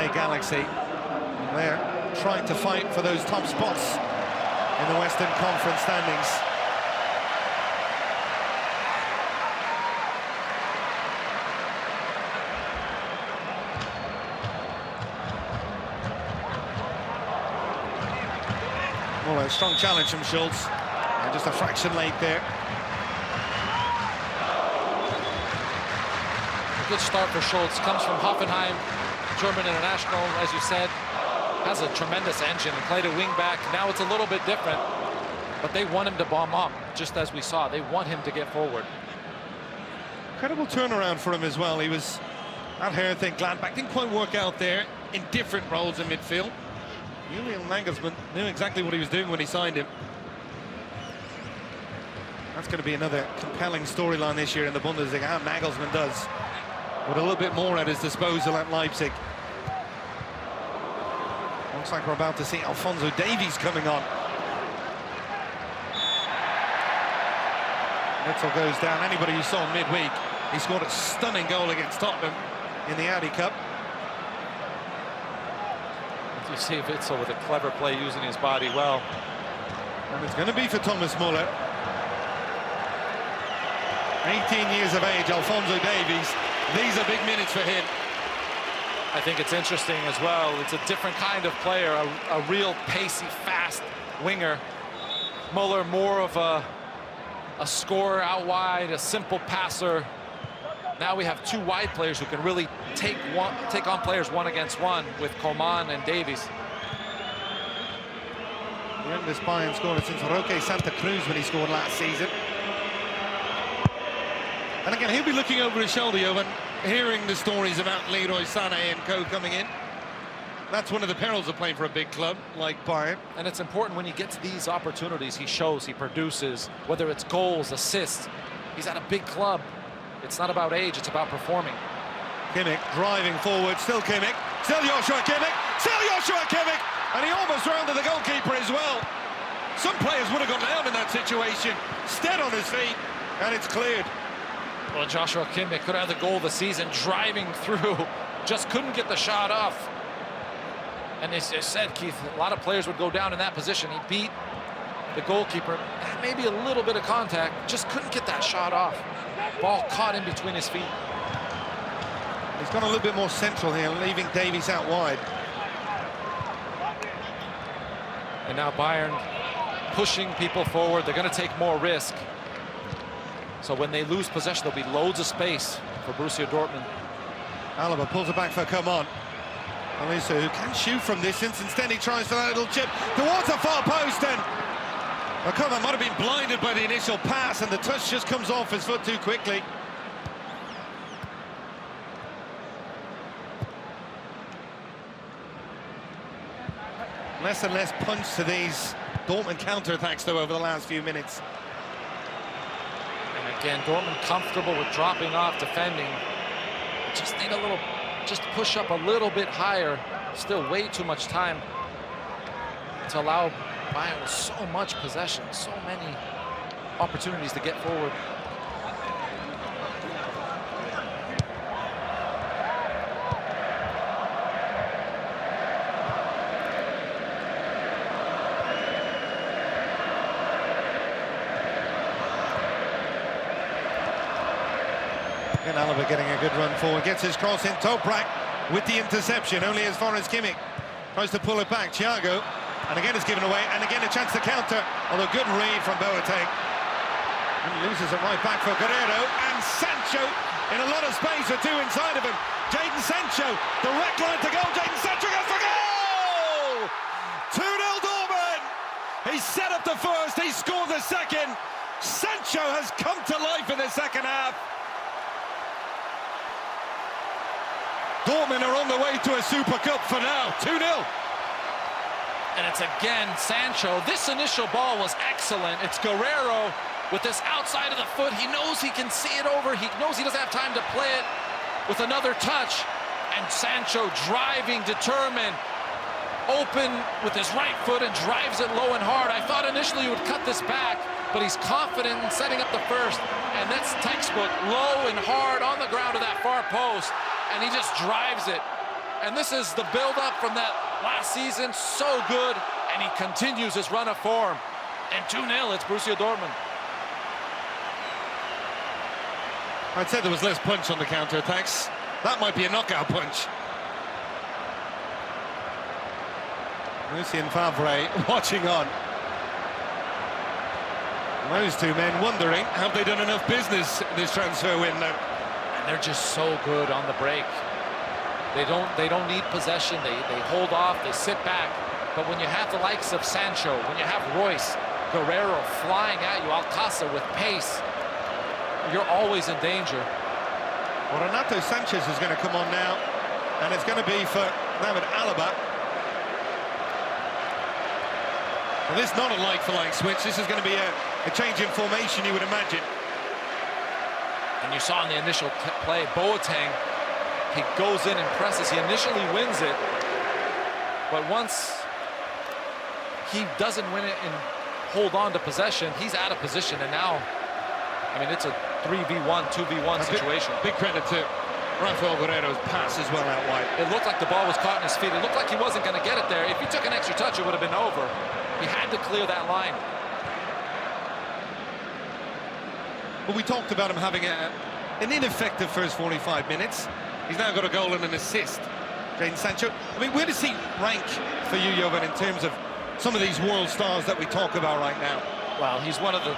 LA Galaxy. They're trying to fight for those top spots in the Western Conference standings. Well, a strong challenge from Schultz, and just a fraction late there. Good start for Schultz. Comes from Hoffenheim, German international, as you said. Has a tremendous engine and played a wing back. Now it's a little bit different, but they want him to bomb up, just as we saw. They want him to get forward. Incredible turnaround for him as well. He was at Hertha, Gladbach, didn't quite work out there in different roles in midfield. Julian Nagelsmann knew exactly what he was doing when he signed him. That's going to be another compelling storyline this year in the Bundesliga, how Nagelsmann does with a little bit more at his disposal at Leipzig. Looks like we're about to see Alphonso Davies coming on. Witsel goes down. Anybody who saw him midweek, he scored a stunning goal against Tottenham in the Audi Cup. You see Witsel with a clever play using his body well. And it's going to be for Thomas Muller. 18 years of age, Alphonso Davies. These are big minutes for him. I think it's interesting as well. It's a different kind of player, a real pacey, fast winger. Muller more of a scorer out wide, a simple passer. Now we have two wide players who can really take on players one against one with Coman and Davies. The youngest Bayern scorer since Roque Santa Cruz when he scored last season. And again, he'll be looking over his shoulder, Johan, hearing the stories about Leroy Sané and co coming in. That's one of the perils of playing for a big club like Bayern. And it's important when you get to these opportunities, he shows, he produces, whether it's goals, assists. He's at a big club. It's not about age, it's about performing. Kimmich driving forward, still Kimmich, still Joshua Kimmich, still Joshua Kimmich, and he almost rounded the goalkeeper as well. Some players would have gone down in that situation. Stead on his feet, and it's cleared. Well, Joshua Kimmich could have the goal of the season, driving through, just couldn't get the shot off. And as I said, Keith, a lot of players would go down in that position. He beat the goalkeeper, maybe a little bit of contact, just couldn't get that shot off. Ball caught in between his feet. He's gone a little bit more central here, leaving Davies out wide. And now Bayern pushing people forward. They're going to take more risk. So when they lose possession, there'll be loads of space for Borussia Dortmund. Alaba pulls it back for Coman. Alisa, who can shoot from distance, instead he tries for that little chip towards the far post, and Coman might have been blinded by the initial pass, and the touch just comes off his foot too quickly. Less and less punch to these Dortmund counter-attacks, though, over the last few minutes. And again, Dortmund comfortable with dropping off, defending. Just need a little, just push up a little bit higher. Still way too much time to allow Bayern with so much possession, so many opportunities to get forward. And Alaba getting a good run forward, gets his cross in. Toprak with the interception, only as far as Kimmich. Tries to pull it back, Thiago, and again it's given away, and again a chance to counter, although good read from Boateng. And loses it right back for Guerrero, and Sancho in a lot of space with two inside of him. Jadon Sancho, direct line to goal, Jadon Sancho goes for goal! 2-0 Dortmund! He set up the first, he scored the second. Sancho has come to life in the second half. Dortmund are on the way to a Super Cup for now, 2-0. And it's again Sancho. This initial ball was excellent. It's Guerrero with this outside of the foot. He knows he can see it over. He knows he doesn't have time to play it with another touch. And Sancho driving, determined, open with his right foot and drives it low and hard. I thought initially he would cut this back, but he's confident in setting up the first. And that's textbook, low and hard on the ground to that far post. And he just drives it. And this is the build-up from that last season. So good. And he continues his run of form. And 2-0, it's Borussia Dortmund. I'd say there was less punch on the counter-attacks. That might be a knockout punch. Lucien Favre watching on. Those two men wondering, have they done enough business in this transfer window? And they're just so good on the break. They don't need possession. They hold off, they sit back. But when you have the likes of Sancho, when you have Royce, Guerrero flying at you, Alcácer with pace, you're always in danger. Well, Renato Sanchez is going to come on now, and it's going to be for David Alaba. And this is not a like-for-like switch. This is going to be a change in formation, you would imagine. And you saw in the initial play, Boateng, he goes in and presses. He initially wins it, but once he doesn't win it and hold on to possession, he's out of position. And now, I mean, it's a 3v1, 2v1 situation. Big credit to Rafael Guerrero's pass as well out wide. It looked like the ball was caught in his feet. It looked like he wasn't going to get it there. If he took an extra touch, it would have been over. He had to clear that line. But we talked about him having an ineffective first 45 minutes. He's now got a goal and an assist. Jadon Sancho. I mean, where does he rank for you, Jovan, in terms of some of these world stars that we talk about right now? Well, he's one of the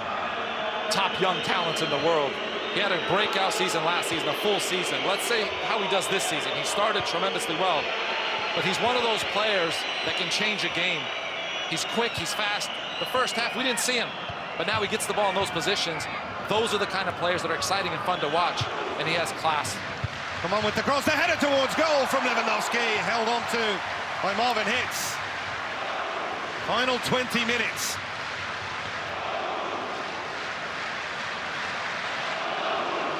top young talents in the world. He had a breakout season last season, a full season. Let's say how he does this season. He started tremendously well, but he's one of those players that can change a game. He's quick, he's fast. The first half, we didn't see him, but now he gets the ball in those positions. Those are the kind of players that are exciting and fun to watch, and he has class. Come on with the cross, the header towards goal from Lewandowski, held on to by Marvin Hitz. Final 20 minutes.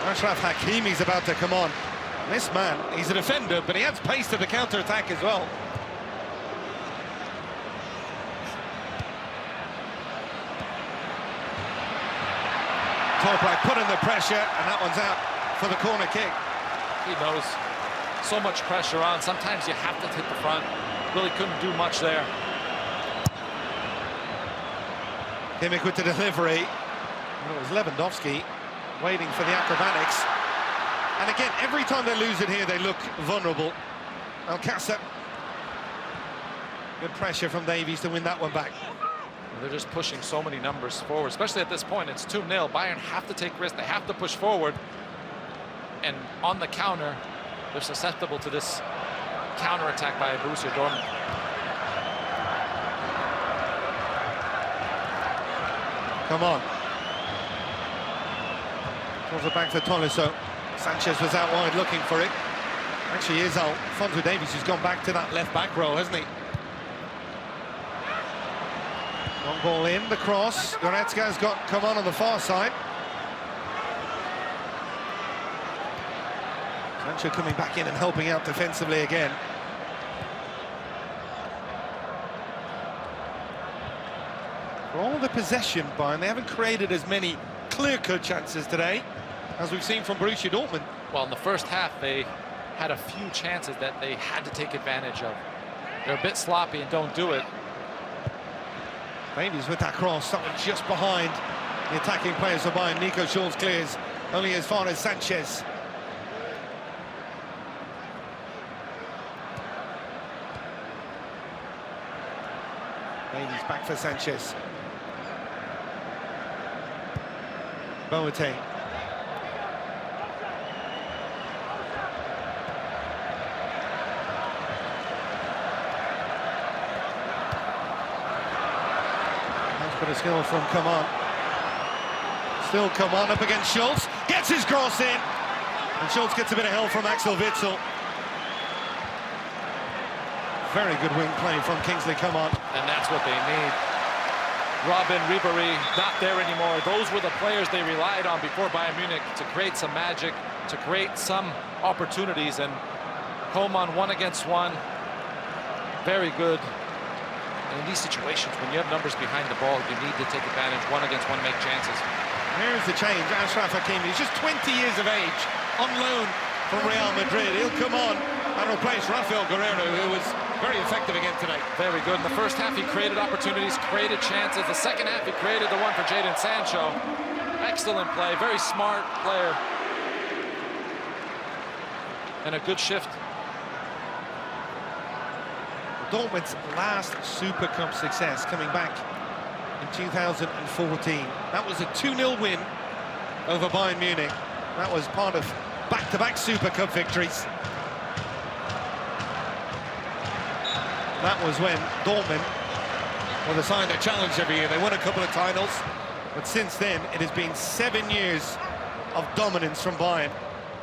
Achraf Hakimi's about to come on. This man, he's a defender, but he adds pace to the counter-attack as well. Toprak put in the pressure, and that one's out for the corner kick. He knows so much pressure on. Sometimes you have to hit the front. Really couldn't do much there. Kimmich with the delivery. And it was Lewandowski waiting for the acrobatics. And again, every time they lose it here, they look vulnerable. Alcácer. Good pressure from Davies to win that one back. They're just pushing so many numbers forward, especially at this point. It's 2-0. Bayern have to take risks. They have to push forward. And on the counter, they're susceptible to this counter-attack by Borussia Dortmund. Come on. Throws it back to Tolisso. Sanchez was out wide looking for it. Actually is Alphonso Davies who's gone back to that left-back role, hasn't he? Long ball in, the cross. Goretzka's got come on the far side. Sancho coming back in and helping out defensively again. For all the possession, Bayern, they haven't created as many clear-cut chances today as we've seen from Borussia Dortmund. Well, in the first half, they had a few chances that they had to take advantage of. They're a bit sloppy and don't do it. Davies with that cross, someone just behind the attacking players of Bayern. Nico Schulz clears only as far as Sanchez. Davies back for Sanchez. Boateng. But a skill from Coman. Still Coman up against Schulz. Gets his cross in. And Schulz gets a bit of help from Axel Witsel. Very good wing play from Kingsley Coman. And that's what they need. Robin, Ribéry, not there anymore. Those were the players they relied on before Bayern Munich to create some magic, to create some opportunities. And Coman 1 against 1. Very good. In these situations, when you have numbers behind the ball, you need to take advantage. 1 against 1, make chances. Here's the change. Achraf Hakimi, he's just 20 years of age, on loan from Real Madrid. He'll come on and replaced Rafael Guerreiro, who was very effective again tonight. Very good. In the first half, he created opportunities, created chances. The second half, he created the one for Jadon Sancho. Excellent play, very smart player. And a good shift. Dortmund's last Super Cup success coming back in 2014. That was a 2-0 win over Bayern Munich. That was part of back-to-back Super Cup victories. That was when Dortmund were assigned a challenge every year. They won a couple of titles, but since then it has been 7 years of dominance from Bayern.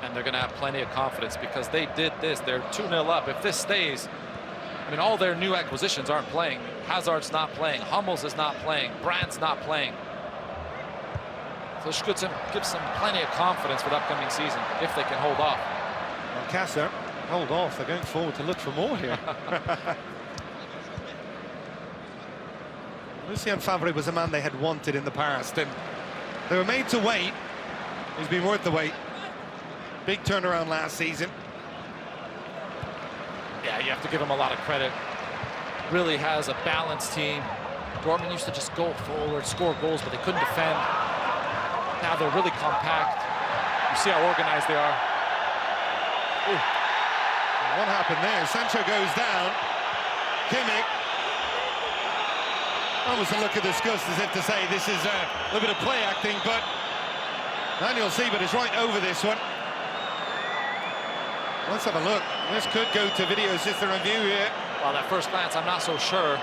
And they're going to have plenty of confidence because they did this. They're 2-0 up. If this stays, I mean, all their new acquisitions aren't playing. Hazard's not playing. Hummels is not playing. Brandt's not playing. So this should give some plenty of confidence for the upcoming season if they can hold off. Well, Kasser, hold off. They're going forward to look for more here. Lucien Favre was a man they had wanted in the past, and they were made to wait. He's been worth the wait. Big turnaround last season. Yeah, you have to give him a lot of credit. Really has a balanced team. Dortmund used to just go forward, score goals, but they couldn't defend. Now they're really compact. You see how organized they are. Ooh. What happened there? Sancho goes down. Kimmich. Almost a look of disgust, as if to say this is a little bit of play acting, but Daniel Siebert is right over this one. Let's have a look. This could go to video assistant review here. Well, at first glance, I'm not so sure.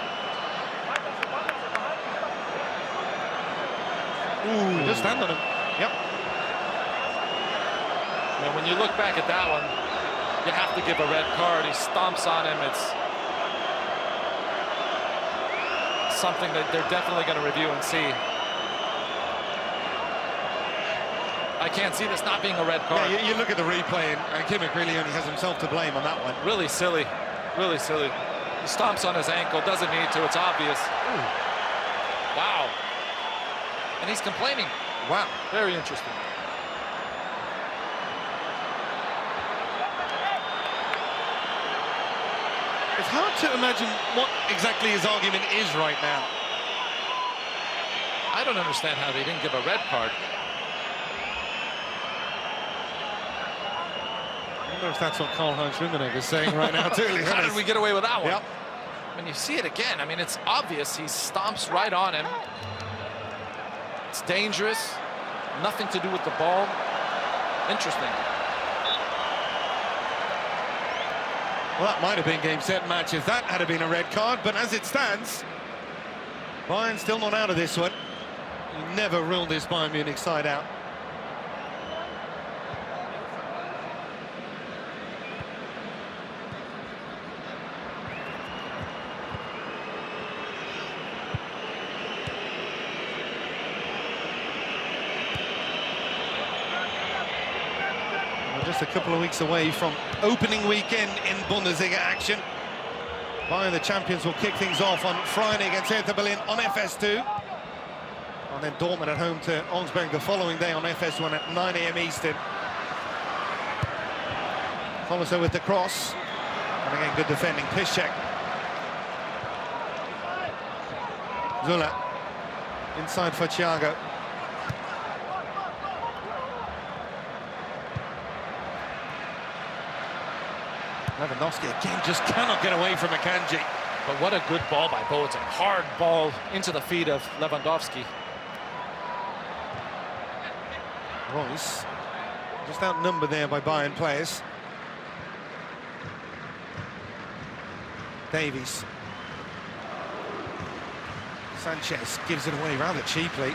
Ooh, just stand on him. Yep. And when you look back at that one, you have to give a red card. He stomps on him. It's something that they're definitely going to review and see. I can't see this not being a red card. Yeah, you look at the replay, and Kimmich really only has himself to blame on that one. Really silly. Really silly. He stomps on his ankle. Doesn't need to. It's obvious. Ooh. Wow. And he's complaining. Wow. Very interesting. It's hard to imagine what exactly his argument is right now. I don't understand how they didn't give a red card. I wonder if that's what Karl-Heinz Rummenigge is saying right now, too. How did we get away with that one? Yep. When you see it again, I mean, it's obvious. He stomps right on him. It's dangerous. Nothing to do with the ball. Interesting. Well, that might have been game, set, match if that had been a red card, but as it stands, Bayern still not out of this one. You never ruled this Bayern Munich side out. Just a couple of weeks away from opening weekend in Bundesliga action. Bayern, the champions, will kick things off on Friday against Hertha Berlin on FS2. And then Dortmund at home to Augsburg the following day on FS1 at 9 AM Eastern. Follows with the cross. And again, good defending. Piszczek. Zula. Inside for Thiago. Lewandowski again just cannot get away from Akanji. But what a good ball by Boateng. Hard ball into the feet of Lewandowski. Royce just outnumbered there by Bayern players. Davies. Sanchez gives it away rather cheaply.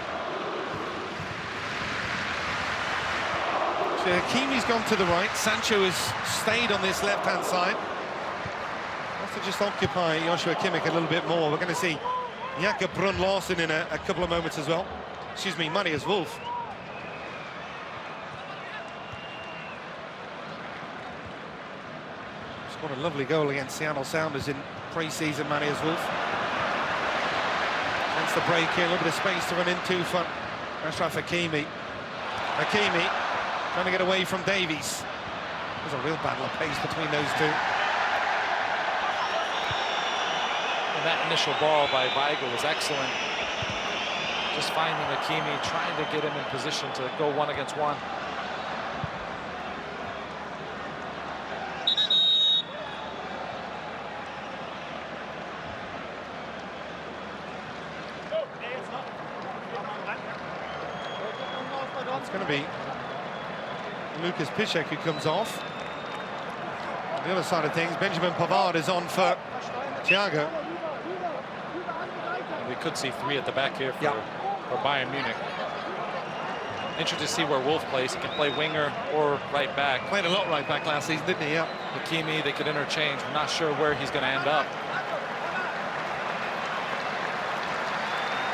Hakimi's gone to the right. Sancho has stayed on this left-hand side. Has to just occupy Joshua Kimmich a little bit more. We're going to see Jakob Brun Larsen in a couple of moments as well. Excuse me, Marius Wolf. Scored a lovely goal against Seattle Sounders in pre-season, Marius Wolf. Hence the break here, a little bit of space to run into for Achraf Hakimi. Hakimi trying to get away from Davies. There's a real battle of pace between those two. And that initial ball by Weigl was excellent. Just finding Hakimi, trying to get him in position to go 1-against-1. It's going to be Lucas Piszczek who comes off. On the other side of things, Benjamin Pavard is on for Thiago. We could see 3 at the back here for Bayern Munich. Interested to see where Wolf plays. He can play winger or right back. Played a lot right back last season, didn't he? Yeah. Hakimi, they could interchange. I'm not sure where he's going to end up.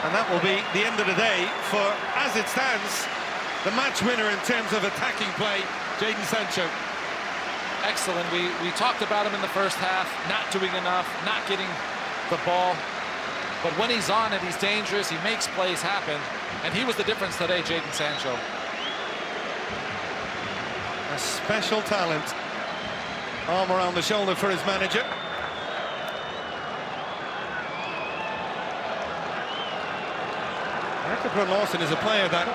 And that will be the end of the day for, as it stands, the match winner in terms of attacking play, Jadon Sancho. Excellent. We talked about him in the first half, not doing enough, not getting the ball. But when he's on it, he's dangerous. He makes plays happen. And he was the difference today, Jadon Sancho. A special talent. Arm around the shoulder for his manager. Jakob Brun-Larsen is a player that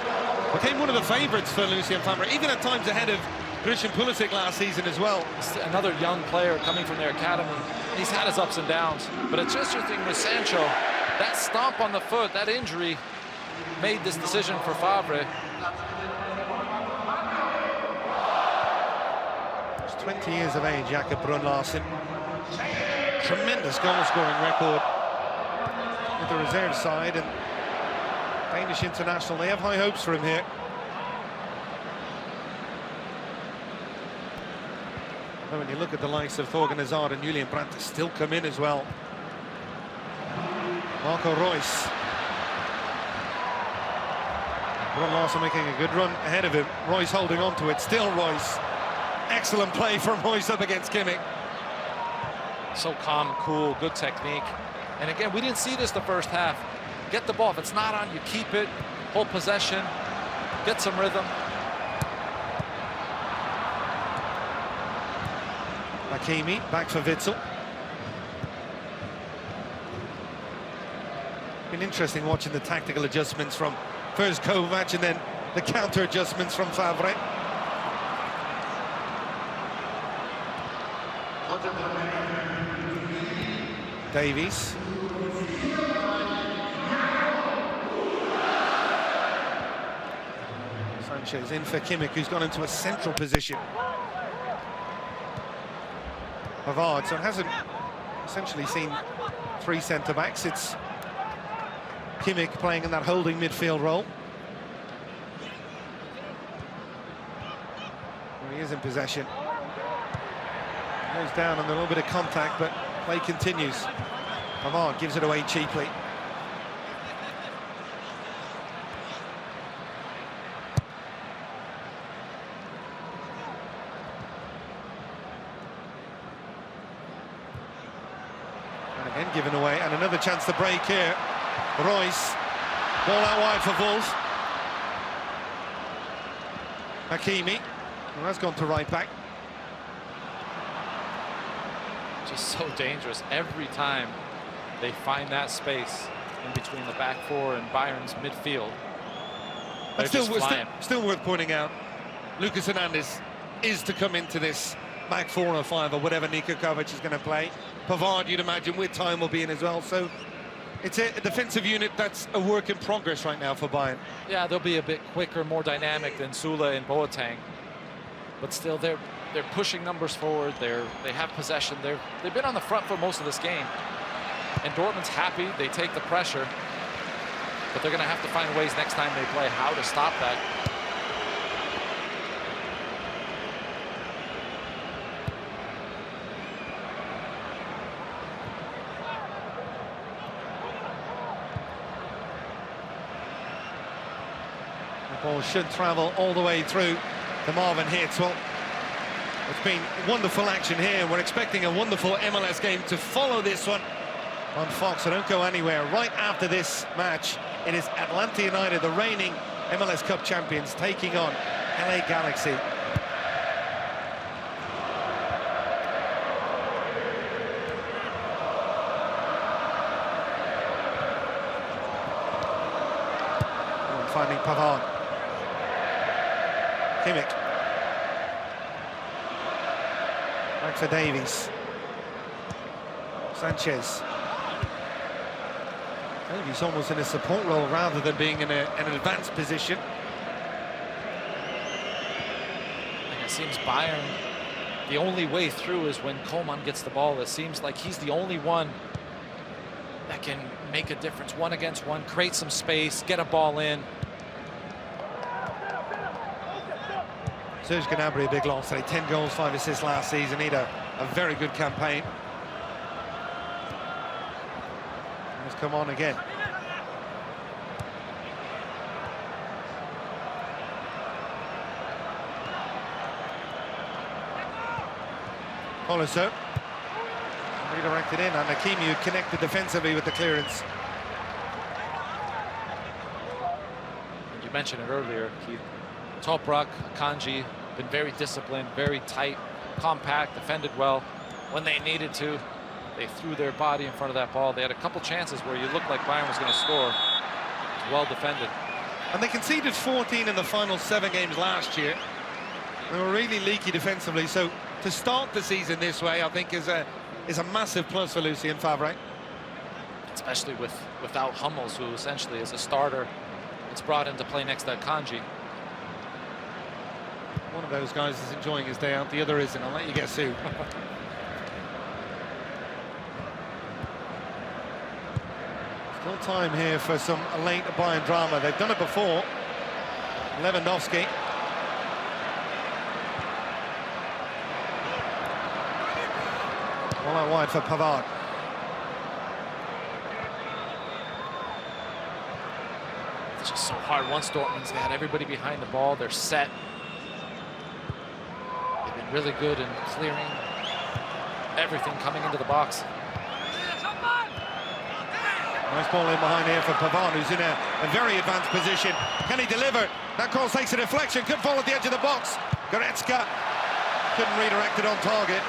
became one of the favourites for Lucien Favre, even at times ahead of Christian Pulisic last season as well. Another young player coming from their academy. He's had his ups and downs, but it's interesting with Sancho, that stomp on the foot, that injury, made this decision for Favre. He's 20 years of age, Jakob Brun-Larsen. Tremendous goal-scoring record with the reserve side, and Danish international. They have high hopes for him here. But when you look at the likes of Thorgan Hazard and Julian Brandt to still come in as well. Marco Reus. Brun-Larsen making a good run ahead of him. Reus holding on to it. Still Reus. Excellent play from Reus up against Kimmich. So calm, cool, good technique. And again, we didn't see this the first half. Get the ball. If it's not on, you keep it. Hold possession. Get some rhythm. Hakimi back for Witsel. Been interesting watching the tactical adjustments from first Kovac and then the counter adjustments from Favre. Davies. Sanchez in for Kimmich, who's gone into a central position. Pavard, so it hasn't essentially seen 3 centre-backs. It's Kimmich playing in that holding midfield role. Well, he is in possession. Goes down and a little bit of contact, but play continues. Pavard gives it away cheaply. Again given away, and another chance to break here. Reus, ball out wide for Wolf. Hakimi, well, that's gone to right back. Just so dangerous every time they find that space in between the back 4 and Bayern's midfield. They're still worth pointing out, Lucas Hernandez is to come into this back 4 or 5 or whatever Niko Kovac is going to play. Pavard, you'd imagine, with time will be in as well. So it's a defensive unit that's a work in progress right now for Bayern. Yeah, they'll be a bit quicker, more dynamic than Sula and Boateng. But still, they're pushing numbers forward. They have possession. They've been on the front for most of this game. And Dortmund's happy. They take the pressure. But they're going to have to find ways next time they play how to stop that. The ball should travel all the way through to Marvin Hitz. Well, it's been wonderful action here. We're expecting a wonderful MLS game to follow this one on Fox. So don't go anywhere. Right after this match, it is Atlanta United, the reigning MLS Cup champions, taking on LA Galaxy. finding Pavard. Kimmich. Back for Davies. Sanchez. Davies almost in a support role rather than being in an advanced position. And it seems Bayern, the only way through is when Coman gets the ball. It seems like he's the only one that can make a difference. One against one, create some space, get a ball in. Serge Gnabry, a big loss. 10 goals, 5 assists last season. He had a very good campaign. He's come on again. Tolisso. Redirected in, and Hakimi connected defensively with the clearance. You mentioned it earlier, Keith. Toprak, Akanji, been very disciplined, very tight, compact, defended well. When they needed to, they threw their body in front of that ball. They had a couple chances where you looked like Bayern was going to score. It was well defended. And they conceded 14 in the final 7 games last year. They were really leaky defensively, so to start the season this way, I think is a massive plus for Lucien Favre. Especially without Hummels, who essentially is a starter. It's brought in to play next to Akanji. One of those guys is enjoying his day out, the other isn't. I'll let you guess who. Still time here for some late Bayern drama. They've done it before. Lewandowski. All out wide for Pavard. It's just so hard. Once Dortmund's got everybody behind the ball, they're set. They've been really good in clearing everything coming into the box. Nice ball in behind here for Pavard, who's in a very advanced position. Can he deliver? That cross takes a deflection, could fall at the edge of the box. Goretzka couldn't redirect it on target.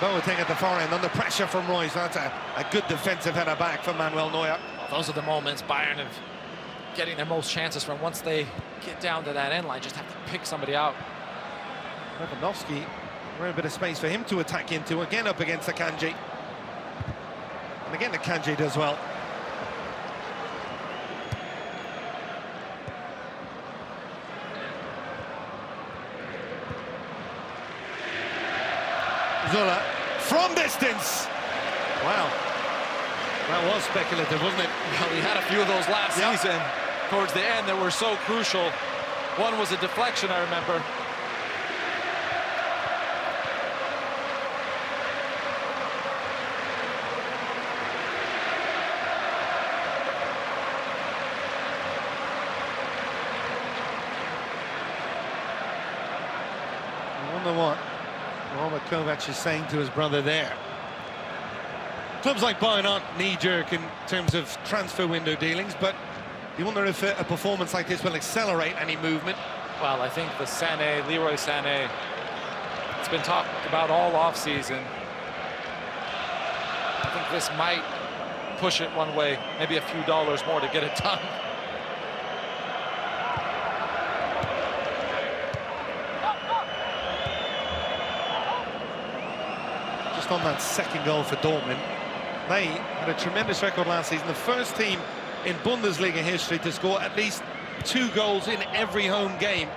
Boateng at the far end, under pressure from Royce. That's a good defensive header back from Manuel Neuer. Well, those are the moments Bayern have getting their most chances from. Once they get down to that end line, just have to pick somebody out. Lewandowski, a bit of space for him to attack into, again up against Akanji. And again, Akanji does well. Zola, from distance. Wow. That was speculative, wasn't it? Well, we had a few of those last season towards the end that were so crucial. One was a deflection, I remember. I wonder what Robert Kovac is saying to his brother there. Clubs like Bayern aren't knee-jerk in terms of transfer window dealings, but you wonder if a performance like this will accelerate any movement. Well, I think the Sané, Leroy Sané, it's been talked about all off-season. I think this might push it one way, maybe a few dollars more to get it done. Just on that second goal for Dortmund, they had a tremendous record last season. The first team in Bundesliga history to score at least 2 goals in every home game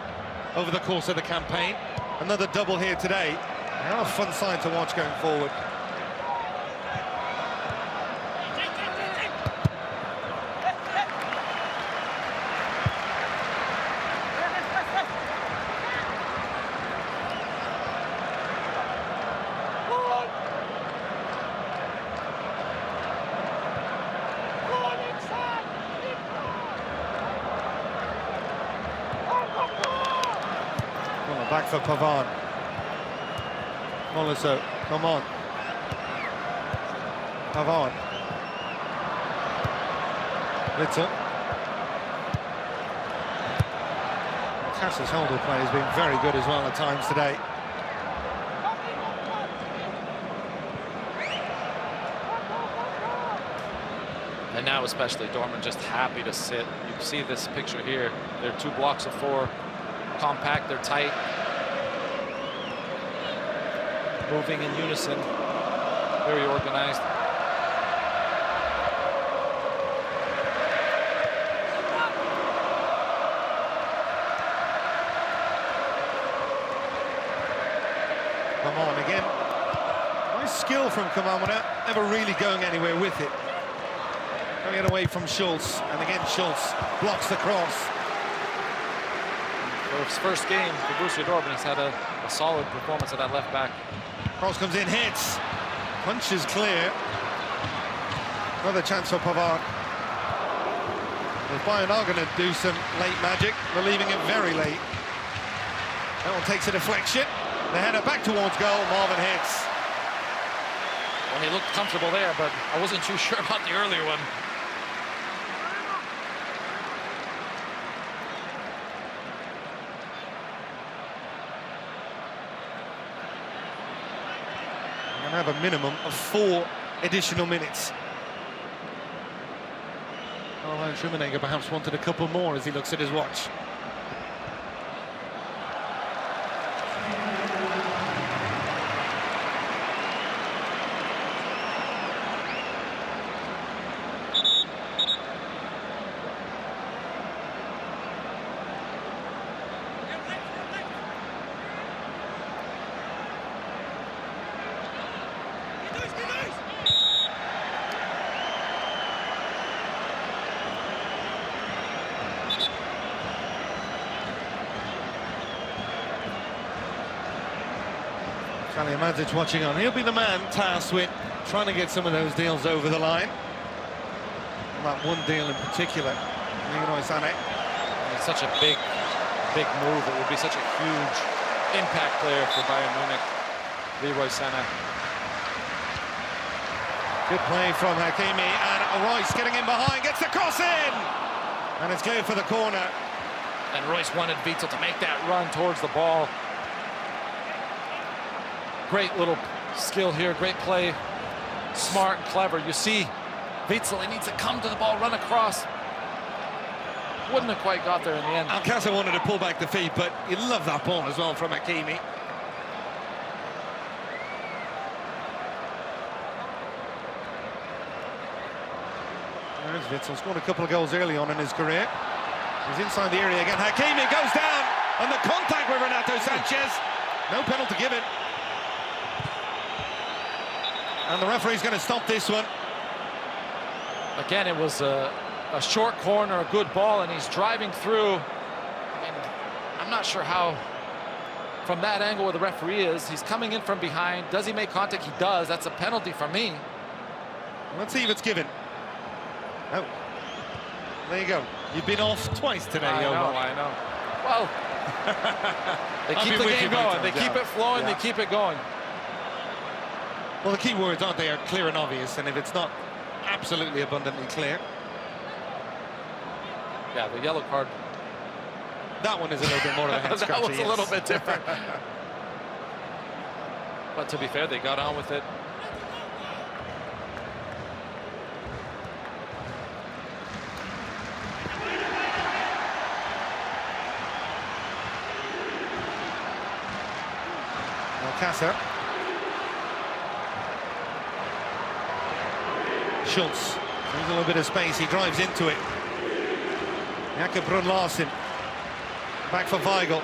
over the course of the campaign. Another double here today. Now a fun side to watch going forward. Back for Pavard. Tolisso, come on. Pavard. Little. Cassius Holder play has been very good as well at times today. And now especially Dortmund just happy to sit. You see this picture here. They're 2 blocks of 4. Compact, they're tight. Moving in unison. Very organized. Coman again. Nice skill from Coman without never really going anywhere with it. Going it away from Schultz, and again Schultz blocks the cross. For his first game for Borussia Dortmund, he's had a solid performance at that left back. Cross comes in, hits, punches clear. Another chance for Pavard. If Bayern are going to do some late magic, they're leaving it very late. That one takes a deflection. The header back towards goal, Marvin hits. Well, he looked comfortable there, but I wasn't too sure about the earlier one. We're going to have a minimum of 4 additional minutes. Karl-Heinz Rummenigge perhaps wanted a couple more as he looks at his watch. Salihamidzic watching on. He'll be the man tasked with trying to get some of those deals over the line. And that one deal in particular, Leroy Sané. It's such a big move. It would be such a huge impact player for Bayern Munich, Leroy Sané. Good play from Hakimi, and Royce getting in behind, gets the cross in! And it's cleared for the corner. And Royce wanted Witsel to make that run towards the ball. Great little skill here, great play, smart, clever. You see Witsel, he needs to come to the ball, run across. Wouldn't have quite got there in the end. Alcázar wanted to pull back the feet, but he loved that ball as well from Hakimi. There's Witsel, scored a couple of goals early on in his career. He's inside the area again. Hakimi goes down on the contact with Renato Sanchez. No penalty given. And the referee's going to stop this one. Again, it was a short corner, a good ball, and he's driving through. And I'm not sure how, from that angle where the referee is, he's coming in from behind. Does he make contact? He does. That's a penalty for me. Let's see if it's given. Oh, there you go. You've been off twice today, Johan. I know. Well, they keep the game going. They keep it flowing. They keep it going. Well, the key words, aren't they, are clear and obvious, and if it's not absolutely abundantly clear... Yeah, the yellow card. That one is a little bit more of a head scratcher. That was a little bit different. But to be fair, they got on with it. Alcázar. Schultz, there's a little bit of space, he drives into it. Jakob Brun Larsen, back for Weigl.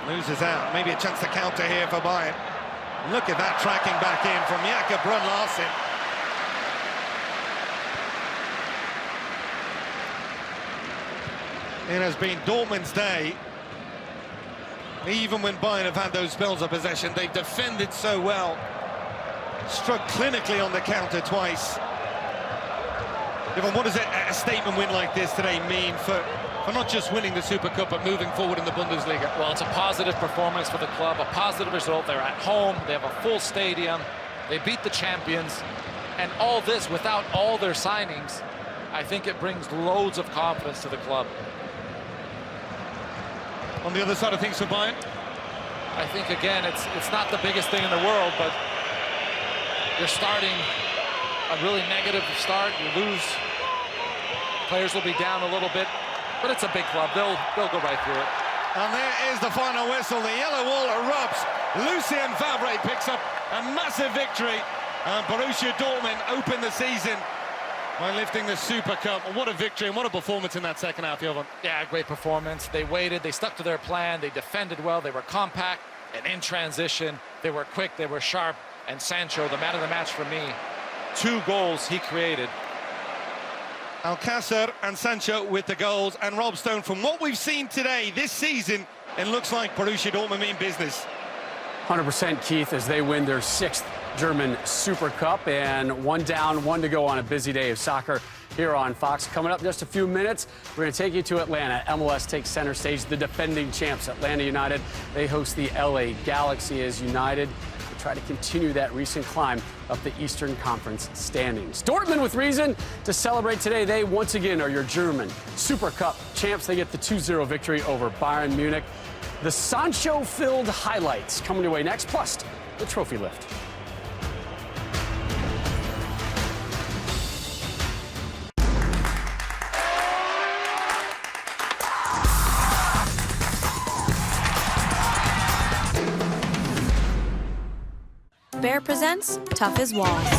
Loses out, maybe a chance to counter here for Bayern. Look at that tracking back in from Jakob Brun Larsen. It has been Dortmund's day. Even when Bayern have had those spells of possession, they've defended so well. Struck clinically on the counter twice. Yvonne, what does a statement win like this today mean for not just winning the Super Cup, but moving forward in the Bundesliga? Well, it's a positive performance for the club, a positive result. They're at home, they have a full stadium, they beat the champions, and all this without all their signings, I think it brings loads of confidence to the club. On the other side of things for Bayern? I think, again, it's not the biggest thing in the world, but you're starting a really negative start, you lose. Players will be down a little bit, but it's a big club. They'll go right through it. And there is the final whistle. The yellow wall erupts. Lucien Favre picks up a massive victory. And Borussia Dortmund open the season by lifting the Super Cup. What a victory and what a performance in that second half, Jovan. Yeah, great performance. They waited, they stuck to their plan, they defended well, they were compact, and in transition, they were quick, they were sharp. And Sancho, the man of the match for me, 2 goals he created. Alcácer and Sancho with the goals, and Rob Stone, from what we've seen today, this season, it looks like Borussia Dortmund mean business. 100% Keith, as they win their 6th German Super Cup, and 1 down, 1 to go on a busy day of soccer here on Fox. Coming up in just a few minutes, we're going to take you to Atlanta. MLS takes center stage. The defending champs, Atlanta United, they host the LA Galaxy as United try to continue that recent climb up the Eastern Conference standings. Dortmund with reason to celebrate today. They once again are your German Super Cup champs. They get the 2-0 victory over Bayern Munich. The Sancho-filled highlights coming your way next, plus the trophy lift. Bear presents Tough as Walls.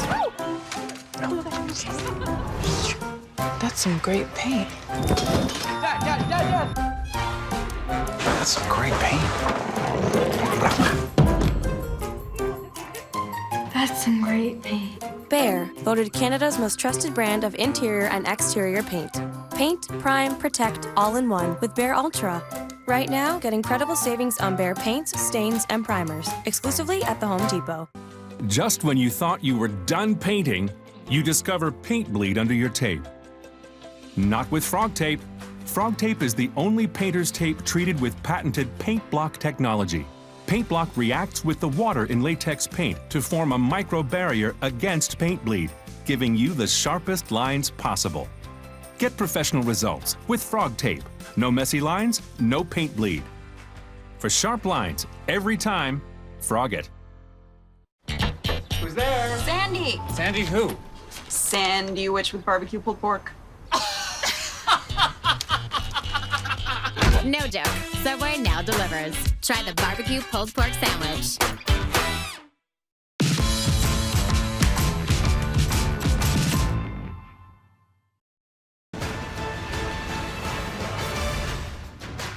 That's some great paint. That's some great paint. That's some great paint. Bear, voted Canada's most trusted brand of interior and exterior paint. Paint, prime, protect, all in one with Bear Ultra. Right now, get incredible savings on Bear paints, stains, and primers, exclusively at the Home Depot. Just when you thought you were done painting, you discover paint bleed under your tape. Not with Frog Tape. Frog Tape is the only painter's tape treated with patented Paint Block technology. Paint Block reacts with the water in latex paint to form a micro barrier against paint bleed, giving you the sharpest lines possible. Get professional results with Frog Tape. No messy lines, no paint bleed. For sharp lines, every time, Frog it. Who's there? Sandy! Sandy who? Sandwich with barbecue pulled pork. No joke. Subway now delivers. Try the barbecue pulled pork sandwich.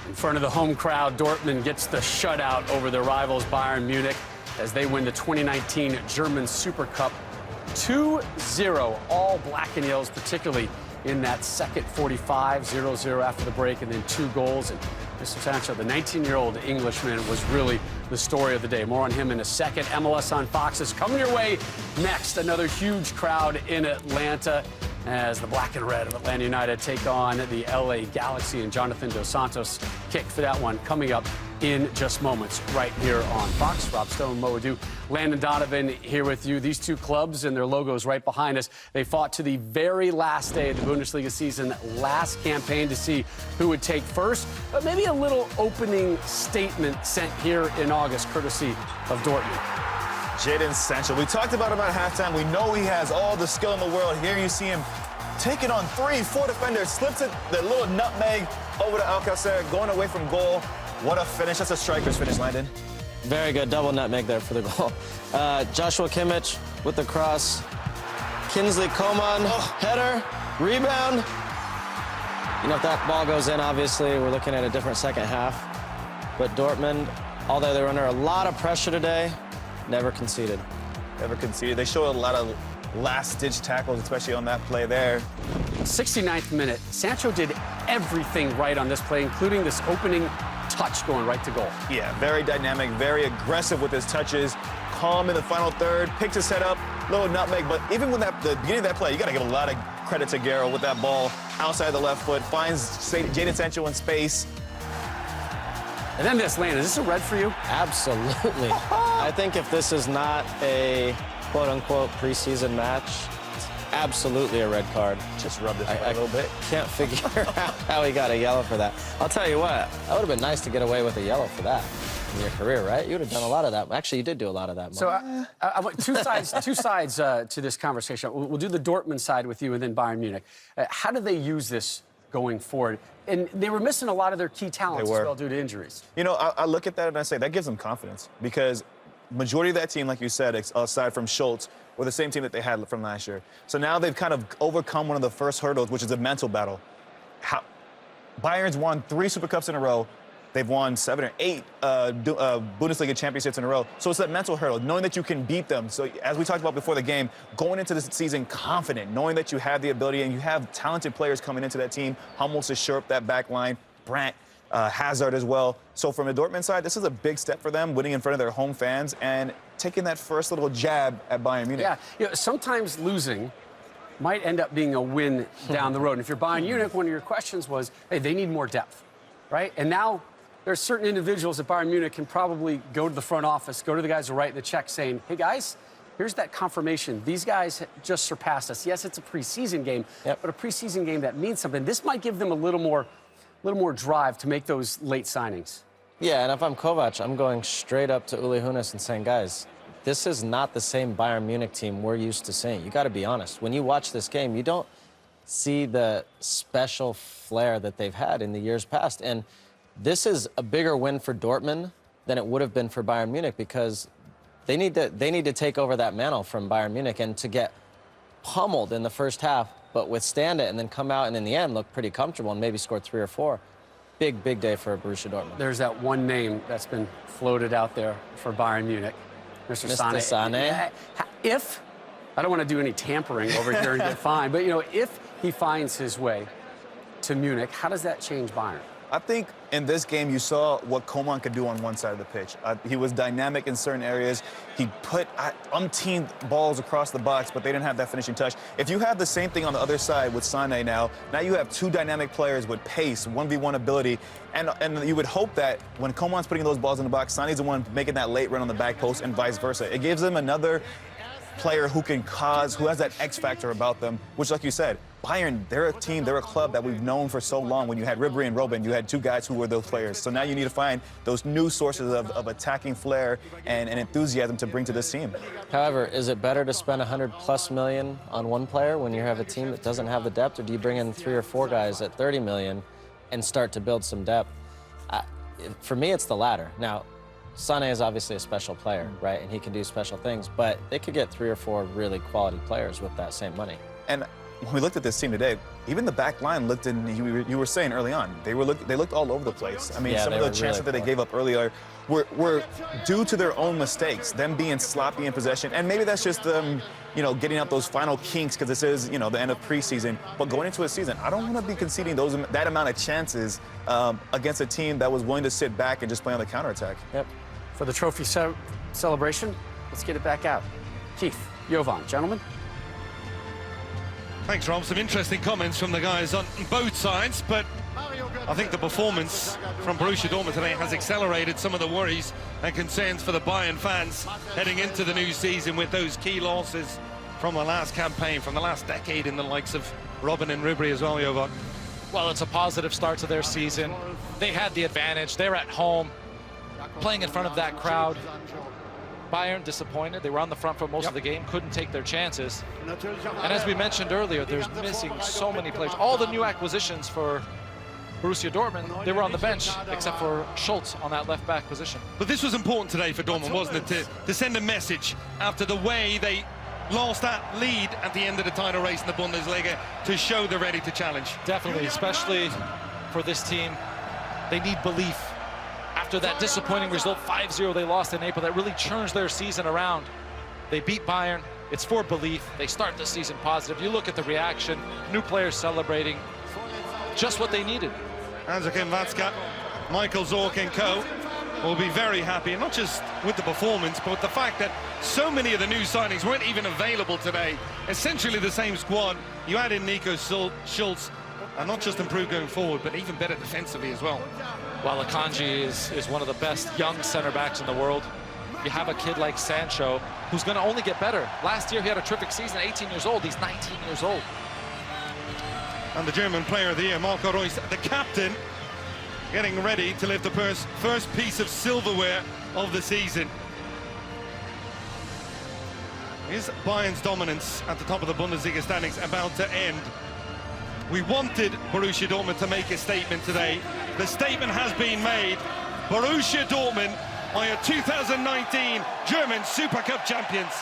In front of the home crowd, Dortmund gets the shutout over their rivals Bayern Munich as they win the 2019 German Super Cup 2-0. All black and yellows, particularly in that second 45, 0-0 after the break, and then 2 goals. And Mr. Sancho, the 19-year-old Englishman, was really the story of the day. More on him in a second. MLS on Fox is coming your way next. Another huge crowd in Atlanta as the black and red of Atlanta United take on the LA Galaxy, and Jonathan Dos Santos kick for that one coming up in just moments right here on Fox. Rob Stone, Mo Adu, Landon Donovan here with you. These 2 clubs and their logos right behind us. They fought to the very last day of the Bundesliga season, last campaign to see who would take first. But maybe a little opening statement sent here in August, courtesy of Dortmund. Jadon Sancho. We talked about him at halftime. We know he has all the skill in the world. Here you see him taking on 3, 4 defenders, slips it, the little nutmeg over to Alcácer, going away from goal. What a finish. That's a striker's finish, Landon. Very good. Double nutmeg there for the goal. Joshua Kimmich with the cross. Kingsley Coman, header, rebound. You know, if that ball goes in, obviously, we're looking at a different second half. But Dortmund, although they were under a lot of pressure today, never conceded. Never conceded. They showed a lot of last-ditch tackles, especially on that play there. 69th minute. Sancho did everything right on this play, including this opening touch going right to goal. Yeah, very dynamic, very aggressive with his touches, calm in the final third, picked his head up, little nutmeg. But even with that, the beginning of that play, you got to give a lot of credit to Guerrero with that ball outside the left foot, finds Jadon Sancho in space. And then this, Landon, is this a red for you? Absolutely. I think if this is not a quote-unquote preseason match, it's absolutely a red card. Just rub this a little bit. Can't figure out how he got a yellow for that. I'll tell you what, that would have been nice to get away with a yellow for that. in your career, right? You would have done a lot of that. Actually, you did do a lot of that. So I want two sides to this conversation. We'll do the Dortmund side with you and then Bayern Munich. How do they use this going forward? And they were missing a lot of their key talents as well due to injuries. You know, I look at that and I say that gives them confidence because majority of that team, like you said, aside from Schultz, were the same team that they had from last year. So now they've kind of overcome one of the first hurdles, which is a mental battle. Bayern's won 3 Super Cups in a row. They've won 7 or 8 Bundesliga championships in a row. So it's that mental hurdle, knowing that you can beat them. So as we talked about before the game, going into this season confident, knowing that you have the ability and you have talented players coming into that team. Hummels to shore up that back line, Brandt, Hazard as well. So from the Dortmund side, this is a big step for them, winning in front of their home fans and taking that first little jab at Bayern Munich. Yeah, you know, sometimes losing might end up being a win down the road. And if you're Bayern Munich, one of your questions was, hey, they need more depth, right? And now there's certain individuals at Bayern Munich can probably go to the front office, go to the guys who write the check saying, hey, guys, here's that confirmation. These guys just surpassed us. Yes, it's a preseason game, but a preseason game that means something. This might give them a little more drive to make those late signings. Yeah, and if I'm Kovac, I'm going straight up to Uli Hoeneß and saying, guys, this is not the same Bayern Munich team we're used to seeing. You got to be honest. When you watch this game, you don't see the special flair that they've had in the years past. And this is a bigger win for Dortmund than it would have been for Bayern Munich because they need to take over that mantle from Bayern Munich and to get pummeled in the first half, but withstand it and then come out and in the end look pretty comfortable and maybe score 3 or 4. Big, big day for Borussia Dortmund. There's that one name that's been floated out there for Bayern Munich, Mr. Sané. If, I don't want to do any tampering over here and get fined, but, you know, if he finds his way to Munich, how does that change Bayern? I think in this game you saw what Coman could do on one side of the pitch. He was dynamic in certain areas. He put umpteen balls across the box, but they didn't have that finishing touch. If you have the same thing on the other side with Sané now you have 2 dynamic players with pace, 1v1 ability, and you would hope that when Coman's putting those balls in the box, Sané's the one making that late run on the back post and vice versa. It gives them another player who has that X factor about them, which, like you said, Bayern, they're a team, they're a club that we've known for so long. When you had Ribéry and Robben, you had 2 guys who were those players. So now you need to find those new sources of attacking flair and enthusiasm to bring to this team. However, is it better to spend $100+ million on one player when you have a team that doesn't have the depth, or do you bring in 3 or 4 guys at $30 million and start to build some depth? For me, it's the latter. Now, Sané is obviously a special player, right? And he can do special things, but they could get 3 or 4 really quality players with that same money. And when we looked at this team today, even the back line looked you were saying early on, they looked all over the place. I mean, some of the chances that they gave up earlier were due to their own mistakes, them being sloppy in possession. And maybe that's just them, you know, getting out those final kinks because this is, you know, the end of preseason. But going into a season, I don't want to be conceding that amount of chances against a team that was willing to sit back and just play on the counterattack. Yep. For the trophy celebration, let's get it back out. Keith, Jovan, gentlemen. Thanks, Rob. Some interesting comments from the guys on both sides, but I think the performance from Borussia Dortmund today has accelerated some of the worries and concerns for the Bayern fans heading into the new season with those key losses from the last campaign, from the last decade, in the likes of Robben and Ribéry as well, Jovan. Well, it's a positive start to their season. They had the advantage. They're at home, playing in front of that crowd. Bayern disappointed. They were on the front for most of the game, couldn't take their chances. And as we mentioned earlier, there's missing so many players. All the new acquisitions for Borussia Dortmund, they were on the bench, except for Schultz on that left-back position. But this was important today for Dortmund, wasn't it, to send a message after the way they lost that lead at the end of the title race in the Bundesliga, to show they're ready to challenge. Definitely, especially for this team. They need belief. After that disappointing result, 5-0 they lost in April, that really changed their season around. They beat Bayern. It's for belief. They start the season positive. You look at the reaction, new players celebrating, just what they needed. Hansa-Kim Watzke, Michael Zorc and co will be very happy, and not just with the performance, but with the fact that so many of the new signings weren't even available today. Essentially the same squad. You add in Nico Schultz, and not just improve going forward, but even better defensively as well. While Akanji is one of the best young center backs in the world, you have a kid like Sancho who's going to only get better. Last year he had a terrific season, 18 years old. He's 19 years old. And the German player of the year, Marco Reus, the captain, getting ready to lift the first piece of silverware of the season. Is Bayern's dominance at the top of the Bundesliga standings about to end? We wanted Borussia Dortmund to make a statement today. The statement has been made. Borussia Dortmund are your 2019 German Super Cup champions.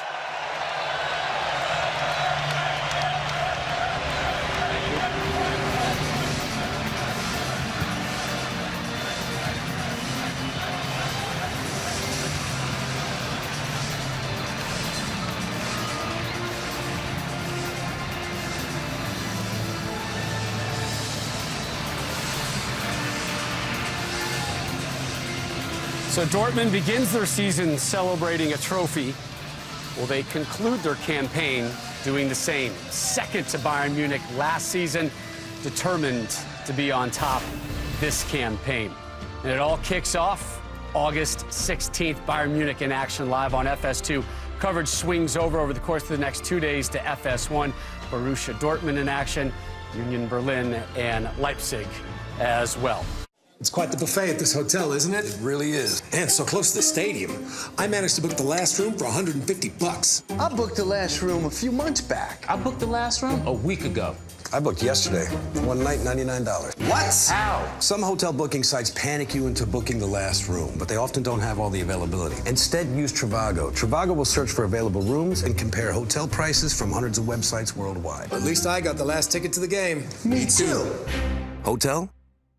So Dortmund begins their season celebrating a trophy. Will they conclude their campaign doing the same? Second to Bayern Munich last season, determined to be on top this campaign. And it all kicks off August 16th. Bayern Munich in action live on FS2. Coverage swings over the course of the next 2 days to FS1. Borussia Dortmund in action, Union Berlin and Leipzig as well. It's quite the buffet at this hotel, isn't it? It really is. And so close to the stadium. I managed to book the last room for $150. I booked the last room a few months back. I booked the last room a week ago. I booked yesterday. One night, $99. What? How? Some hotel booking sites panic you into booking the last room, but they often don't have all the availability. Instead, use Trivago. Trivago will search for available rooms and compare hotel prices from hundreds of websites worldwide. At least I got the last ticket to the game. Me too. Hotel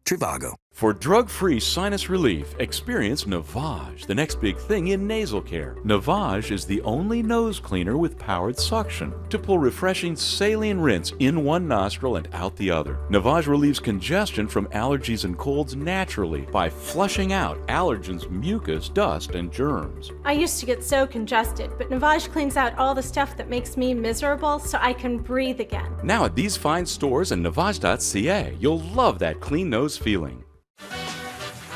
Trivago. For drug-free sinus relief, experience Navage, the next big thing in nasal care. Navage is the only nose cleaner with powered suction to pull refreshing saline rinse in one nostril and out the other. Navage relieves congestion from allergies and colds naturally by flushing out allergens, mucus, dust, and germs. I used to get so congested, but Navage cleans out all the stuff that makes me miserable so I can breathe again. Now at these fine stores and Navage.ca, you'll love that clean nose feeling.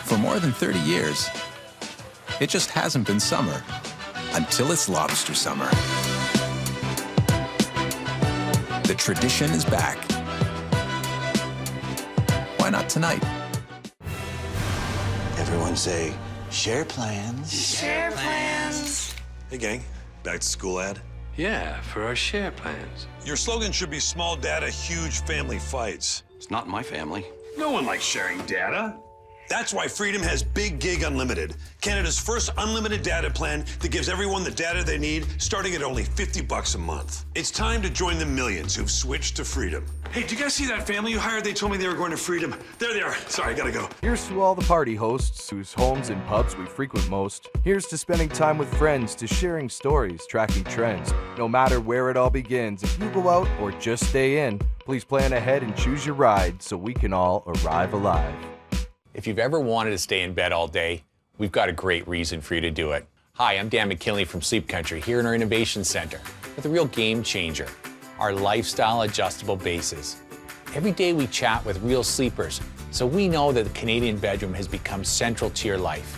For more than 30 years, it just hasn't been summer until it's lobster summer. The tradition is back. Why not tonight? Everyone say, share plans. Share plans. Hey gang, back to school ad? Yeah, for our share plans. Your slogan should be small data, huge family fights. It's not my family. No one likes sharing data. That's why Freedom has Big Gig Unlimited, Canada's first unlimited data plan that gives everyone the data they need, starting at only $50 a month. It's time to join the millions who've switched to Freedom. Hey, do you guys see that family you hired? They told me they were going to Freedom. There they are. Sorry, I gotta go. Here's to all the party hosts whose homes and pubs we frequent most. Here's to spending time with friends, to sharing stories, tracking trends. No matter where it all begins, if you go out or just stay in, please plan ahead and choose your ride so we can all arrive alive. If you've ever wanted to stay in bed all day, we've got a great reason for you to do it. Hi, I'm Dan McKinley from Sleep Country here in our Innovation Center with a real game changer, our lifestyle adjustable bases. Every day we chat with real sleepers, so we know that the Canadian bedroom has become central to your life.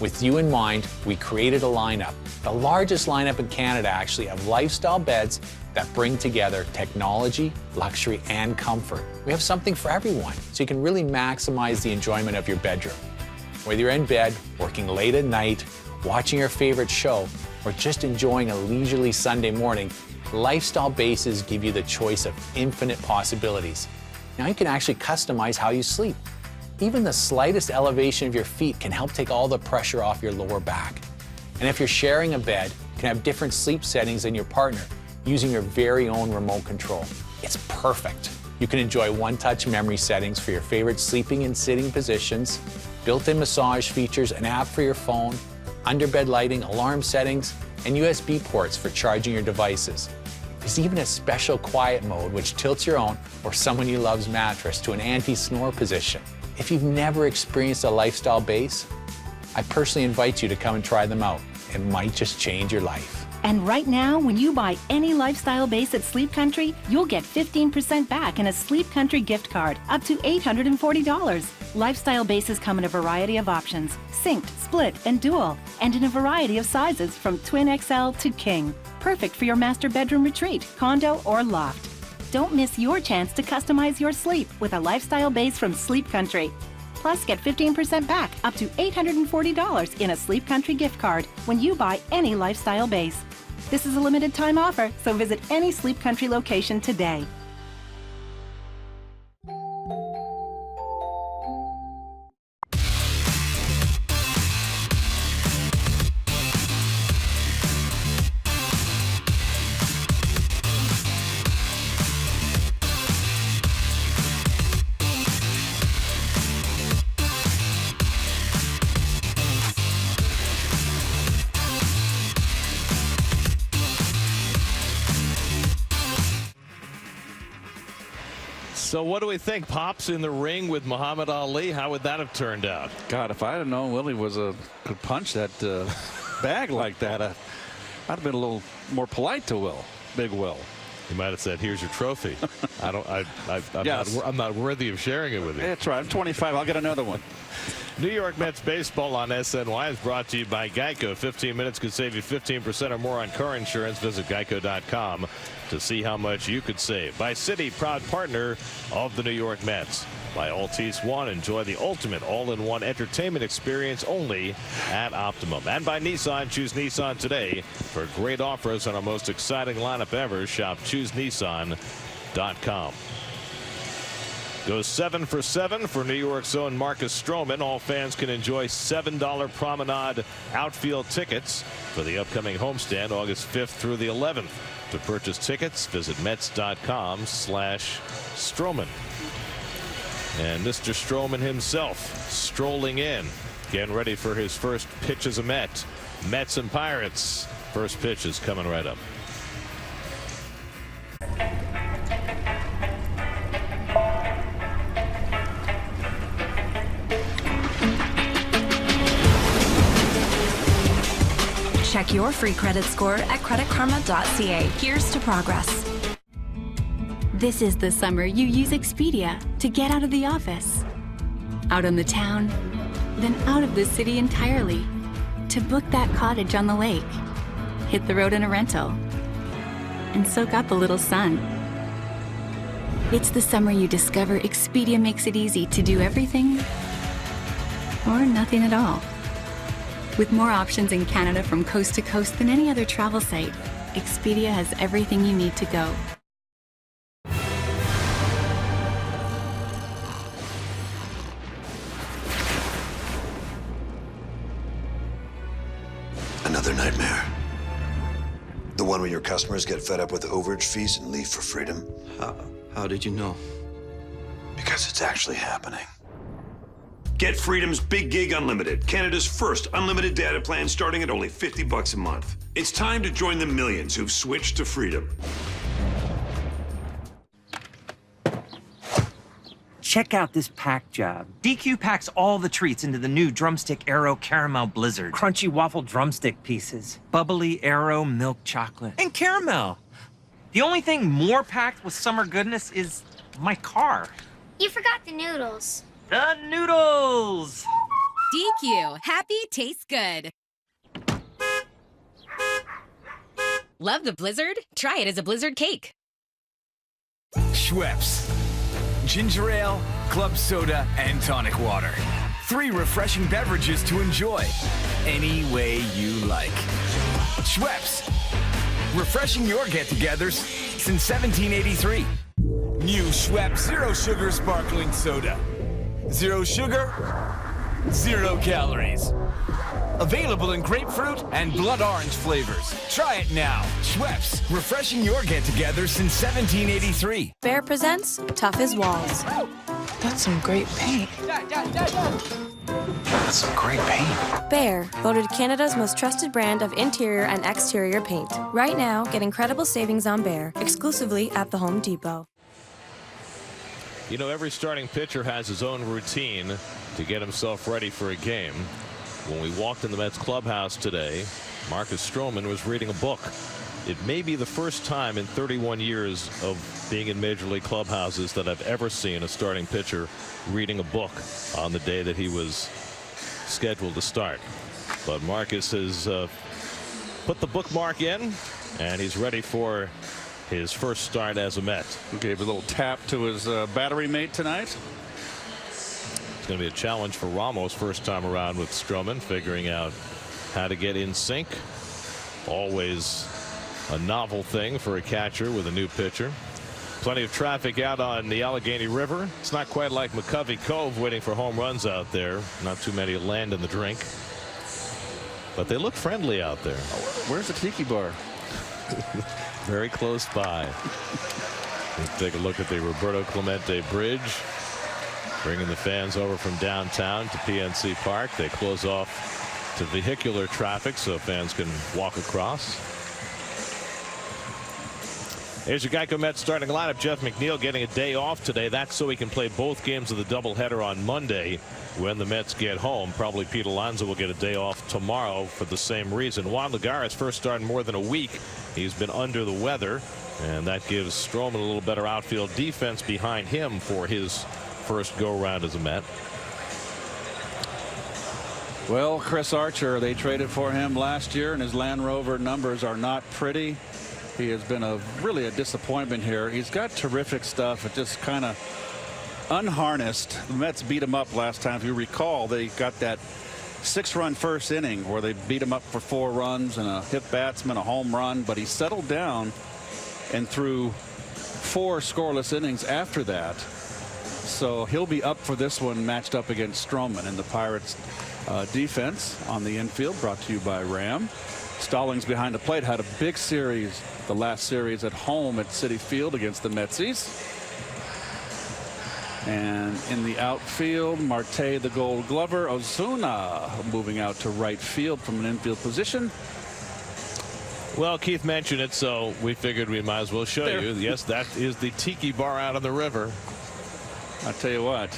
With you in mind, we created a lineup, the largest lineup in Canada actually, of lifestyle beds that bring together technology, luxury, and comfort. We have something for everyone, so you can really maximize the enjoyment of your bedroom. Whether you're in bed, working late at night, watching your favorite show, or just enjoying a leisurely Sunday morning, Lifestyle Bases give you the choice of infinite possibilities. Now you can actually customize how you sleep. Even the slightest elevation of your feet can help take all the pressure off your lower back. And if you're sharing a bed, you can have different sleep settings than your partner using your very own remote control. It's perfect. You can enjoy one-touch memory settings for your favorite sleeping and sitting positions, built-in massage features, an app for your phone, underbed lighting, alarm settings, and USB ports for charging your devices. There's even a special quiet mode which tilts your own or someone you love's mattress to an anti-snore position. If you've never experienced a lifestyle base, I personally invite you to come and try them out. It might just change your life. And right now, when you buy any lifestyle base at Sleep Country, you'll get 15% back in a Sleep Country gift card, up to $840. Lifestyle bases come in a variety of options, synced, split, and dual, and in a variety of sizes from Twin XL to King. Perfect for your master bedroom retreat, condo, or loft. Don't miss your chance to customize your sleep with a lifestyle base from Sleep Country. Plus, get 15% back up to $840 in a Sleep Country gift card when you buy any lifestyle base. This is a limited time offer, so visit any Sleep Country location today. So what do we think? Pops in the ring with Muhammad Ali. How would that have turned out? God, if I had known Willie could punch that bag like that, I'd have been a little more polite to Will, Big Will. He might have said, "Here's your trophy. I'm not worthy of sharing it with you." That's right. I'm 25. I'll get another one. New York Mets baseball on SNY is brought to you by Geico. 15 minutes could save you 15% or more on car insurance. Visit geico.com to see how much you could save. By Citi, proud partner of the New York Mets. By Altice One, enjoy the ultimate all-in-one entertainment experience only at Optimum. And by Nissan, choose Nissan today for great offers on our most exciting lineup ever. Shop ChooseNissan.com. Goes 7 for 7 for New York's own Marcus Stroman. All fans can enjoy $7 Promenade outfield tickets for the upcoming homestand August 5th through the 11th. To purchase tickets, visit Mets.com/Stroman. And Mr. Stroman himself strolling in, getting ready for his first pitch as a Met. Mets and Pirates. First pitch is coming right up. Check your free credit score at creditkarma.ca. Here's to progress. This is the summer you use Expedia to get out of the office, out on the town, then out of the city entirely, to book that cottage on the lake, hit the road in a rental, and soak up a little sun. It's the summer you discover Expedia makes it easy to do everything or nothing at all. With more options in Canada from coast to coast than any other travel site, Expedia has everything you need to go. Another nightmare. The one where your customers get fed up with the overage fees and leave for freedom. How did you know? Because it's actually happening. Get Freedom's Big Gig Unlimited, Canada's first unlimited data plan starting at only $50 a month. It's time to join the millions who've switched to Freedom. Check out this pack job. DQ packs all the treats into the new Drumstick Aero Caramel Blizzard. Crunchy waffle drumstick pieces. Bubbly Aero milk chocolate. And caramel. The only thing more packed with summer goodness is my car. You forgot the noodles. The noodles! DQ, happy tastes good. Love the Blizzard? Try it as a Blizzard cake. Schweppes. Ginger ale, club soda, and tonic water. 3 refreshing beverages to enjoy any way you like. Schweppes. Refreshing your get-togethers since 1783. New Schweppes Zero Sugar Sparkling Soda. 0 sugar, 0 calories. Available in grapefruit and blood orange flavors. Try it now. Schweppes, refreshing your get-together since 1783. Behr presents Tough as Walls. That's some great paint. That's some great paint. Behr, voted Canada's most trusted brand of interior and exterior paint. Right now, get incredible savings on Behr, exclusively at the Home Depot. You know, every starting pitcher has his own routine to get himself ready for a game. When we walked in the Mets clubhouse today, Marcus Stroman was reading a book. It may be the first time in 31 years of being in major league clubhouses that I've ever seen a starting pitcher reading a book on the day that he was scheduled to start. But Marcus has put the bookmark in, and he's ready for his first start as a Met. Gave a little tap to his battery mate tonight. He's going to be a challenge for Ramos first time around with Stroman, figuring out how to get in sync. Always a novel thing for a catcher with a new pitcher. Plenty of traffic out on the Allegheny River. It's not quite like McCovey Cove waiting for home runs out there. Not too many land in the drink. But they look friendly out there. Where's the tiki bar? Very close by. Let's take a look at the Roberto Clemente Bridge. Bringing the fans over from downtown to PNC Park. They close off to vehicular traffic so fans can walk across. Here's your Geico Mets starting lineup. Jeff McNeil getting a day off today. That's so he can play both games of the doubleheader on Monday when the Mets get home. Probably Pete Alonso will get a day off tomorrow for the same reason. Juan Lagares first start in more than a week. He's been under the weather, and that gives Stroman a little better outfield defense behind him for his first go-round as a Met. Well, Chris Archer, they traded for him last year, and his Land Rover numbers are not pretty. He has been really a disappointment here. He's got terrific stuff. It just kind of unharnessed. The Mets beat him up last time. If you recall, they got that 6-run first inning where they beat him up for 4 runs and a hit batsman, a home run. But he settled down and threw 4 scoreless innings after that. So he'll be up for this one, matched up against Stroman. And the Pirates defense on the infield, brought to you by Ram. Stallings behind the plate had a big series, the last series at home at Citi Field against the Metsies. And in the outfield, Marte the Gold Glover, Ozuna moving out to right field from an infield position. Well, Keith mentioned it, so we figured we might as well show you. Yes, that is the tiki bar out on the river. I'll tell you what.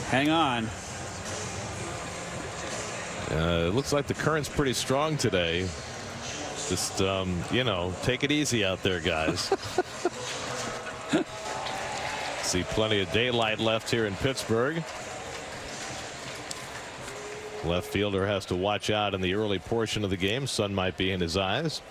Hang on. It looks like the current's pretty strong today. Just, you know, take it easy out there, guys. See plenty of daylight left here in Pittsburgh. Left fielder has to watch out in the early portion of the game. Sun might be in his eyes.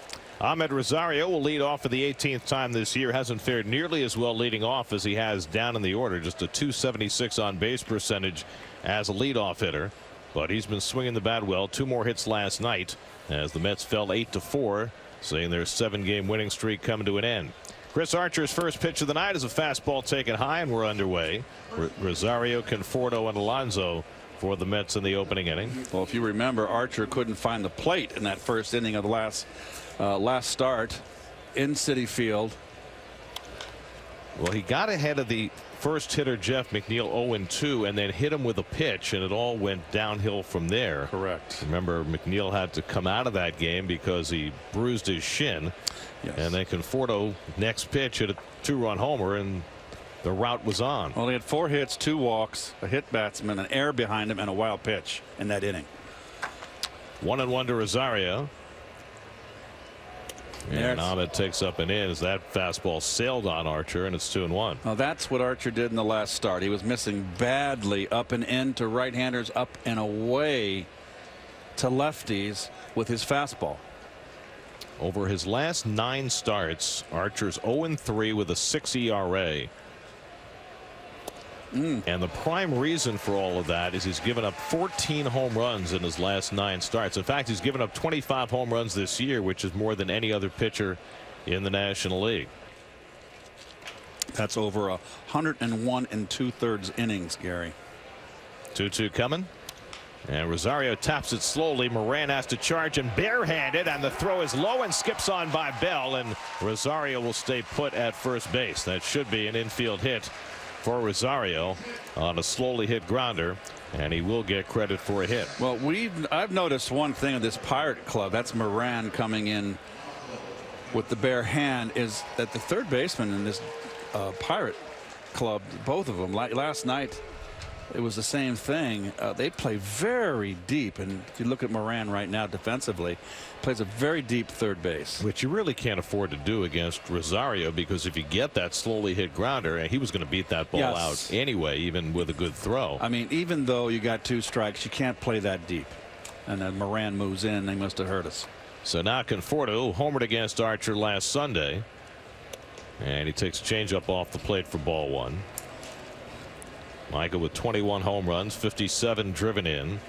Ahmed Rosario will lead off for the 18th time this year. Hasn't fared nearly as well leading off as he has down in the order. Just a .276 on base percentage as a leadoff hitter. But he's been swinging the bat well. 2 more hits last night as the Mets fell 8-4, saying their 7-game winning streak coming to an end. Chris Archer's first pitch of the night is a fastball taken high, and we're underway. Rosario, Conforto, and Alonso for the Mets in the opening inning. Well, if you remember, Archer couldn't find the plate in that first inning of the last start in Citi Field. Well, he got ahead of the first hitter, Jeff McNeil, 0-2, and then hit him with a pitch, and it all went downhill from there. Correct. Remember, McNeil had to come out of that game because he bruised his shin. Yes. And then Conforto, next pitch, hit a 2-run homer, and the route was on. Well, he had 4 hits, 2 walks, a hit batsman, an error behind him, and a wild pitch in that inning. 1-1 to Rosario. And Ahmed takes up and in as that fastball sailed on Archer, and it's 2-1. Well, that's what Archer did in the last start. He was missing badly up and in to right-handers, up and away to lefties with his fastball. Over his last 9 starts, Archer's 0-3 with a 6 ERA. And the prime reason for all of that is he's given up 14 home runs in his last 9 starts. In fact, he's given up 25 home runs this year, which is more than any other pitcher in the National League. That's over 101 2/3 innings, Gary. 2-2 coming. And Rosario taps it slowly. Moran has to charge him barehanded, and the throw is low and skips on by Bell, and Rosario will stay put at first base. That should be an infield hit for Rosario on a slowly hit grounder, and he will get credit for a hit. Well, I've noticed one thing of this Pirate club. That's Moran coming in with the bare hand. Is that the third baseman in this Pirate club? Both of them. Like last night, it was the same thing. They play very deep, and if you look at Moran right now defensively, plays a very deep third base. Which you really can't afford to do against Rosario, because if you get that slowly hit grounder, and he was going to beat that ball out anyway, even with a good throw. I mean, even though you got 2 strikes, you can't play that deep. And then Moran moves in. They must have hurt us. So now Conforto homered against Archer last Sunday, and he takes changeup off the plate for ball 1. Michael with 21 home runs, 57 driven in.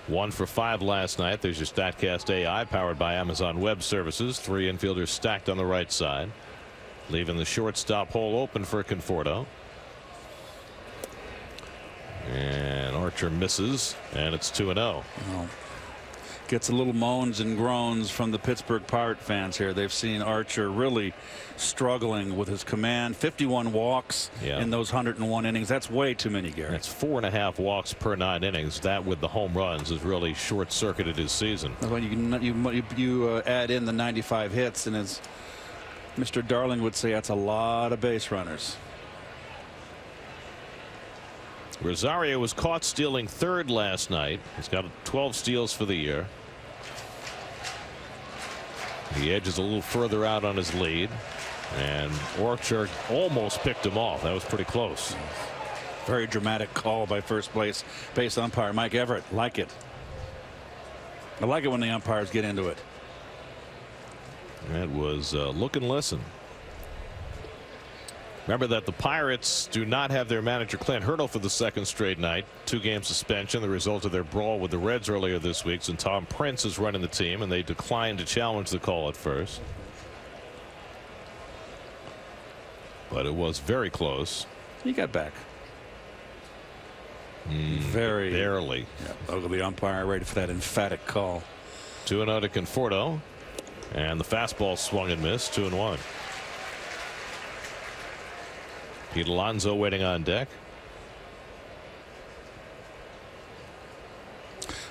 1 for 5 last night. There's your StatCast AI powered by Amazon Web Services. 3 infielders stacked on the right side, leaving the shortstop hole open for Conforto. And Archer misses, and it's 2-0. Well, gets a little moans and groans from the Pittsburgh Pirate fans here. They've seen Archer really struggling with his command. 51 walks in those 101 innings. That's way too many, Gary. That's 4.5 walks per 9 innings. That with the home runs has really short-circuited his season. When you add in the 95 hits, and as Mr. Darling would say, that's a lot of base runners. Rosario was caught stealing third last night. He's got 12 steals for the year. He edges a little further out on his lead, and Archer almost picked him off. That was pretty close. Very dramatic call by first base umpire Mike Everett. Like it. I like it when the umpires get into it. That was look and listen. Remember that the Pirates do not have their manager Clint Hurdle for the second straight night. 2-game suspension, the result of their brawl with the Reds earlier this week. And Tom Prince is running the team, and they declined to challenge the call at first. But it was very close. He got back. Very barely. Yeah, ugly umpire ready for that emphatic call. 2-0 to Conforto, and the fastball swung and missed. 2-1. Pete Alonso waiting on deck.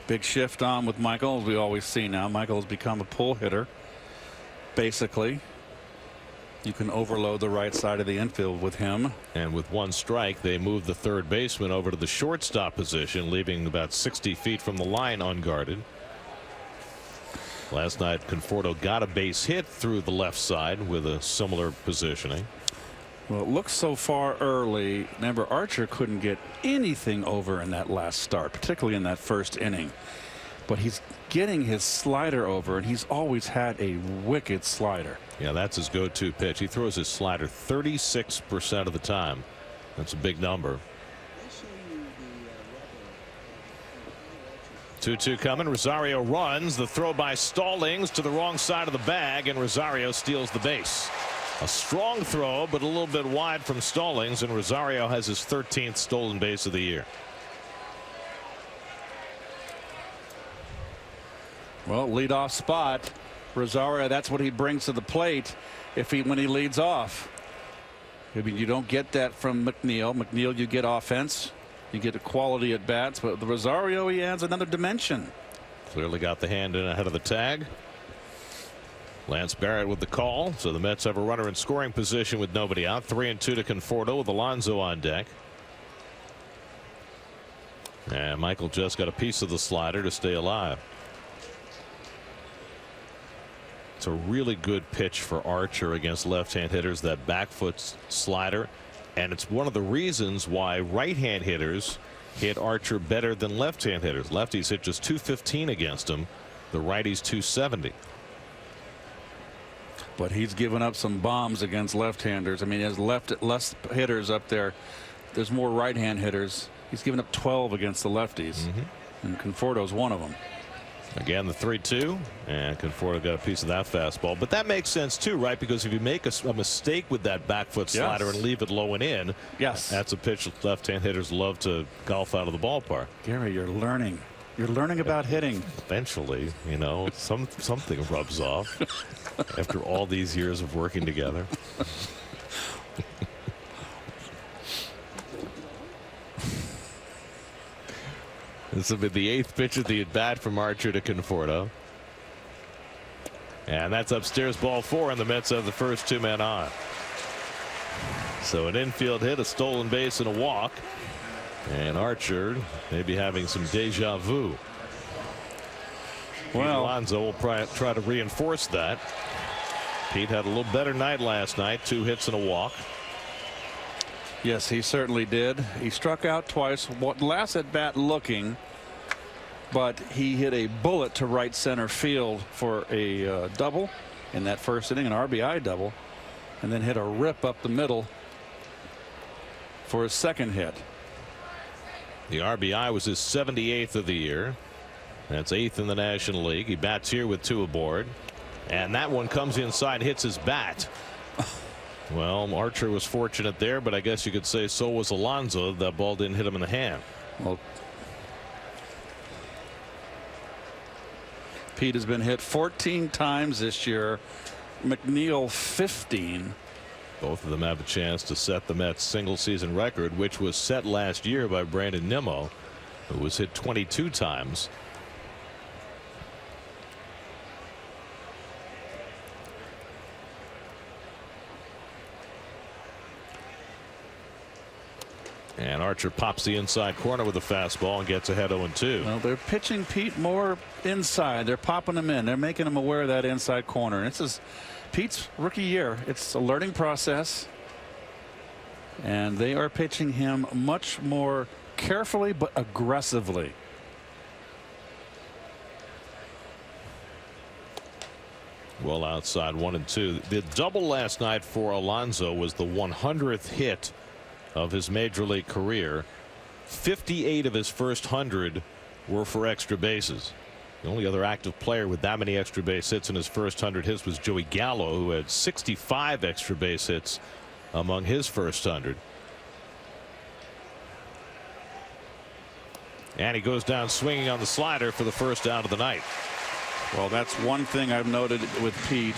Big shift on with Michael, as we always see now. Michael has become a pull hitter. Basically, you can overload the right side of the infield with him. And with 1 strike, they moved the third baseman over to the shortstop position, leaving about 60 feet from the line unguarded. Last night, Conforto got a base hit through the left side with a similar positioning. Well, it looks so far early. Remember, Archer couldn't get anything over in that last start, particularly in that first inning. But he's getting his slider over, and he's always had a wicked slider. Yeah, that's his go-to pitch. He throws his slider 36% of the time. That's a big number. 2-2 coming. Rosario runs. The throw by Stallings to the wrong side of the bag, and Rosario steals the base. A strong throw, but a little bit wide from Stallings, and Rosario has his 13th stolen base of the year. Well, leadoff spot. Rosario, that's what he brings to the plate when he leads off. I mean, you don't get that from McNeil. McNeil, you get offense. You get a quality at bats, but the Rosario, he adds another dimension. Clearly got the hand in ahead of the tag. Lance Barrett with the call, so the Mets have a runner in scoring position with nobody out. 3-2 to Conforto with Alonso on deck. And Michael just got a piece of the slider to stay alive. It's a really good pitch for Archer against left-hand hitters, that back foot slider, and it's one of the reasons why right-hand hitters hit Archer better than left-hand hitters. Lefties hit just .215 against him, the righties .270. But he's given up some bombs against left-handers. I mean, there's less hitters up there. There's more right-hand hitters. He's given up 12 against the lefties, and Conforto's one of them. Again, the 3-2, and Conforto got a piece of that fastball. But that makes sense too, right? Because if you make a mistake with that back foot slider and leave it low and in, that's a pitch left-hand hitters love to golf out of the ballpark. Gary, you're learning. You're learning about hitting. Eventually, you know, something rubs off after all these years of working together. This will be the 8th pitch of the at bat from Archer to Conforto. And that's upstairs, ball 4, and the Mets have the first 2 men on. So an infield hit, a stolen base, and a walk. And Archer maybe having some deja vu. Well, Alonso will try to reinforce that. Pete had a little better night last night, 2 hits and a walk. Yes, he certainly did. He struck out twice. Last at bat looking, but he hit a bullet to right center field for a double in that first inning, an RBI double, and then hit a rip up the middle for his second hit. The RBI was his 78th of the year. That's 8th in the National League. He bats here with 2 aboard. And that one comes inside and hits his bat. Well, Archer was fortunate there, but I guess you could say so was Alonso. That ball didn't hit him in the hand. Well, Pete has been hit 14 times this year. McNeil 15. Both of them have a chance to set the Mets single season record, which was set last year by Brandon Nimmo, who was hit 22 times. And Archer pops the inside corner with a fastball and gets ahead 0-2. Well, they're pitching Pete more inside. They're popping him in. They're making him aware of that inside corner. And this is Pete's rookie year. It's a learning process. And they are pitching him much more carefully but aggressively. Well outside 1-2. The double last night for Alonso was the 100th hit of his major league career. 58 of his first 100 were for extra bases. The only other active player with that many extra base hits in his first 100 hits was Joey Gallo, who had 65 extra base hits among his first 100. And he goes down swinging on the slider for the first out of the night. Well, that's one thing I've noted with Pete.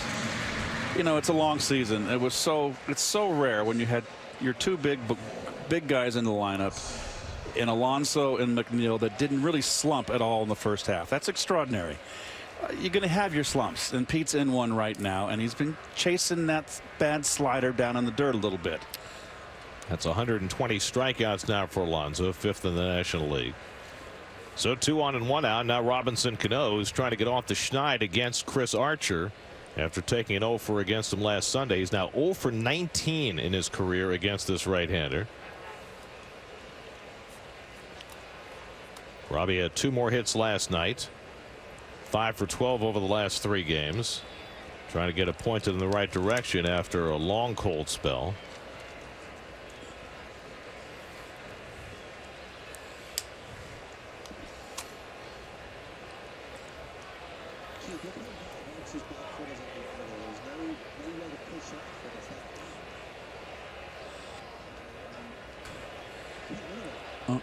You know, it's a long season. It's so rare when you had your 2 big guys in the lineup, in Alonso and McNeil, that didn't really slump at all in the first half. That's extraordinary. You're going to have your slumps, and Pete's in one right now, and he's been chasing that bad slider down in the dirt a little bit. That's 120 strikeouts now for Alonso, 5th in the National League. So 2 on and 1 out. Now Robinson Cano is trying to get off the schneid against Chris Archer. After taking an 0 for against him last Sunday, he's now 0 for 19 in his career against this right-hander. Robbie had 2 more hits last night. 5 for 12 over the last 3 games. Trying to get it pointed in the right direction after a long cold spell.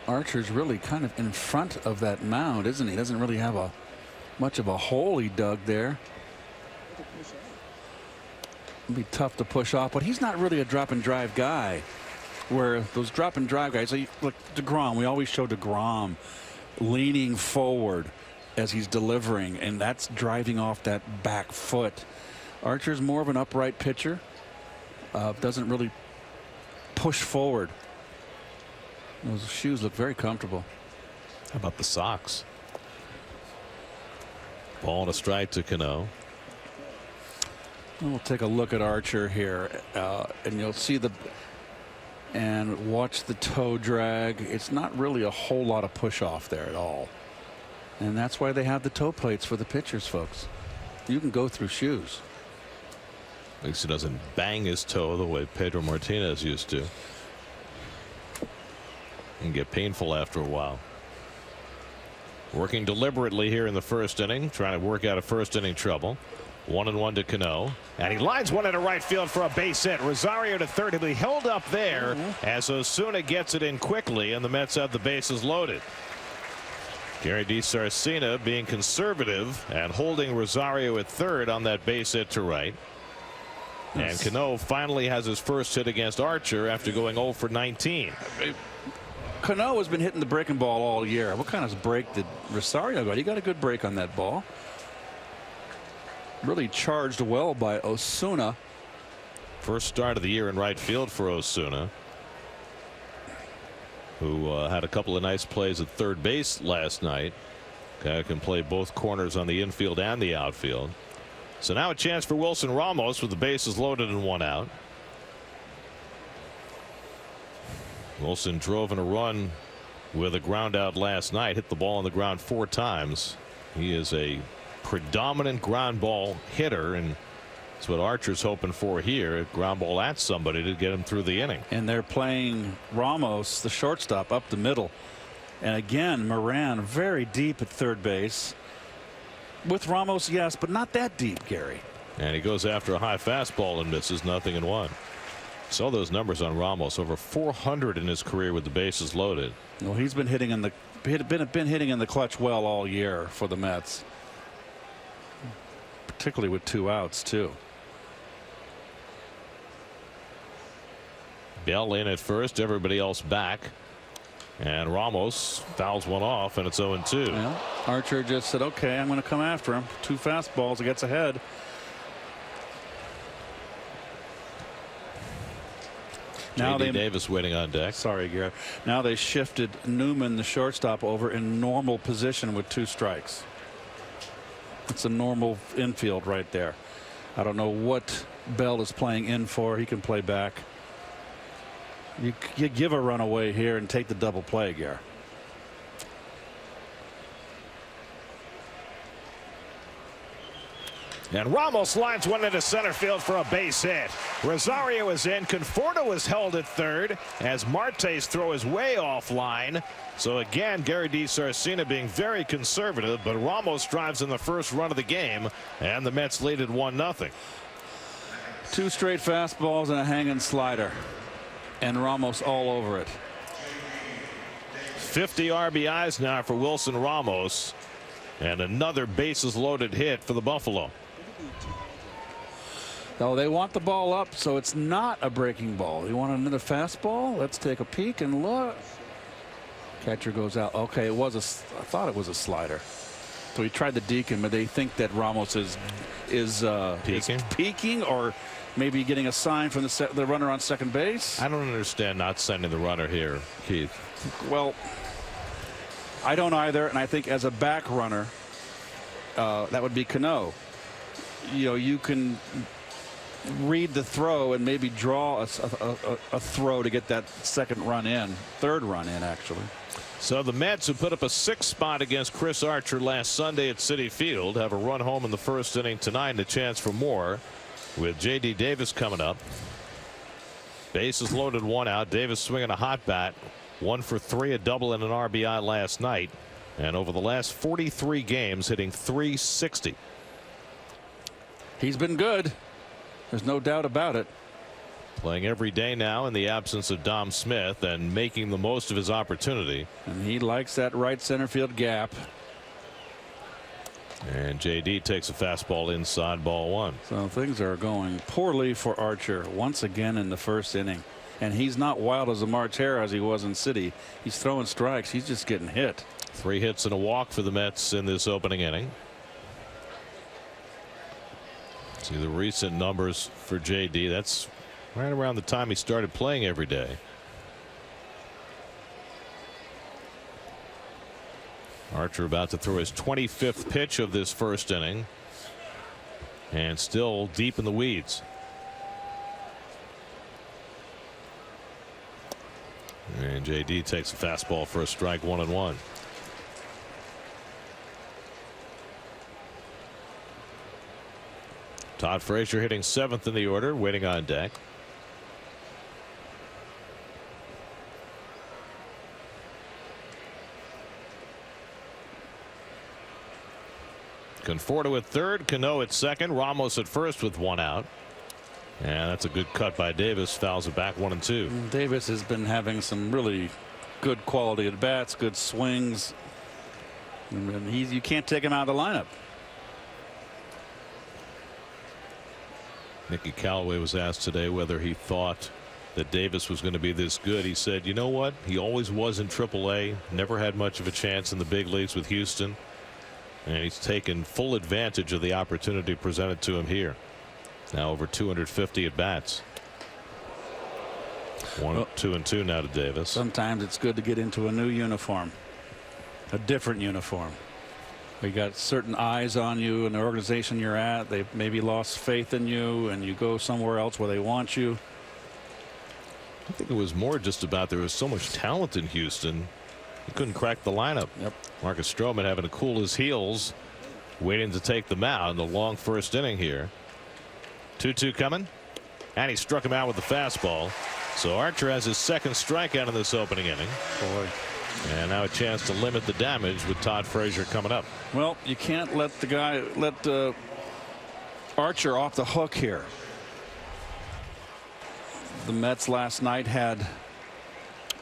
Archer's really kind of in front of that mound, isn't he? Doesn't really have much of a hole he dug there. It'd be tough to push off, but he's not really a drop and drive guy. Where those drop and drive guys, like DeGrom, we always show DeGrom leaning forward as he's delivering, and that's driving off that back foot. Archer's more of an upright pitcher. Doesn't really push forward. Those shoes look very comfortable. How about the socks? Ball and a strike to Cano. We'll take a look at Archer here, and you'll see and watch the toe drag. It's not really a whole lot of push off there at all. And that's why they have the toe plates for the pitchers, folks. You can go through shoes. At least he doesn't bang his toe the way Pedro Martinez used to. And get painful after a while. Working deliberately here in the first inning, trying to work out a first inning trouble. 1-1 to Cano, and he lines one into right field for a base hit. Rosario to third. He'll be held up there as Osuna gets it in quickly, and the Mets have the bases loaded. Gary DiSarcina being conservative and holding Rosario at third on that base hit to right. And Cano finally has his first hit against Archer after going 0 for 19. Cano has been hitting the breaking ball all year. What kind of break did Rosario got? He got a good break on that ball. Really charged well by Osuna. First start of the year in right field for Osuna, who had a couple of nice plays at third base last night. Guy can play both corners on the infield and the outfield. So now a chance for Wilson Ramos with the bases loaded and 1 out. Wilson drove in a run with a ground out last night, hit the ball on the ground 4 times. He is a predominant ground ball hitter, and That's what Archer's hoping for here. A ground ball at somebody to get him through the inning. And they're playing Ramos, the shortstop, up the middle. And again, Moran very deep at third base. With Ramos, yes, but not that deep, Gary. And he goes after a high fastball and misses. 0-1. Saw those numbers on Ramos. Over 400 in his career with the bases loaded. Well, he's been hitting in the hitting in the clutch well all year for the Mets, particularly with 2 outs too. Bell in at first, everybody else back, and Ramos fouls one off, and it's 0-2. Yeah. Archer just said, okay, I'm going to come after him. 2 fastballs, he gets ahead. Now Davis waiting on deck. Sorry, Garrett. Now they shifted Newman, the shortstop, over in normal position with 2 strikes. It's a normal infield right there. I don't know what Bell is playing in for. He can play back. You give a run away here and take the double play, Garrett. And Ramos lines one into center field for a base hit. Rosario is in. Conforto is held at third as Marte's throw is way offline. So again, Gary DiSarcina being very conservative, but Ramos drives in the first run of the game, and the Mets lead at 1-0. 2 straight fastballs and a hanging slider, and Ramos all over it. 50 RBIs now for Wilson Ramos, and another bases loaded hit for the Buffalo. No, they want the ball up, so it's not a breaking ball. You want another fastball? Let's take a peek and look. Catcher goes out. Okay, it was I thought it was a slider. So he tried to deke him, but they think that Ramos is peeking, or maybe getting a sign from the runner on second base. I don't understand not sending the runner here, Keith. Well, I don't either, and I think as a back runner, that would be Cano. You know, you can read the throw and maybe draw a throw to get that second run in, third run in, actually. So the Mets, who put up a 6 spot against Chris Archer last Sunday at Citi Field, have a run home in the first inning tonight and a chance for more with J.D. Davis coming up. Bases loaded, 1 out. Davis swinging a hot bat, 1 for 3, a double and an RBI last night, and over the last 43 games hitting .360. He's been good. There's no doubt about it. Playing every day now in the absence of Dom Smith and making the most of his opportunity. And he likes that right center field gap. And JD takes a fastball inside, ball 1. So things are going poorly for Archer once again in the first inning. And he's not wild as a Martera as he was in City. He's throwing strikes. He's just getting hit. 3 hits and a walk for the Mets in this opening inning. See the recent numbers for JD. That's right around the time he started playing every day. Archer about to throw his 25th pitch of this first inning, and still deep in the weeds. And JD takes a fastball for a strike, 1-1. Todd Frazier hitting 7th in the order, waiting on deck. Conforto at third, Cano at second, Ramos at first with 1 out. And that's a good cut by Davis. Fouls it back, 1-2. Davis has been having some really good quality at bats, good swings. And you can't take him out of the lineup. Mickey Callaway was asked today whether he thought that Davis was going to be this good. He said, you know what? He always was in AAA, never had much of a chance in the big leagues with Houston. And he's taken full advantage of the opportunity presented to him here. Now over 250 at bats. 2-2 now to Davis. Sometimes it's good to get into a new uniform, a different uniform. We got certain eyes on you and the organization you're at. They've maybe lost faith in you, and you go somewhere else where they want you. I think it was more just about there was so much talent in Houston. He couldn't crack the lineup. Yep. Marcus Stroman having to cool his heels, waiting to take the mound. The long first inning here. 2-2 coming. And he struck him out with the fastball. So Archer has his second strikeout in this opening inning. Boy. And now a chance to limit the damage with Todd Frazier coming up. Well, you can't let Archer off the hook here. The Mets last night had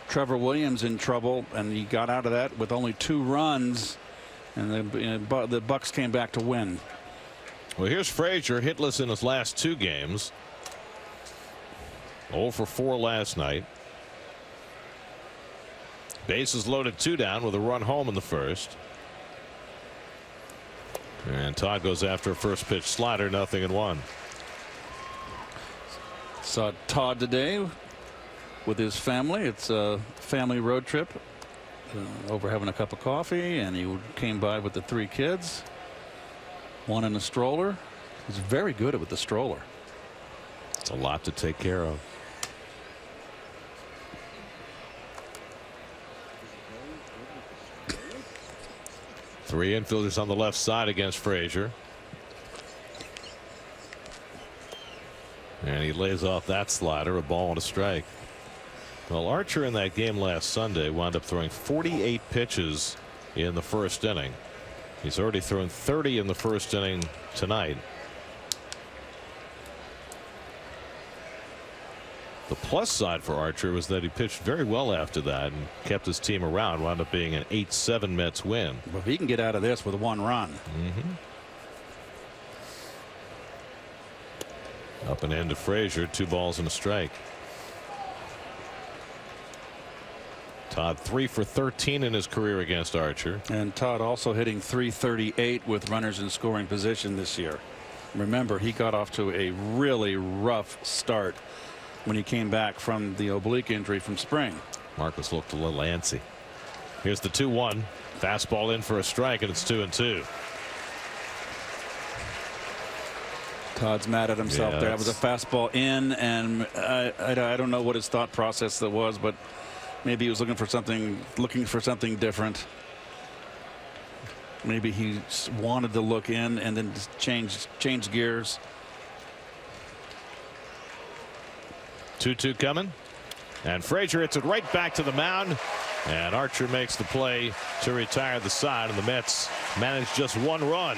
Trevor Williams in trouble, and he got out of that with only 2 runs, and the Bucks came back to win. Well, here's Frazier, hitless in his last 2 games. 0 for 4 last night. Bases loaded, 2 down with a run home in the first. And Todd goes after a first pitch slider, 0-1. Saw Todd today with his family. It's a family road trip. Over having a cup of coffee, and he came by with the 3 kids. 1 in a stroller. He's very good with the stroller. It's a lot to take care of. Three infielders on the left side against Frazier. And he lays off that slider, a ball and a strike. Well, Archer in that game last Sunday wound up throwing 48 pitches in the first inning. He's already thrown 30 in the first inning tonight. The plus side for Archer was that he pitched very well after that and kept his team around. Wound up being an 8-7 Mets win. Well, if he can get out of this with 1 run. Up and in to Frazier, 2 balls and a strike. Todd 3 for 13 in his career against Archer. And Todd also hitting .338 with runners in scoring position this year. Remember, he got off to a really rough start when he came back from the oblique injury from spring. Marcus looked a little antsy. Here's the 2-1. Fastball in for a strike, and it's 2-2. Todd's mad at himself there. That was a fastball in, and I don't know what his thought process that was, but maybe he was looking for something different. Maybe he wanted to look in and then change gears. 2-2 coming, and Frazier hits it right back to the mound, and Archer makes the play to retire the side, and the Mets manage just 1 run.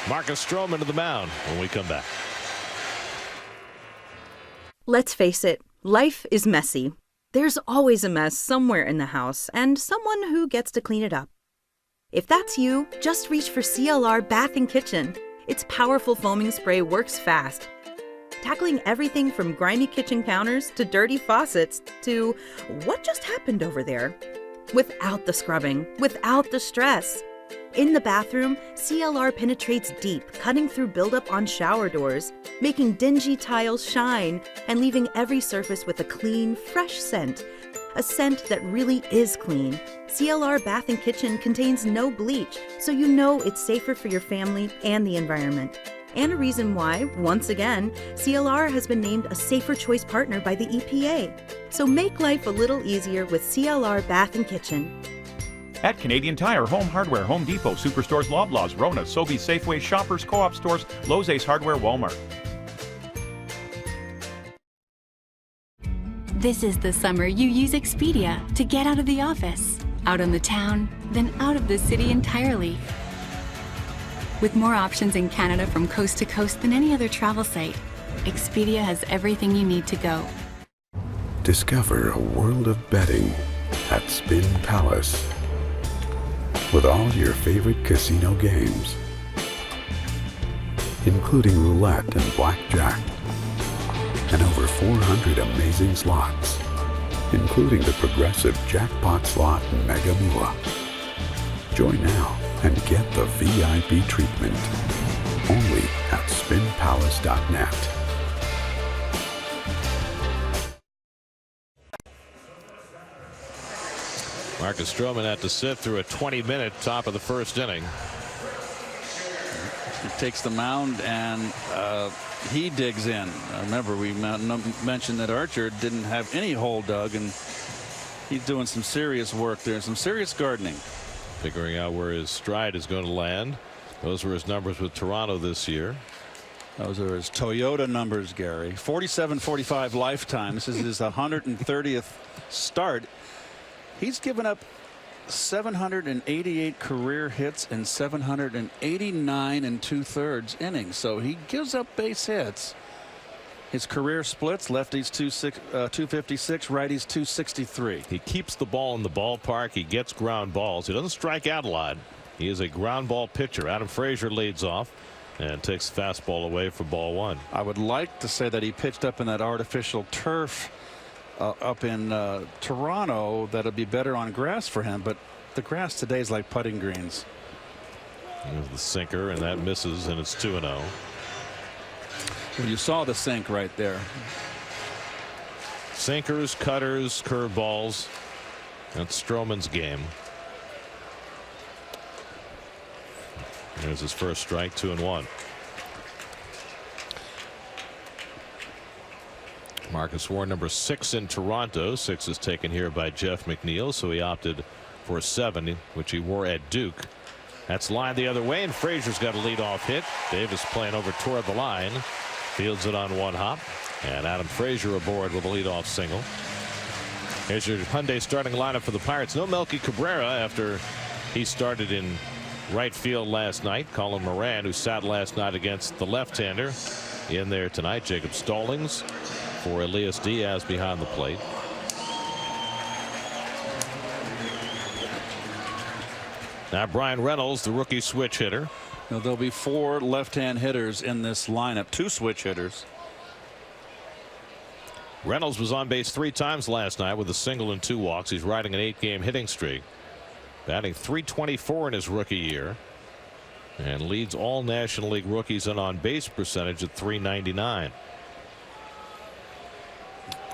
Marcus Stroman to the mound when we come back. Let's face it, life is messy. There's always a mess somewhere in the house and someone who gets to clean it up. If that's you, just reach for CLR Bath and Kitchen. Its powerful foaming spray works fast, tackling everything from grimy kitchen counters to dirty faucets to what just happened over there. Without the scrubbing, without the stress. In the bathroom, CLR penetrates deep, cutting through buildup on shower doors, making dingy tiles shine, and leaving every surface with a clean, fresh scent. A scent that really is clean. CLR Bath and Kitchen contains no bleach, so you know it's safer for your family and the environment. And a reason why, once again, CLR has been named a Safer Choice Partner by the EPA. So make life a little easier with CLR Bath and Kitchen. At Canadian Tire, Home Hardware, Home Depot, Superstores, Loblaws, Rona, Sobeys, Safeway, Shoppers, Co-op stores, Lowe's, Ace Hardware, Walmart. This is the summer you use Expedia to get out of the office, out on the town, then out of the city entirely. With more options in Canada from coast to coast than any other travel site, Expedia has everything you need to go. Discover a world of betting at Spin Palace. With all your favorite casino games, including roulette and blackjack, and over 400 amazing slots, including the progressive jackpot slot Mega Moolah. Join now and get the VIP treatment only at spinpalace.net. Marcus Stroman had to sit through a 20-minute top of the first inning. He takes the mound and he digs in. Remember, we mentioned that Archer didn't have any hole dug, and he's doing some serious work there, some serious gardening. Figuring out where his stride is going to land. Those were his numbers with Toronto this year. Those are his Toyota numbers, Gary. 47-45 lifetime. This is his 130th start. He's given up 788 career hits and 789 and 2/3 innings. So he gives up base hits. His career splits: lefties 256, righties 263. He keeps the ball in the ballpark. He gets ground balls. He doesn't strike out a lot. He is a ground ball pitcher. Adam Frazier leads off and takes the fastball away for ball one. I would like to say that he pitched up in that artificial turf up in Toronto. That'll be better on grass for him, but the grass today is like putting greens. There's the sinker, and that misses, and it's 2-0. Well, you saw the sink right there. Sinkers, cutters, curveballs. That's Stroman's game. There's his first strike, 2-1. Marcus Warren, number 6 in Toronto. 6 is taken here by Jeff McNeil, so he opted for 7, which he wore at Duke. That's lined the other way, and Frazier's got a leadoff hit. Davis playing over toward the line. Fields it on one hop, and Adam Frazier aboard with a leadoff single. Here's your Hyundai starting lineup for the Pirates. No Melky Cabrera after he started in right field last night. Colin Moran, who sat last night against the left-hander, in there tonight. Jacob Stallings for Elias Diaz behind the plate. Now Brian Reynolds, the rookie switch hitter. Now, there'll be 4 left-hand hitters in this lineup, 2 switch hitters. Reynolds was on base 3 times last night with a single and 2 walks. He's riding an 8-game hitting streak, batting .324 in his rookie year, and leads all National League rookies in on base percentage at .399.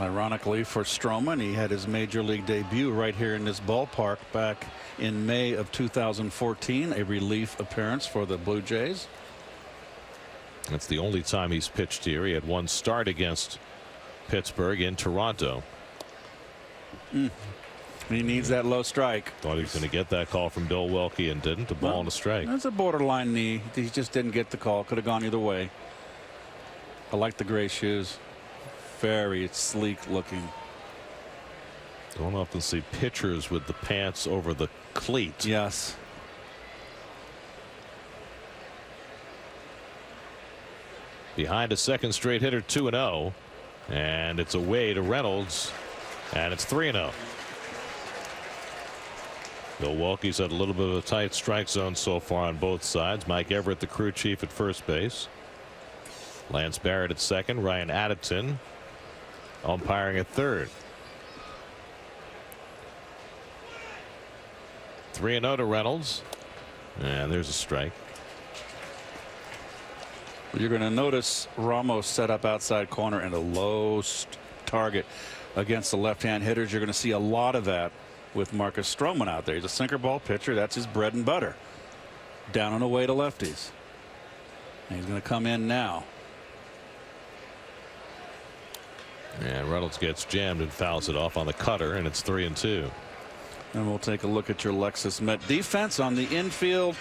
Ironically for Stroman, he had his major league debut right here in this ballpark back in May of 2014, a relief appearance for the Blue Jays. That's the only time he's pitched here. He had 1 start against Pittsburgh in Toronto. He needs that low strike. Thought he was going to get that call from Bill Welke and didn't. A ball and a strike. That's a borderline knee. He just didn't get the call. Could have gone either way. I like the gray shoes. Very sleek looking. Don't often see pitchers with the pants over the cleat. Yes. Behind a second straight hitter, 2-0, and it's away to Reynolds, and it's 3-0. Bill Welke's had a little bit of a tight strike zone so far on both sides. Mike Everett, the crew chief, at first base. Lance Barrett at second. Ryan Addington umpiring at third. 3-0 to Reynolds, and there's a strike. You're going to notice Ramos set up outside corner and a low target against the left-hand hitters. You're going to see a lot of that with Marcus Stroman out there. He's a sinker ball pitcher. That's his bread and butter. Down and away to lefties. And he's going to come in now. And Reynolds gets jammed and fouls it off on the cutter, and it's 3-2. And we'll take a look at your Lexus Met defense on the infield.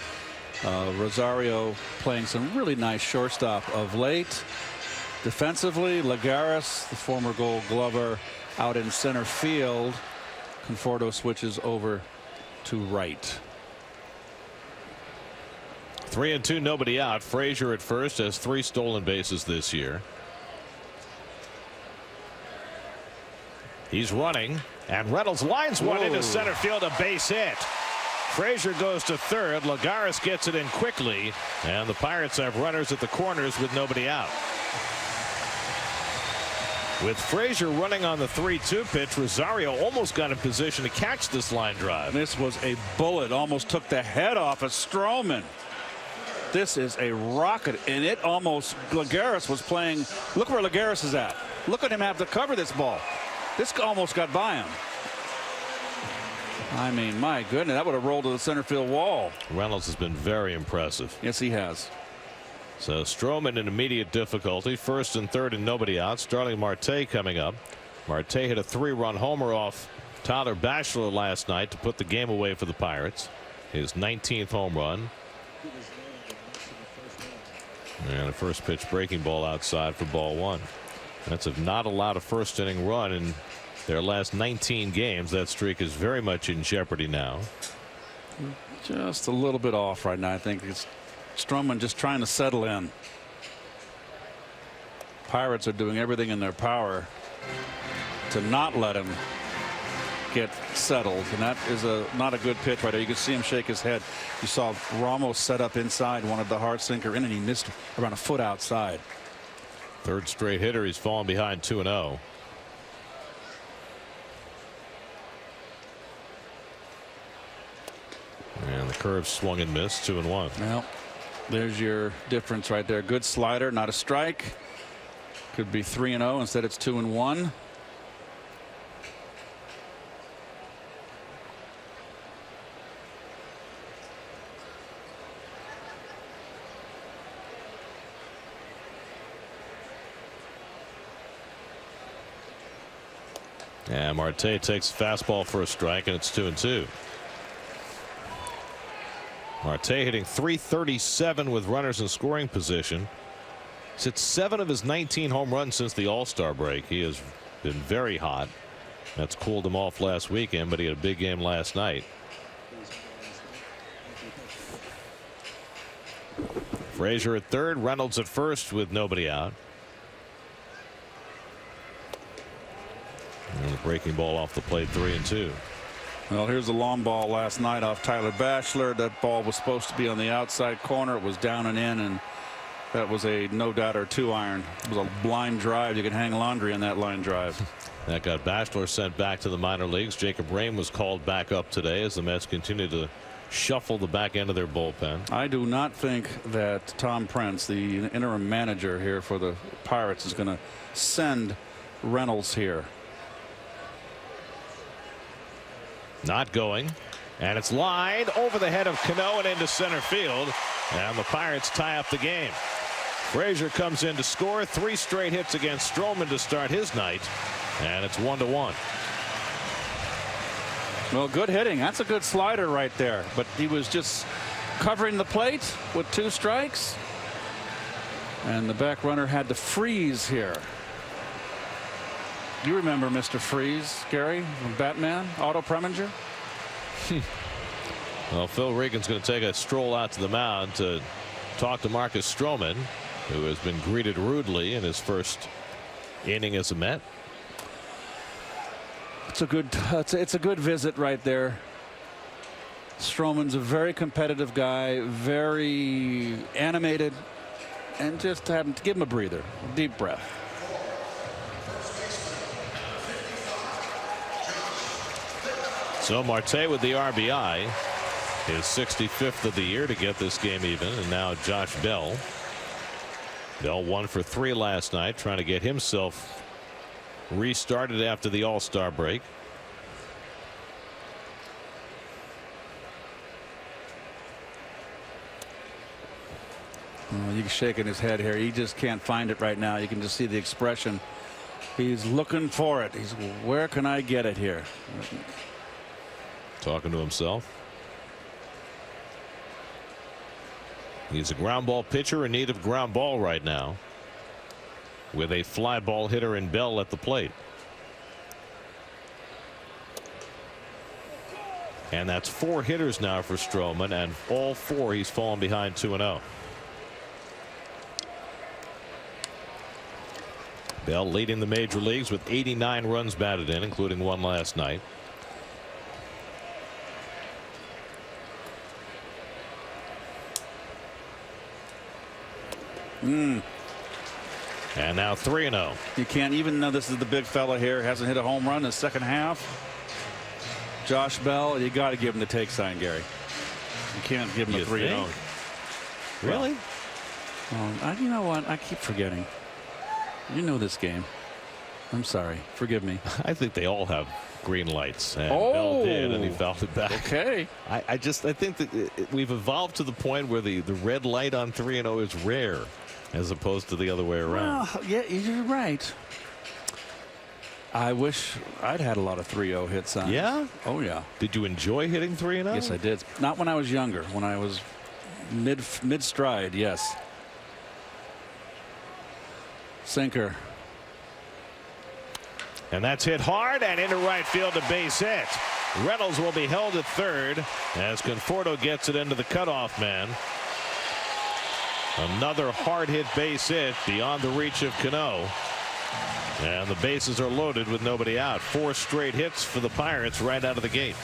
Rosario playing some really nice shortstop of late. Defensively, Lagares, the former Gold Glover, out in center field. Conforto switches over to right. 3-2, nobody out. Frazier at first has 3 stolen bases this year. He's running, and Reynolds lines one into center field, a base hit. Frazier goes to third. Lagares gets it in quickly, and the Pirates have runners at the corners with nobody out. With Frazier running on the 3-2 pitch, Rosario almost got in position to catch this line drive. This was a bullet, almost took the head off of Stroman. This is a rocket, and it almost, Lagares was playing. Look where Lagares is at. Look at him have to cover this ball. This almost got by him. I mean, my goodness, that would have rolled to the center field wall. Reynolds has been very impressive. Yes, he has. So Stroman in immediate difficulty. First and third and nobody out. Starling Marte coming up. Marte hit a 3-run homer off Tyler Batchelor last night to put the game away for the Pirates. His 19th home run. And a first pitch breaking ball outside for ball 1. Mets have not allowed a first inning run in their last 19 games. That streak is very much in jeopardy now. Just a little bit off right now. I think it's Stroman just trying to settle in. Pirates are doing everything in their power to not let him get settled, and that is not a good pitch right there. You can see him shake his head. You saw Ramos set up inside, wanted the hard sinker in, and he missed around a foot outside. Third straight hitter. He's fallen behind 2-0. And the curve swung and missed. 2-1. Well, there's your difference right there. Good slider, not a strike. Could be 3-0. Instead, it's 2-1. And Marte takes fastball for a strike, and it's 2-2. Marte hitting .337 with runners in scoring position. He's hit 7 of his 19 home runs since the All-Star break. He has been very hot. That's cooled him off last weekend, but he had a big game last night. Frazier at third, Reynolds at first with nobody out. And the breaking ball off the plate, 3-2. Well, here's the long ball last night off Tyler Bachelor. That ball was supposed to be on the outside corner. It was down and in, and that was a no-doubter 2-iron. It was a blind drive. You can hang laundry on that line drive. That got Bachelor sent back to the minor leagues. Jacob Rame was called back up today as the Mets continue to shuffle the back end of their bullpen. I do not think that Tom Prince, the interim manager here for the Pirates, is going to send Reynolds here. Not going, and it's lined over the head of Cano and into center field, and the Pirates tie up the game. Frazier comes in to score. 3 straight hits against Stroman to start his night, and it's 1-1. Well, good hitting. That's a good slider right there, but he was just covering the plate with 2 strikes, and the back runner had to freeze here. You remember Mr. Freeze, Gary, from Batman, Otto Preminger? Well, Phil Regan's going to take a stroll out to the mound to talk to Marcus Stroman, who has been greeted rudely in his first inning as a Met. It's a good visit right there. Stroman's a very competitive guy, very animated, and just have to give him a breather, a deep breath. So Marte with the RBI, his 65th of the year to get this game even, and now Josh Bell. Bell 1 for 3 last night, trying to get himself restarted after the All-Star break. Well, he's shaking his head here. He just can't find it right now. You can just see the expression. He's looking for it. He's, where can I get it here? Talking to himself. He's a ground ball pitcher in need of ground ball right now, with a fly ball hitter in Bell at the plate. And that's 4 hitters now for Stroman, and all 4 he's fallen behind 2-0. Bell leading the major leagues with 89 runs batted in, including 1 last night. And now 3-0. You can't, even though this is the big fella here, hasn't hit a home run in the second half. Josh Bell, you got to give him the take sign, Gary. You can't give him a 3-0. Really? Well, you know what? I keep forgetting. You know this game. I'm sorry. Forgive me. I think they all have green lights, and Bell did, and he fouled it back. Okay. I think that we've evolved to the point where the red light on 3-0 is rare, as opposed to the other way around. Well, yeah, you're right. I wish I'd had a lot of 3-0 hit signs. Yeah? Oh, yeah. Did you enjoy hitting 3-0? Yes, I did. Not when I was younger. When I was mid-stride, yes. sinker. And that's hit hard and into right field, a base hit. Reynolds will be held at third as Conforto gets it into the cutoff man. Another hard hit base hit beyond the reach of Cano. And the bases are loaded with nobody out. 4 straight hits for the Pirates right out of the gate.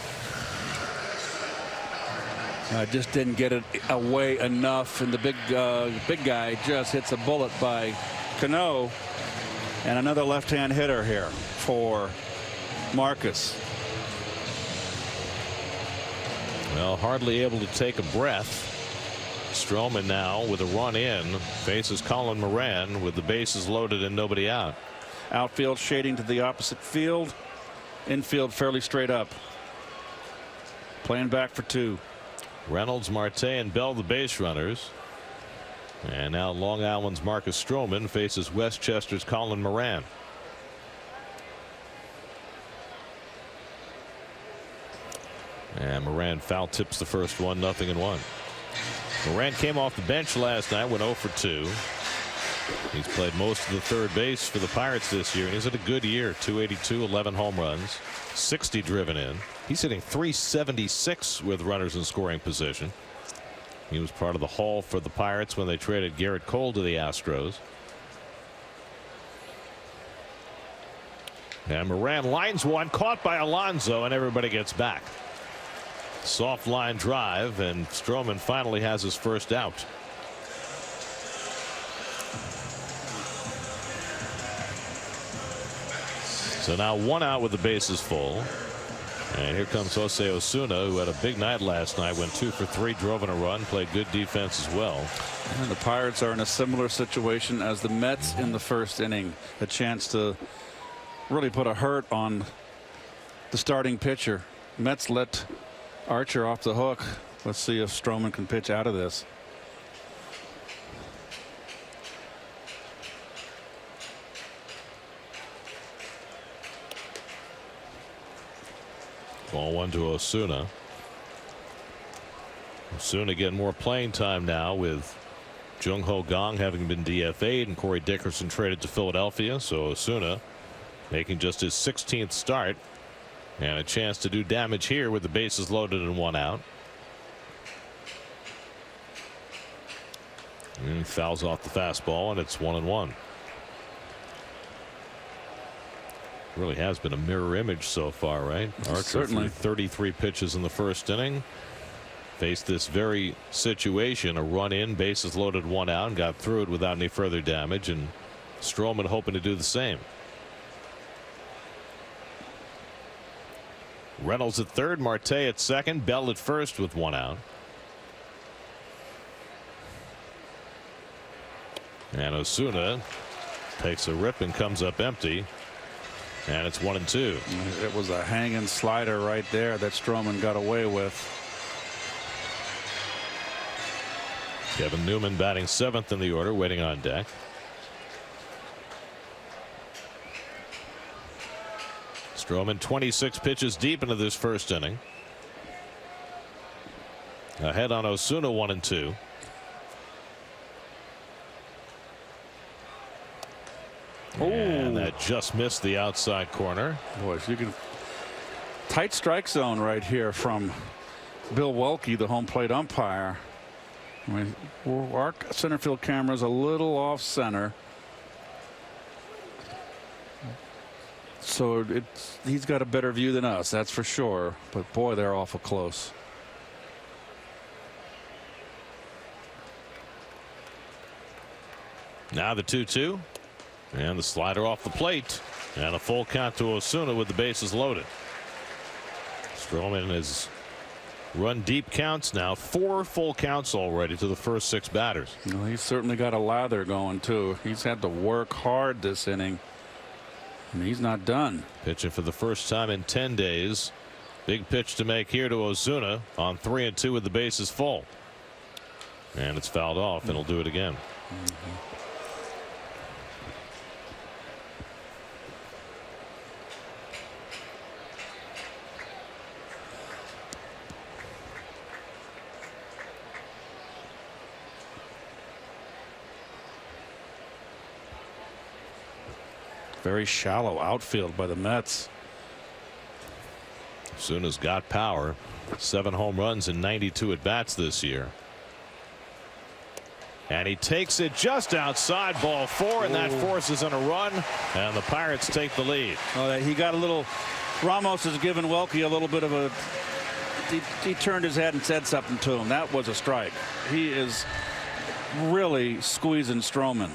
Just didn't get it away enough, and the big guy just hits a bullet by Cano. And another left-hand hitter here for Marcus. Well, hardly able to take a breath. Stroman now with a run in faces Colin Moran with the bases loaded and nobody out. Outfield shading to the opposite field. Infield fairly straight up. Playing back for 2. Reynolds, Marte, and Bell the base runners. And now Long Island's Marcus Stroman faces Westchester's Colin Moran. And Moran foul tips the first one, 0-1. Moran came off the bench last night, went 0 for 2. He's played most of the third base for the Pirates this year, and he's had a good year. 282, 11 home runs, 60 driven in. He's hitting .376 with runners in scoring position. He was part of the haul for the Pirates when they traded Garrett Cole to the Astros. And Moran lines one, caught by Alonso, and everybody gets back. Soft line drive, and Stroman finally has his first out. So now 1 out with the bases full. And here comes Jose Osuna, who had a big night last night, went 2 for 3, drove in a run, played good defense as well. And the Pirates are in a similar situation as the Mets in the first inning. A chance to really put a hurt on the starting pitcher. Mets let Archer off the hook. Let's see if Stroman can pitch out of this. Ball 1 to Osuna. Osuna getting more playing time now with Jung Ho Kang having been DFA'd and Corey Dickerson traded to Philadelphia. So Osuna making just his 16th start and a chance to do damage here with the bases loaded and 1 out. And fouls off the fastball, and it's 1-1. Really has been a mirror image so far, right? Archer Certainly. 33 pitches in the first inning. Faced this very situation, a run in, bases loaded, 1 out, and got through it without any further damage. And Stroman hoping to do the same. Reynolds at third, Marte at second, Bell at first with 1 out. And Osuna takes a rip and comes up empty. And it's 1-2. It was a hanging slider right there that Stroman got away with. Kevin Newman batting 7th in the order, waiting on deck. Stroman 26 pitches deep into this first inning. Ahead on Osuna, 1-2. And that just missed the outside corner. Boys, you can tight strike zone right here from Bill Welke, the home plate umpire. I mean, our center field camera is a little off center, so he's got a better view than us, that's for sure. But boy, they're awful close. Now the 2-2. And the slider off the plate, and a full count to Osuna with the bases loaded. Stroman has run deep counts now, 4 full counts already to the first 6 batters. Well, he's certainly got a lather going too. He's had to work hard this inning, and he's not done. Pitching for the first time in 10 days. Big pitch to make here to Osuna on 3-2 with the bases full. And it's fouled off, and he'll do it again. Very shallow outfield by the Mets. Osuna's got power. 7 home runs in 92 at bats this year. And he takes it just outside, ball 4, and that forces in a run, and the Pirates take the lead. Oh, he got a little. Ramos has given Welke a little bit of a. He turned his head and said something to him. That was a strike. He is really squeezing Stroman.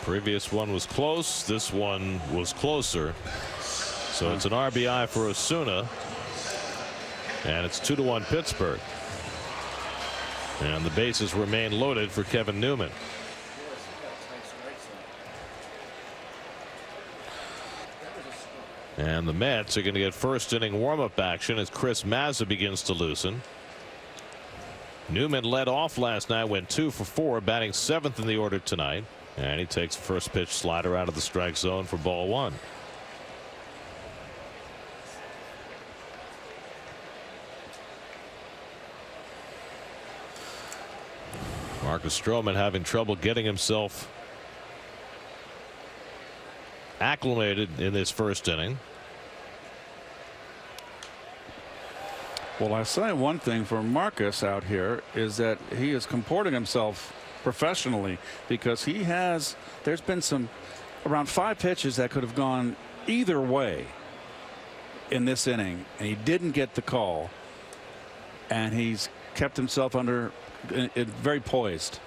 Previous one was close. This one was closer. So it's an RBI for Osuna. And it's 2-1 Pittsburgh. And the bases remain loaded for Kevin Newman. And the Mets are going to get first inning warm-up action as Chris Mazza begins to loosen. Newman led off last night, went 2 for 4, batting 7th in the order tonight. And he takes the first pitch slider out of the strike zone for ball 1. Marcus Stroman having trouble getting himself acclimated in this first inning. Well, I say one thing for Marcus out here is that he is comporting himself professionally, because there's been around 5 pitches that could have gone either way in this inning, and he didn't get the call, and he's kept himself very poised.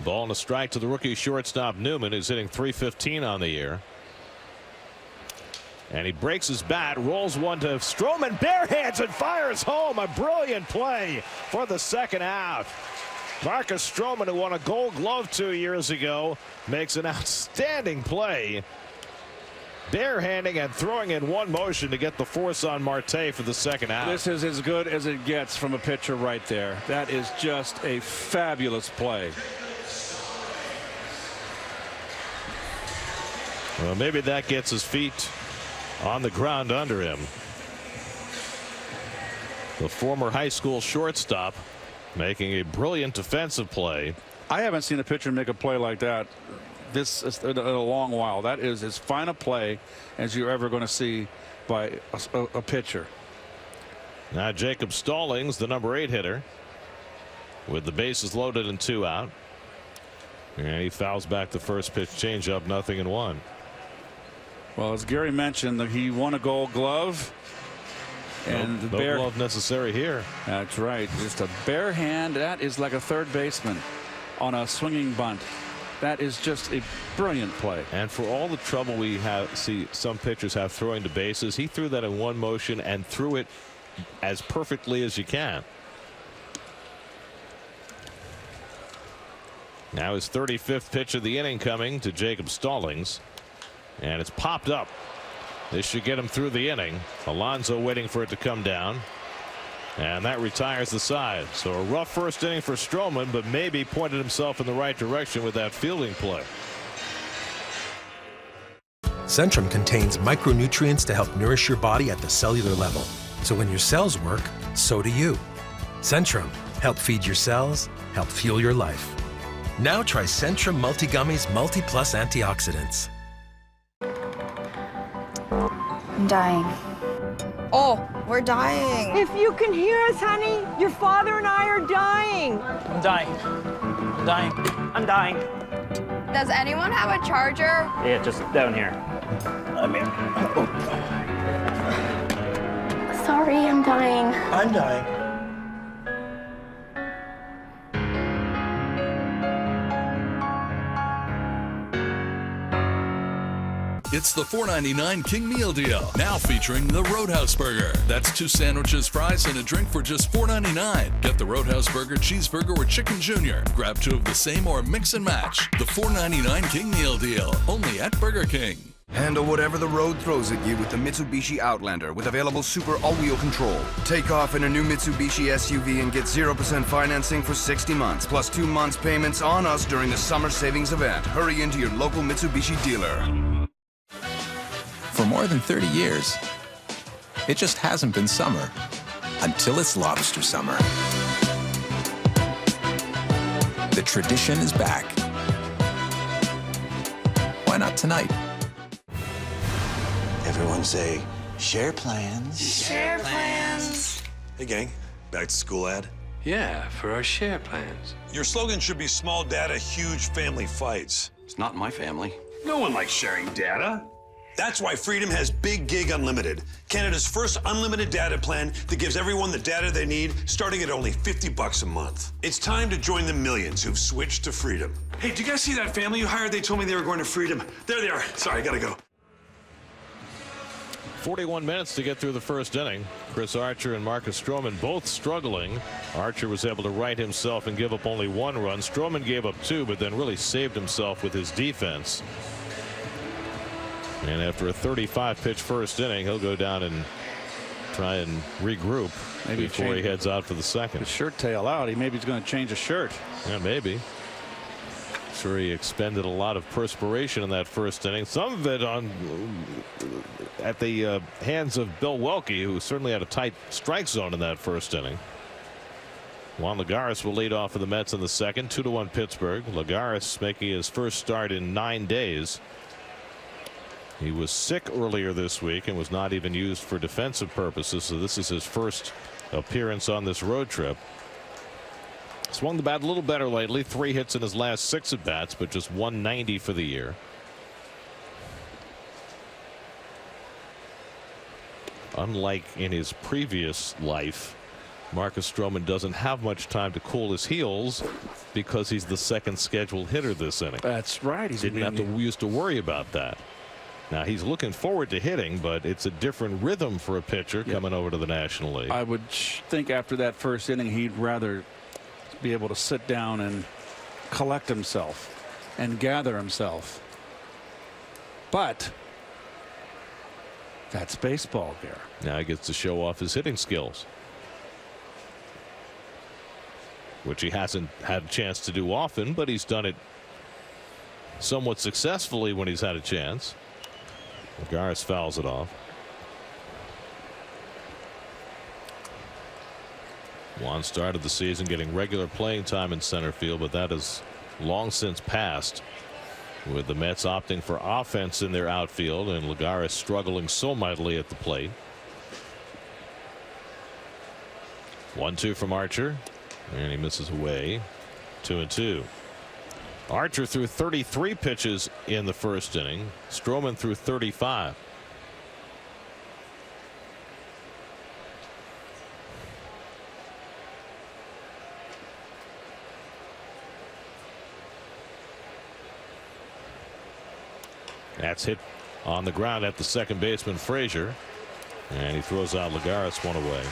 Ball and a strike to the rookie shortstop Newman, who's hitting .315 on the year. And he breaks his bat, rolls one to Stroman, barehands and fires home. A brilliant play for the second out. Marcus Stroman, who won a Gold Glove 2 years ago, makes an outstanding play, barehanding and throwing in one motion to get the force on Marte for the second out. This is as good as it gets from a pitcher right there. That is just a fabulous play. Well, maybe that gets his feet on the ground under him. The former high school shortstop making a brilliant defensive play. I haven't seen a pitcher make a play like that in a long while. That is as fine a play as you're ever going to see by a pitcher. Now Jacob Stallings, the number 8 hitter, with the bases loaded and 2 out. And he fouls back the first pitch changeup, 0-1. Well, as Gary mentioned, he won a Gold Glove. And no glove necessary here. That's right. Just a bare hand. That is like a third baseman on a swinging bunt. That is just a brilliant play. And for all the trouble we see some pitchers have throwing to bases, he threw that in one motion and threw it as perfectly as you can. Now his 35th pitch of the inning coming to Jacob Stallings. And it's popped up. This should get him through the inning. Alonso waiting for it to come down. And that retires the side. So a rough first inning for Stroman, but maybe pointed himself in the right direction with that fielding play. Centrum contains micronutrients to help nourish your body at the cellular level. So when your cells work, so do you. Centrum, help feed your cells, help fuel your life. Now try Centrum Multi-Gummies Multi-Plus Antioxidants. I'm dying. Oh, we're dying. If you can hear us, honey, your father and I are dying. I'm dying. I'm dying. I'm dying. Does anyone have a charger? Yeah, just down here. I'm here. Sorry, I'm dying. I'm dying. It's the $4.99 King Meal Deal, now featuring the Roadhouse Burger. That's 2 sandwiches, fries, and a drink for just $4.99. Get the Roadhouse Burger, cheeseburger, or chicken junior. Grab 2 of the same or mix and match. The $4.99 King Meal Deal, only at Burger King. Handle whatever the road throws at you with the Mitsubishi Outlander with available super all-wheel control. Take off in a new Mitsubishi SUV and get 0% financing for 60 months, plus 2 months payments on us during the summer savings event. Hurry into your local Mitsubishi dealer. For more than 30 years, it just hasn't been summer until it's lobster summer. The tradition is back, why not tonight? Everyone say, share plans. Share plans. Hey, gang. Back to school ad? Yeah, for our share plans. Your slogan should be small data, huge family fights. It's not my family. No one likes sharing data. That's why Freedom has Big Gig Unlimited, Canada's first unlimited data plan that gives everyone the data they need, starting at only $50 a month. It's time to join the millions who've switched to Freedom. Hey, did you guys see that family you hired? They told me they were going to Freedom. There they are. Sorry, I gotta go. 41 minutes to get through the first inning. Chris Archer and Marcus Stroman both struggling. Archer was able to right himself and give up only 1 run. Stroman gave up 2, but then really saved himself with his defense. And after a 35-pitch first inning, he'll go down and try and regroup before he heads out for the second. His shirt tail out. Maybe he's going to change his shirt. Yeah, maybe. Sure, he expended a lot of perspiration in that first inning. Some of it at the hands of Bill Welke, who certainly had a tight strike zone in that first inning. Juan Lagares will lead off for the Mets in the second. 2-1 Pittsburgh. Lagares making his first start in 9 days. He was sick earlier this week and was not even used for defensive purposes, so this is his first appearance on this road trip. Swung the bat a little better lately. 3 hits in his last 6 at bats, but just 190 for the year. Unlike in his previous life, Marcus Stroman doesn't have much time to cool his heels because he's the second scheduled hitter this inning. That's right. He didn't have to used to worry about that. Now he's looking forward to hitting, but it's a different rhythm for a pitcher coming over to the National League. I would think after that first inning he'd rather be able to sit down and collect himself and gather himself. But that's baseball there. Now he gets to show off his hitting skills, which he hasn't had a chance to do often, but he's done it somewhat successfully when he's had a chance. Lagares fouls it off. Juan started the season getting regular playing time in center field, but that has long since passed, with the Mets opting for offense in their outfield and Lagares struggling so mightily at the plate. 1-2 from Archer, and he misses away. 2-2. Archer threw 33 pitches in the first inning. Stroman threw 35. That's hit on the ground at the second baseman Frazier, and he throws out Lagares one away.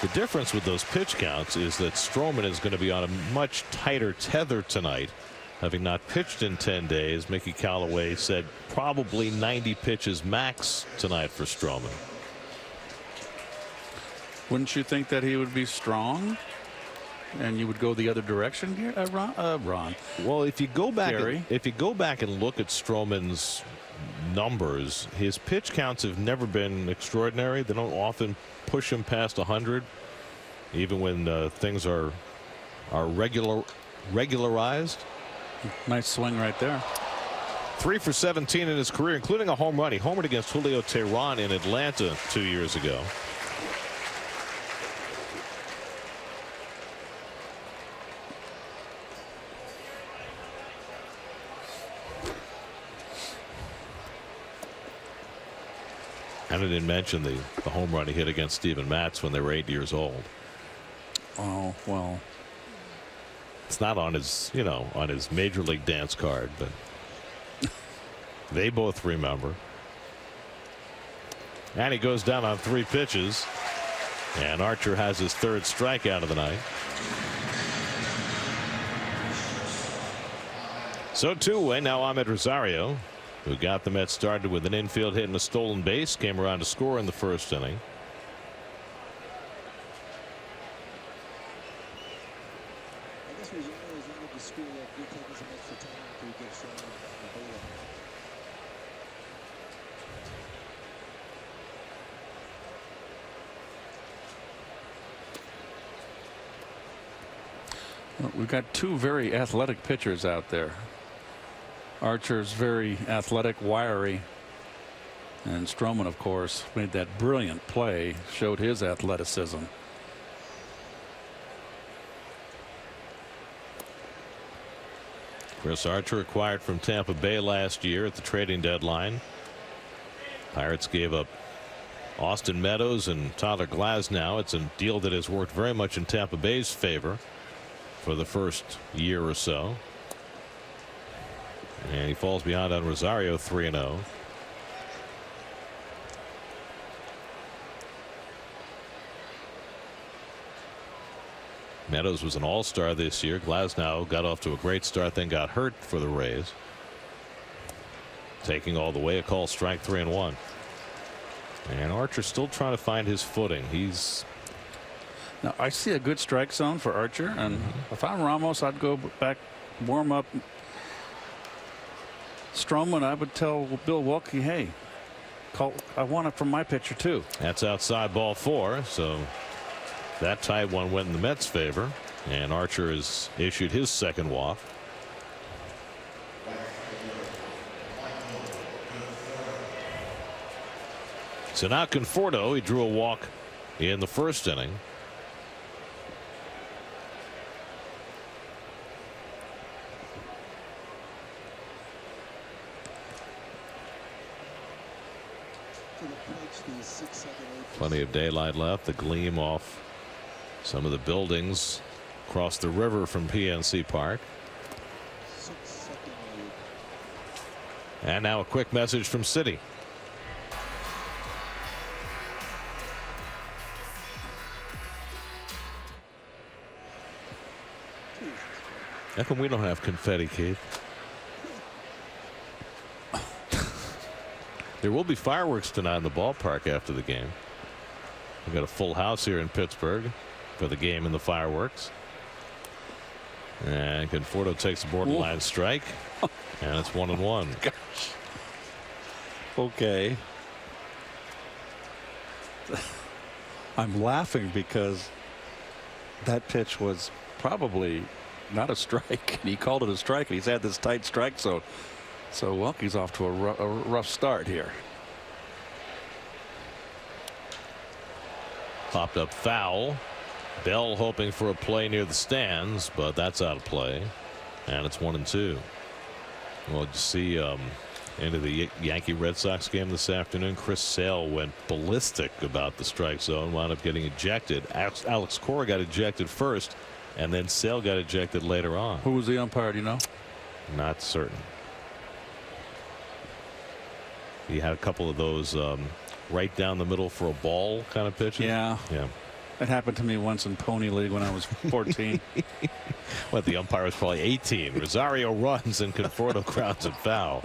The difference with those pitch counts is that Stroman is going to be on a much tighter tether tonight, having not pitched in 10 days. Mickey Callaway said probably 90 pitches max tonight for Stroman. Wouldn't you think that he would be strong and you would go the other direction here, Ron? Well, if you go back, Gary? if you go back and look at Stroman's numbers, his pitch counts have never been extraordinary. They don't often push him past 100, even when things are regularized. Nice swing right there. 3 for 17 in his career, including a home run. He homered against Julio Teheran in Atlanta 2 years ago. I didn't mention the home run he hit against Steven Matz when they were 8 years old. Oh, well. It's not on his, on his major league dance card, but they both remember. And he goes down on 3 pitches, and Archer has his 3rd strikeout of the night. So 2 away. Now Ahmed Rosario, who got the Mets started with an infield hit and a stolen base, came around to score in the first inning. We've got 2 very athletic pitchers out there. Archer's very athletic, wiry. And Stroman, of course, made that brilliant play, showed his athleticism. Chris Archer acquired from Tampa Bay last year at the trading deadline. Pirates gave up Austin Meadows and Tyler Glasnow. It's a deal that has worked very much in Tampa Bay's favor for the first year or so. And he falls behind on Rosario 3-0. Meadows was an all-star this year. Glasnow got off to a great start, then got hurt for the Rays. Taking all the way, a call, strike 3-1. And Archer still trying to find his footing. Now I see a good strike zone for Archer, and if I'm Ramos, I'd go back, warm up. Stroman, I would tell Bill Wilkie, hey, I want it from my pitcher too. That's outside ball 4, so that tight one went in the Mets' favor, and Archer has issued his second walk. So now Conforto, he drew a walk in the first inning. Plenty of daylight left. The gleam off some of the buildings across the river from PNC Park. And now a quick message from Citi. How come we don't have confetti, Keith? There will be fireworks tonight in the ballpark after the game. We've got a full house here in Pittsburgh for the game and the fireworks. And Conforto takes a borderline strike, and it's 1-1. Gosh. Okay. I'm laughing because that pitch was probably not a strike, and he called it a strike, and he's had this tight strike zone. So Wilkie's off to a rough start here. Popped up foul. Bell hoping for a play near the stands, but that's out of play, and it's 1-2. Well, you see into the Yankee Red Sox game this afternoon, Chris Sale went ballistic about the strike zone, wound up getting ejected. Alex Cora got ejected first, and then Sale got ejected later on. Who was the umpire, do you know? Not certain. He had a couple of those right down the middle for a ball kind of pitches. Yeah. That happened to me once in Pony League when I was 14. Well, the umpire was probably 18. Rosario runs and Conforto grounds it foul.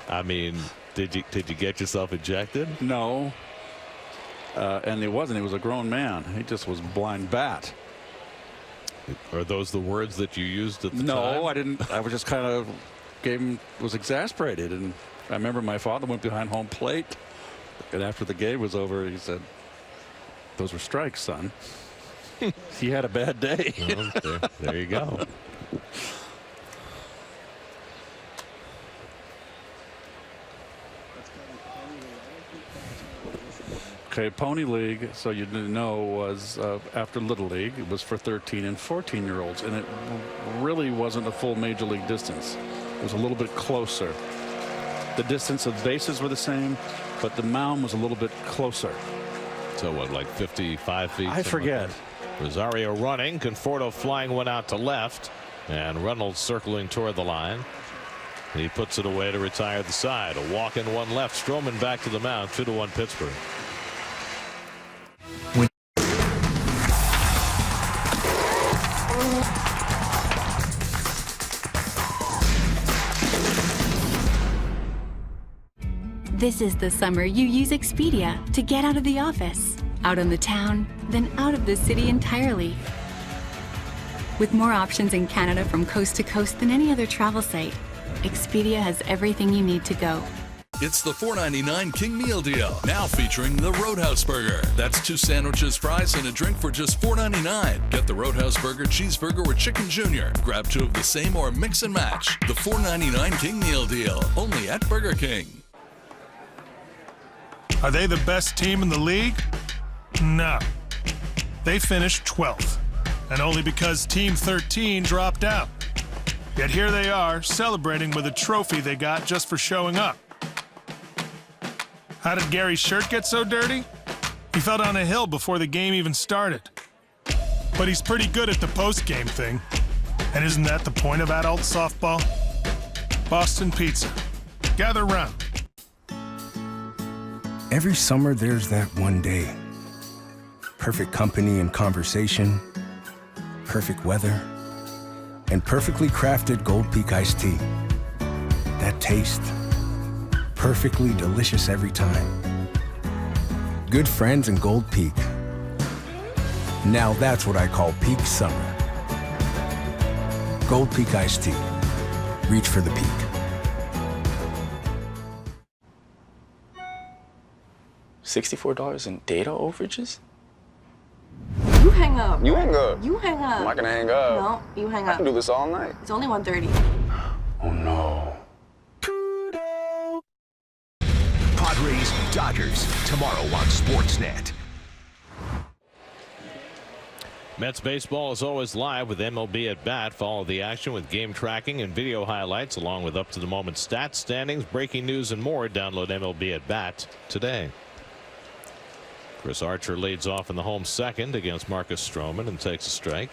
I mean, did you get yourself ejected? No. And it wasn't. He was a grown man. He just was blind bat. Are those the words that you used at the time? No, I didn't. I was just kind of was exasperated, and I remember my father went behind home plate, and after the game was over, he said, "Those were strikes, son." He had a bad day. Well, there you go. Okay, Pony League, so you know, was after Little League. It was for 13 and 14-year-olds, and it really wasn't a full major league distance. It was a little bit closer. The distance of bases were the same, but the mound was a little bit closer. So what, like 55 feet? I forget. Like Rosario running, Conforto flying one out to left, and Reynolds circling toward the line. He puts it away to retire the side. A walk in one left. Stroman back to the mound. 2-1 Pittsburgh. This is the summer you use Expedia to get out of the office, out on the town, then out of the city entirely. With more options in Canada from coast to coast than any other travel site, Expedia has everything you need to go. It's the $4.99 King Meal Deal, now featuring the Roadhouse Burger. That's 2 sandwiches, fries, and a drink for just $4.99. Get the Roadhouse Burger, cheeseburger, or chicken junior. Grab 2 of the same or mix and match. The $4.99 King Meal Deal, only at Burger King. Are they the best team in the league? No. They finished 12th, and only because Team 13 dropped out. Yet here they are, celebrating with a trophy they got just for showing up. How did Gary's shirt get so dirty? He fell down a hill before the game even started. But he's pretty good at the post-game thing. And isn't that the point of adult softball? Boston Pizza. Gather round. Every summer, there's that one day. Perfect company and conversation, perfect weather, and perfectly crafted Gold Peak iced tea. That taste, perfectly delicious every time. Good friends and Gold Peak. Now that's what I call peak summer. Gold Peak iced tea. Reach for the peak. $64 in data overages? You hang up. You hang up. You hang up. I'm not gonna hang up. No, you hang up. I can do this all night. It's only 1:30. Oh no. Padres, Dodgers, tomorrow on Sportsnet. Mets baseball is always live with MLB at Bat. Follow the action with game tracking and video highlights along with up-to-the-moment stats, standings, breaking news, and more. Download MLB at Bat today. Chris Archer leads off in the home second against Marcus Stroman and takes a strike.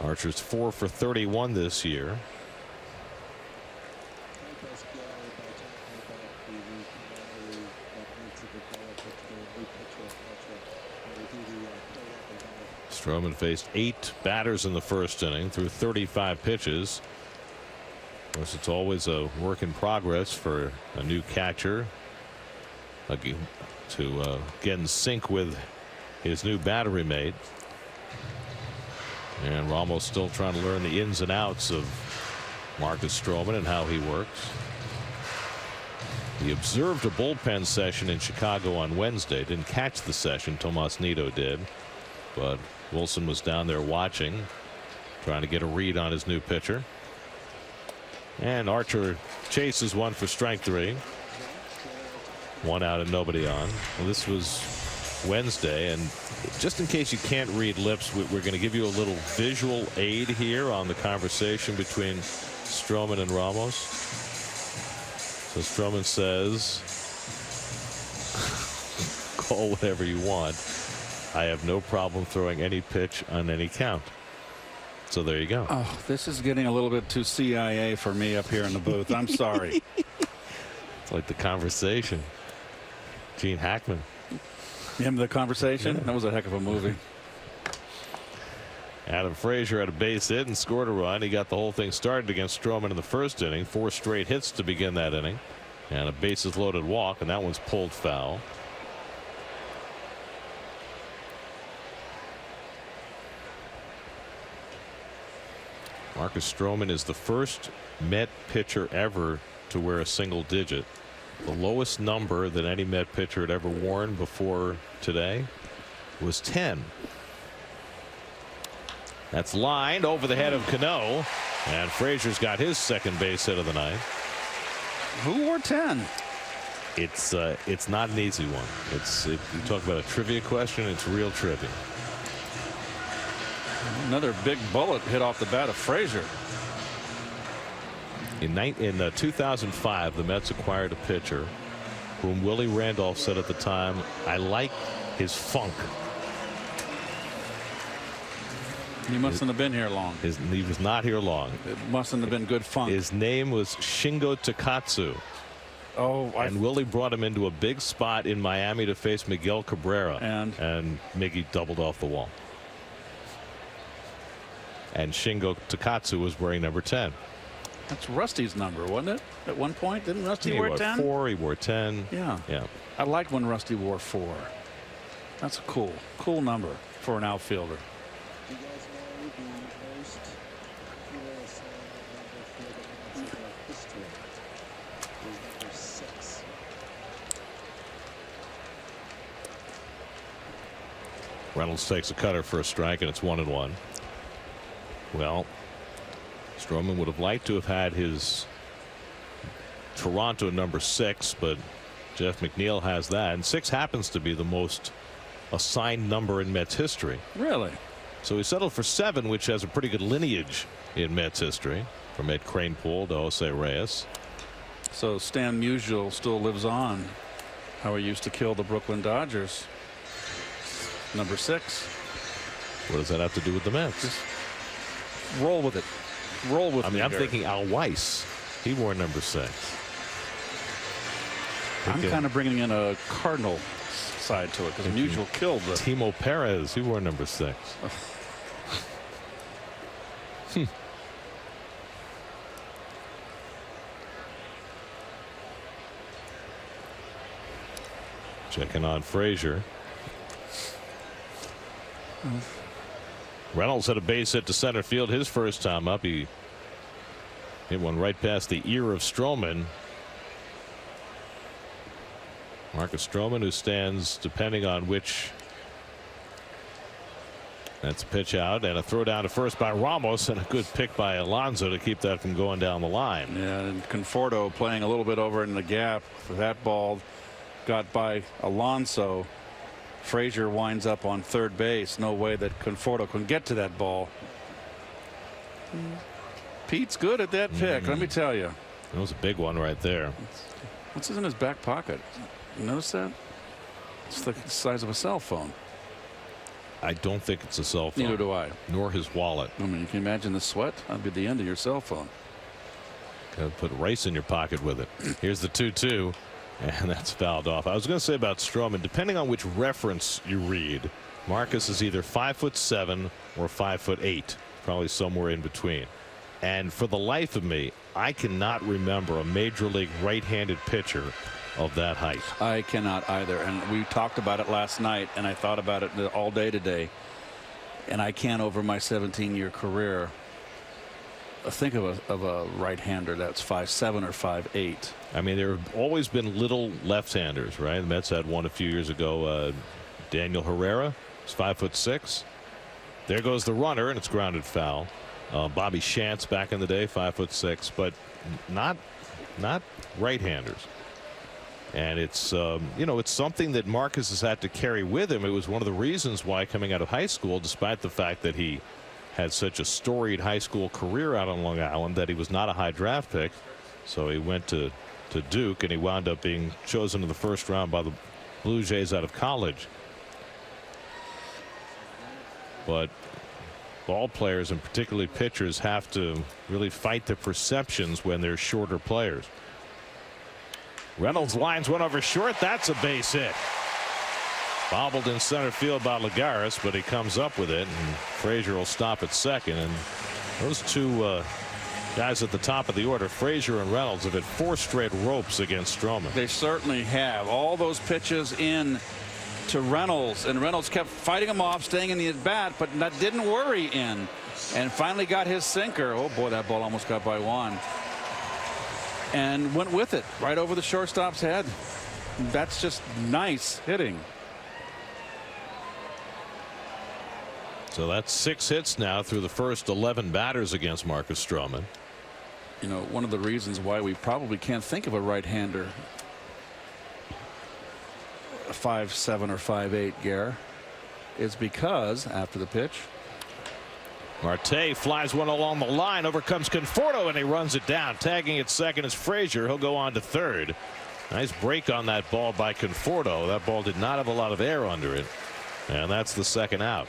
Archer's 4 for 31 this year. Stroman faced 8 batters in the first inning through 35 pitches. Of course, it's always a work in progress for a new catcher to get in sync with his new battery mate. And Ramos still trying to learn the ins and outs of Marcus Stroman and how he works. He observed a bullpen session in Chicago on Wednesday. Didn't catch the session. Tomas Nido did. But Wilson was down there watching, trying to get a read on his new pitcher. And Archer chases one for strike 3. 1 out and nobody on. Well, this was Wednesday, and just in case you can't read lips, we're going to give you a little visual aid here on the conversation between Stroman and Ramos. So Stroman says, call whatever you want. I have no problem throwing any pitch on any count. So there you go. Oh, this is getting a little bit too CIA for me up here in the booth. I'm sorry. It's like The Conversation. Gene Hackman. Him, The Conversation? That was a heck of a movie. Adam Frazier had a base hit and scored a run. He got the whole thing started against Stroman in the first inning. 4 straight hits to begin that inning. And a bases loaded walk, and that one's pulled foul. Marcus Stroman is the first Met pitcher ever to wear a single digit. The lowest number that any Met pitcher had ever worn before today was 10. That's lined over the head of Cano, and Frazier's got his second base hit of the night. Who wore 10? It's not an easy one. If you talk about a trivia question, it's real trivia. Another big bullet hit off the bat of Frazier. In 2005, the Mets acquired a pitcher whom Willie Randolph said at the time, I like his funk. He mustn't have been here long. He was not here long. It mustn't have been good funk. His name was Shingo Takatsu. Oh, and Willie brought him into a big spot in Miami to face Miguel Cabrera. And Miggy doubled off the wall. And Shingo Takatsu was wearing number 10. That's Rusty's number, wasn't it? At one point, didn't Rusty wear 10? He wore 4. He wore 10. Yeah. Yeah. I liked when Rusty wore 4. That's a cool number for an outfielder. Reynolds takes a cutter for a strike, and it's 1-1. Well, Stroman would have liked to have had his Toronto number 6, but Jeff McNeil has that, and 6 happens to be the most assigned number in Mets history. Really? So he settled for 7, which has a pretty good lineage in Mets history, from Ed Kranepool to Jose Reyes. So Stan Musial still lives on. How he used to kill the Brooklyn Dodgers. Number 6. What does that have to do with the Mets? Just roll with it. Roll with it. I mean, I'm thinking Al Weiss. He wore number 6. I'm kind of bringing in a Cardinal side to it because Musial killed the Timo Perez. He wore number 6. Checking on Frazier. Reynolds had a base hit to center field his first time up. He hit one right past the ear of Stroman. Marcus Stroman, who stands, depending on which. That's a pitch out and a throw down to first by Ramos, and a good pick by Alonso to keep that from going down the line. Yeah, and Conforto playing a little bit over in the gap for that ball. Got by Alonso. Frazier winds up on third base. No way that Conforto can get to that ball. Pete's good at that pick, let me tell you. That was a big one right there. What's in his back pocket? You notice that? It's the size of a cell phone. I don't think it's a cell phone. Neither do I. Nor his wallet. I mean, you can imagine the sweat. That'd be the end of your cell phone. Gotta put rice in your pocket with it. Here's the 2-2. And that's fouled off. I was going to say about Stroman, depending on which reference you read, Marcus is either 5'7" or 5'8", probably somewhere in between. And for the life of me, I cannot remember a major league right-handed pitcher of that height. I cannot either. And we talked about it last night, and I thought about it all day today. And I can't, over my 17-year career, think of a right-hander that's 5'7" or 5'8". I mean, there have always been little left-handers, right? The Mets had one a few years ago. Daniel Herrera is 5'6". There goes the runner, and it's grounded foul. Bobby Shantz back in the day, 5'6", but not right-handers. And it's you know, it's something that Marcus has had to carry with him. It was one of the reasons why, coming out of high school, despite the fact that he had such a storied high school career out on Long Island, that he was not a high draft pick. So he went to Duke, and he wound up being chosen in the first round by the Blue Jays out of college. But ball players, and particularly pitchers, have to really fight the perceptions when they're shorter players. Reynolds lines one over short. That's a base hit. Bobbled in center field by Lagares, but he comes up with it, and Frazier will stop at second. And those two guys at the top of the order, Frazier and Reynolds, have hit 4 straight ropes against Stroman. They certainly have. All those pitches in to Reynolds, and Reynolds kept fighting him off, staying in the at bat, but didn't worry in, and finally got his sinker. Oh boy, that ball almost got by Juan, and went with it right over the shortstop's head. That's just nice hitting. So that's 6 hits now through the first 11 batters against Marcus Stroman. You know, one of the reasons why we probably can't think of a right-hander 5'7" or 5'8", Gare, is because after the pitch, Marte flies one along the line. Over comes Conforto, and he runs it down. Tagging at second is Frazier. He'll go on to third. Nice break on that ball by Conforto. That ball did not have a lot of air under it, and that's the second out.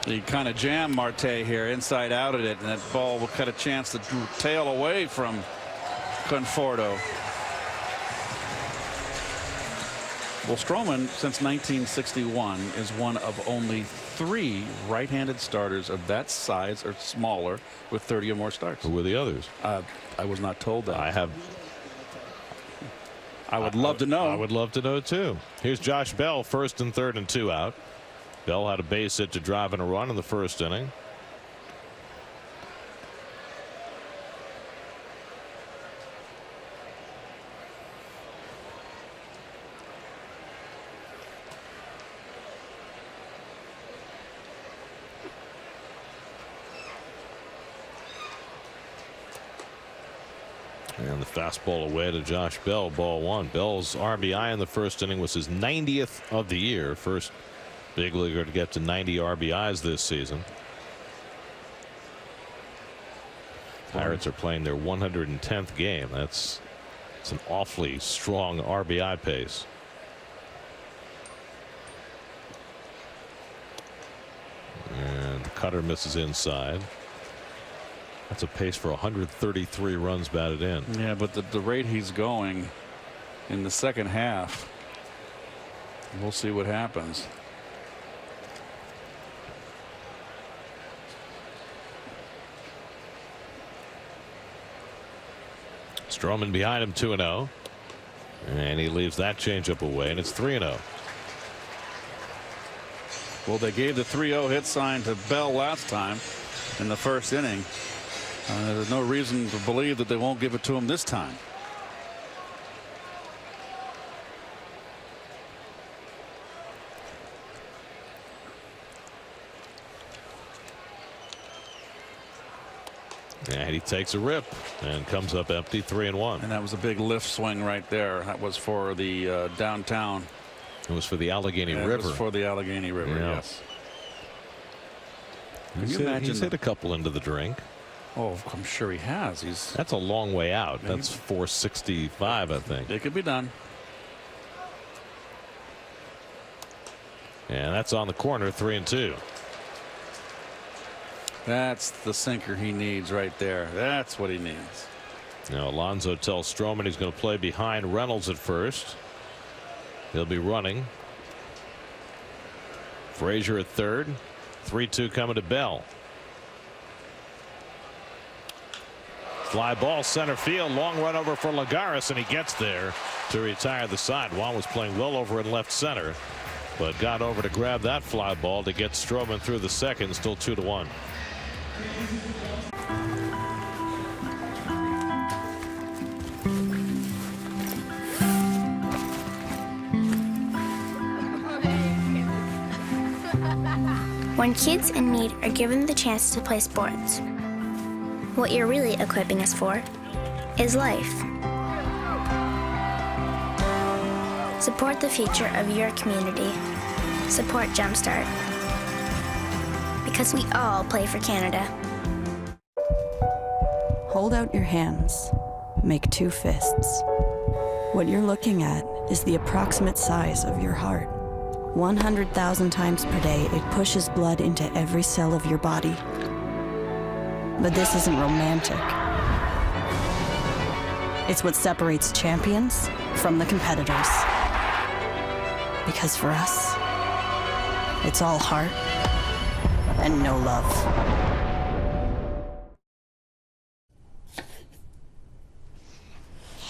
He kind of jammed Marte here, inside out at it, and that ball will cut a chance to tail away from Conforto. Well, Stroman, since 1961, is one of only 3 right-handed starters of that size or smaller with 30 or more starts. Who were the others? I was not told that. I would love to know. I would love to know too. Here's Josh Bell, first and third and 2 out. Bell had a base hit to drive and a run in the first inning. And the fastball away to Josh Bell, ball one. Bell's RBI in the first inning was his 90th of the year. First big leaguer to get to 90 RBIs this season. Pirates are playing their 110th game. It's an awfully strong RBI pace. And the cutter misses inside. That's a pace for 133 runs batted in. Yeah, but the rate he's going in the second half, we'll see what happens. Stroman behind him 2-0. And he leaves that changeup away, and it's 3-0. Well, they gave the 3-0 hit sign to Bell last time in the first inning. There's no reason to believe that they won't give it to him this time. And he takes a rip and comes up empty, 3-1. And that was a big lift swing right there. That was for the downtown. It was for the Allegheny River. It was for the Allegheny River, Yeah. yes. He's hit a couple into the drink. Oh, I'm sure he has. That's a long way out. That's 465, I think. It could be done. And that's on the corner, 3-2. That's the sinker he needs right there. That's what he needs. Now Alonso tells Stroman he's going to play behind Reynolds at first. He'll be running. Frazier at third. 3-2 coming to Bell. Fly ball center field. Long run over for Lagares, and he gets there to retire the side. Juan was playing well over in left center, but got over to grab that fly ball to get Stroman through the second. Still 2-1. When kids in need are given the chance to play sports, what you're really equipping us for is life. Support the future of your community. Support Jumpstart. Because we all play for Canada. Hold out your hands. Make two fists. What you're looking at is the approximate size of your heart. 100,000 times per day, it pushes blood into every cell of your body. But this isn't romantic. It's what separates champions from the competitors. Because for us, it's all heart and no love.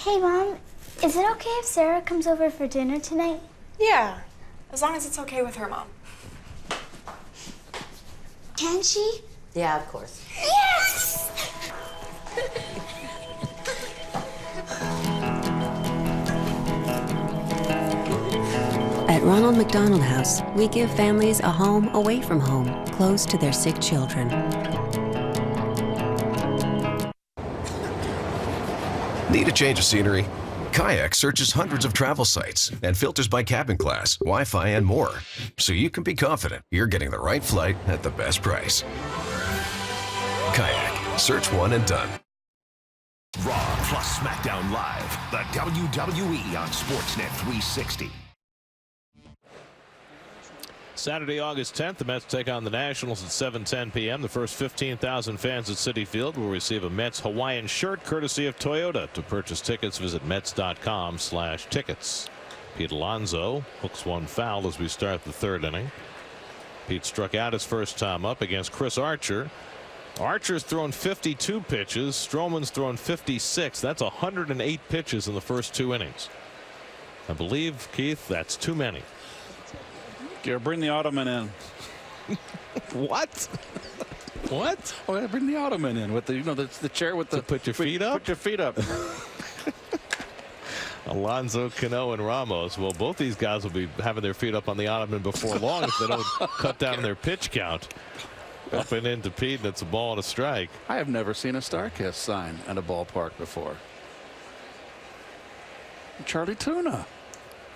Hey, Mom, is it okay if Sarah comes over for dinner tonight? Yeah, as long as it's okay with her mom. Can she? Yeah, of course. Yes! At Ronald McDonald House, we give families a home away from home, close to their sick children. Need a change of scenery? Kayak searches hundreds of travel sites and filters by cabin class, Wi-Fi, and more, so you can be confident you're getting the right flight at the best price. Kayak. Search one and done. Raw plus SmackDown Live, the WWE on Sportsnet 360. Saturday, August 10th, the Mets take on the Nationals at 7:10 p.m. The first 15,000 fans at Citi Field will receive a Mets Hawaiian shirt courtesy of Toyota. To purchase tickets, visit Mets.com/tickets. Pete Alonso hooks one foul as we start the third inning. Pete struck out his first time up against Chris Archer. Archer's thrown 52 pitches. Stroman's thrown 56. That's 108 pitches in the first two innings. I believe, Keith, that's too many. Bring the Ottoman in. What? What? Oh, yeah, bring the Ottoman in with the chair with the. Put your feet up? Put your feet up. Alonso, Cano, and Ramos. Well, both these guys will be having their feet up on the Ottoman before long if they don't cut down their pitch count. Up and into Pete, and it's a ball and a strike. I have never seen a StarKist sign at a ballpark before. Charlie Tuna.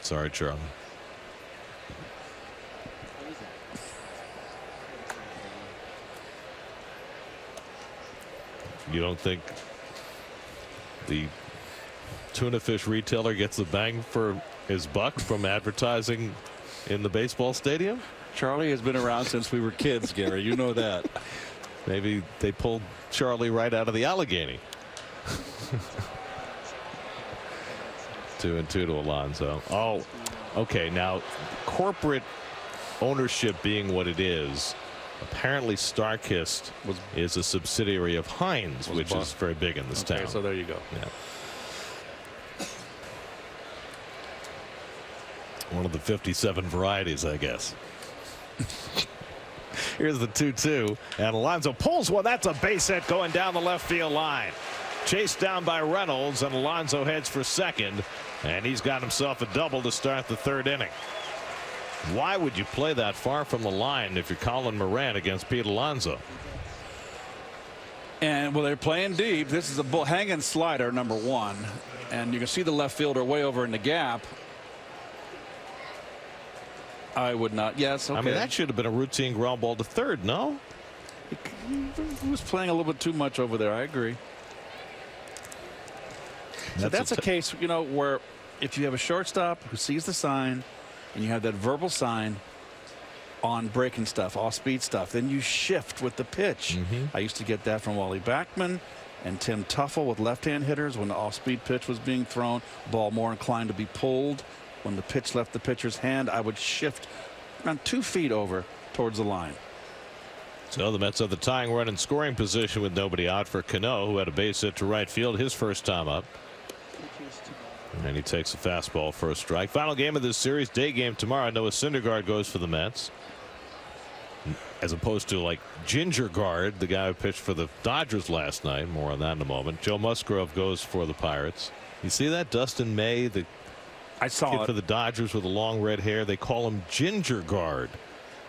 Sorry, Charlie. You don't think the tuna fish retailer gets the bang for his buck from advertising in the baseball stadium? Charlie has been around since we were kids, Gary. You know that. Maybe they pulled Charlie right out of the Allegheny. 2-2 to Alonso. Oh, okay. Now, corporate ownership being what it is, apparently Starkist is a subsidiary of Heinz, which is very big in this town. So there you go. Yeah. One of the 57 varieties, I guess. Here's the 2-2, and Alonso pulls one. That's a base hit going down the left field line. Chased down by Reynolds, and Alonso heads for second, and he's got himself a double to start the third inning. Why would you play that far from the line if you're Colin Moran against Pete Alonso? And well, they're playing deep. This is a hanging slider, number one, and you can see the left fielder way over in the gap. I would not. Yes. Okay. I mean, that should have been a routine ground ball to third. No, he was playing a little bit too much over there. I agree. So that's a case, you know, where if you have a shortstop who sees the sign and you have that verbal sign on breaking stuff, off speed stuff, then you shift with the pitch. I used to get that from Wally Backman and Tim Tuffle with left-hand hitters. When the off-speed pitch was being thrown, ball more inclined to be pulled. When the pitch left the pitcher's hand, I would shift around 2 feet over towards the line. So the Mets have the tying run in scoring position with nobody out for Cano, who had a base hit to right field his first time up. And he takes a fastball for a strike. Final game of this series, day game tomorrow. Noah Syndergaard goes for the Mets, as opposed to like Ginger Guard, the guy who pitched for the Dodgers last night. More on that in a moment. Joe Musgrove goes for the Pirates. You see that? Dustin May, the kid for the Dodgers with the long red hair. They call him Ginger Guard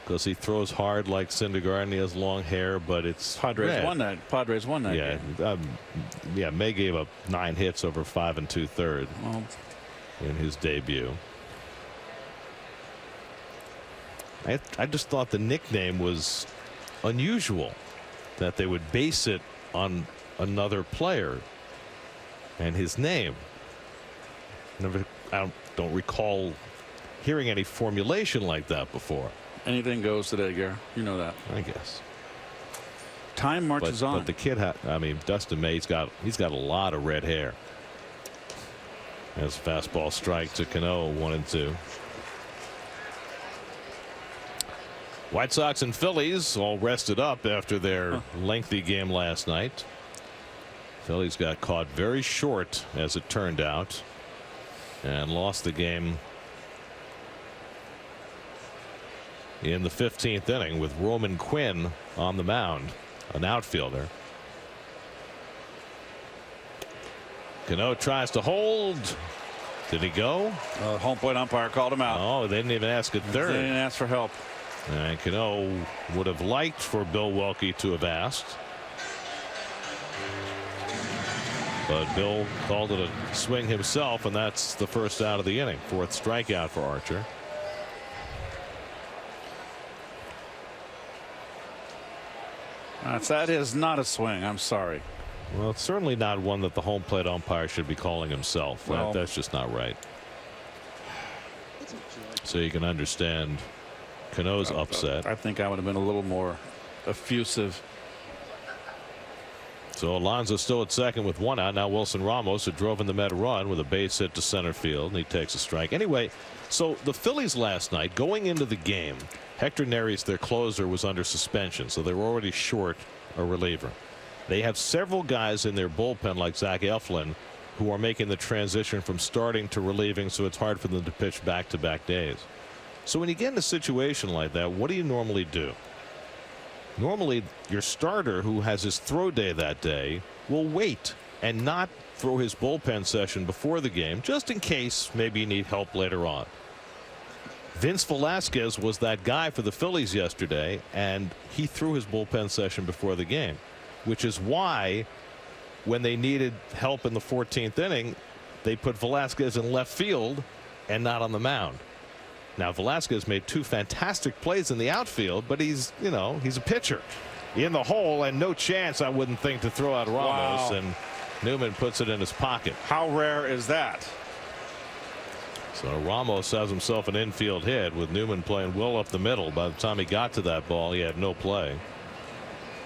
because he throws hard like Syndergaard and he has long hair, but it's Padres won that. Padres won that game. Yeah, May gave up 9 hits over 5 2/3 in his debut. I just thought the nickname was unusual, that they would base it on another player and his name. I don't recall hearing any formulation like that before. Anything goes today, Gary. You know that. I guess. Time marches on. But the kid, Dustin May, he's got a lot of red hair. As fastball strike to Cano, 1-2. White Sox and Phillies all rested up after their lengthy game last night. Phillies got caught very short, as it turned out, and lost the game in the 15th inning with Roman Quinn on the mound, an outfielder. Cano tries to hold. Did he go? Home plate umpire called him out. Oh, they didn't even ask at third. They didn't ask for help. And Cano would have liked for Bill Welke to have asked. But Bill called it a swing himself, and that's the first out of the inning. 4th strikeout for Archer. That is not a swing. I'm sorry. Well, it's certainly not one that the home plate umpire should be calling himself. Well, that's just not right. So you can understand Cano's upset. I think I would have been a little more effusive. So Alonso still at second with 1 out. Now Wilson Ramos, who drove in the Met run with a base hit to center field, and he takes a strike. Anyway, so the Phillies last night, going into the game, Hector Neris, their closer, was under suspension, so they were already short a reliever. They have several guys in their bullpen like Zach Eflin who are making the transition from starting to relieving, so it's hard for them to pitch back-to-back days. So when you get in a situation like that, what do you normally do? Normally, your starter who has his throw day that day will wait and not throw his bullpen session before the game, just in case maybe you need help later on. Vince Velasquez was that guy for the Phillies yesterday, and he threw his bullpen session before the game, which is why when they needed help in the 14th inning, they put Velasquez in left field and not on the mound. Now Velasquez made 2 fantastic plays in the outfield, but he's a pitcher in the hole and no chance, I wouldn't think, to throw out Ramos. Wow. And Newman puts it in his pocket. How rare is that? So Ramos has himself an infield hit with Newman playing well up the middle. By the time he got to that ball, he had no play.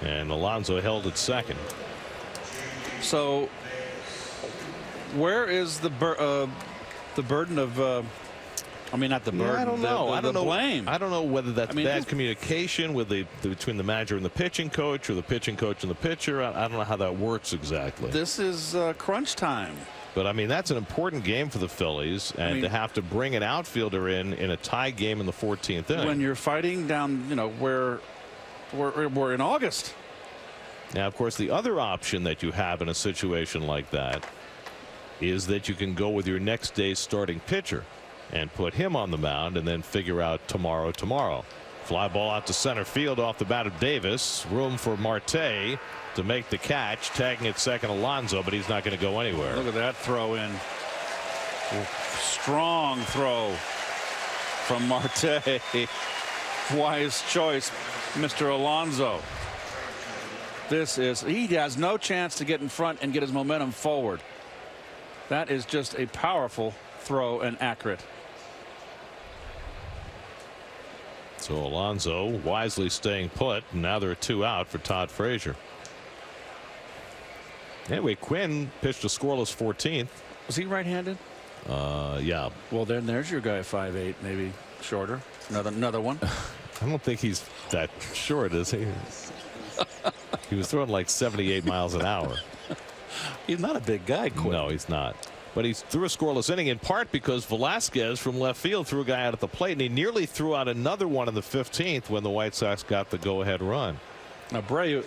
And Alonso held at second. So where is the burden of I mean, not the burden. I don't know. I don't know. Blame. I don't know whether that's bad communication with between the manager and the pitching coach, or the pitching coach and the pitcher. I don't know how that works exactly. This is crunch time. But I mean, that's an important game for the Phillies, and to have to bring an outfielder in a tie game in the 14th inning. When you're fighting down, we're in August. Now, of course, the other option that you have in a situation like that is that you can go with your next day's starting pitcher and put him on the mound and then figure out tomorrow. Fly ball out to center field off the bat of Davis. Room for Marte to make the catch, tagging at second Alonso, but he's not going to go anywhere. Look at that throw in. Strong throw from Marte. Wise choice, Mr. Alonso. He has no chance to get in front and get his momentum forward. That is just a powerful throw and accurate. So Alonso wisely staying put. Now there are 2 out for Todd Frazier. Anyway, Quinn pitched a scoreless 14th. Was he right-handed? Yeah. Well, then there's your guy, 5'8", maybe shorter. Another one. I don't think he's that short, is he? He was throwing like 78 miles an hour. He's not a big guy, Quinn. No, he's not. But he threw a scoreless inning in part because Velasquez from left field threw a guy out at the plate, and he nearly threw out another one in the 15th when the White Sox got the go-ahead run. Abreu.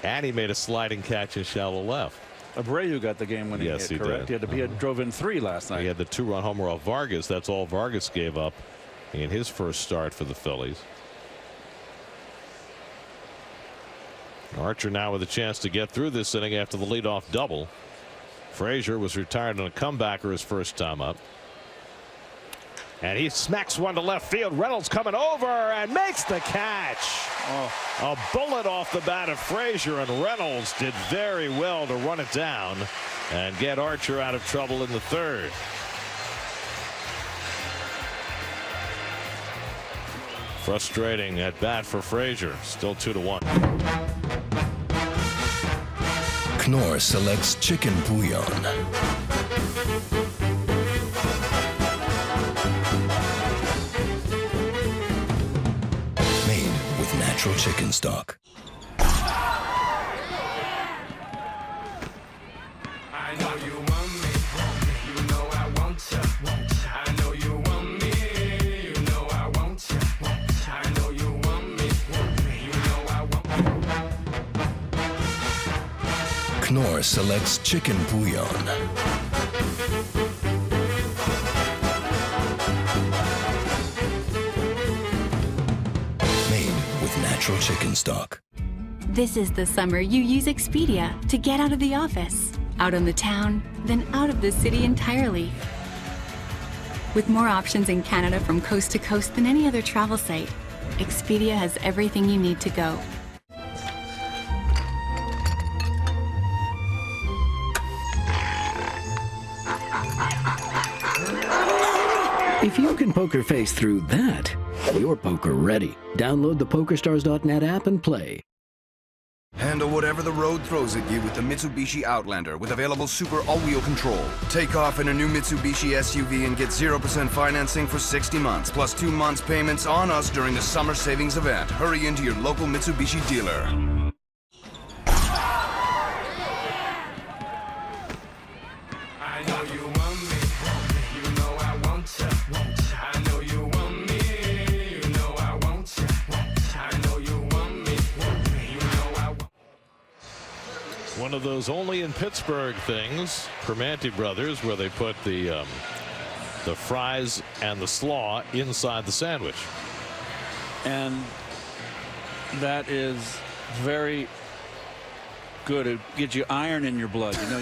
And he made a sliding catch in shallow left. Abreu got the game-winning hit, he correct? did. He had drove in 3 last night. He had the 2-run homer off Vargas. That's all Vargas gave up in his first start for the Phillies. Archer now with a chance to get through this inning after the leadoff double. Frazier was retired on a comebacker his first time up. And he smacks one to left field. Reynolds coming over and makes the catch. A bullet off the bat of Frazier, and Reynolds did very well to run it down and get Archer out of trouble in the 3rd. Frustrating at bat for Frazier. Still 2-1. Knorr selects chicken bouillon. Made with natural chicken stock. I know you want me, you know I want you. I know you want me, you know I want you. I know you want me, you know I want you. Knorr selects chicken bouillon. Made with natural chicken stock. This is the summer you use Expedia to get out of the office, out on the town, then out of the city entirely. With more options in Canada from coast to coast than any other travel site, Expedia has everything you need to go. If you can poker face through that, you're poker ready. Download the PokerStars.net app and play. Handle whatever the road throws at you with the Mitsubishi Outlander with available super all-wheel control. Take off in a new Mitsubishi SUV and get 0% financing for 60 months, plus 2 months payments on us during the summer savings event. Hurry into your local Mitsubishi dealer. I know you want me, you know I want you. I know you want me, you know I want you. I know you want me, you know I want. One of those only in Pittsburgh things, Primanti Brothers, where they put the fries and the slaw inside the sandwich. And that is very good. It gets you iron in your blood. You know,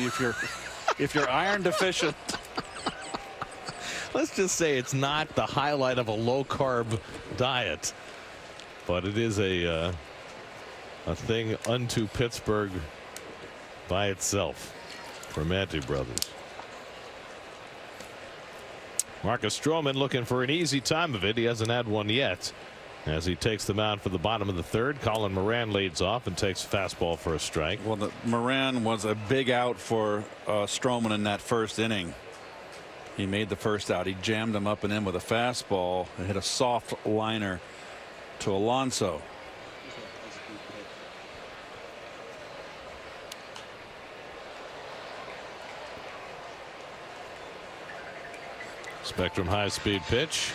if you're iron deficient, let's just say it's not the highlight of a low-carb diet, but it is a thing unto Pittsburgh by itself for Manti Brothers. Marcus Stroman looking for an easy time of it. He hasn't had one yet. As he takes the mound for the bottom of the third, Colin Moran leads off and takes a fastball for a strike. Well, Moran was a big out for Stroman in that first inning. He made the first out. He jammed him up and in with a fastball and hit a soft liner to Alonso. Spectrum high-speed pitch.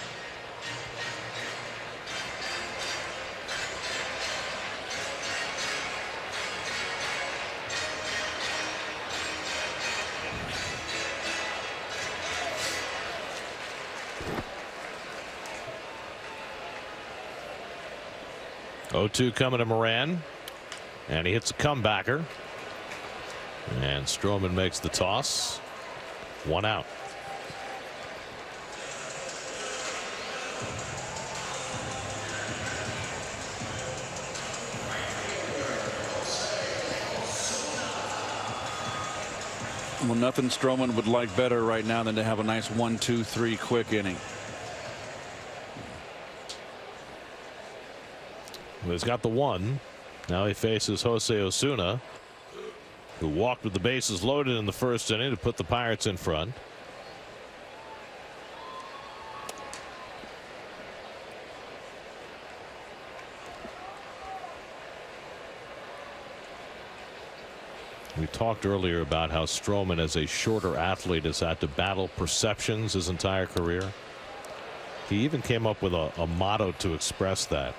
(0-2) coming to Moran, and he hits a comebacker, and Stroman makes the toss. 1 out. Well, nothing Stroman would like better right now than to have a nice 1-2-3 quick inning. Well, he's got the one. Now he faces Jose Osuna, who walked with the bases loaded in the first inning to put the Pirates in front. We talked earlier about how Stroman, as a shorter athlete, has had to battle perceptions his entire career. He even came up with a motto to express that.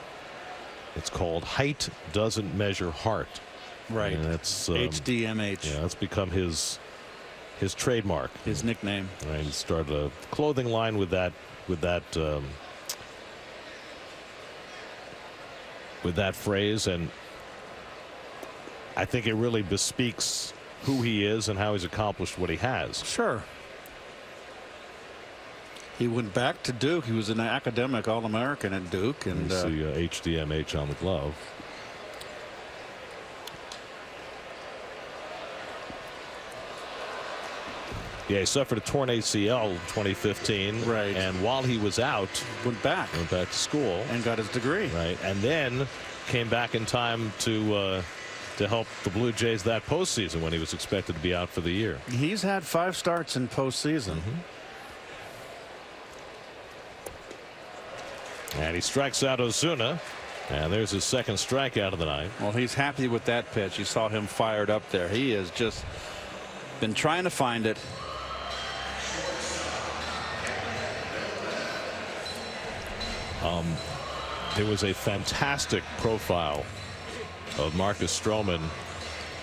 It's called "Height Doesn't Measure Heart." Right. And that's HDMH. Yeah, that's become his trademark, his nickname. Right. He started a clothing line with that phrase, and I think it really bespeaks who he is and how he's accomplished what he has. Sure. He went back to Duke. He was an academic All-American at Duke, and you see HDMH on the glove. Yeah, he suffered a torn ACL in 2015. Right. And while he was out, went back to school and got his degree. Right. And then came back in time to help the Blue Jays that postseason when he was expected to be out for the year. He's had 5 starts in postseason. And he strikes out Osuna, and there's his second strikeout of the night. Well, he's happy with that pitch. You saw him fired up there. He has just been trying to find it. There was a fantastic profile of Marcus Stroman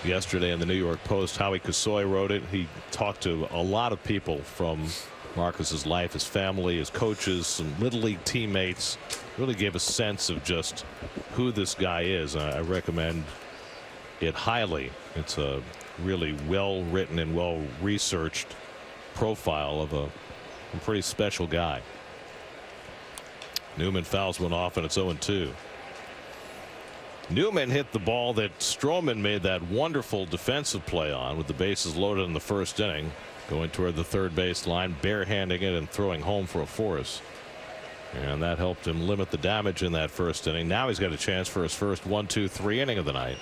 yesterday in the New York Post. Howie Kasoy wrote it. He talked to a lot of people from Marcus's life, his family, his coaches, some Little League teammates. Really gave a sense of just who this guy is. I recommend it highly. It's a really well written and well researched profile of a pretty special guy. Newman fouls one off, and it's 0-2. Newman hit the ball that Stroman made that wonderful defensive play on with the bases loaded in the first inning, going toward the third base line, barehanding it and throwing home for a force. And that helped him limit the damage in that first inning. Now he's got a chance for his first 1-2-3 inning of the night.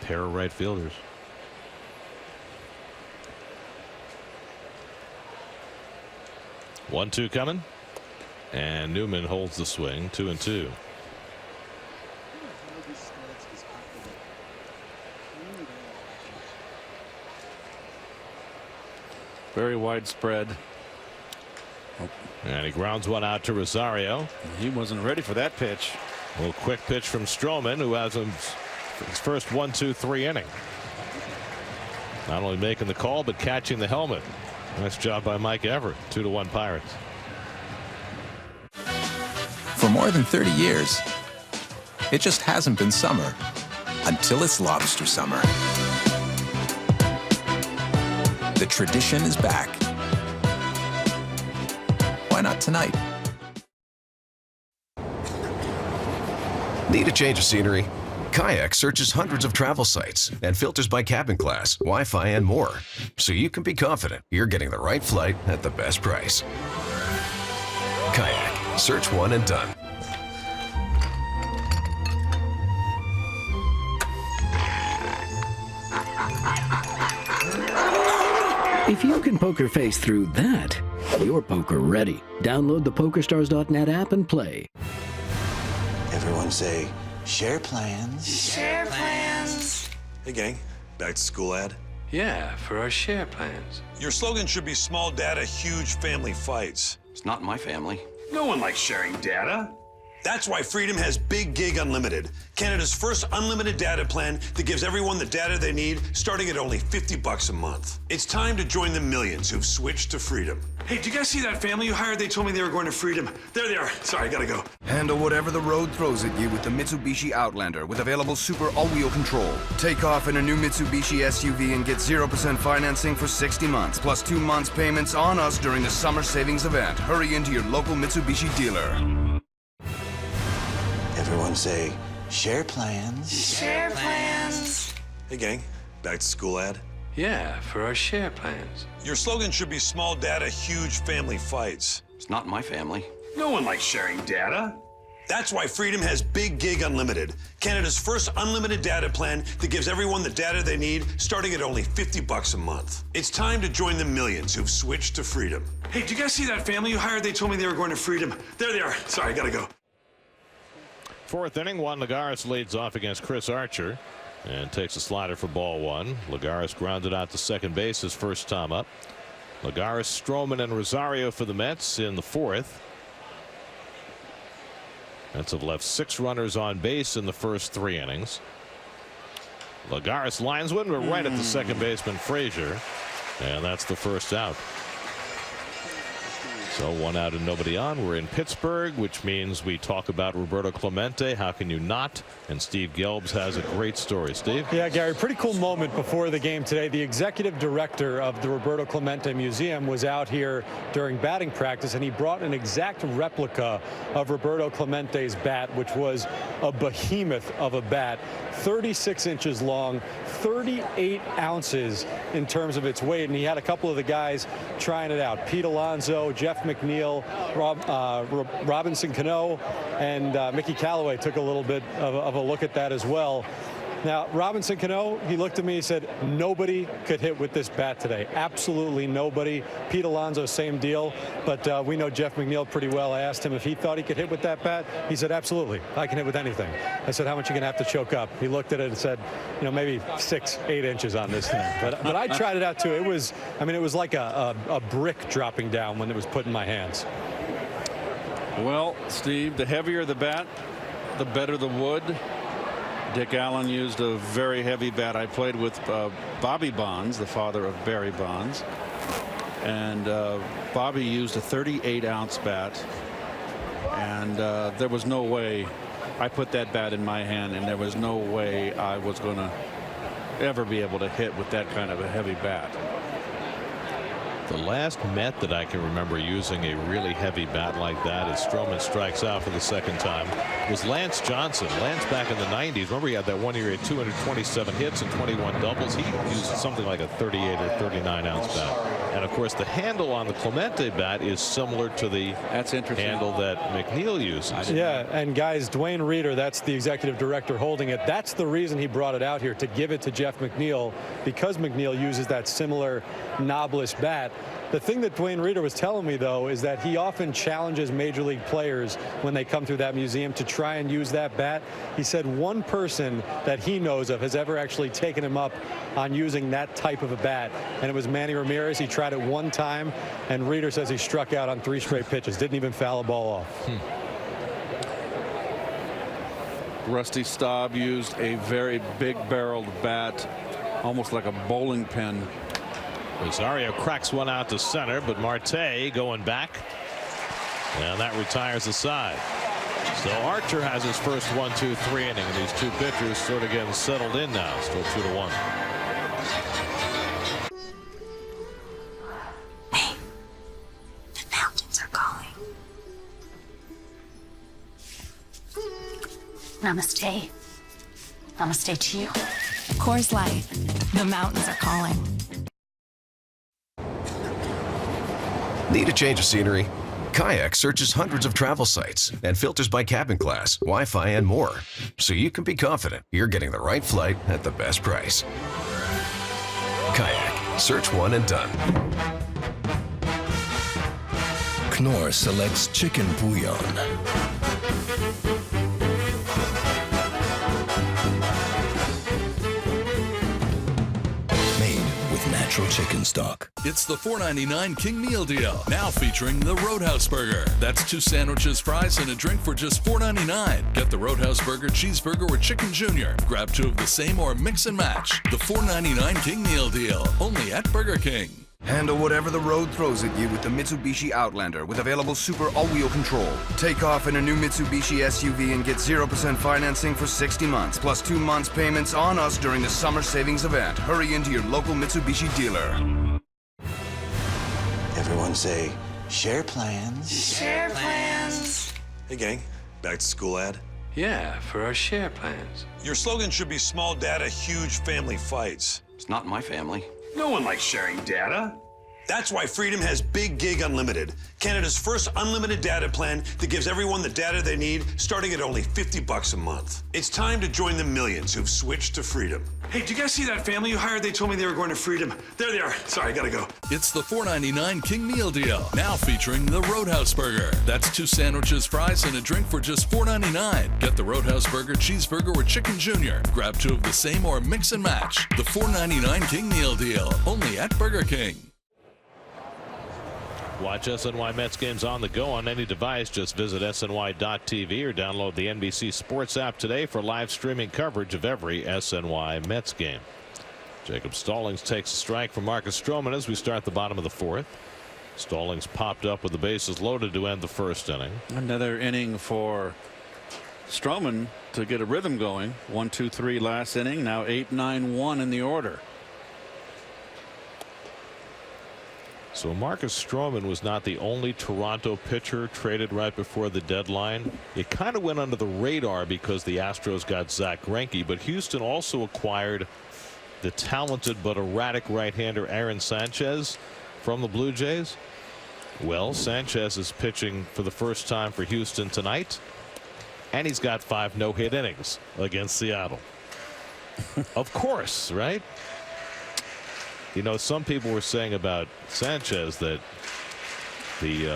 Pair of right fielders. One-two coming, and Newman holds the swing. 2-2. Very widespread. And he grounds one out to Rosario. He wasn't ready for that pitch. A little quick pitch from Stroman, who has his first 1-2-3 inning. Not only making the call, but catching the helmet. Nice job by Mike Everett. 2-1 Pirates. For more than 30 years, it just hasn't been summer until it's lobster summer. The tradition is back. Why not tonight? Need a change of scenery? Kayak searches hundreds of travel sites and filters by cabin class, Wi-Fi, and more, so you can be confident you're getting the right flight at the best price. Kayak. Search one and done. If you can poker face through that, you're poker ready. Download the PokerStars.net app and play. Everyone say, share plans. Share plans. Hey, gang. Back to school ad? Yeah, for our share plans. Your slogan should be small data, huge family fights. It's not my family. No one likes sharing data. That's why Freedom has Big Gig Unlimited, Canada's first unlimited data plan that gives everyone the data they need, starting at only $50 a month. It's time to join the millions who've switched to Freedom. Hey, do you guys see that family you hired? They told me they were going to Freedom. There they are. Sorry, I gotta go. Handle whatever the road throws at you with the Mitsubishi Outlander with available Super all-wheel control. Take off in a new Mitsubishi SUV and get 0% financing for 60 months, plus 2 months payments on us during the summer savings event. Hurry into your local Mitsubishi dealer. Everyone say, share plans. Share plans. Hey, gang. Back to school ad? Yeah, for our share plans. Your slogan should be small data, huge family fights. It's not my family. No one likes sharing data. That's why Freedom has Big Gig Unlimited, Canada's first unlimited data plan that gives everyone the data they need, starting at only $50 a month. It's time to join the millions who've switched to Freedom. Hey, do you guys see that family you hired? They told me they were going to Freedom. There they are. Sorry, I gotta go. Fourth inning, Juan Lagares leads off against Chris Archer and takes a slider for ball one. Lagares grounded out to second base his first time up. Lagares, Stroman, and Rosario for the Mets in the fourth. Mets have left 6 runners on base in the first 3 innings. Lagares lines one, but right at the second baseman Frazier, and that's the first out. So 1 out and nobody on. We're in Pittsburgh, which means we talk about Roberto Clemente. How can you not? And Steve Gelbs has a great story. Steve? Yeah, Gary, pretty cool moment before the game today. The executive director of the Roberto Clemente Museum was out here during batting practice, and he brought an exact replica of Roberto Clemente's bat, which was a behemoth of a bat, 36 inches long, 38 ounces in terms of its weight. And he had a couple of the guys trying it out. Pete Alonso, Jeff McNeil, Robinson Cano, and Mickey Callaway took a little bit of a look at that as well. Now, Robinson Cano, he looked at me, he said, nobody could hit with this bat today. Absolutely nobody. Pete Alonso, same deal. But we know Jeff McNeil pretty well. I asked him if he thought he could hit with that bat. He said, absolutely. I can hit with anything. I said, how much are you going to have to choke up? He looked at it and said, you know, maybe 6-8 inches on this thing. But I tried it out, too. It was, I mean, it was like a brick dropping down when it was put in my hands. Well, Steve, the heavier the bat, the better the wood. Dick Allen used a very heavy bat. I played with Bobby Bonds, the father of Barry Bonds, and Bobby used a 38-ounce bat, and there was no way. I put that bat in my hand, and there was no way I was going to ever be able to hit with that kind of a heavy bat. The last Met that I can remember using a really heavy bat like that, as Stroman strikes out for the second time, was Lance Johnson. Lance back in the 90s. Remember, he had that one year he had 227 hits and 21 doubles. He used something like a 38 or 39 ounce bat. And of course, the handle on the Clemente bat is similar to the handle that McNeil uses. Yeah, and guys, Dwayne Reeder, that's the executive director holding it. That's the reason he brought it out here, to give it to Jeff McNeil, because McNeil uses that similar knobless bat. The thing that Dwayne Reeder was telling me, though, is that he often challenges major league players when they come through that museum to try and use that bat. He said one person that he knows of has ever actually taken him up on using that type of a bat, and it was Manny Ramirez. He tried it one time, and Reeder says he struck out on 3 straight pitches, didn't even foul a ball off. Rusty Staub used a very big barreled bat, almost like a bowling pin, Rosario cracks one out to center, but Marte going back, and that retires the side. So Archer has his first 1-2-3 inning, and these two pitchers sort of getting settled in now. Still 2-1. Hey, the mountains are calling. Namaste. Namaste to you. Coors Light. The mountains are calling. Need a change of scenery? Kayak searches hundreds of travel sites and filters by cabin class, Wi-Fi, and more, so you can be confident you're getting the right flight at the best price. Kayak. Search one and done. Knorr selects chicken bouillon. Natural chicken stock. It's the $4.99 King Meal Deal, now featuring the Roadhouse Burger. That's 2 sandwiches, fries, and a drink for just $4.99. Get the Roadhouse Burger, cheeseburger, or chicken junior. Grab 2 of the same or mix and match. The $4.99 King Meal Deal, only at Burger King. Handle whatever the road throws at you with the Mitsubishi Outlander with available Super All-Wheel Control. Take off in a new Mitsubishi SUV and get 0% financing for 60 months, plus 2 months payments on us during the summer savings event. Hurry into your local Mitsubishi dealer. Everyone say, share plans. Share plans. Hey, gang. Back to school ad? Yeah, for our share plans. Your slogan should be small data, huge family fights. It's not my family. No one likes sharing data. That's why Freedom has Big Gig Unlimited, Canada's first unlimited data plan that gives everyone the data they need, starting at only $50 a month. It's time to join the millions who've switched to Freedom. Hey, did you guys see that family you hired? They told me they were going to Freedom. There they are. Sorry, I gotta go. It's the $4.99 King Meal Deal, now featuring the Roadhouse Burger. That's 2 sandwiches, fries, and a drink for just $4.99. Get the Roadhouse Burger, cheeseburger, or chicken junior. Grab 2 of the same or mix and match. The $4.99 King Meal Deal, only at Burger King. Watch SNY Mets games on the go on any device. Just visit SNY.TV or download the NBC Sports app today for live streaming coverage of every SNY Mets game. Jacob Stallings takes a strike from Marcus Stroman as we start the bottom of the 4th. Stallings popped up with the bases loaded to end the first inning. Another inning for Stroman to get a rhythm going. 1-2-3 last inning. Now 8-9-1 in the order. So Marcus Stroman was not the only Toronto pitcher traded right before the deadline. It kind of went under the radar because the Astros got Zach Greinke, but Houston also acquired the talented but erratic right-hander Aaron Sanchez from the Blue Jays. Well, Sanchez is pitching for the first time for Houston tonight, and he's got 5 no-hit innings against Seattle. Of course, right? You know, some people were saying about Sanchez that the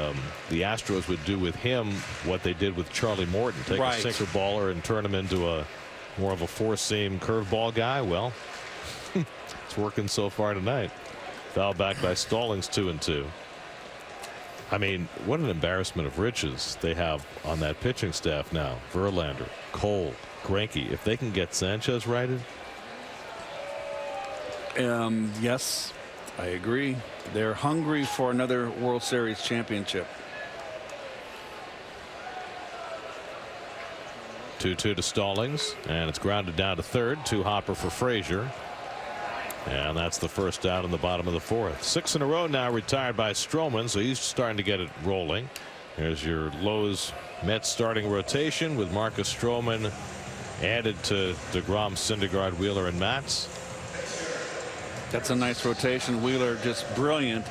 Astros would do with him what they did with Charlie Morton, take a sinker baller and turn him into a more of a 4-seam curveball guy. Well, it's working so far tonight. Foul back by Stallings, 2-2. I mean, what an embarrassment of riches they have on that pitching staff now. Verlander, Cole, Greinke. If they can get Sanchez righted. Yes, I agree. They're hungry for another World Series championship. 2-2 to Stallings, and it's grounded down to third. 2 hopper for Frazier, and that's the first out in the bottom of the 4th. 6 in a row now retired by Stroman, so he's starting to get it rolling. Here's your Lowe's Mets starting rotation with Marcus Stroman added to DeGrom, Syndergaard, Wheeler, and Matz. That's a nice rotation. Wheeler just brilliant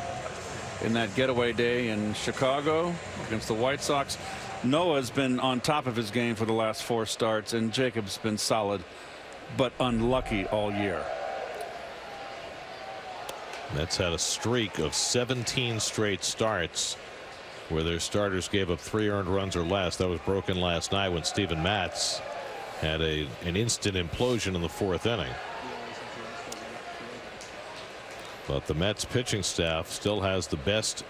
in that getaway day in Chicago against the White Sox. Noah's been on top of his game for the last 4 starts, and Jacob's been solid but unlucky all year. Mets had a streak of 17 straight starts where their starters gave up 3 earned runs or less. That was broken last night when Steven Matz had an instant implosion in the 4th inning. But the Mets pitching staff still has the best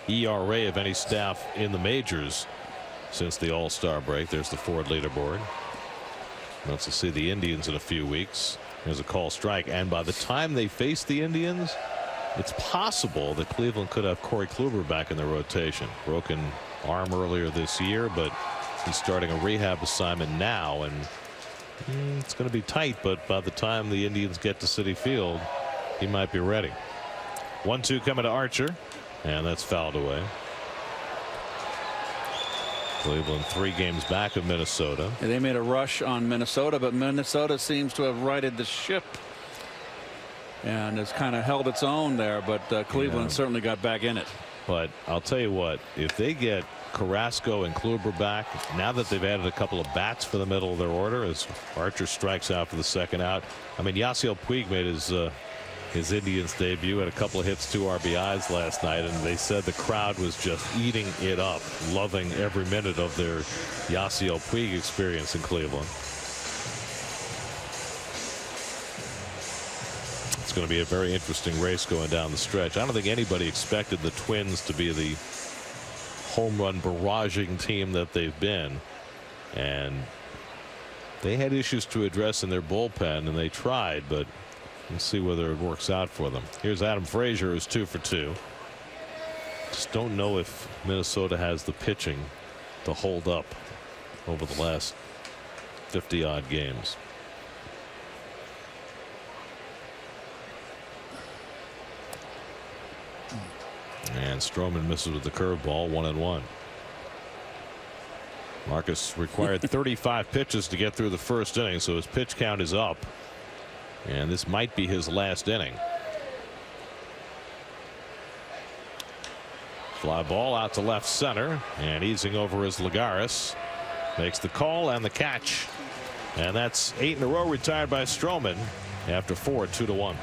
ERA of any staff in the majors since the All-Star break. There's the Ford leaderboard. Mets will see the Indians in a few weeks. There's a call strike, and by the time they face the Indians, it's possible that Cleveland could have Corey Kluber back in their rotation. Broken arm earlier this year, but he's starting a rehab assignment now, and it's going to be tight, but by the time the Indians get to Citi Field, he might be ready. 1-2 coming to Archer, and that's fouled away. Cleveland 3 games back of Minnesota. Yeah, they made a rush on Minnesota, but Minnesota seems to have righted the ship and has kind of held its own there, but Cleveland certainly got back in it. But I'll tell you what, if they get Carrasco and Kluber back, now that they've added a couple of bats for the middle of their order as Archer strikes out for the second out. I mean, Yasiel Puig made his Indians debut, had a couple of hits, 2 RBIs last night, and they said the crowd was just eating it up, loving every minute of their Yasiel Puig experience in Cleveland. It's going to be a very interesting race going down the stretch. I don't think anybody expected the Twins to be the home run barraging team that they've been, and they had issues to address in their bullpen, and they tried, but we'll see whether it works out for them. Here's Adam Frazier, who's 2 for 2. Just don't know if Minnesota has the pitching to hold up over the last 50-odd games. And Stroman misses with the curveball, 1-1. Marcus required 35 pitches to get through the first inning, so his pitch count is up. And this might be his last inning. Fly ball out to left center, and easing over is Lagares. Makes the call and the catch. And that's 8 in a row retired by Stroman after 4, 2-1.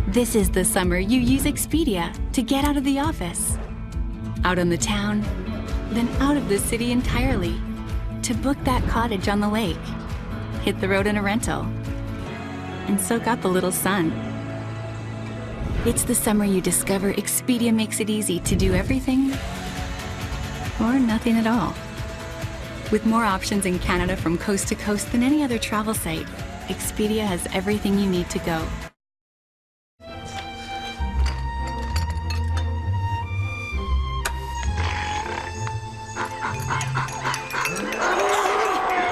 This is the summer you use Expedia to get out of the office, out on the town, then out of the city entirely, to book that cottage on the lake, hit the road in a rental, and soak up a little sun. It's the summer you discover Expedia makes it easy to do everything or nothing at all. With more options in Canada from coast to coast than any other travel site, Expedia has everything you need to go.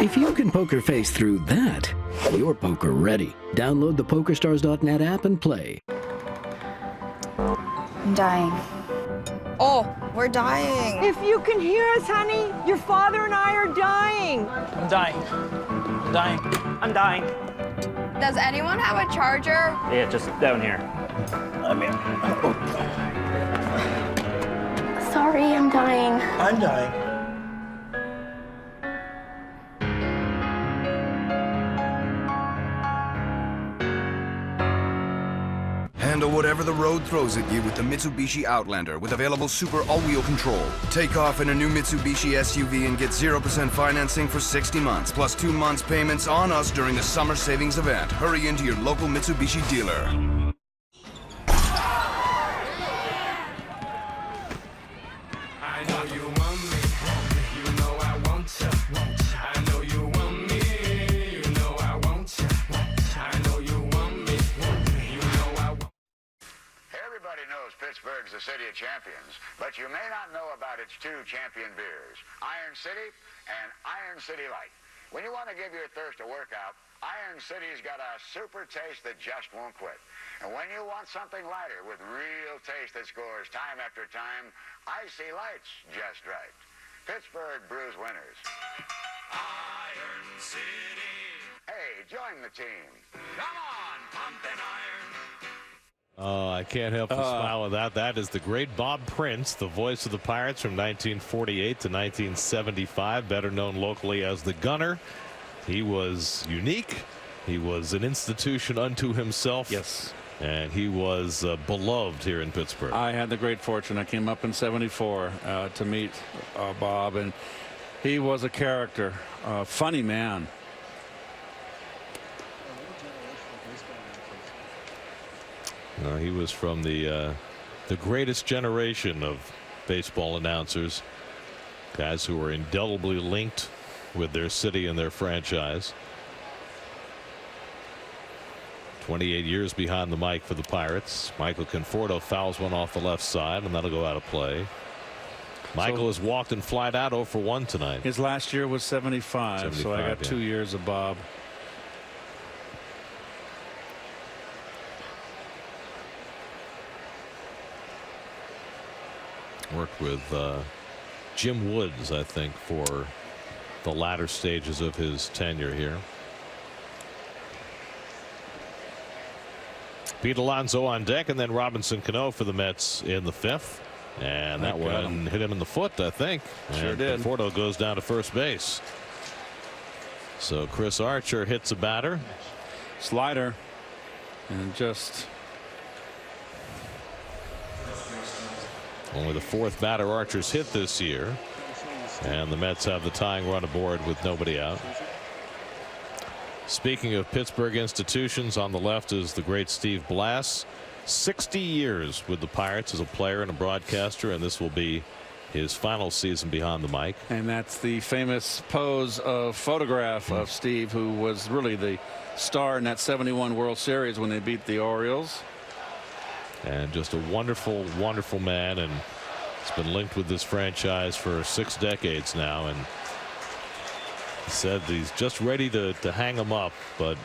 If you can poker face through that, you're poker ready. Download the PokerStars.net app and play. I'm dying. Oh, we're dying. If you can hear us, honey, your father and I are dying. I'm dying. I'm dying. I'm dying. Does anyone have a charger? Yeah, just down here. I'm here. Sorry, I'm dying. I'm dying. Handle whatever the road throws at you with the Mitsubishi Outlander with available Super all-wheel control. Take off in a new Mitsubishi SUV and get 0% financing for 60 months, plus 2 months payments on us during the summer savings event. Hurry into your local Mitsubishi dealer. I know you want me. You know I want you. I know you want me. You know I want you. I know you want me. You know I want. Everybody knows Pittsburgh's the city of champions, but you may not know about its 2 champion beers, Iron City and Iron City Light. When you want to give your thirst a workout, Iron City's got a super taste that just won't quit. And when you want something lighter with real taste that scores time after time, Icy Light's just right. Pittsburgh brews winners. Iron City. Hey, join the team. Come on, pumping iron. Oh, I can't help but smile at that. That is the great Bob Prince, the voice of the Pirates from 1948 to 1975, better known locally as the Gunner. He was unique. He was an institution unto himself. Yes. And he was beloved here in Pittsburgh. I had the great fortune. I came up in '74 to meet Bob, and he was a character, a funny man. He was from the greatest generation of baseball announcers, guys who were indelibly linked with their city and their franchise. 28 years behind the mic for the Pirates. Michael Conforto fouls one off the left side, and that'll go out of play. Michael has walked and flied out 0 for 1 tonight. His last year was 75, so I got 2 years of Bob. Worked with Jim Woods, I think, for the latter stages of his tenure here. Pete Alonso on deck, and then Robinson Cano for the Mets in the 5th. And that one hit him in the foot, I think. Sure did. Conforto goes down to first base. So Chris Archer hits a batter. Slider. And just only the 4th batter Archer's hit this year. And the Mets have the tying run aboard with nobody out. Speaking of Pittsburgh institutions, on the left is the great Steve Blass. 60 years with the Pirates as a player and a broadcaster, and this will be his final season behind the mic. And that's the famous pose of photograph of Steve, who was really the star in that 71 World Series when they beat the Orioles. And just a wonderful, wonderful man, and he's been linked with this franchise for 6 decades now, and he said that he's just ready to hang him up, but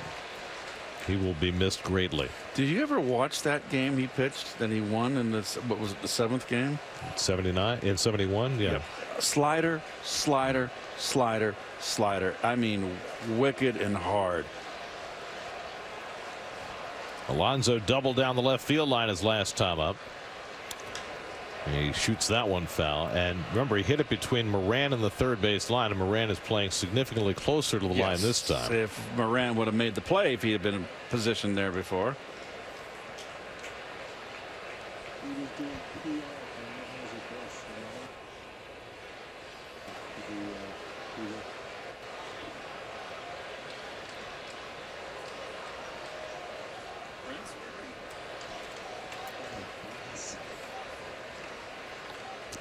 he will be missed greatly. Did you ever watch that game he pitched that he won in this, what was it, the 7th game? 79 in 71. Yeah. Slider, slider, slider, slider. I mean, wicked and hard. Alonso doubled down the left field line his last time up. He shoots that one foul, and remember, he hit it between Moran and the third base line, and Moran is playing significantly closer to the line this time. If Moran would have made the play if he had been positioned there before.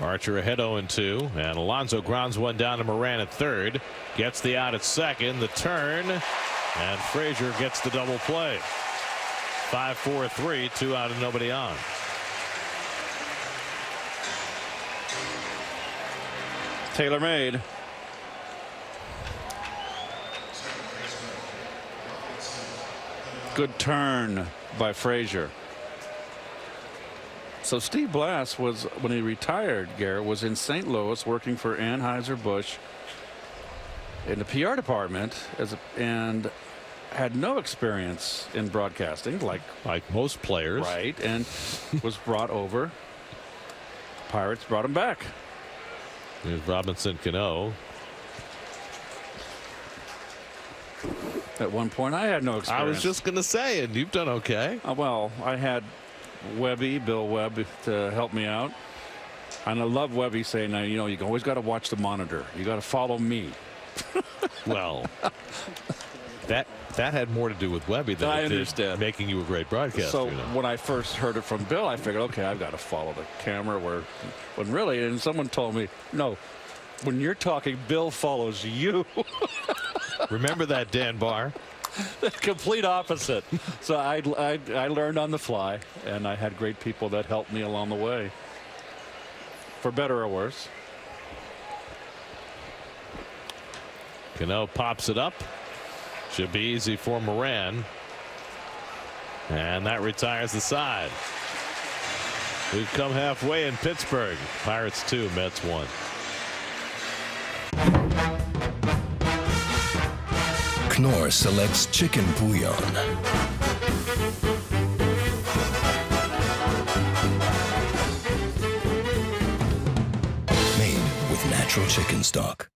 Archer ahead 0-2, and Alonso grounds one down to Moran at third, gets the out at second, the turn, and Frazier gets the double play. 5-4-3, 2 out and nobody on. Taylor made. Good turn by Frazier. So Steve Blass was, when he retired, Garrett, was in St. Louis working for Anheuser-Busch in the PR department and had no experience in broadcasting like most players. Right, and was brought over. Pirates brought him back. Here's Robinson Cano. At one point I had no experience. I was just going to say, and you've done okay. Well, I had Bill Webb to help me out, and I love Webby saying, "Now you know you always got to watch the monitor. You got to follow me." Well, that had more to do with Webby than I it understand. did making you a great broadcaster. So when I first heard it from Bill, I figured, okay, I've got to follow the camera. When really, and someone told me, no, when you're talking, Bill follows you. Remember that, Dan Barr? The complete opposite. So I learned on the fly, and I had great people that helped me along the way, for better or worse. Cano pops it up. Should be easy for Moran, and that retires the side. We've come halfway in Pittsburgh. Pirates 2, Mets 1. Knorr selects chicken bouillon. Made with natural chicken stock.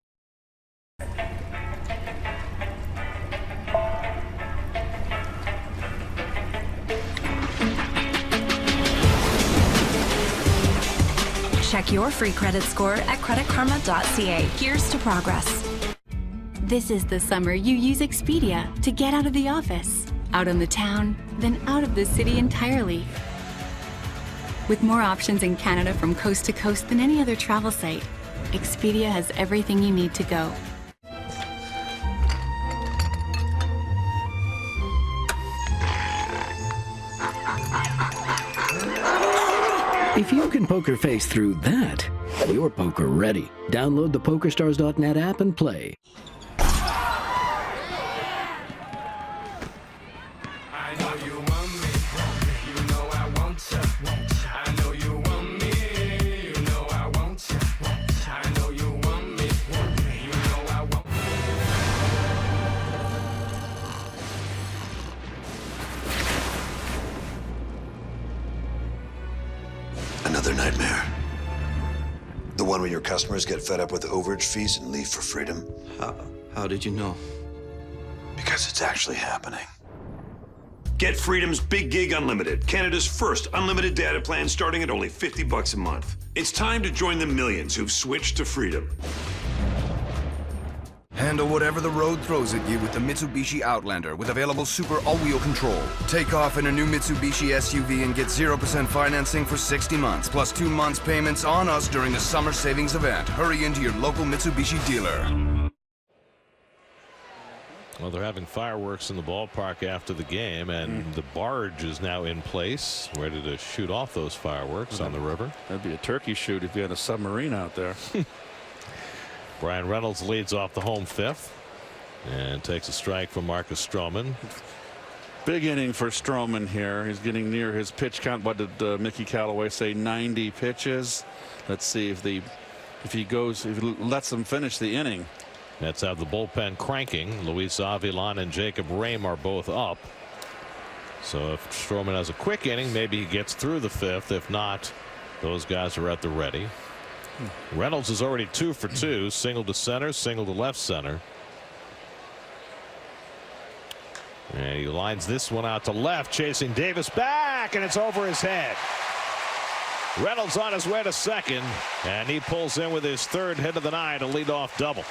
Check your free credit score at creditkarma.ca. Here's to progress. This is the summer you use Expedia to get out of the office, out on the town, then out of the city entirely. With more options in Canada from coast to coast than any other travel site, Expedia has everything you need to go. If you can poker face through that, you're poker ready. Download the PokerStars.net app and play. I know you want me. You know I want ya. I know you want me. You know I want ya. I know you want me. You know I want. Another nightmare. The one where your customers get fed up with overage fees and leave for freedom. How did you know? Because it's actually happening. Get Freedom's Big Gig Unlimited, Canada's first unlimited data plan starting at only $50 a month. It's time to join the millions who've switched to Freedom. Handle whatever the road throws at you with the Mitsubishi Outlander with available super all-wheel control. Take off in a new Mitsubishi SUV and get 0% financing for 60 months, plus 2 months payments on us during the summer savings event. Hurry into your local Mitsubishi dealer. Well, they're having fireworks in the ballpark after the game, and the barge is now in place, ready to shoot off those fireworks on the river. That'd be a turkey shoot if you had a submarine out there. Brian Reynolds leads off the home fifth and takes a strike from Marcus Stroman. Big inning for Stroman here. He's getting near his pitch count. What did Mickey Callaway say? 90 pitches. Let's see if he lets them finish the inning. That's out of the bullpen cranking. Luis Avilan and Jacob Rame are both up. So if Stroman has a quick inning, maybe he gets through the fifth. If not, those guys are at the ready. Reynolds is already 2 for 2, single to center, single to left center. And he lines this one out to left, chasing Davis back, and it's over his head. Reynolds on his way to second, and he pulls in with his third hit of the night, a leadoff double.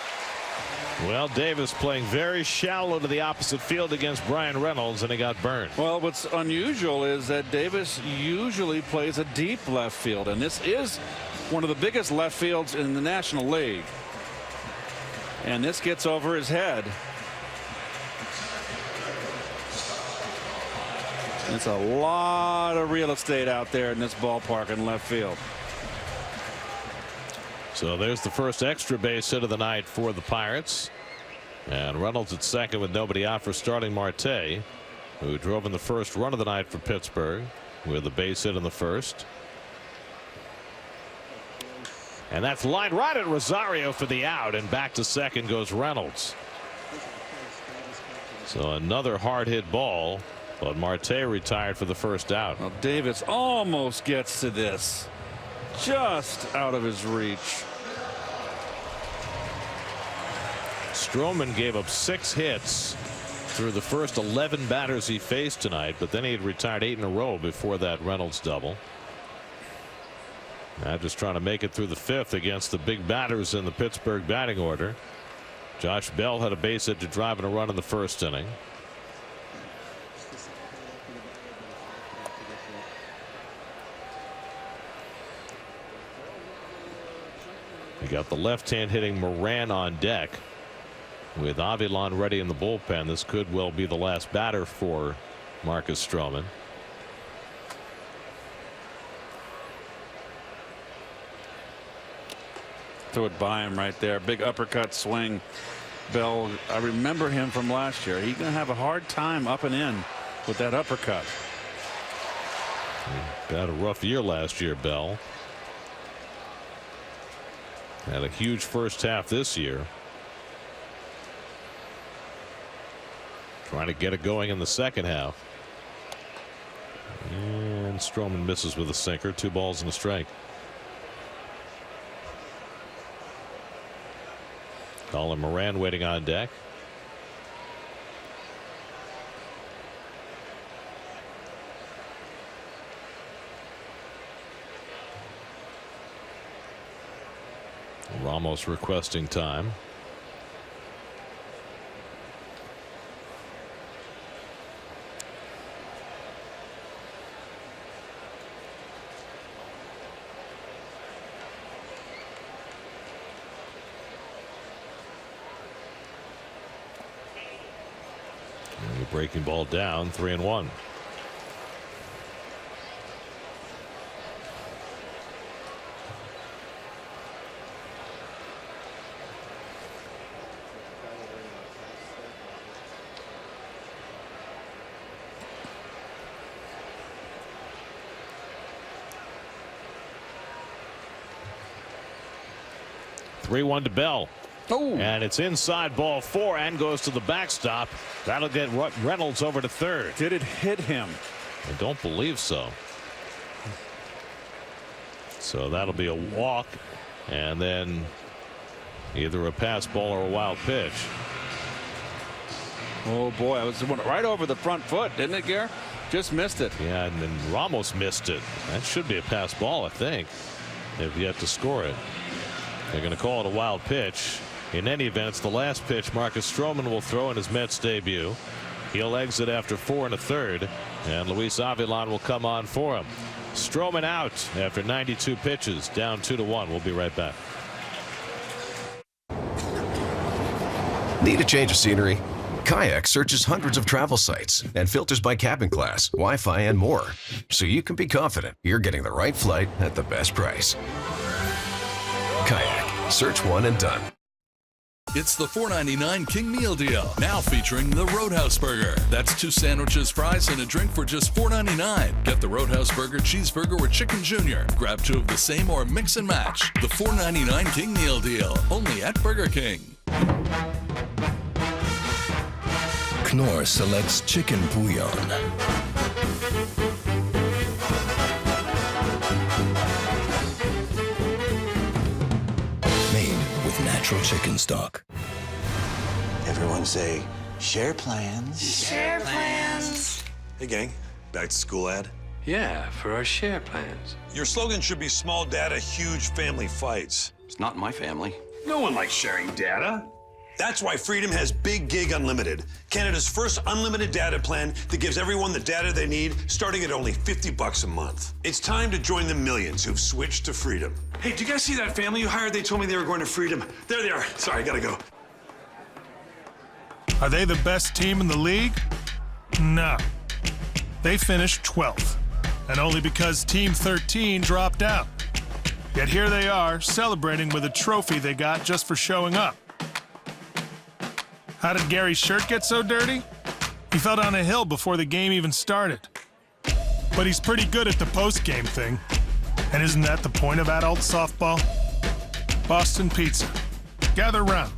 Well, Davis playing very shallow to the opposite field against Brian Reynolds, and he got burned. Well, what's unusual is that Davis usually plays a deep left field, and this is one of the biggest left fields in the National League. And this gets over his head. It's a lot of real estate out there in this ballpark in left field. So there's the first extra base hit of the night for the Pirates. And Reynolds at second with nobody out for starting Marte, who drove in the first run of the night for Pittsburgh with a base hit in the first. And that's lined right at Rosario for the out, and back to second goes Reynolds. So another hard hit ball, but Marte retired for the first out. Well, Davis almost gets to this, just out of his reach. Stroman gave up 6 hits through the first 11 batters he faced tonight, but then he had retired 8 in a row before that Reynolds double. Now just trying to make it through the fifth against the big batters in the Pittsburgh batting order. Josh Bell had a base hit to drive in a run in the first inning. We got the left-hand hitting Moran on deck. With Avilan ready in the bullpen, this could well be the last batter for Marcus Stroman. Throw it by him right there. Big uppercut swing. Bell, I remember him from last year. He's going to have a hard time up and in with that uppercut. He had a rough year last year, Bell. Had a huge first half this year. Trying to get it going in the second half. And Stroman misses with a sinker. 2 balls and a strike. Colin Moran waiting on deck. Ramos requesting time. Breaking ball down, 3-1. 3-1 to Bell. And it's inside, ball 4, and goes to the backstop. That'll get Reynolds over to third. Did it hit him? I don't believe so. So that'll be a walk, and then either a pass ball or a wild pitch. Oh boy, it was right over the front foot, didn't it, Gare? Just missed it. Yeah, and then Ramos missed it. That should be a pass ball, I think. They've yet to score it. They're going to call it a wild pitch. In any event, it's the last pitch Marcus Stroman will throw in his Mets debut. He'll exit after 4 1/3, and Luis Avilan will come on for him. Stroman out after 92 pitches, down 2-1. We'll be right back. Need a change of scenery? Kayak searches hundreds of travel sites and filters by cabin class, Wi-Fi, and more, so you can be confident you're getting the right flight at the best price. Kayak. Search one and done. It's the $4.99 King Meal Deal, now featuring the Roadhouse Burger. That's 2 sandwiches, fries, and a drink for just $4.99. Get the Roadhouse Burger, cheeseburger, or chicken junior. Grab 2 of the same or mix and match. The $4.99 King Meal Deal, only at Burger King. Knorr selects chicken bouillon. Made with natural chicken stock. Everyone say, share plans. Share plans. Hey, gang. Back to school ad? Yeah, for our share plans. Your slogan should be small data, huge family fights. It's not my family. No one likes sharing data. That's why Freedom has Big Gig Unlimited, Canada's first unlimited data plan that gives everyone the data they need, starting at only $50 a month. It's time to join the millions who've switched to Freedom. Hey, do you guys see that family you hired? They told me they were going to Freedom. There they are. Sorry, I gotta go. Are they the best team in the league? No. They finished 12th, and only because Team 13 dropped out. Yet here they are, celebrating with a trophy they got just for showing up. How did Gary's shirt get so dirty? He fell down a hill before the game even started. But he's pretty good at the post-game thing. And isn't that the point of adult softball? Boston Pizza. Gather round.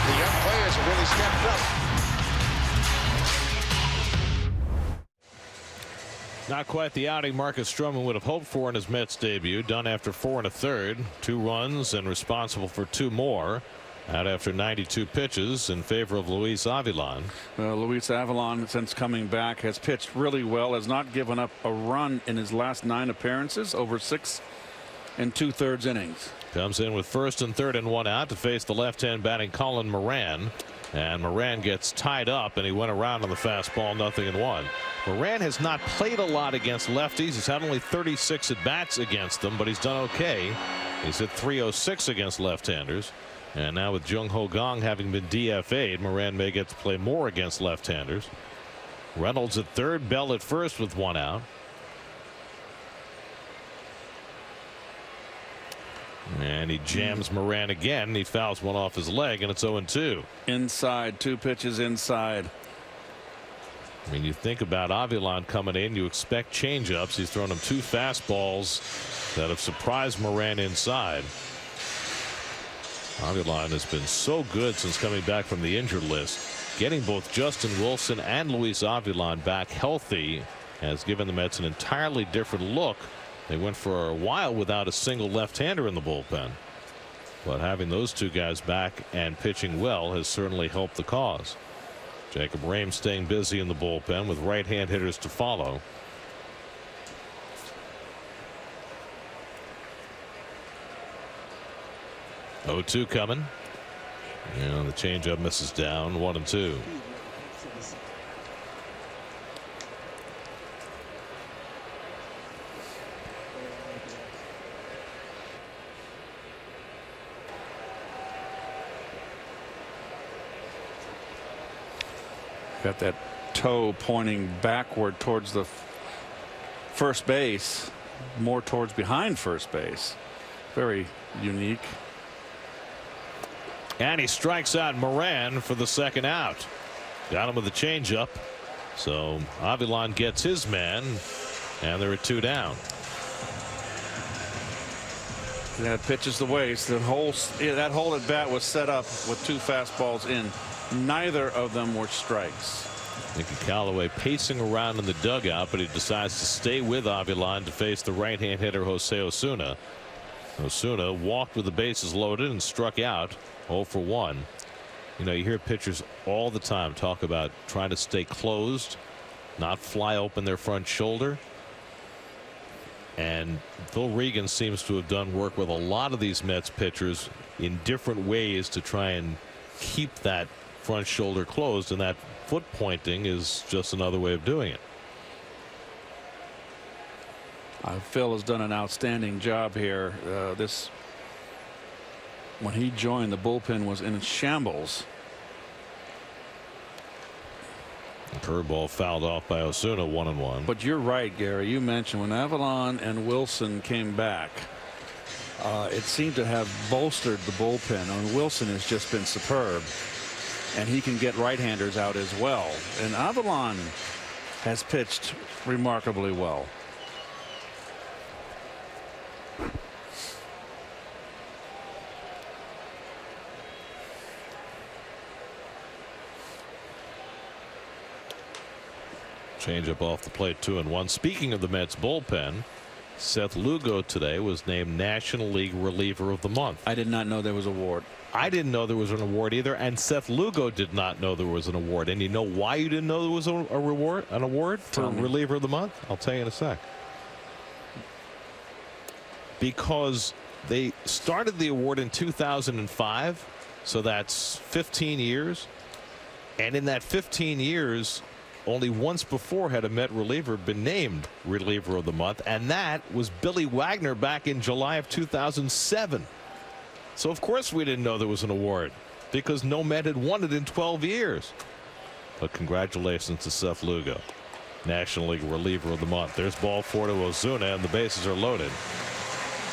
The young players have really stepped up. Not quite the outing Marcus Stroman would have hoped for in his Mets debut. Done after 4 1/3, 2 runs and responsible for 2 more. Out after 92 pitches in favor of Luis Avilan. Well, Luis Avilan, since coming back, has pitched really well, has not given up a run in his last 9 appearances, over 6 2/3 innings. Comes in with 1st and 3rd and 1 out to face the left-hand batting Colin Moran. And Moran gets tied up, and he went around on the fastball, 0-1. Moran has not played a lot against lefties. He's had only 36 at-bats against them, but he's done okay. He's hit .306 against left-handers. And now with Jung Ho Gong having been DFA'd, Moran may get to play more against left-handers. Reynolds at third, Bell at first with 1 out. And he jams Moran again. He fouls one off his leg, and it's 0-2. Inside, 2 pitches inside. I mean, you think about Avilan coming in, you expect changeups. He's thrown him 2 fastballs that have surprised Moran inside. Avilan has been so good since coming back from the injured list. Getting both Justin Wilson and Luis Avilan back healthy has given the Mets an entirely different look. They went for a while without a single left-hander in the bullpen. But having those 2 guys back and pitching well has certainly helped the cause. Jacob Rhame staying busy in the bullpen with right-hand hitters to follow. Oh, 2 coming. And the changeup misses down, 1-2. Got that toe pointing backward towards the first base, more towards behind first base. Very unique. And he strikes out Moran for the 2nd out. Got him with a changeup. So Avilan gets his man, and there are 2 down. That pitches the waste. That whole at bat was set up with 2 fastballs in. Neither of them were strikes. Mickey Callaway pacing around in the dugout, but he decides to stay with Avilan to face the right-hand hitter Jose Osuna. Osuna walked with the bases loaded and struck out 0 for 1. You know, you hear pitchers all the time talk about trying to stay closed, not fly open their front shoulder. And Phil Regan seems to have done work with a lot of these Mets pitchers in different ways to try and keep that front shoulder closed, and that foot pointing is just another way of doing it. Phil has done an outstanding job here. When he joined, the bullpen was in shambles. Curveball fouled off by Osuna, 1-1. But you're right, Gary. You mentioned when Avilan and Wilson came back, it seemed to have bolstered the bullpen. And Wilson has just been superb, and he can get right-handers out as well. And Avilan has pitched remarkably well. Change up off the plate, 2-1. Speaking of the Mets bullpen, Seth Lugo today was named National League Reliever of the Month. I did not know there was an award. I didn't know there was an award either, and Seth Lugo did not know there was an award. And you know why you didn't know there was an award for Reliever of the Month? I'll tell you in a sec. Because they started the award in 2005, so that's 15 years. And in that 15 years, only once before had a Met reliever been named Reliever of the Month, and that was Billy Wagner back in July of 2007. So of course we didn't know there was an award, because no Met had won it in 12 years. But congratulations to Seth Lugo, National League Reliever of the Month. There's ball 4 to Osuna, and the bases are loaded.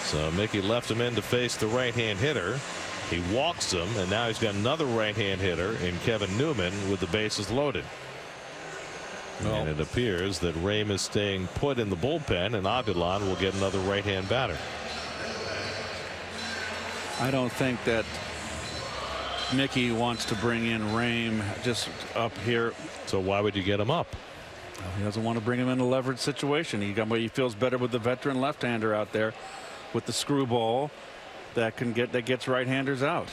So Mickey left him in to face the right-hand hitter. He walks him, and now he's got another right-hand hitter in Kevin Newman with the bases loaded. And it appears that Rame is staying put in the bullpen, and Avilan will get another right-hand batter. I don't think that Mickey wants to bring in Rame just up here. So why would you get him up? He doesn't want to bring him in a leveraged situation. He feels better with the veteran left-hander out there with the screwball that gets right-handers out.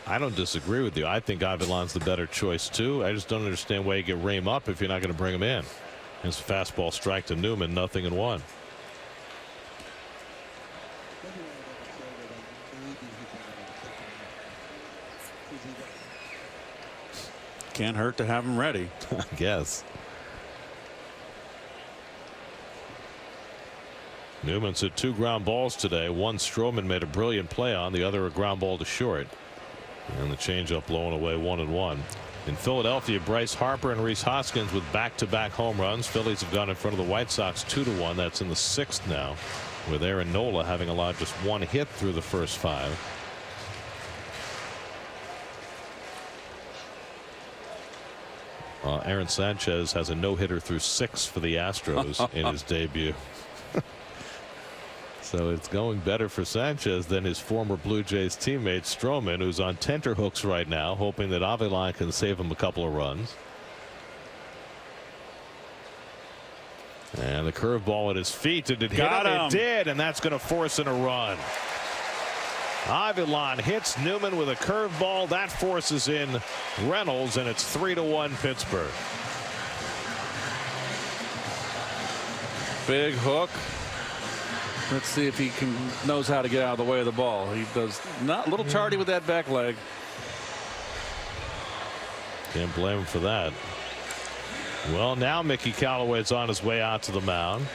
I don't disagree with you. I think Avilan's the better choice too. I just don't understand why you get Rame up if you're not going to bring him in. His fastball strike to Newman, 0-1. Can't hurt to have him ready. I guess. Newman's hit 2 ground balls today. One Stroman made a brilliant play on, the other a ground ball to short. And the changeup blowing away, 1-1. In Philadelphia, Bryce Harper and Rhys Hoskins with back-to-back home runs. Phillies have gone in front of the White Sox 2-1. That's in the 6th now, with Aaron Nola having allowed just 1 hit through the first 5. Aaron Sanchez has a no-hitter through 6 for the Astros in his debut. So it's going better for Sanchez than his former Blue Jays teammate Stroman, who's on tenterhooks right now, hoping that Avilan can save him a couple of runs. And the curveball at his feet. Did it hit him? It did, and that's going to force in a run. Avilan hits Newman with a curveball. That forces in Reynolds, and it's 3-1 Pittsburgh. Big hook. Let's see if he knows how to get out of the way of the ball. He does not. A little tardy with that back leg. Can't blame him for that. Well, now Mickey Callaway's on his way out to the mound.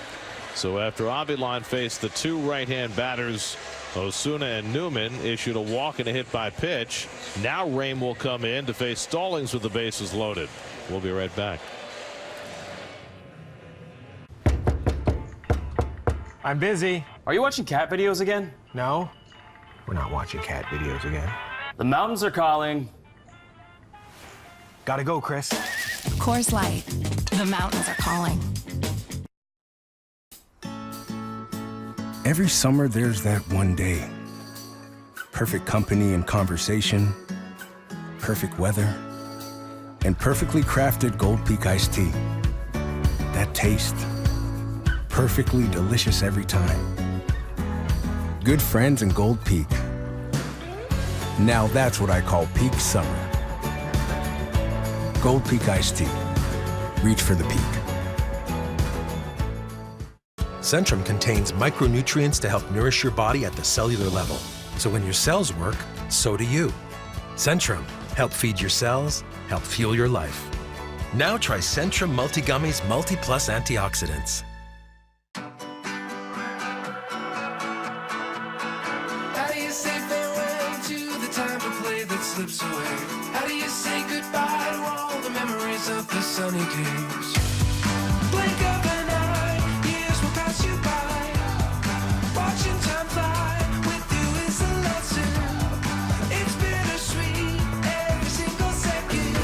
So after Avilan faced the 2 right-hand batters, Osuna and Newman, issued a walk and a hit by pitch. Now Rame will come in to face Stallings with the bases loaded. We'll be right back. I'm busy. Are you watching cat videos again? No, we're not watching cat videos again. The mountains are calling. Gotta go, Chris. Coors Light. The mountains are calling. Every summer, there's that one day. Perfect company and conversation, perfect weather, and perfectly crafted Gold Peak iced tea. That taste, perfectly delicious every time. Good friends and Gold Peak. Now that's what I call peak summer. Gold Peak iced tea. Reach for the peak. Centrum contains micronutrients to help nourish your body at the cellular level. So when your cells work, so do you. Centrum, help feed your cells, help fuel your life. Now try Centrum Multi-Gummies Multi-Plus Antioxidants. How do you say farewell to the time to play that slips away? How do you say goodbye to all the memories of the sunny days? Blink of an eye, years will pass you by. Watching time fly with you is a lesson. It's bittersweet every single second.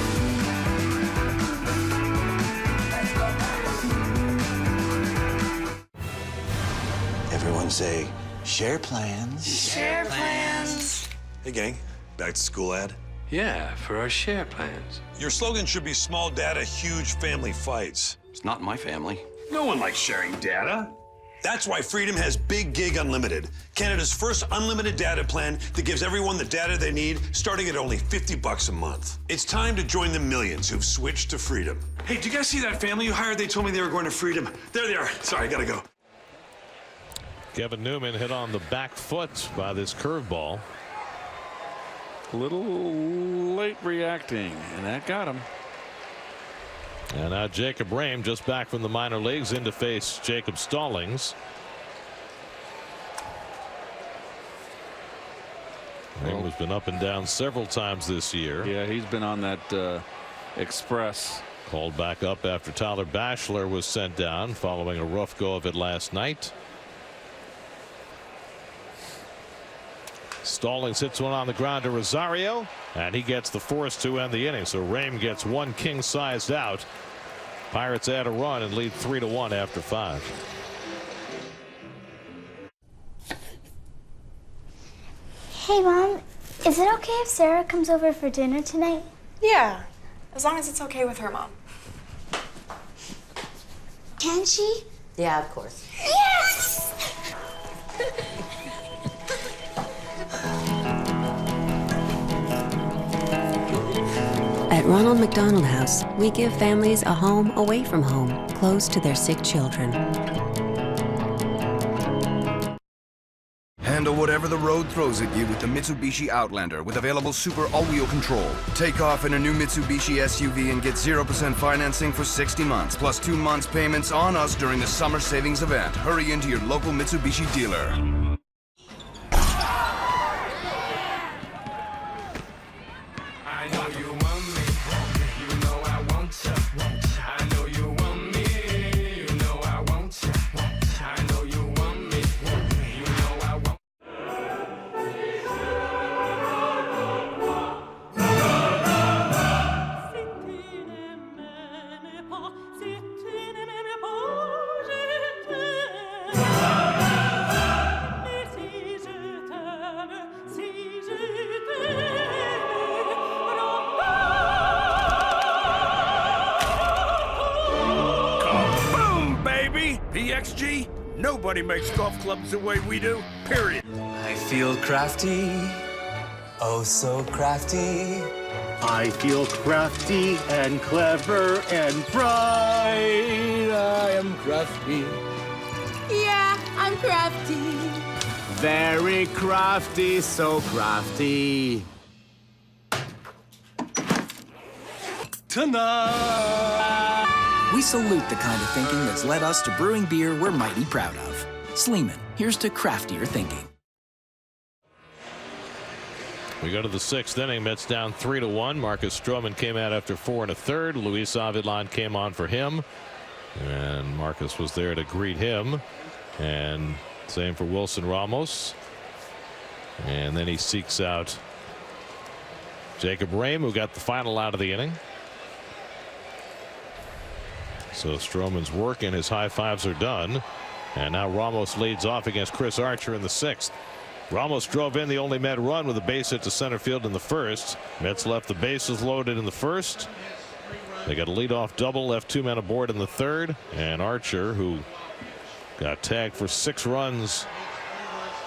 Everyone say, share plans. Share plans. Hey, gang. Back to school ad? Yeah, for our share plans. Your slogan should be small data, huge family fights. It's not my family. No one likes sharing data. That's why Freedom has Big Gig Unlimited, Canada's first unlimited data plan that gives everyone the data they need, starting at only $50 a month. It's time to join the millions who've switched to Freedom. Hey, do you guys see that family you hired? They told me they were going to Freedom. There they are. Sorry, I gotta go. Kevin Newman hit on the back foot by this curveball. A little late reacting, and that got him. And now Jacob Rame, just back from the minor leagues, in to face Jacob Stallings. Rame has been up and down several times this year. Yeah, he's been on that express. Called back up after Tyler Bachelor was sent down following a rough go of it last night. Stallings hits one on the ground to Rosario, and he gets the force to end the inning. So Rame gets one king-sized out. Pirates add a run and lead 3-1 after 5. Hey, Mom, is it okay if Sarah comes over for dinner tonight? Yeah, as long as it's okay with her mom. Can she? Yeah, of course. Yes! At Ronald McDonald House, we give families a home away from home, close to their sick children. Handle whatever the road throws at you with the Mitsubishi Outlander with available Super All-Wheel Control. Take off in a new Mitsubishi SUV and get 0% financing for 60 months, plus 2 months payments on us during the summer savings event. Hurry into your local Mitsubishi dealer. I know you want me, you know I want ya. I know you want me, you know I want ya. I know you want me, you know I want. Kaboom, baby! PXG, nobody makes golf clubs the way we do, period. I feel crafty, oh so crafty. I feel crafty and clever and bright. I am crafty. Yeah, I'm crafty. Very crafty, so crafty. Tonight! We salute the kind of thinking that's led us to brewing beer we're mighty proud of. Sleeman, here's to craftier thinking. We go to the 6th inning. Mets down 3-1. Marcus Stroman came out after 4 1/3. Luis Avilan came on for him, and Marcus was there to greet him. And same for Wilson Ramos. And then he seeks out Jacob Rame, who got the final out of the inning. So Stroman's working. His high fives are done. And now Ramos leads off against Chris Archer in the 6th. Ramos drove in the only Met run with a base hit to center field in the 1st. Mets left the bases loaded in the 1st. They got a leadoff double, left 2 men aboard in the 3rd. And Archer, who got tagged for 6 runs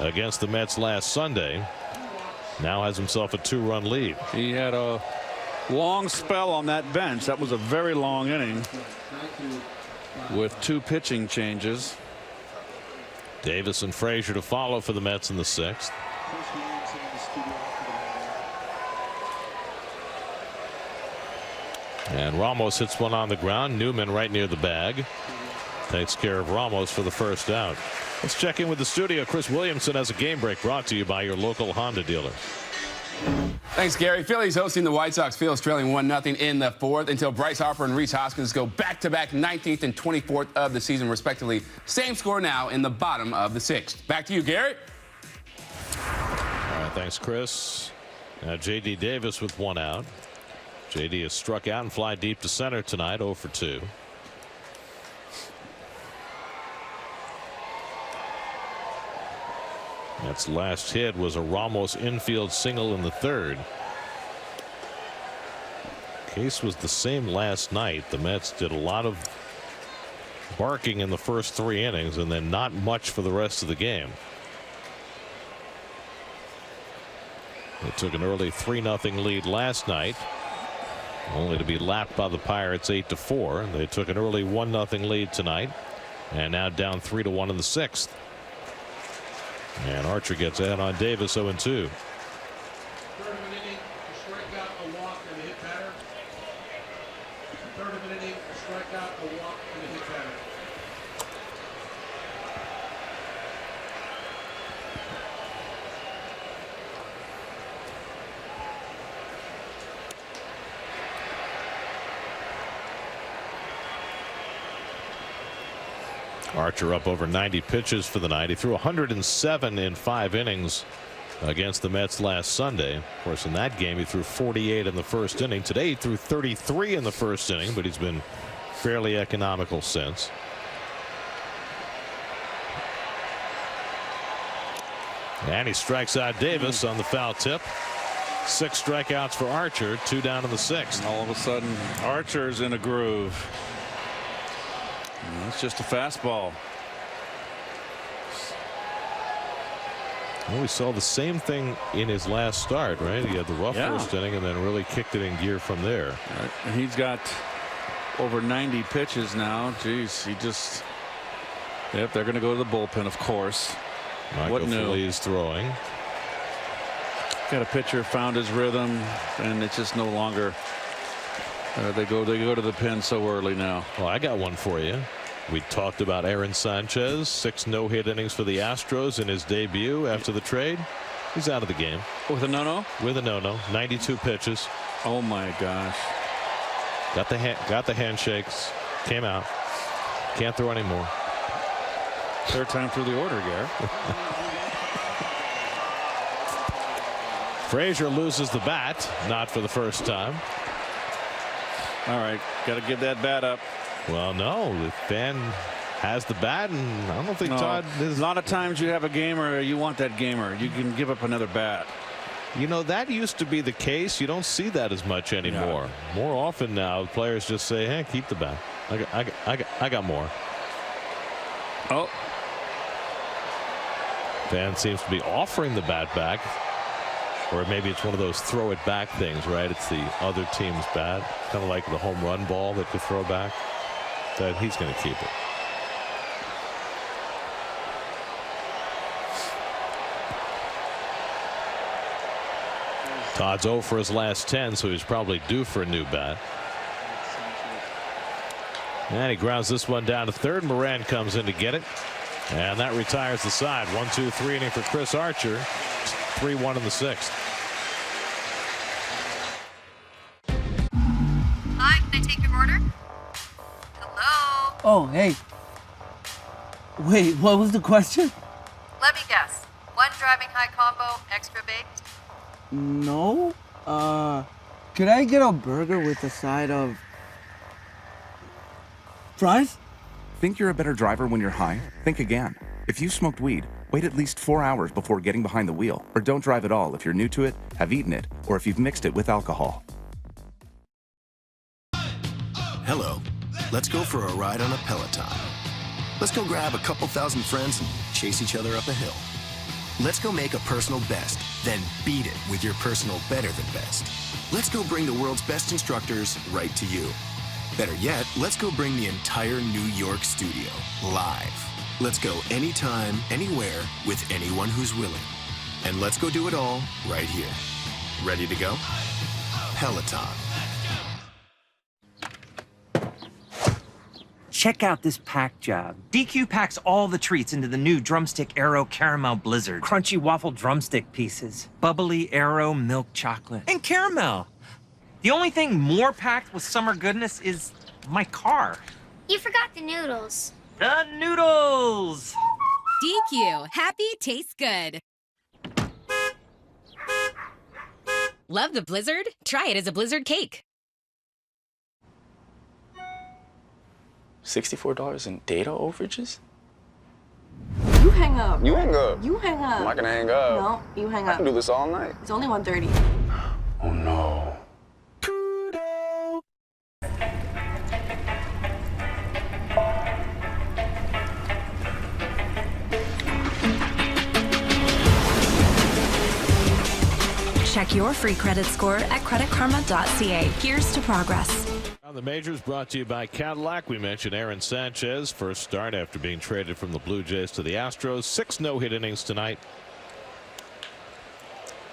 against the Mets last Sunday, now has himself a 2-run lead. He had a long spell on that bench. That was a very long inning with 2 pitching changes. Davis and Frazier to follow for the Mets in the 6th. And Ramos hits one on the ground. Newman right near the bag takes care of Ramos for the first out. Let's check in with the studio. Chris Williamson has a game break brought to you by your local Honda dealer. Thanks, Gary. Phillies hosting the White Sox. Phillies trailing 1-0 in the 4th until Bryce Harper and Rhys Hoskins go back-to-back 19th and 24th of the season, respectively. Same score now in the bottom of the 6th. Back to you, Gary. All right, thanks, Chris. Now J.D. Davis with 1 out. J.D. has struck out and fly deep to center tonight, 0 for 2. That's last hit was a Ramos infield single in the 3rd. Case was the same last night. The Mets did a lot of barking in the first 3 innings and then not much for the rest of the game. They took an early 3-0 lead last night, only to be lapped by the Pirates 8-4. They took an early 1-0 lead tonight and now down 3-1 in the 6th. And Archer gets ahead on Davis 0-2. Third of an inning, a strikeout, a walk, and a hit batter. Third of an inning, a strikeout, a walk, and a hit batter. Archer up over 90 pitches for the night. He threw 107 in 5 innings against the Mets last Sunday. Of course, in that game, he threw 48 in the 1st inning. Today, he threw 33 in the 1st inning, but he's been fairly economical since. And he strikes out Davis on the foul tip. 6 strikeouts for Archer, 2 down in the 6th. And all of a sudden, Archer's in a groove. It's just a fastball. Well, we saw the same thing in his last start, right? He had the rough first inning and then really kicked it in gear from there. He's got over 90 pitches now. Jeez, he just. Yep, they're going to go to the bullpen, of course. Michael Feliz throwing. Got a pitcher found his rhythm, and it's just no longer. They go to the pen so early now. Well, I got one for you. We talked about Aaron Sanchez, 6 no-hit innings for the Astros in his debut after the trade. He's out of the game. With a no-no? With a no-no. 92 pitches. Oh my gosh. Got the handshakes. Came out. Can't throw anymore. 3rd time through the order, Gary. Frazier loses the bat, not for the first time. All right, got to give that bat up. Well, no, the fan has the bat, and I don't think Todd. There's a lot of times you have a gamer, you want that gamer. You can give up another bat. You know, that used to be the case. You don't see that as much anymore. No. More often now, players just say, "Hey, keep the bat. I got more." Oh. Fan seems to be offering the bat back. Or maybe it's one of those throw it back things, right? It's the other team's bat, kind of like the home run ball that you throw back. That he's going to keep it. Todd's 0 for his last 10, so he's probably due for a new bat. And he grounds this one down to 3rd. Moran comes in to get it. And that retires the side. 1-2-3 inning for Chris Archer. 3-1 in the 6th. Hi, can I take your order? Hello? Oh, hey. Wait, what was the question? Let me guess. 1 driving high combo, extra baked? No. Could I get a burger with a side of Fries? Think you're a better driver when you're high? Think again. If you smoked weed, wait at least 4 hours before getting behind the wheel, or don't drive at all if you're new to it, have eaten it, or if you've mixed it with alcohol. Hello. Let's go for a ride on a Peloton. Let's go grab a couple thousand friends and chase each other up a hill. Let's go make a personal best, then beat it with your personal better than best. Let's go bring the world's best instructors right to you. Better yet, let's go bring the entire New York studio live. Let's go anytime, anywhere, with anyone who's willing. And let's go do it all right here. Ready to go? Peloton. Check out this pack job. DQ packs all the treats into the new Drumstick Aero Caramel Blizzard. Crunchy waffle drumstick pieces. Bubbly Aero milk chocolate. And caramel. The only thing more packed with summer goodness is my car. You forgot the noodles. The noodles! DQ, happy tastes good. Love the Blizzard? Try it as a Blizzard cake. $64 in data overages? You hang up. You hang up. You hang up. I'm not gonna hang up. No, you hang I up. can do this all night. It's only 1:30. Oh no. Check your free credit score at creditkarma.ca. Here's to progress. On the majors, brought to you by Cadillac. We mentioned Aaron Sanchez, first start after being traded from the Blue Jays to the Astros. 6 no-hit innings tonight.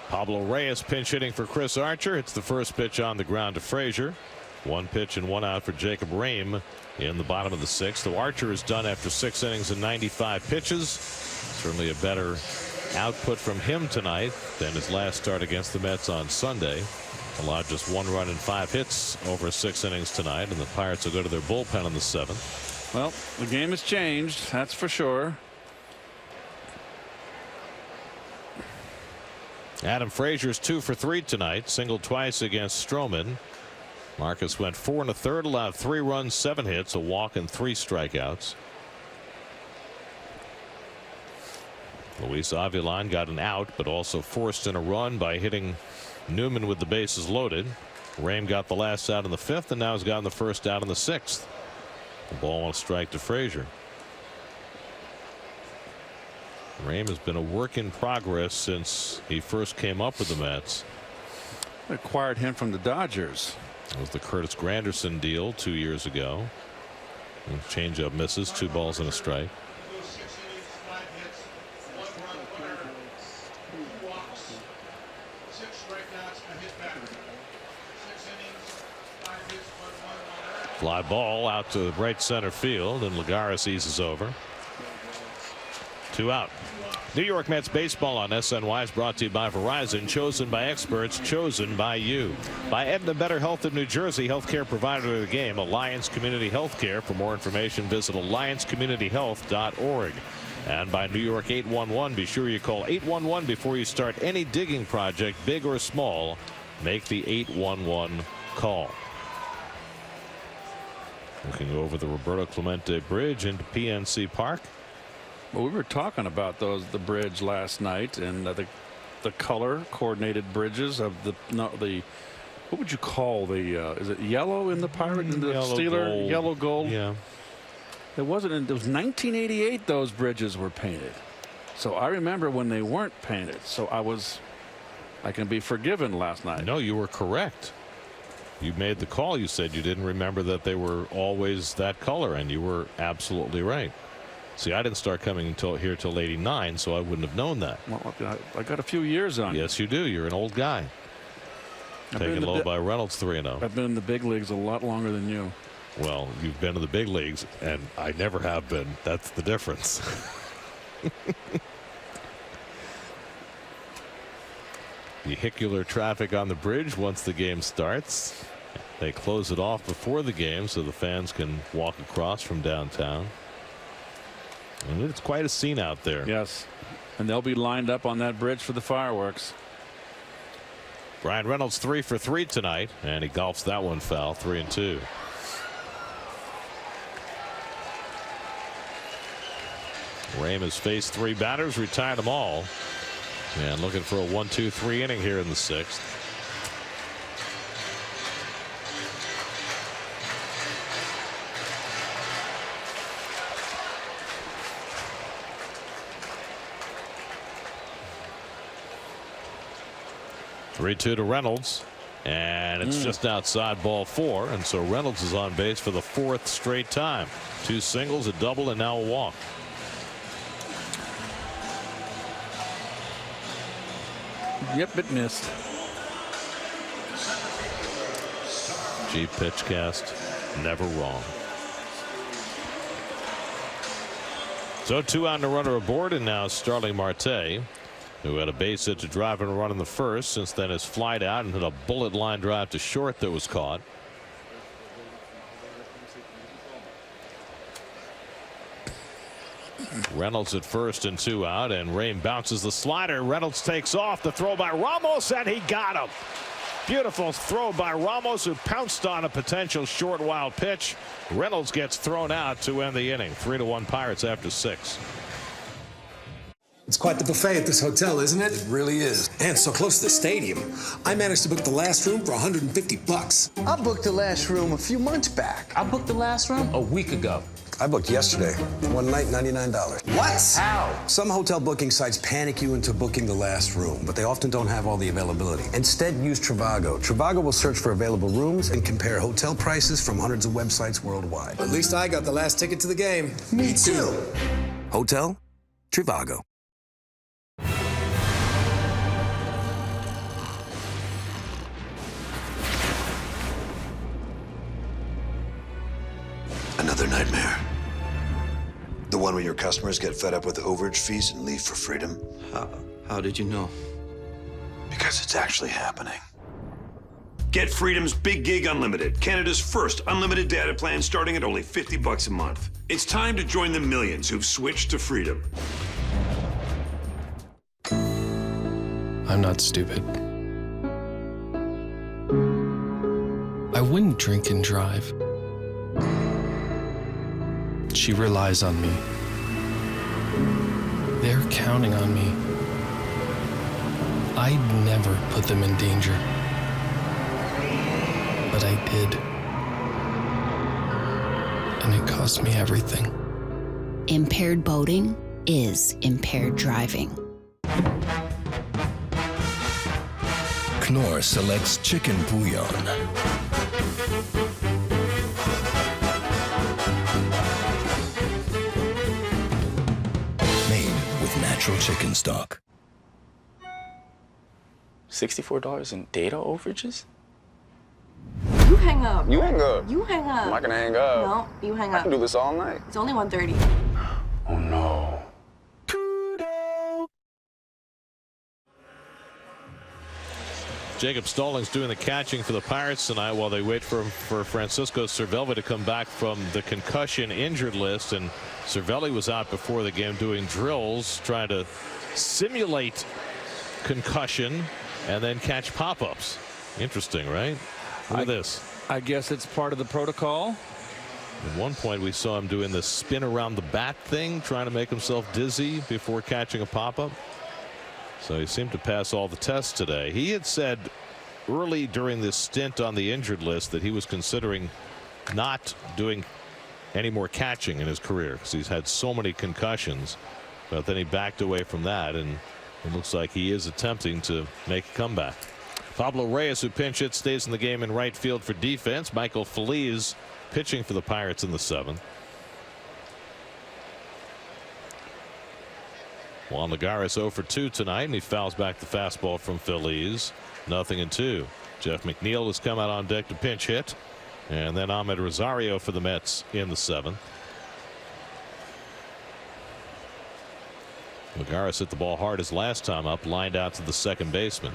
Pablo Reyes pinch hitting for Chris Archer. It's the first pitch on the ground to Frazier. 1 pitch and 1 out for Jacob Rame in the bottom of the 6th. The Archer is done after 6 innings and 95 pitches. Certainly a better output from him tonight than his last start against the Mets on Sunday. Allowed just 1 run and 5 hits over 6 innings tonight, and the Pirates will go to their bullpen in the 7th. Well, the game has changed, that's for sure. Adam Frazier's 2 for 3 tonight, singled twice against Stroman. Marcus went 4 1/3, allowed 3 runs, 7 hits, a walk, and 3 strikeouts. Luis Avilan got an out, but also forced in a run by hitting Newman with the bases loaded. Rame got the last out in the 5th, and now has gotten the first out in the 6th. The ball on a strike to Frazier. Rame has been a work in progress since he first came up with the Mets. Acquired him from the Dodgers. It was the Curtis Granderson deal 2 years ago. Changeup misses, 2 balls and a strike. Fly ball out to right center field, and Lagares eases over. 2 out. New York Mets baseball on SNY is brought to you by Verizon, chosen by experts, chosen by you. By Aetna Better Health of New Jersey, healthcare provider of the game, Alliance Community Healthcare. For more information, visit alliancecommunityhealth.org. And by New York 811, be sure you call 811 before you start any digging project, big or small. Make the 811 call. Looking over the Roberto Clemente Bridge into PNC Park. Well, we were talking about the bridge last night, and the color coordinated bridges of the what would you call is it yellow in the Pirate and the Yellow Steeler gold. yellow gold? Yeah. It was 1988 those bridges were painted. So I remember when they weren't painted. So I can be forgiven last night. No, you were correct. You made the call. You said you didn't remember that they were always that color, and you were absolutely right. See, I didn't start coming here till '89, so I wouldn't have known that. Well, I got a few years on you. Yes, you do. You're an old guy. Taken low by Reynolds, 3-0. I've been in the big leagues a lot longer than you. Well, you've been in the big leagues, and I never have been. That's the difference. Vehicular traffic on the bridge once the game starts. They close it off before the game so the fans can walk across from downtown. And it's quite a scene out there. Yes. And they'll be lined up on that bridge for the fireworks. Brian Reynolds 3 for 3 tonight, and he golfs that one foul, 3-2. Rame has faced 3 batters, retired them all, and looking for a 1-2-3 inning here in the 6th. Three-2 to Reynolds, and it's just outside ball 4, and so Reynolds is on base for the 4th straight time. 2 singles, a double, and now a walk. Yep, it missed. G pitch cast, never wrong. So 2 out and a runner aboard, and now Starling Marte, who had a base hit to drive and run in the 1st, since then has flied out and hit a bullet line drive to short that was caught. Reynolds at first and 2 out, and Rame bounces the slider. Reynolds takes off. The throw by Ramos, and he got him. Beautiful throw by Ramos, who pounced on a potential short wild pitch. Reynolds gets thrown out to end the inning. 3-1 Pirates after 6. It's quite the buffet at this hotel, isn't it? It really is. And so close to the stadium. I managed to book the last room for $150. I booked the last room a few months back. I booked the last room a week ago. I booked yesterday. One night, $99. What? How? Some hotel booking sites panic you into booking the last room, but they often don't have all the availability. Instead, use Trivago. Trivago will search for available rooms and compare hotel prices from hundreds of websites worldwide. At least I got the last ticket to the game. Me too. Hotel Trivago. Another nightmare. The one where your customers get fed up with overage fees and leave for freedom. How did you know? Because it's actually happening. Get Freedom's Big Gig Unlimited, Canada's first unlimited data plan starting at only $50 a month. It's time to join the millions who've switched to Freedom. I'm not stupid. I wouldn't drink and drive. She relies on me. They're counting on me. I'd never put them in danger. But I did. And it cost me everything. Impaired boating is impaired driving. Knorr selects chicken bouillon. Natural chicken stock. $64 in data overages? You hang up. You hang up. You hang up. I'm not gonna hang up. No, you hang I up. can do this all night. It's only 1:30. Oh no. Jacob Stallings doing the catching for the Pirates tonight while they wait for Francisco Cervelli to come back from the concussion injured list. And Cervelli was out before the game doing drills, trying to simulate concussion and then catch pop-ups. Interesting, right? Look at this. I guess it's part of the protocol. At one point we saw him doing the spin around the bat thing, trying to make himself dizzy before catching a pop-up. So he seemed to pass all the tests today. He had said early during this stint on the injured list that he was considering not doing any more catching in his career because he's had so many concussions. But then he backed away from that, and it looks like he is attempting to make a comeback. Pablo Reyes, who pinch hit, stays in the game in right field for defense. Michael Feliz pitching for the Pirates in the 7th. Juan Lagares 0 for 2 tonight, and he fouls back the fastball from Feliz. 0-2. Jeff McNeil has come out on deck to pinch hit, and then Ahmed Rosario for the Mets in the 7th. Lagares hit the ball hard his last time up, lined out to the second baseman.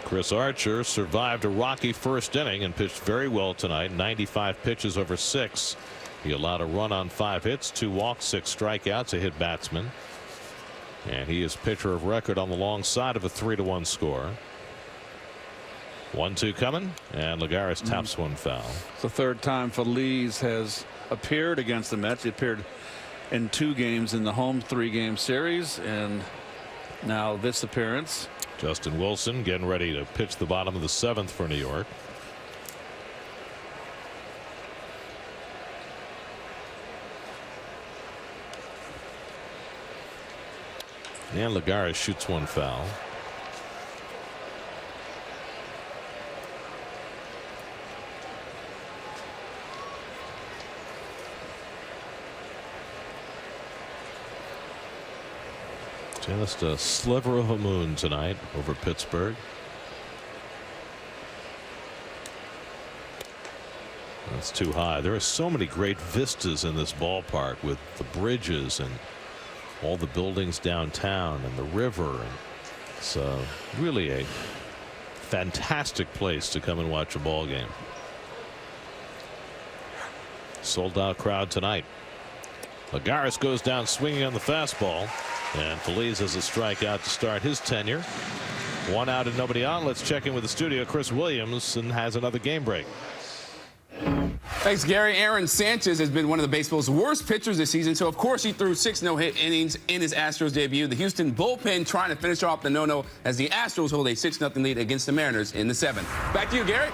Chris Archer survived a rocky first inning and pitched very well tonight. 95 pitches over 6. He allowed a run on 5 hits, 2 walks, 6 strikeouts, a hit batsman. And he is pitcher of record on the long side of a 3-1 score. 1-2 coming, and Lagares taps one foul. It's the third time Feliz has appeared against the Mets. He appeared in 2 games in the home 3-game series, and now this appearance. Justin Wilson getting ready to pitch the bottom of the 7th for New York. And Lagares shoots one foul. Just a sliver of a moon tonight over Pittsburgh. That's too high. There are so many great vistas in this ballpark with the bridges and all the buildings downtown and the river. And it's really a fantastic place to come and watch a ball game. Sold out crowd tonight. Lagares goes down swinging on the fastball, and Feliz has a strikeout to start his tenure. 1 out and nobody on. Let's check in with the studio. Chris Williamson has another game break. Thanks, Gary. Aaron Sanchez has been one of the baseball's worst pitchers this season, so of course he threw 6 no-hit innings in his Astros debut. The Houston bullpen trying to finish off the no-no as the Astros hold a 6-0 lead against the Mariners in the 7th. Back to you, Gary.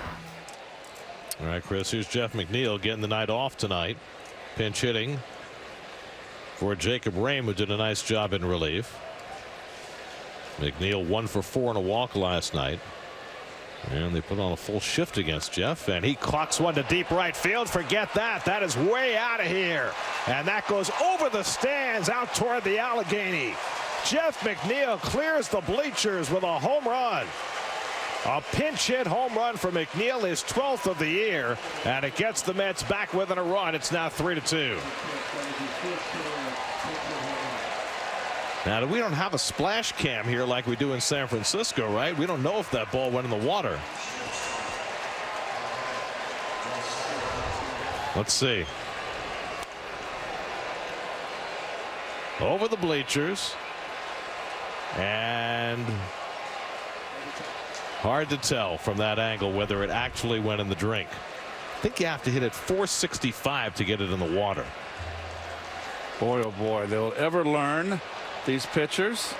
All right, Chris, here's Jeff McNeil getting the night off tonight. Pinch hitting for Jacob Rame, who did a nice job in relief. McNeil 1 for 4 and a walk last night. And they put on a full shift against Jeff, and he clocks one to deep right field. Forget that. That is way out of here. And that goes over the stands out toward the Allegheny. Jeff McNeil clears the bleachers with a home run. A pinch hit home run for McNeil, his 12th of the year, and it gets the Mets back within a run. It's now 3-2. Now, we don't have a splash cam here like we do in San Francisco, right? We don't know if that ball went in the water. Let's see. Over the bleachers. And hard to tell from that angle whether it actually went in the drink. I think you have to hit it 465 to get it in the water. Boy, oh boy, they'll ever learn, these pitchers.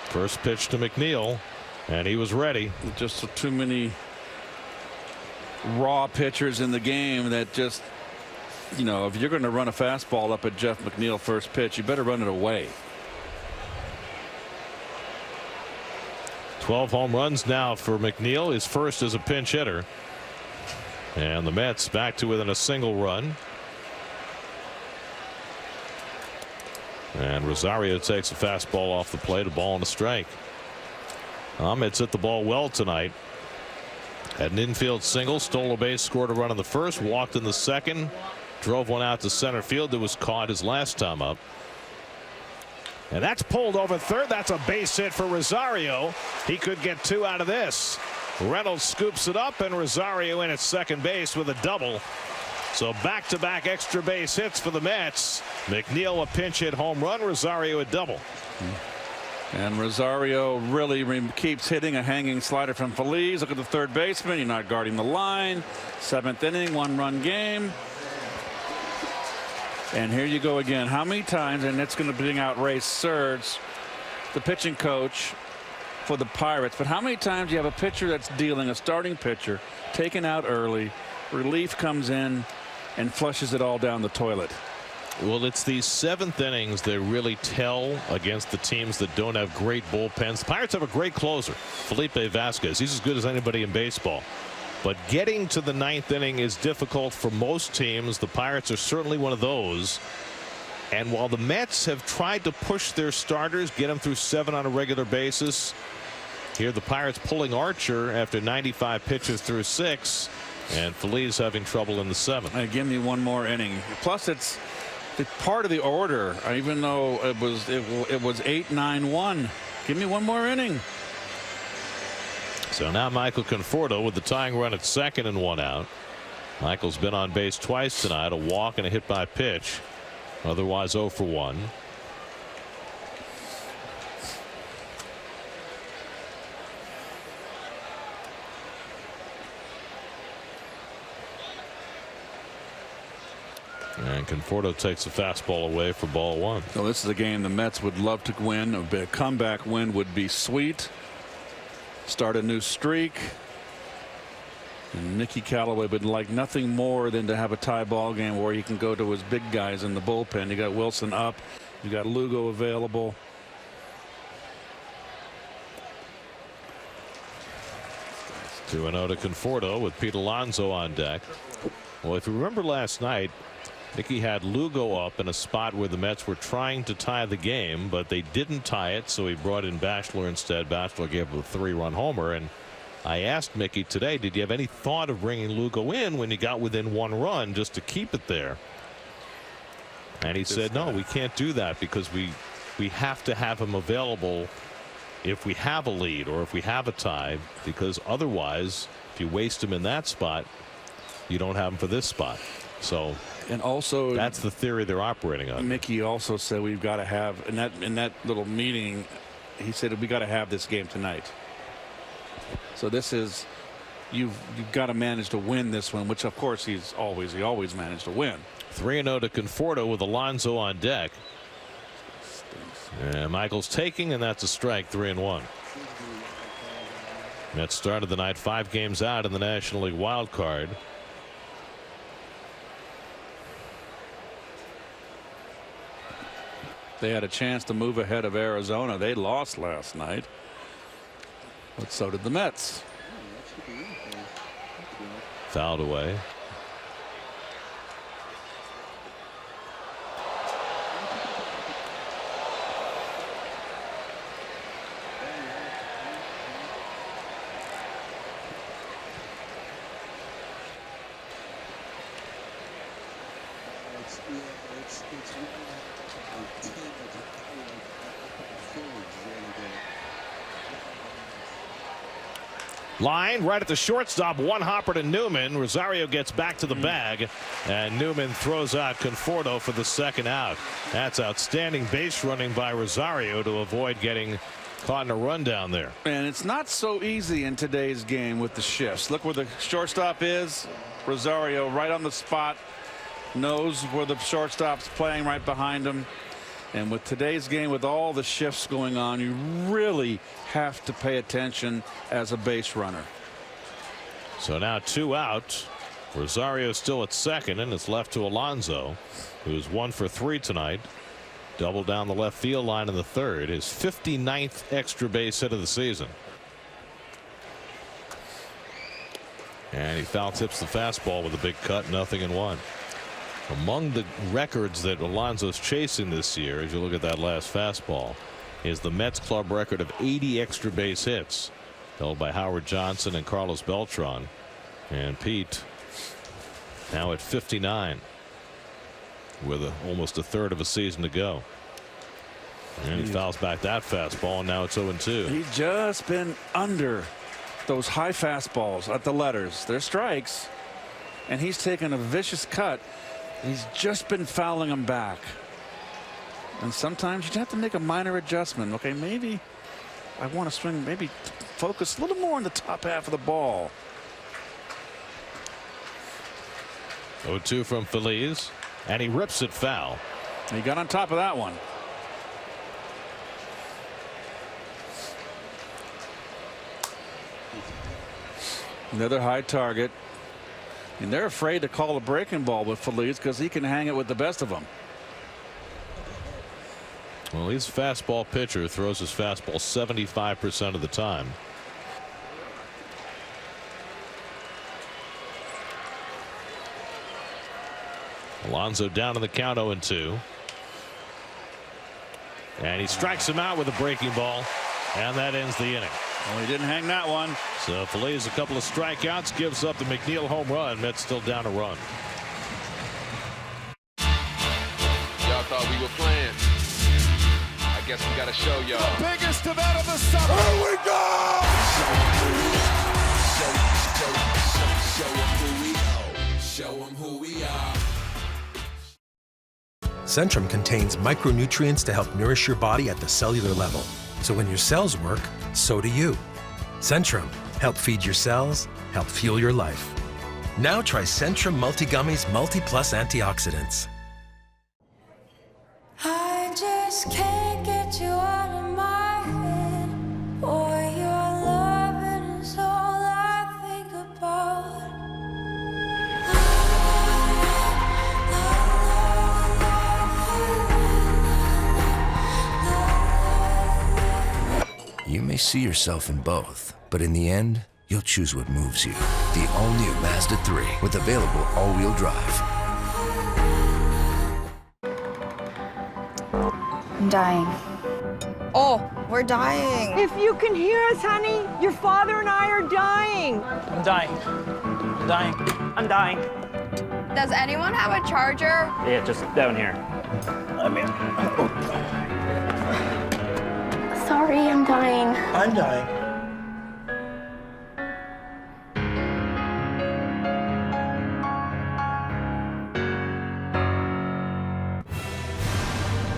First pitch to McNeil, and he was ready. Just too many raw pitchers in the game that just, you know, if you're going to run a fastball up at Jeff McNeil first pitch, you better run it away. 12 home runs now for McNeil, his first as a pinch hitter. And the Mets back to within a single run. And Rosario takes a fastball off the plate, a ball and a strike. Ahmed's hit the ball well tonight. Had an infield single, stole a base, scored a run in the first, walked in the second, drove one out to center field that was caught his last time up. And that's pulled over third. That's a base hit for Rosario. He could get 2 out of this. Reynolds scoops it up, and Rosario in at second base with a double. So back-to-back extra base hits for the Mets. McNeil a pinch hit home run, Rosario a double. And Rosario really keeps hitting a hanging slider from Feliz. Look at the third baseman. You're not guarding the line. 7th inning, 1-run game. And here you go again. How many times, and it's going to bring out Ray Serge, the pitching coach for the Pirates, but how many times do you have a pitcher that's dealing, a starting pitcher, taken out early, relief comes in and flushes it all down the toilet? Well, it's these 7th innings that really tell against the teams that don't have great bullpens. The Pirates have a great closer, Felipe Vasquez. He's as good as anybody in baseball. But getting to the 9th inning is difficult for most teams. The Pirates are certainly one of those. And while the Mets have tried to push their starters, get them through 7 on a regular basis, here the Pirates pulling Archer after 95 pitches through 6, and Feliz having trouble in the 7th. Give me one more inning. Plus, it's part of the order, even though it was 8-9-1. Give me one more inning. So now Michael Conforto with the tying run at second and 1 out. Michael's been on base twice tonight, a walk and a hit by pitch. Otherwise 0 for 1. And Conforto takes the fastball away for ball one. So this is a game the Mets would love to win. A comeback win would be sweet. Start a new streak. And Mickey Callaway would like nothing more than to have a tie ball game where he can go to his big guys in the bullpen. You got Wilson up. You got Lugo available. Two 2-0 to Conforto with Pete Alonso on deck. Well, if you remember last night, Mickey had Lugo up in a spot where the Mets were trying to tie the game, but they didn't tie it, so he brought in Bachelor instead. Bachelor gave him a 3-run homer, and I asked Mickey today, did you have any thought of bringing Lugo in when you got within 1 run just to keep it there? And he said, no, we can't do that because we have to have him available if we have a lead or if we have a tie, because otherwise, if you waste him in that spot, you don't have him for this spot. So, and also that's the theory they're operating on. Mickey also said we've got to have in that little meeting. He said we got to have this game tonight. So this is you've got to manage to win this one, which of course he always managed to win. 3-0 to Conforto with Alonso on deck. And Michael's taking, and that's a strike. 3-1. Mets started the night 5 games out in the National League wild card. They had a chance to move ahead of Arizona. They lost last night, but so did the Mets. Fouled away. Line right at the shortstop, one hopper to Newman. Rosario gets back to the bag, and Newman throws out Conforto for the second out. That's outstanding base running by Rosario to avoid getting caught in a rundown there. And it's not so easy in today's game with the shifts. Look where the shortstop is. Rosario right on the spot, knows where the shortstop's playing right behind him. And with today's game, with all the shifts going on, you really have to pay attention as a base runner. So now 2 out. Rosario still at second, and it's left to Alonso, who's 1 for 3 tonight. Double down the left field line in the third. His 59th extra base hit of the season. And he foul tips the fastball with a big cut, 0-1. Among the records that Alonso's chasing this year, as you look at that last fastball, is the Mets club record of 80 extra base hits, held by Howard Johnson and Carlos Beltran. And Pete now at 59 with almost a third of a season to go. And he fouls back that fastball, and now it's 0-2. He's just been under those high fastballs at the letters. They're strikes, and he's taken a vicious cut. He's just been fouling them back. And sometimes you have to make a minor adjustment. Okay, maybe I want to swing, maybe focus a little more on the top half of the ball. 0-2 from Feliz, and he rips it foul. He got on top of that one. Another high target. And they're afraid to call a breaking ball with Feliz because he can hang it with the best of them. Well, he's a fastball pitcher, throws his fastball 75% of the time. Alonso down in the count, 0-2. And he strikes him out with a breaking ball, and that ends the inning. Well, he didn't hang that one. So Feliz a couple of strikeouts, gives up the McNeil home run. Mets still down a run. Y'all thought we were playing. I guess we got to show y'all. The biggest event of the summer. Here we go! Show them who we are. Centrum contains micronutrients to help nourish your body at the cellular level. So when your cells work, so do you. Centrum, help feed your cells, help fuel your life. Now try Centrum Multi-Gummies Multi-Plus Antioxidants. I just can't get you out of my head. Boy, your loving is all I think about. You may see yourself in both, but in the end, you'll choose what moves you. The all-new Mazda 3 with available all-wheel drive. I'm dying. Oh, we're dying. If you can hear us, honey, your father and I are dying. I'm dying. I'm dying. I'm dying. Does anyone have a charger? Yeah, just down here. I'm in. Sorry, I'm dying. I'm dying.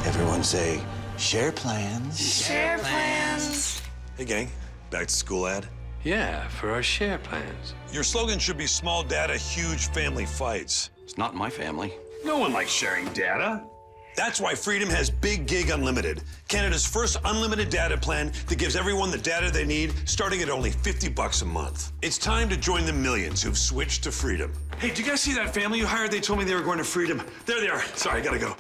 Everyone say, share plans. Share plans. Hey, gang. Back to school ad? Yeah, for our share plans. Your slogan should be small data, huge family fights. It's not my family. No one likes sharing data. That's why Freedom has Big Gig Unlimited, Canada's first unlimited data plan that gives everyone the data they need, starting at only $50 a month. It's time to join the millions who've switched to Freedom. Hey, do you guys see that family you hired? They told me they were going to Freedom. There they are. Sorry, I gotta go.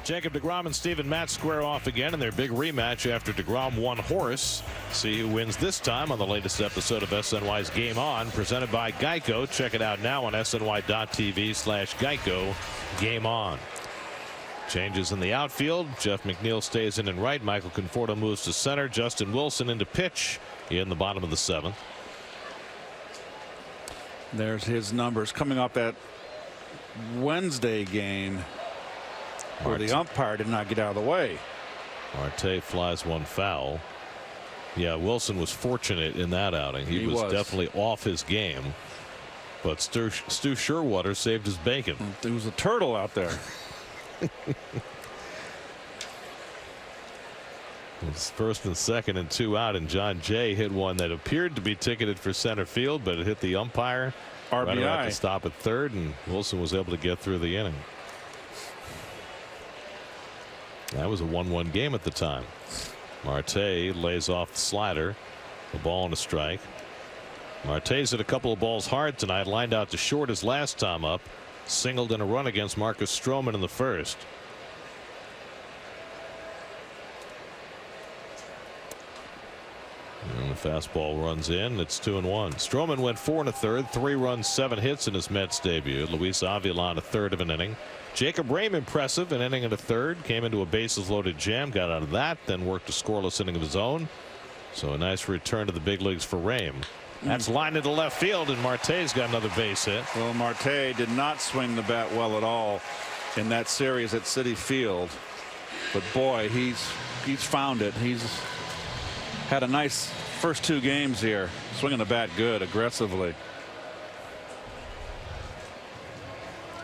Jacob deGrom and Steven Matz square off again in their big rematch after deGrom won Horace. See who wins this time on the latest episode of SNY's Game On, presented by Geico. Check it out now on sny.tv/Geico. Game On. Changes in the outfield. Jeff McNeil stays in and right. Michael Conforto moves to center. Justin Wilson into pitch in the bottom of the 7th. There's his numbers coming up that Wednesday game where the umpire did not get out of the way. Marte flies one foul. Yeah, Wilson was fortunate in that outing. He was definitely off his game. But Stu Sherwater saved his bacon. There was a turtle out there. It's first and second and 2 out, and John Jay hit one that appeared to be ticketed for center field, but it hit the umpire RBI. right around the stop at third, and Wilson was able to get through the inning. That was a 1-1 game at the time. Marte lays off the slider, a ball and a strike. Marte's hit a couple of balls hard tonight, lined out to short his last time up, singled in a run against Marcus Stroman in the first. And the fastball runs in. It's 2-1. Stroman went 4 1/3, 3 runs, 7 hits in his Mets debut. Luis Avila a third of an inning. Jacob Rhame impressive, an inning and a third. Came into a bases loaded jam, got out of that, then worked a scoreless inning of his own. So a nice return to the big leagues for Rhame. That's lined into left field, and Marte's got another base hit. Well, Marte did not swing the bat well at all in that series at Citi Field, but boy, he's found it. He's had a nice first 2 games here, swinging the bat good, aggressively.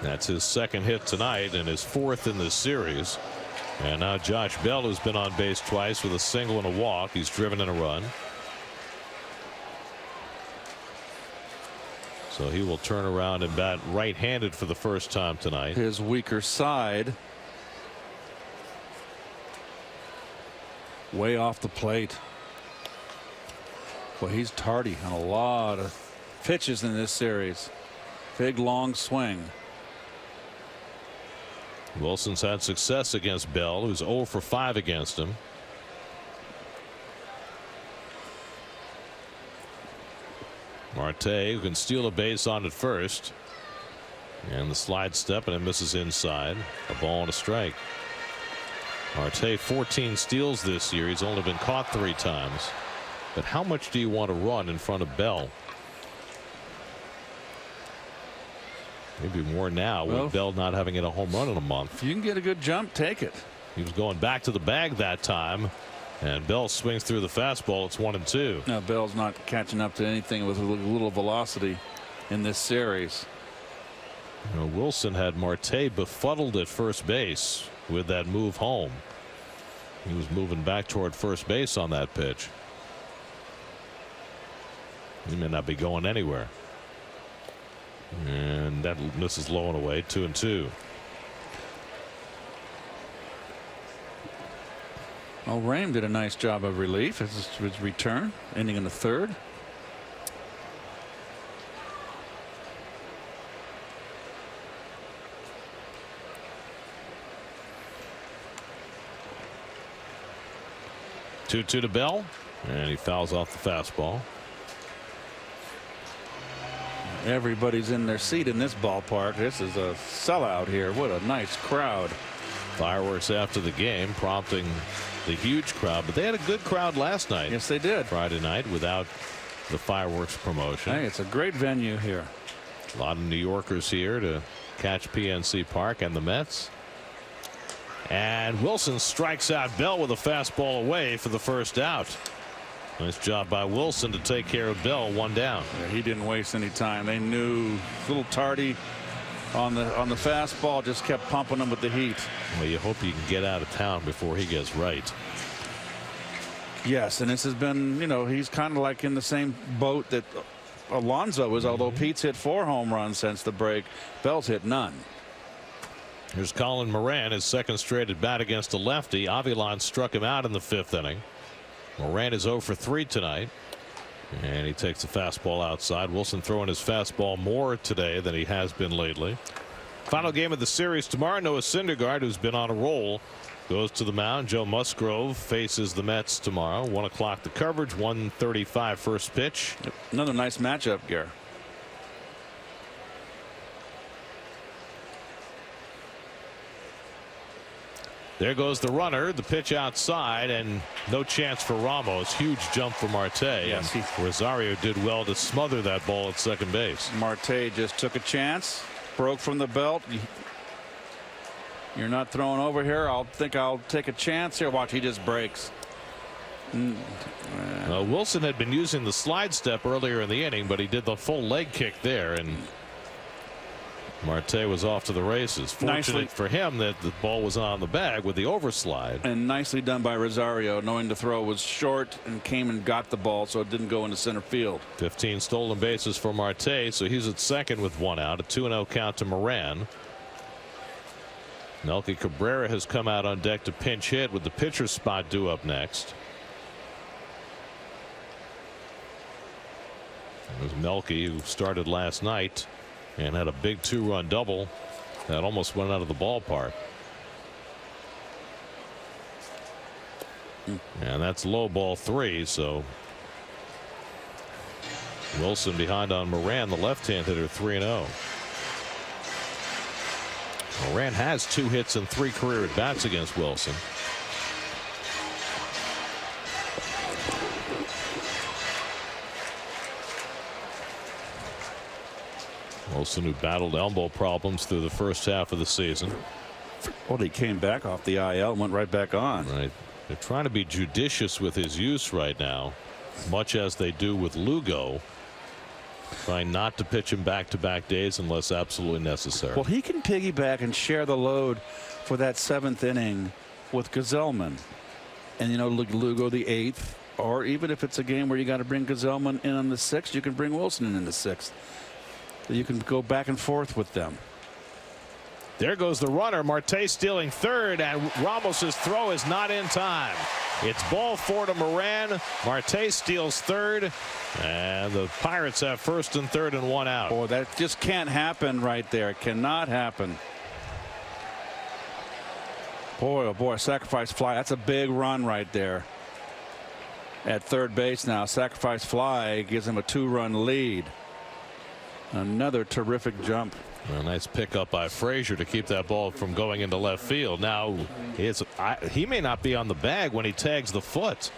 That's his second hit tonight and his 4th in this series. And now Josh Bell, who's been on base twice with a single and a walk. He's driven in a run. So he will turn around and bat right-handed for the first time tonight. His weaker side. Way off the plate. Well, he's tardy on a lot of pitches in this series. Big long swing. Wilson's had success against Bell, who's 0 for 5 against him. Marte, who can steal a base on at first, and the slide step, and it misses inside. A ball and a strike. Marte 14 steals this year. He's only been caught 3 times. But how much do you want to run in front of Bell? Maybe more now with Bell not having hit a home run in a month. If you can get a good jump, take it. He was going back to the bag that time, and Bell swings through the fastball. It's 1-2. Now Bell's not catching up to anything with a little velocity in this series. You know, Wilson had Marte befuddled at first base with that move home. He was moving back toward first base on that pitch. He may not be going anywhere. And that misses low and away. 2-2. Well, Rame did a nice job of relief. His return, ending in the third. Two to Bell, and he fouls off the fastball. Everybody's in their seat in this ballpark. This is a sellout here. What a nice crowd. Fireworks after the game, prompting the huge crowd, but they had a good crowd last night. Yes, they did. Friday night without the fireworks promotion. Hey, it's a great venue here. A lot of New Yorkers here to catch PNC Park and the Mets. And Wilson strikes out Bell with a fastball away for the first out. Nice job by Wilson to take care of Bell. 1 down. Yeah, he didn't waste any time. They knew a little tardy on the fastball, just kept pumping him with the heat. Well, you hope you can get out of town before he gets right. Yes, and this has been, you know, he's kind of like in the same boat that Alonso is, although Pete's hit 4 home runs since the break. Bell's hit none. Here's Colin Moran, his second straight at bat against a lefty. Avilan struck him out in the 5th inning. Moran is 0 for 3 tonight. And he takes the fastball outside. Wilson throwing his fastball more today than he has been lately. Final game of the series tomorrow. Noah Syndergaard, who's been on a roll, goes to the mound. Joe Musgrove faces the Mets tomorrow. 1 o'clock the coverage. 1:35 first pitch. Another nice matchup, Gare. There goes the runner. The pitch outside, and no chance for Ramos. Huge jump for Marte. Yes, Rosario did well to smother that ball at second base. Marte just took a chance, broke from the belt. You're not throwing over here. I'll take a chance here. Watch, he just breaks. Wilson had been using the slide step earlier in the inning, but he did the full leg kick there, and Marte was off to the races. Fortunate for him that the ball was on the bag with the overslide. And nicely done by Rosario, knowing the throw was short and came and got the ball so it didn't go into center field. 15 stolen bases for Marte, so he's at second with 1 out. A 2-0 count to Moran. Melky Cabrera has come out on deck to pinch hit with the pitcher's spot due up next. It was Melky who started last night and had a big 2-run double that almost went out of the ballpark. And that's low ball 3. So Wilson behind on Moran, the left-hand hitter, 3-0. Moran has 2 hits and 3 career at bats against Wilson. Wilson, who battled elbow problems through the first half of the season. Well, he came back off the IL and went right back on. Right. They're trying to be judicious with his use right now, much as they do with Lugo. Trying not to pitch him back-to-back days unless absolutely necessary. Well, he can piggyback and share the load for that 7th inning with Gazelman. And, you know, Lugo the 8th, or even if it's a game where you got to bring Gazelman in on the 6th, you can bring Wilson in the 6th. You can go back and forth with them. There goes the runner. Marte stealing third, and Ramos's throw is not in time. It's ball 4 to Moran. Marte steals third, and the Pirates have first and third and 1 out. Boy, that just can't happen right there. It cannot happen. Boy, oh boy, sacrifice fly. That's a big run right there. At third base now, sacrifice fly gives him a 2-run lead. Another terrific jump. A nice pickup by Frazier to keep that ball from going into left field. Now he may not be on the bag when he tags the foot.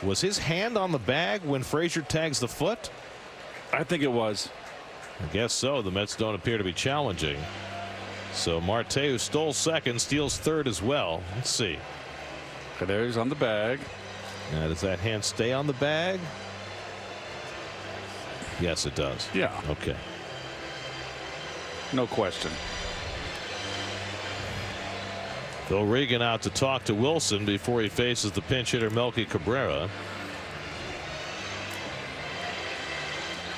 Was his hand on the bag when Frazier tags the foot? I think it was. I guess so. The Mets don't appear to be challenging. So Marte, who stole second, steals third as well. Let's see. Okay, there he's on the bag. Now, does that hand stay on the bag? Yes, it does. Yeah. Okay. No question. Bill Regan out to talk to Wilson before he faces the pinch hitter Melky Cabrera.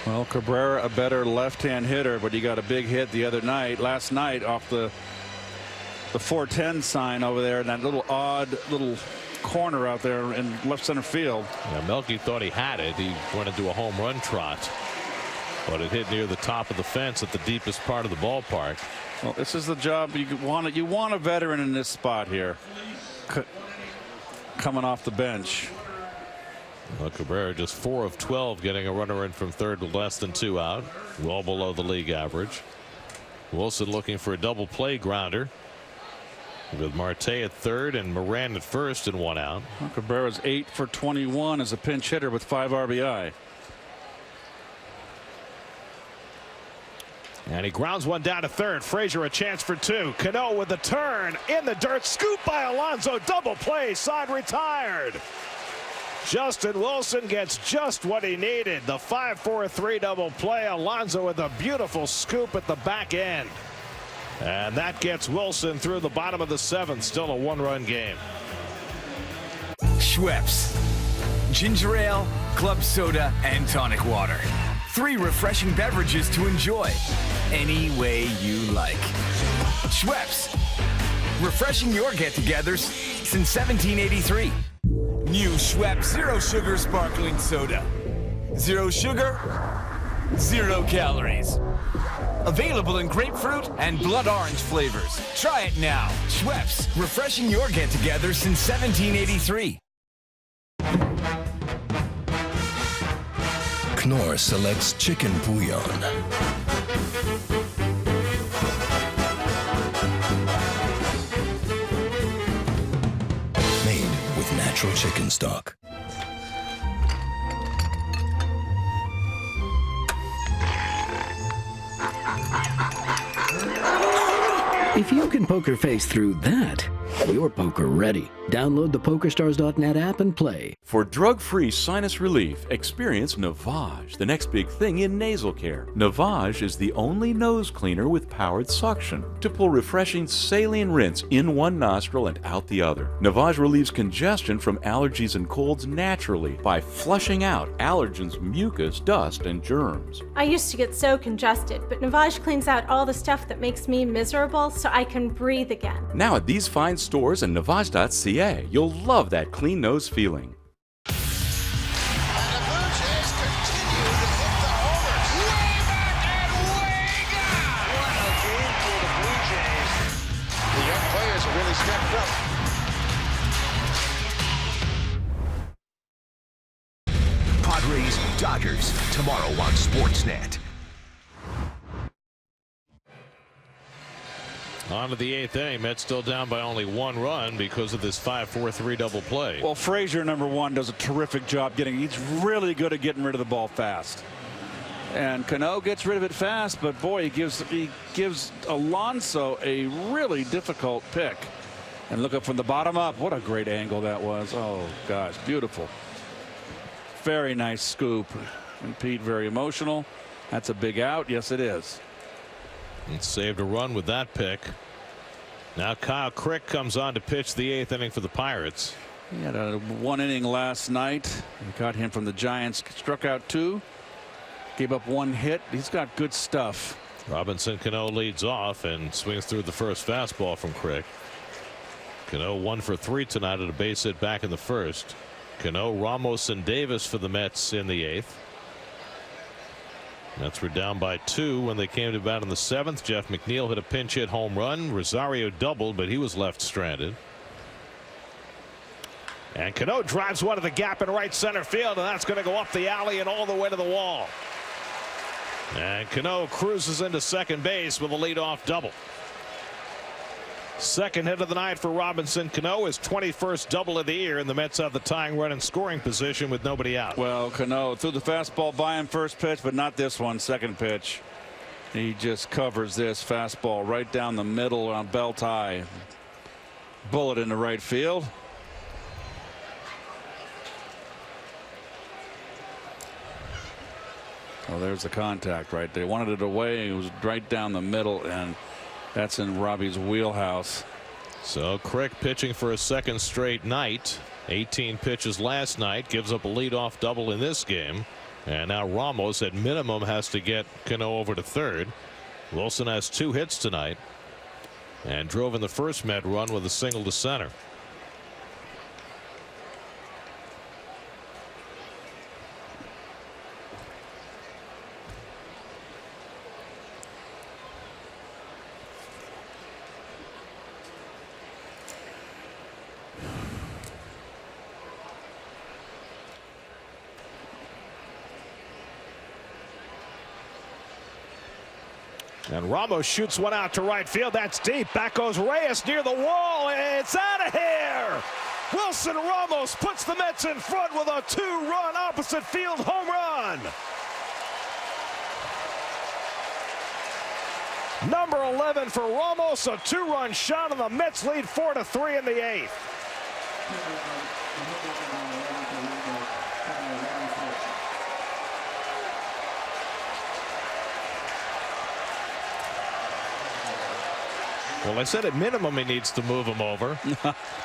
Well, Cabrera a better left-hand hitter, but he got a big hit the other night, last night, off the 410 sign over there in that little odd little corner out there in left center field. Yeah, Melky thought he had it. He went into a home run trot, but it hit near the top of the fence at the deepest part of the ballpark. Well, this is the job you want. You want a veteran in this spot here, coming off the bench. Well, Cabrera just 4 of 12 getting a runner in from third with less than 2 out, well below the league average. Wilson looking for a double play grounder with Marte at third and Moran at first and 1 out. Well, Cabrera's 8 for 21 as a pinch hitter with 5 RBI. And he grounds one down to third. Frazier a chance for 2. Cano with the turn in the dirt. Scoop by Alonso. Double play. Side retired. Justin Wilson gets just what he needed. The 5-4-3 double play. Alonso with a beautiful scoop at the back end. And that gets Wilson through the bottom of the 7th. Still a 1-run game. Schweppes. Ginger ale, club soda, and tonic water. 3 refreshing beverages to enjoy any way you like. Schweppes. Refreshing your get-togethers since 1783. New Schweppes Zero Sugar Sparkling Soda. 0 sugar, 0 calories. Available in grapefruit and blood orange flavors. Try it now. Schweppes. Refreshing your get-togethers since 1783. Knorr selects chicken bouillon. Made with natural chicken stock. If you can poker face through that, you're poker ready. Download the PokerStars.net app and play. For drug-free sinus relief, experience Navage, the next big thing in nasal care. Navage is the only nose cleaner with powered suction to pull refreshing saline rinse in one nostril and out the other. Navage relieves congestion from allergies and colds naturally by flushing out allergens, mucus, dust, and germs. I used to get so congested, but Navage cleans out all the stuff that makes me miserable so I can breathe again. Now at these fine stores and Navage.ca, you'll love that clean nose feeling. Padres, Dodgers, tomorrow on Sportsnet. On to the 8th inning. Mets still down by only 1 run because of this 5-4-3 double play. Well, Frazier, number 1, does a terrific job he's really good at getting rid of the ball fast. And Cano gets rid of it fast, but boy, he gives Alonso a really difficult pick. And look up from the bottom up. What a great angle that was. Oh, gosh, beautiful. Very nice scoop. And Pete, very emotional. That's a big out. Yes, it is. And saved a run with that pick. Now Kyle Crick comes on to pitch the 8th inning for the Pirates. He had a 1 inning last night. We got him from the Giants. Struck out 2. Gave up 1 hit. He's got good stuff. Robinson Cano leads off and swings through the first fastball from Crick. Cano 1 for 3 tonight at a base hit back in the first. Cano, Ramos, and Davis for the Mets in the 8th. Mets were down by 2 when they came to bat in the 7th. Jeff McNeil hit a pinch hit home run. Rosario doubled, but he was left stranded. And Cano drives one to the gap in right center field, and that's going to go up the alley and all the way to the wall. And Cano cruises into second base with a leadoff double. Second hit of the night for Robinson Cano, his 21st double of the year, and the Mets have the tying run in scoring position with nobody out. Well, Cano threw the fastball by him first pitch, but not this one, second pitch. He just covers this fastball right down the middle on belt high. Bullet into right field. Oh, there's the contact right there. Wanted it away. It was right down the middle, and that's in Robbie's wheelhouse. So Crick pitching for a second straight night. 18 pitches last night. Gives up a leadoff double in this game. And now Ramos at minimum has to get Cano over to third. Wilson has 2 hits tonight and drove in the first Met run with a single to center. And Ramos shoots one out to right field. That's deep. Back goes Reyes near the wall. It's out of here. Wilson Ramos puts the Mets in front with a 2-run opposite field home run. Number 11 for Ramos, a 2-run shot, and the Mets lead 4-3 in the 8th. Well, I said at minimum he needs to move him over.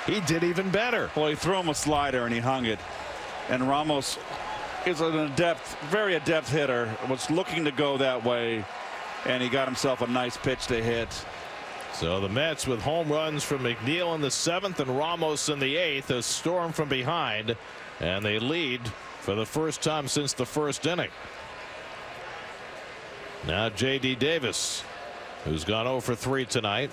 He did even better. Well, he threw him a slider and he hung it. And Ramos is an adept, very adept hitter. Was looking to go that way, and he got himself a nice pitch to hit. So the Mets with home runs from McNeil in the 7th and Ramos in the 8th has stormed from behind, and they lead for the first time since the first inning. Now J.D. Davis, who's gone 0 for 3 tonight.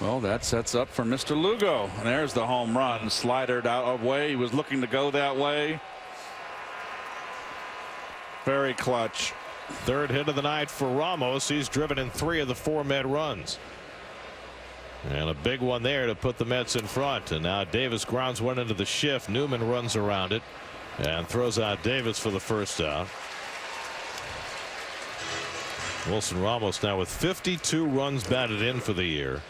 Well, that sets up for Mr. Lugo. And there's the home run. Slidered out away. He was looking to go that way. Very clutch. 3rd hit of the night for Ramos. He's driven in 3 of the 4 Met runs. And a big one there to put the Mets in front. And now Davis grounds one into the shift. Newman runs around it and throws out Davis for the first out. Wilson Ramos now with 52 runs batted in for the year.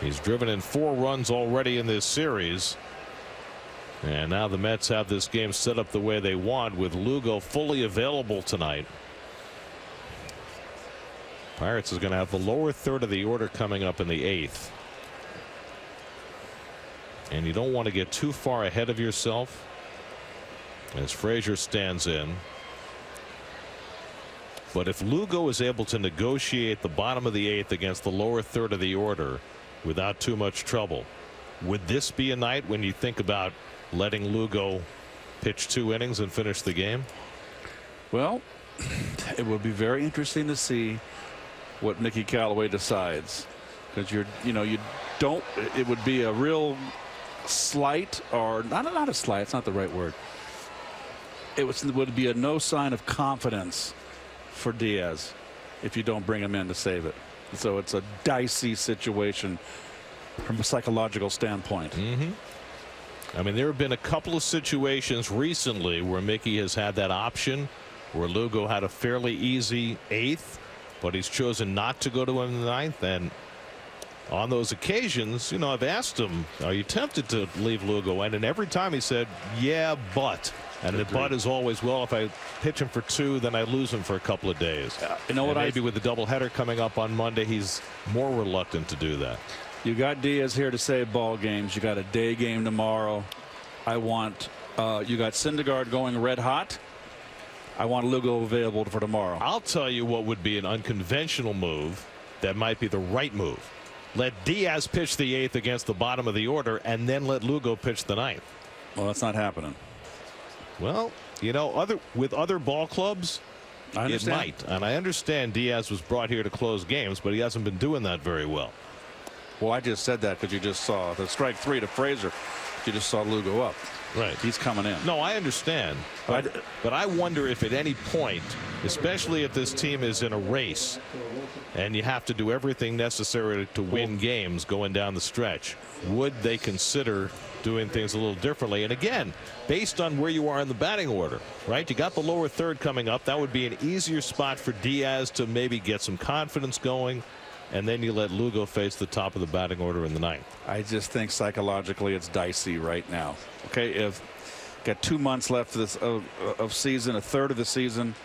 He's driven in 4 runs already in this series. And now the Mets have this game set up the way they want, with Lugo fully available tonight. Pirates is going to have the lower third of the order coming up in the 8th. And you don't want to get too far ahead of yourself as Frazier stands in. But if Lugo is able to negotiate the bottom of the 8th against the lower third of the order without too much trouble, would this be a night when you think about letting Lugo pitch 2 innings and finish the game? Well, it would be very interesting to see what Mickey Callaway decides, because you don't. It would be a real slight, or not a slight. It's not the right word. It would be a no sign of confidence for Diaz if you don't bring him in to save it. So it's a dicey situation from a psychological standpoint. I mean, there have been a couple of situations recently where Mickey has had that option, where Lugo had a fairly easy 8th, but he's chosen not to go to him in the 9th. And on those occasions, I've asked him, are you tempted to leave Lugo in? And every time he said, yeah, but. And the but is always, well, if I pitch him for 2, then I lose him for a couple of days. You know what? Maybe with the doubleheader coming up on Monday, he's more reluctant to do that. You got Diaz here to save ball games. You got a day game tomorrow. I want you got Syndergaard going red hot. I want Lugo available for tomorrow. I'll tell you what would be an unconventional move that might be the right move. Let Diaz pitch the 8th against the bottom of the order, and then let Lugo pitch the 9th. Well, that's not happening. Well, with other ball clubs, it might. And I understand Diaz was brought here to close games, but he hasn't been doing that very well. Well, I just said that because you just saw the strike 3 to Frazier. You just saw Lugo up. Right. He's coming in. No, I understand. But I wonder if at any point, especially if this team is in a race and you have to do everything necessary to win games going down the stretch, would they consider doing things a little differently? And again, based on where you are in the batting order, right? You got the lower third coming up. That would be an easier spot for Diaz to maybe get some confidence going. And then you let Lugo face the top of the batting order in the 9th. I just think psychologically it's dicey right now. Okay, if got 2 months left of season, a third of the season,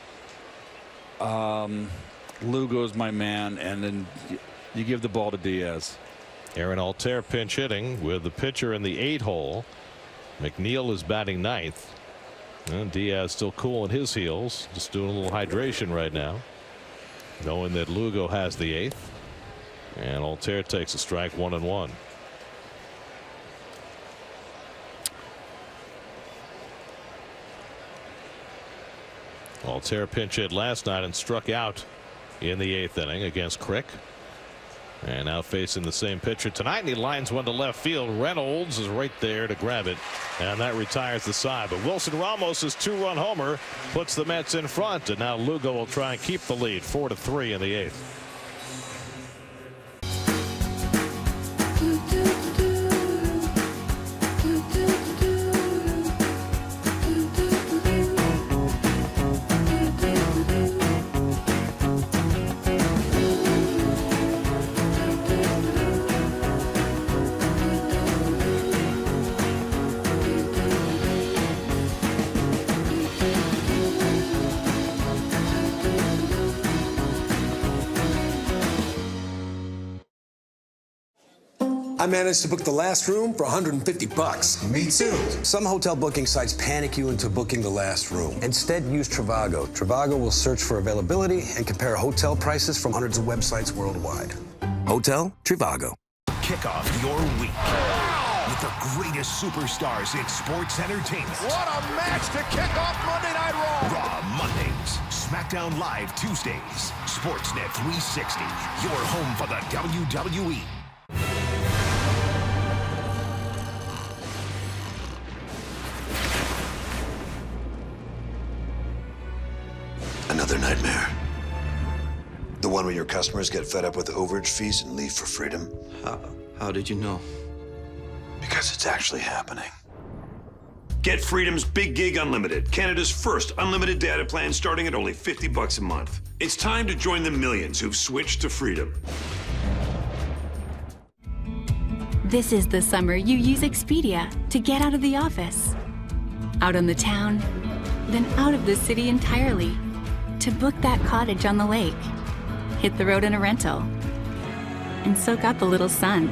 Lugo's my man, and then you give the ball to Diaz. Aaron Altair pinch hitting with the pitcher in the 8 hole. McNeil is batting 9th. And Diaz still cool in his heels, just doing a little hydration right now, knowing that Lugo has the 8th. And Altair takes a strike, 1-1. Altair pinch hit last night and struck out in the 8th inning against Crick. And now facing the same pitcher tonight, and he lines one to left field. Reynolds is right there to grab it, and that retires the side. But Wilson Ramos' 2-run homer puts the Mets in front, and now Lugo will try and keep the lead, 4-3 in the 8th. I managed to book the last room for $150. Me too. Some hotel booking sites panic you into booking the last room. Instead, use Trivago. Trivago will search for availability and compare hotel prices from hundreds of websites worldwide. Hotel Trivago. Kick off your week with the greatest superstars in sports entertainment. What a match to kick off Monday Night Raw. Raw Mondays, SmackDown Live Tuesdays, Sportsnet 360, your home for the WWE. Another nightmare. The one where your customers get fed up with overage fees and leave for freedom. How did you know? Because it's actually happening. Get Freedom's Big Gig Unlimited, Canada's first unlimited data plan starting at only $50 a month. It's time to join the millions who've switched to Freedom. This is the summer you use Expedia to get out of the office, out on the town, then out of the city entirely, to book that cottage on the lake, hit the road in a rental, and soak up a little sun.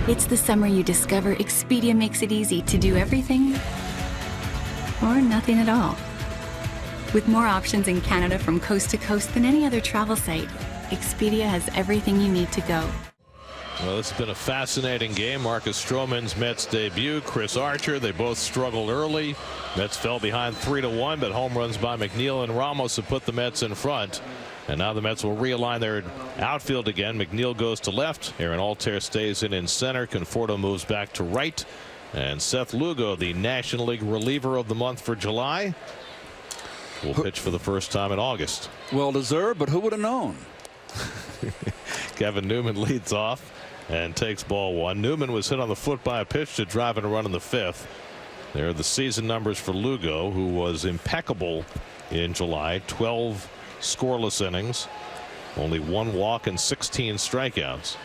It's the summer you discover Expedia makes it easy to do everything or nothing at all. With more options in Canada from coast to coast than any other travel site, Expedia has everything you need to go. Well, this has been a fascinating game. Marcus Stroman's Mets debut. Chris Archer, they both struggled early. Mets fell behind 3-1, but home runs by McNeil and Ramos have put the Mets in front. And now the Mets will realign their outfield again. McNeil goes to left. Aaron Altair stays in center. Conforto moves back to right. And Seth Lugo, the National League reliever of the month for July, will pitch for the first time in August. Well deserved, but who would have known? Kevin Newman leads off and takes ball 1. Newman was hit on the foot by a pitch to drive in a run in the 5th. There are the season numbers for Lugo, who was impeccable in July. 12 scoreless innings, only 1 walk and 16 strikeouts.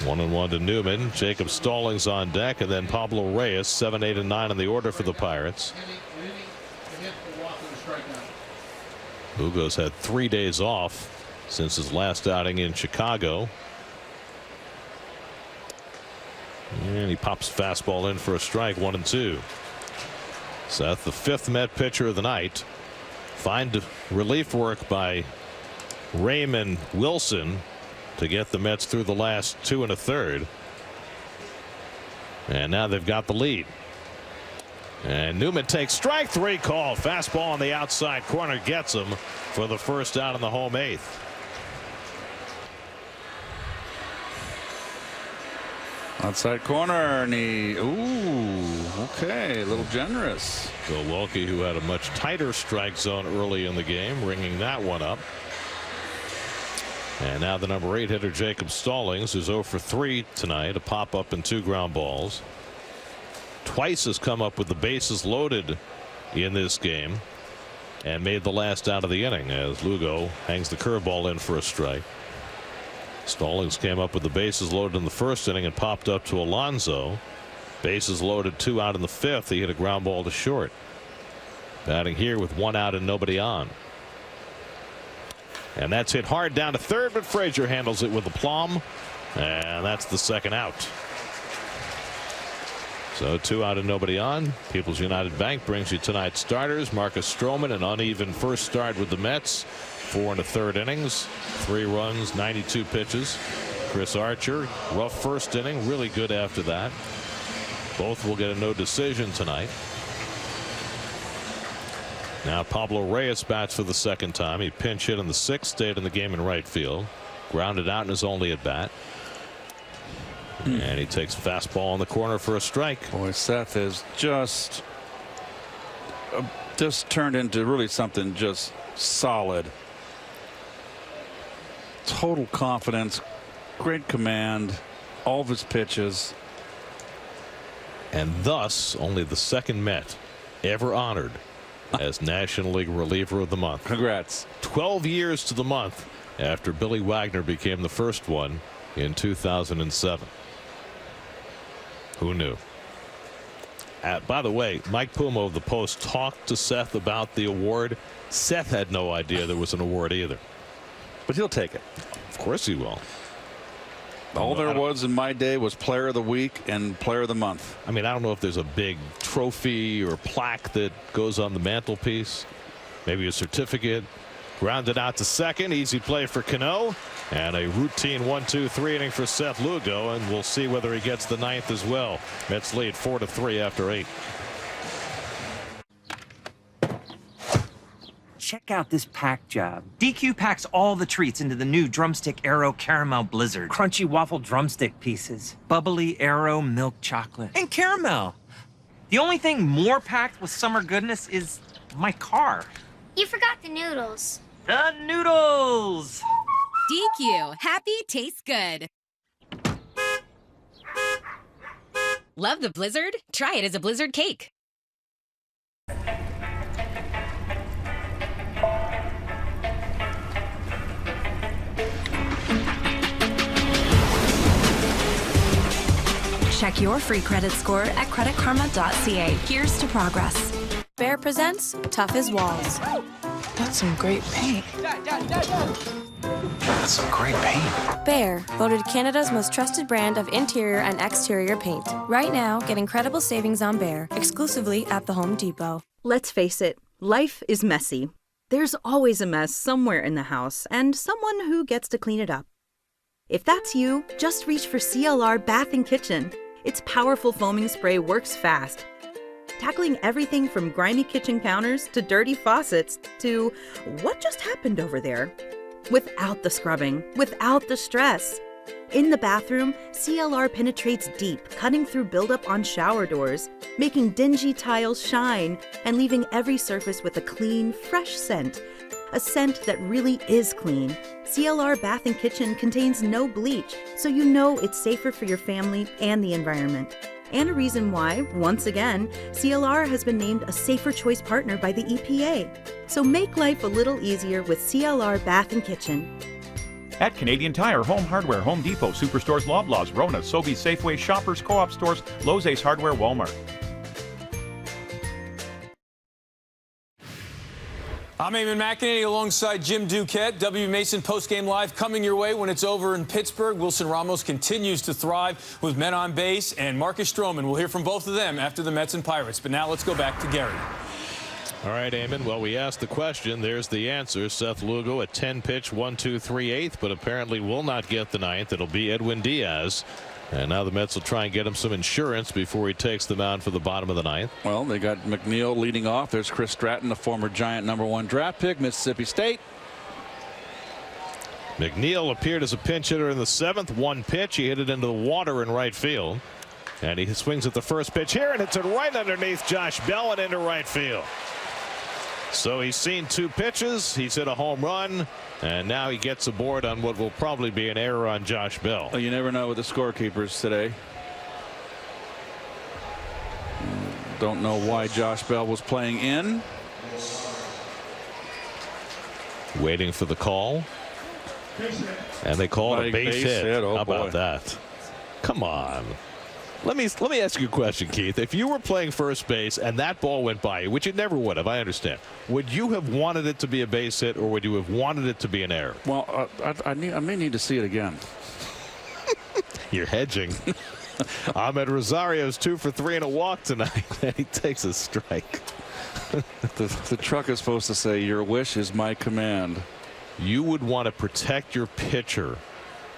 1-1 to Newman. Jacob Stallings on deck, and then Pablo Reyes, 7, 8, and 9 in the order for the Pirates. Lugo's had 3 days off since his last outing in Chicago. And he pops fastball in for a strike, 1-2. Seth, the 5th Met pitcher of the night. Fine relief work by Raymond Wilson to get the Mets through the last 2 1/3. And now they've got the lead. And Newman takes strike 3 call. Fastball on the outside corner gets him for the first out in the home 8th. Outside corner, and okay, a little generous. Bill Welke, who had a much tighter strike zone early in the game, ringing that one up. And now the number 8 hitter, Jacob Stallings, who's 0 for 3 tonight, a pop up and 2 ground balls. Twice has come up with the bases loaded in this game and made the last out of the inning as Lugo hangs the curveball in for a strike. Stallings came up with the bases loaded in the 1st inning and popped up to Alonso. Bases loaded, 2 out in the 5th. He hit a ground ball to short. Batting here with 1 out and nobody on. And that's hit hard down to third, but Frazier handles it with aplomb. And that's the second out. So 2 out and nobody on. People's United Bank brings you tonight's starters. Marcus Stroman, an uneven first start with the Mets. 4 1/3 innings, 3 runs, 92 pitches. Chris Archer, rough first inning, really good after that. Both will get a no decision tonight. Now Pablo Reyes bats for the second time. He pinch hit in the 6th, stayed in the game in right field. Grounded out in his only at bat. And he takes a fastball in the corner for a strike. Boy, Seth is just turned into really something just solid. Total confidence, great command, all of his pitches. And thus only the second Met ever honored as National League Reliever of the Month. Congrats. 12 years to the month after Billy Wagner became the first one in 2007. Who knew? By the way, Mike Puma of the Post talked to Seth about the award. Seth had no idea there was an award either. But he'll take it. Of course he will. All there was in my day was Player of the Week and Player of the Month. I mean, I don't know if there's a big trophy or plaque that goes on the mantelpiece. Maybe a certificate. Grounded out to second. Easy play for Cano. And a routine 1-2-3 inning for Seth Lugo. And we'll see whether he gets the 9th as well. Mets lead 4-3 after 8. Check out this pack job. DQ packs all the treats into the new Drumstick Aero Caramel Blizzard. Crunchy waffle drumstick pieces. Bubbly Aero milk chocolate. And caramel. The only thing more packed with summer goodness is my car. You forgot the noodles. The noodles! DQ. Happy tastes good. Love the Blizzard? Try it as a Blizzard cake. Check your free credit score at creditkarma.ca. Here's to progress. Bear presents Tough as Walls. That's some great paint. That's some great paint. Bear, voted Canada's most trusted brand of interior and exterior paint. Right now, get incredible savings on Bear, exclusively at the Home Depot. Let's face it, life is messy. There's always a mess somewhere in the house and someone who gets to clean it up. If that's you, just reach for CLR Bath and Kitchen. Its powerful foaming spray works fast, tackling everything from grimy kitchen counters to dirty faucets to what just happened over there. Without the scrubbing, without the stress. In the bathroom, CLR penetrates deep, cutting through buildup on shower doors, making dingy tiles shine, and leaving every surface with a clean, fresh scent. A scent that really is clean. CLR Bath and Kitchen contains no bleach, so you know it's safer for your family and the environment. And a reason why, once again, CLR has been named a Safer Choice Partner by the EPA. So make life a little easier with CLR Bath and Kitchen. At Canadian Tire, Home Hardware, Home Depot, Superstores, Loblaws, Rona, Sobeys, Safeway, Shoppers, Co-op stores, Lowe's, Ace Hardware, Walmart. I'm Eamon McEnany alongside Jim Duquette. W. Mason postgame live coming your way when it's over in Pittsburgh. Wilson Ramos continues to thrive with men on base, and Marcus Stroman. We'll hear from both of them after the Mets and Pirates. But now let's go back to Gary. All right, Eamon. Well, we asked the question. There's the answer. Seth Lugo, a 10-pitch, 1-2-3/8, but apparently will not get the 9th. It'll be Edwin Diaz. And now the Mets will try and get him some insurance before he takes the mound for the bottom of the 9th. Well, they got McNeil leading off. There's Chris Stratton, the former Giant #1 draft pick, Mississippi State. McNeil appeared as a pinch hitter in the 7th. One pitch. He hit it into the water in right field. And he swings at the first pitch here and hits it right underneath Josh Bell and into right field. So he's seen 2 pitches. He's hit a home run. And now he gets aboard on what will probably be an error on Josh Bell. Well, you never know with the scorekeepers today. Don't know why Josh Bell was playing in. Waiting for the call. And they called a base hit. Oh, How about boy. that? Come on. Let me ask you a question, Keith. If you were playing first base and that ball went by you, which it never would have, I understand, would you have wanted it to be a base hit or would you have wanted it to be an error? Well, I may need to see it again. You're hedging. Ahmed Rosario's 2 for 3 and a walk tonight, and he takes a strike. The truck is supposed to say, "Your wish is my command." You would want to protect your pitcher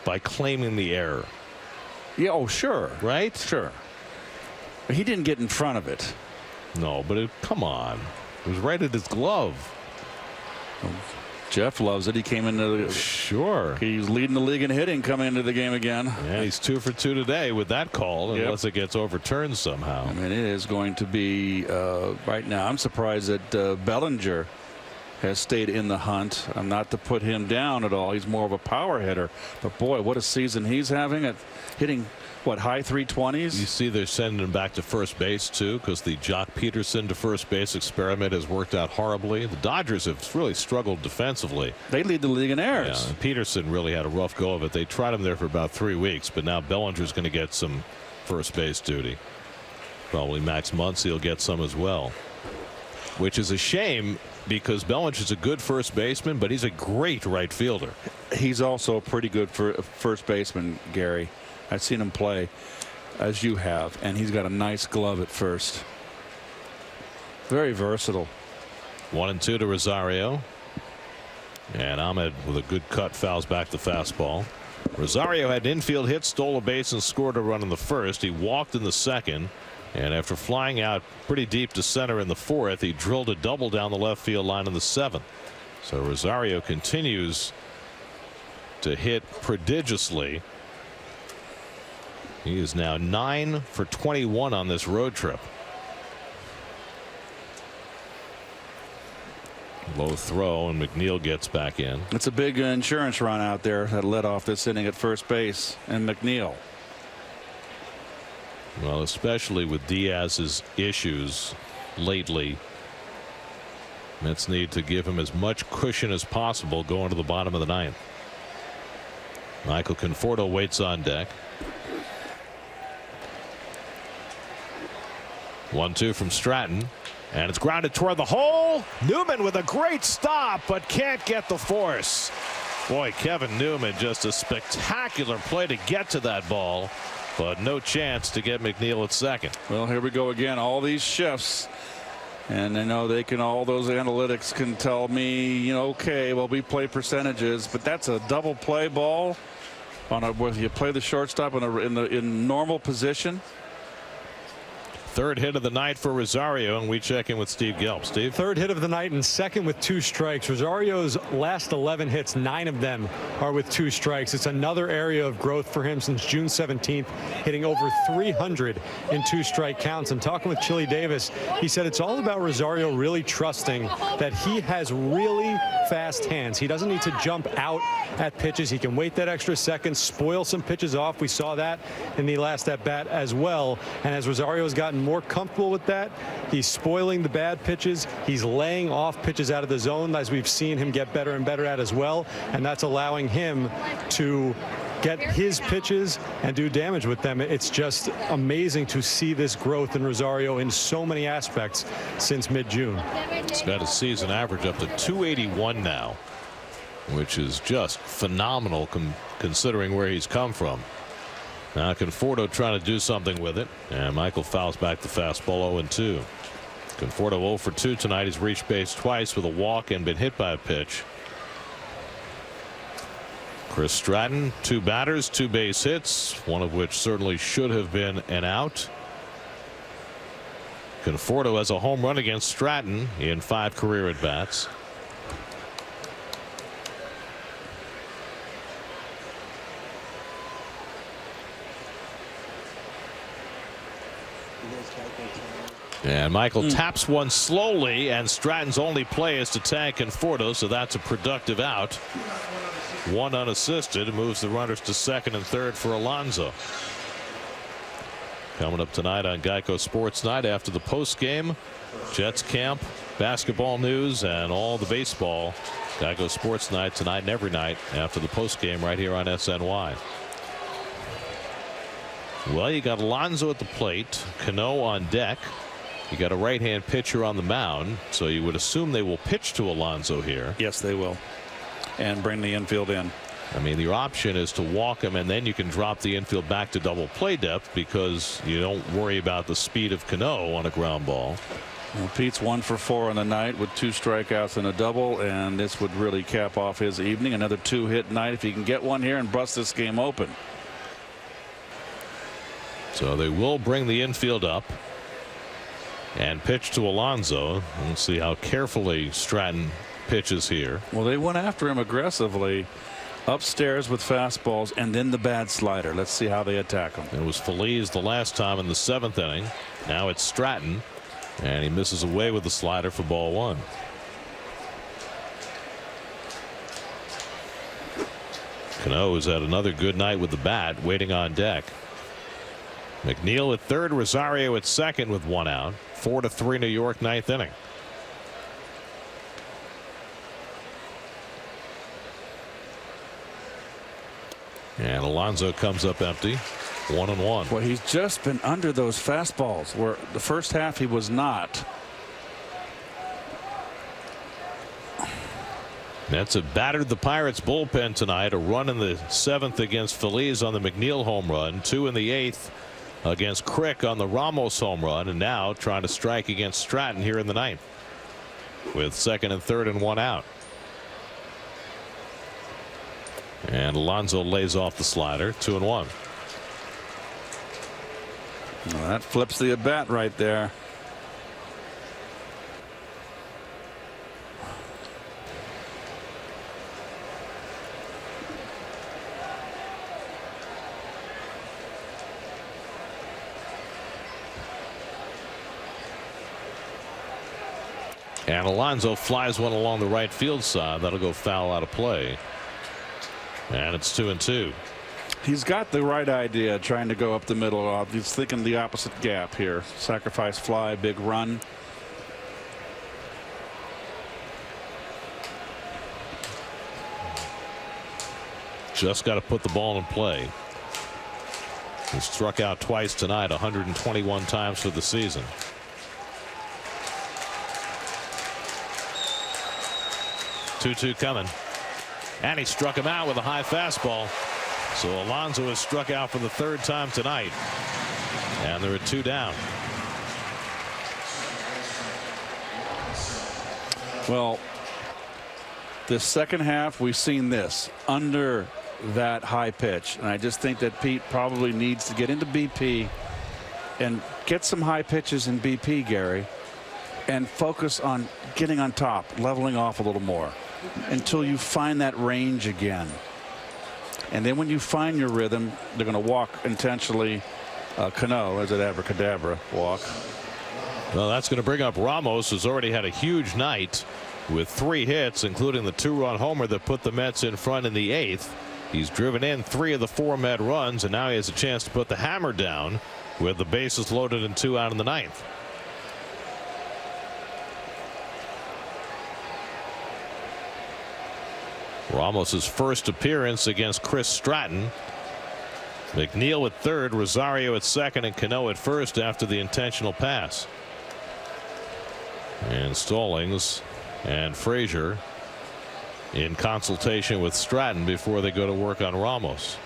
by claiming the error. Yeah, oh, sure. Right? Sure. But he didn't get in front of it. No, but come on. It was right at his glove. Jeff loves it. He came into the... Sure. He's leading the league in hitting coming into the game again. Yeah, he's 2 for 2 today with that call, unless it gets overturned somehow. I mean, it is going to be right now. I'm surprised that Bellinger has stayed in the hunt. I'm not to put him down at all. He's more of a power hitter. But boy, what a season he's having at hitting, what, high 320s? You see they're sending him back to first base, too, because the Jock Peterson to first base experiment has worked out horribly. The Dodgers have really struggled defensively. They lead the league in errors. Yeah, Peterson really had a rough go of it. They tried him there for about 3 weeks, but now Bellinger's going to get some first base duty. Probably Max Muncy will get some as well, which is a shame because Bellinger's a good first baseman, but he's a great right fielder. He's also a pretty good first baseman, Gary. I've seen him play, as you have, and he's got a nice glove at first. Very versatile. 1-2 to Rosario. And Ahmed with a good cut fouls back the fastball. Rosario had an infield hit, stole a base, and scored a run in the first. He walked in the second. And after flying out pretty deep to center in the fourth, he drilled a double down the left field line in the seventh. So Rosario continues to hit prodigiously. He is now 9 for 21 on this road trip. Low throw, and McNeil gets back in. It's a big insurance run out there that led off this inning at first base, and McNeil. Well, especially with Diaz's issues lately, Mets need to give him as much cushion as possible going to the bottom of the ninth. Michael Conforto waits on deck. 1-2 from Stratton, and it's grounded toward the hole. Newman with a great stop, but can't get the force. Boy, Kevin Newman, just a spectacular play to get to that ball, but no chance to get McNeil at second. Well, here we go again. All these shifts, and I know they can, all those analytics can tell me, you know, okay, well, we play percentages, but that's a double play ball on a, where you play the shortstop in normal position. Third hit of the night for Rosario, and we check in with Steve Gelb. Steve? Third hit of the night and second with 2 strikes. Rosario's last 11 hits, 9 of them are with 2 strikes. It's another area of growth for him since June 17th, hitting over 300 in 2-strike counts. And talking with Chili Davis, he said it's all about Rosario really trusting that he has really fast hands. He doesn't need to jump out at pitches. He can wait that extra second, spoil some pitches off. We saw that in the last at-bat as well. And as Rosario's gotten more comfortable with that, he's spoiling the bad pitches. He's laying off pitches out of the zone, as we've seen him get better and better at as well. And that's allowing him to get his pitches and do damage with them. It's just amazing to see this growth in Rosario in so many aspects since mid-June. It's got a season average up to 281 now, which is just phenomenal considering where he's come from. Now Conforto trying to do something with it, and Michael fouls back the fastball. 0-2. Conforto 0 for 2 tonight. He's reached base twice with a walk and been hit by a pitch. Chris Stratton, 2 batters, 2 base hits, one of which certainly should have been an out. Conforto has a home run against Stratton in 5 career at bats. And Michael taps one slowly, and Stratton's only play is to tag Conforto, so that's a productive out. 1 unassisted, moves the runners to second and third for Alonso. Coming up tonight on Geico Sports Night after the post game, Jets camp, basketball news, and all the baseball. Geico Sports Night tonight and every night after the post game right here on SNY. Well, you got Alonso at the plate, Cano on deck. You got a right-hand pitcher on the mound, so you would assume they will pitch to Alonso here. Yes, they will, and bring the infield in. I mean, your option is to walk him, and then you can drop the infield back to double play depth because you don't worry about the speed of Cano on a ground ball. Well, Pete's 1 for 4 on the night with 2 strikeouts and a double, and this would really cap off his evening. Another 2-hit night if he can get one here and bust this game open. So they will bring the infield up and pitch to Alonso. We'll see how carefully Stratton pitches here. Well, they went after him aggressively upstairs with fastballs and then the bad slider. Let's see how they attack him. It was Feliz the last time in the 7th inning. Now it's Stratton, and he misses away with the slider for ball 1. Cano has had another good night with the bat, waiting on deck. McNeil at third, Rosario at second with 1 out. 4-3 New York, 9th inning. And Alonso comes up empty. 1-1. Well, he's just been under those fastballs where the first half he was not. Mets have battered the Pirates bullpen tonight. A run in the 7th against Feliz on the McNeil home run. 2 in the 8th against Crick on the Ramos home run. And now trying to strike against Stratton here in the 9th with 2nd and 3rd and 1 out. And Alonso lays off the slider. 2-1. Well, that flips the at bat right there. And Alonso flies one along the right field side. That'll go foul out of play. And it's 2-2. He's got the right idea, trying to go up the middle. He's thinking the opposite gap here. Sacrifice fly, big run. Just got to put the ball in play. He struck out twice tonight, 121 times for the season. Two coming. And he struck him out with a high fastball. So Alonso has struck out for the 3rd time tonight. And there are 2 down. Well, the second half we've seen this under that high pitch, and I just think that Pete probably needs to get into BP and get some high pitches in BP, Gary, and focus on getting on top, leveling off a little more until you find that range again. And then when you find your rhythm, they're going to walk intentionally. Cano as an abracadabra walk. Well, that's going to bring up Ramos, who's already had a huge night with 3 hits, including the 2-run homer that put the Mets in front in the 8th. He's driven in 3 of the 4 Met runs, and now he has a chance to put the hammer down with the bases loaded and 2 out in the 9th. Ramos's first appearance against Chris Stratton. McNeil at third, Rosario at second, and Cano at first after the intentional pass. And Stallings and Frazier in consultation with Stratton before they go to work on Ramos.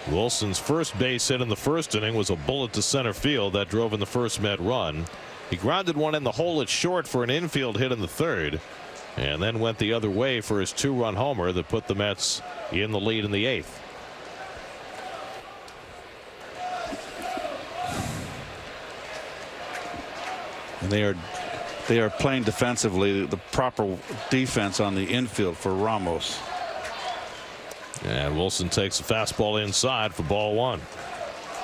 Wilson's first base hit in the 1st inning was a bullet to center field that drove in the first Met run. He grounded one in the hole at short for an infield hit in the 3rd, and then went the other way for his 2-run homer that put the Mets in the lead in the 8th. And they are playing defensively, the proper defense on the infield for Ramos. And Wilson takes a fastball inside for ball 1.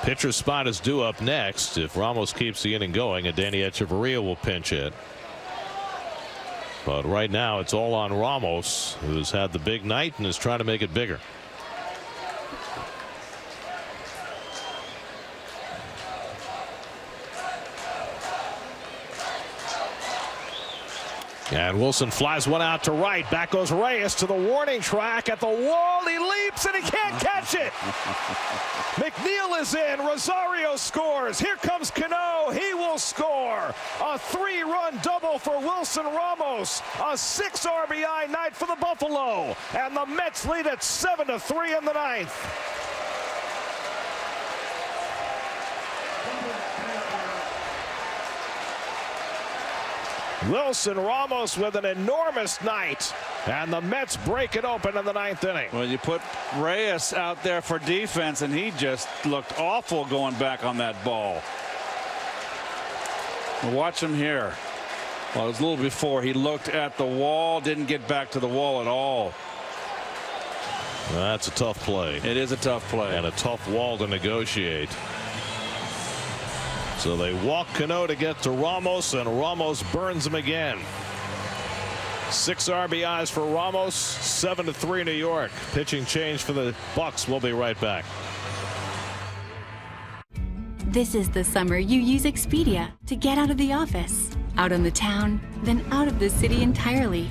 Pitcher's spot is due up next. If Ramos keeps the inning going, and Danny Echeverria will pinch hit. But right now it's all on Ramos, who's had the big night and is trying to make it bigger. And Wilson flies one out to right. Back goes Reyes to the warning track at the wall. He leaps and he can't catch it. McNeil is in. Rosario scores. Here comes Cano. He will score. A 3-run double for Wilson Ramos. A 6 RBI night for the Buffalo. And the Mets lead at 7-3 in the ninth. Wilson Ramos with an enormous night, and the Mets break it open in the ninth inning. Well, you put Reyes out there for defense, and he just looked awful going back on that ball. Watch him here. Well, it was a little before. He looked at the wall, didn't get back to the wall at all. That's a tough play. It is a tough play. And a tough wall to negotiate. So they walk Cano to get to Ramos, and Ramos burns him again. 6 RBIs for Ramos, 7-3 New York. Pitching change for the Bucks. We'll be right back. This is the summer you use Expedia to get out of the office, out on the town, then out of the city entirely.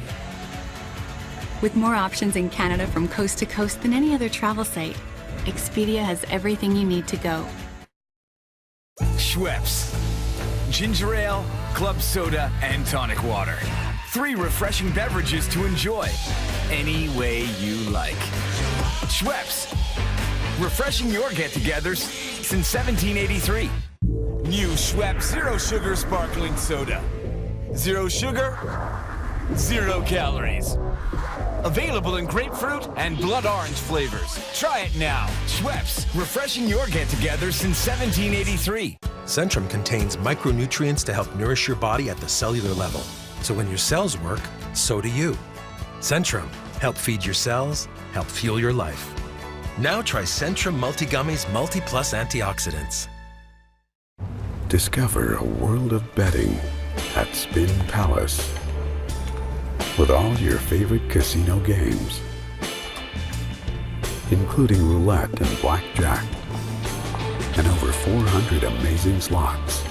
With more options in Canada from coast to coast than any other travel site, Expedia has everything you need to go. Schweppes. Ginger ale, club soda, and tonic water. 3 refreshing beverages to enjoy any way you like. Schweppes. Refreshing your get-togethers since 1783. New Schweppes Zero Sugar Sparkling Soda. 0 sugar, 0 calories. Available in grapefruit and blood orange flavors. Try it now. Schweppes, refreshing your get-togethers since 1783. Centrum contains micronutrients to help nourish your body at the cellular level. So when your cells work, so do you. Centrum, help feed your cells, help fuel your life. Now try Centrum Multi-Gummies Multi-Plus Antioxidants. Discover a world of betting at Spin Palace. With all your favorite casino games, including roulette and blackjack, and over 400 amazing slots,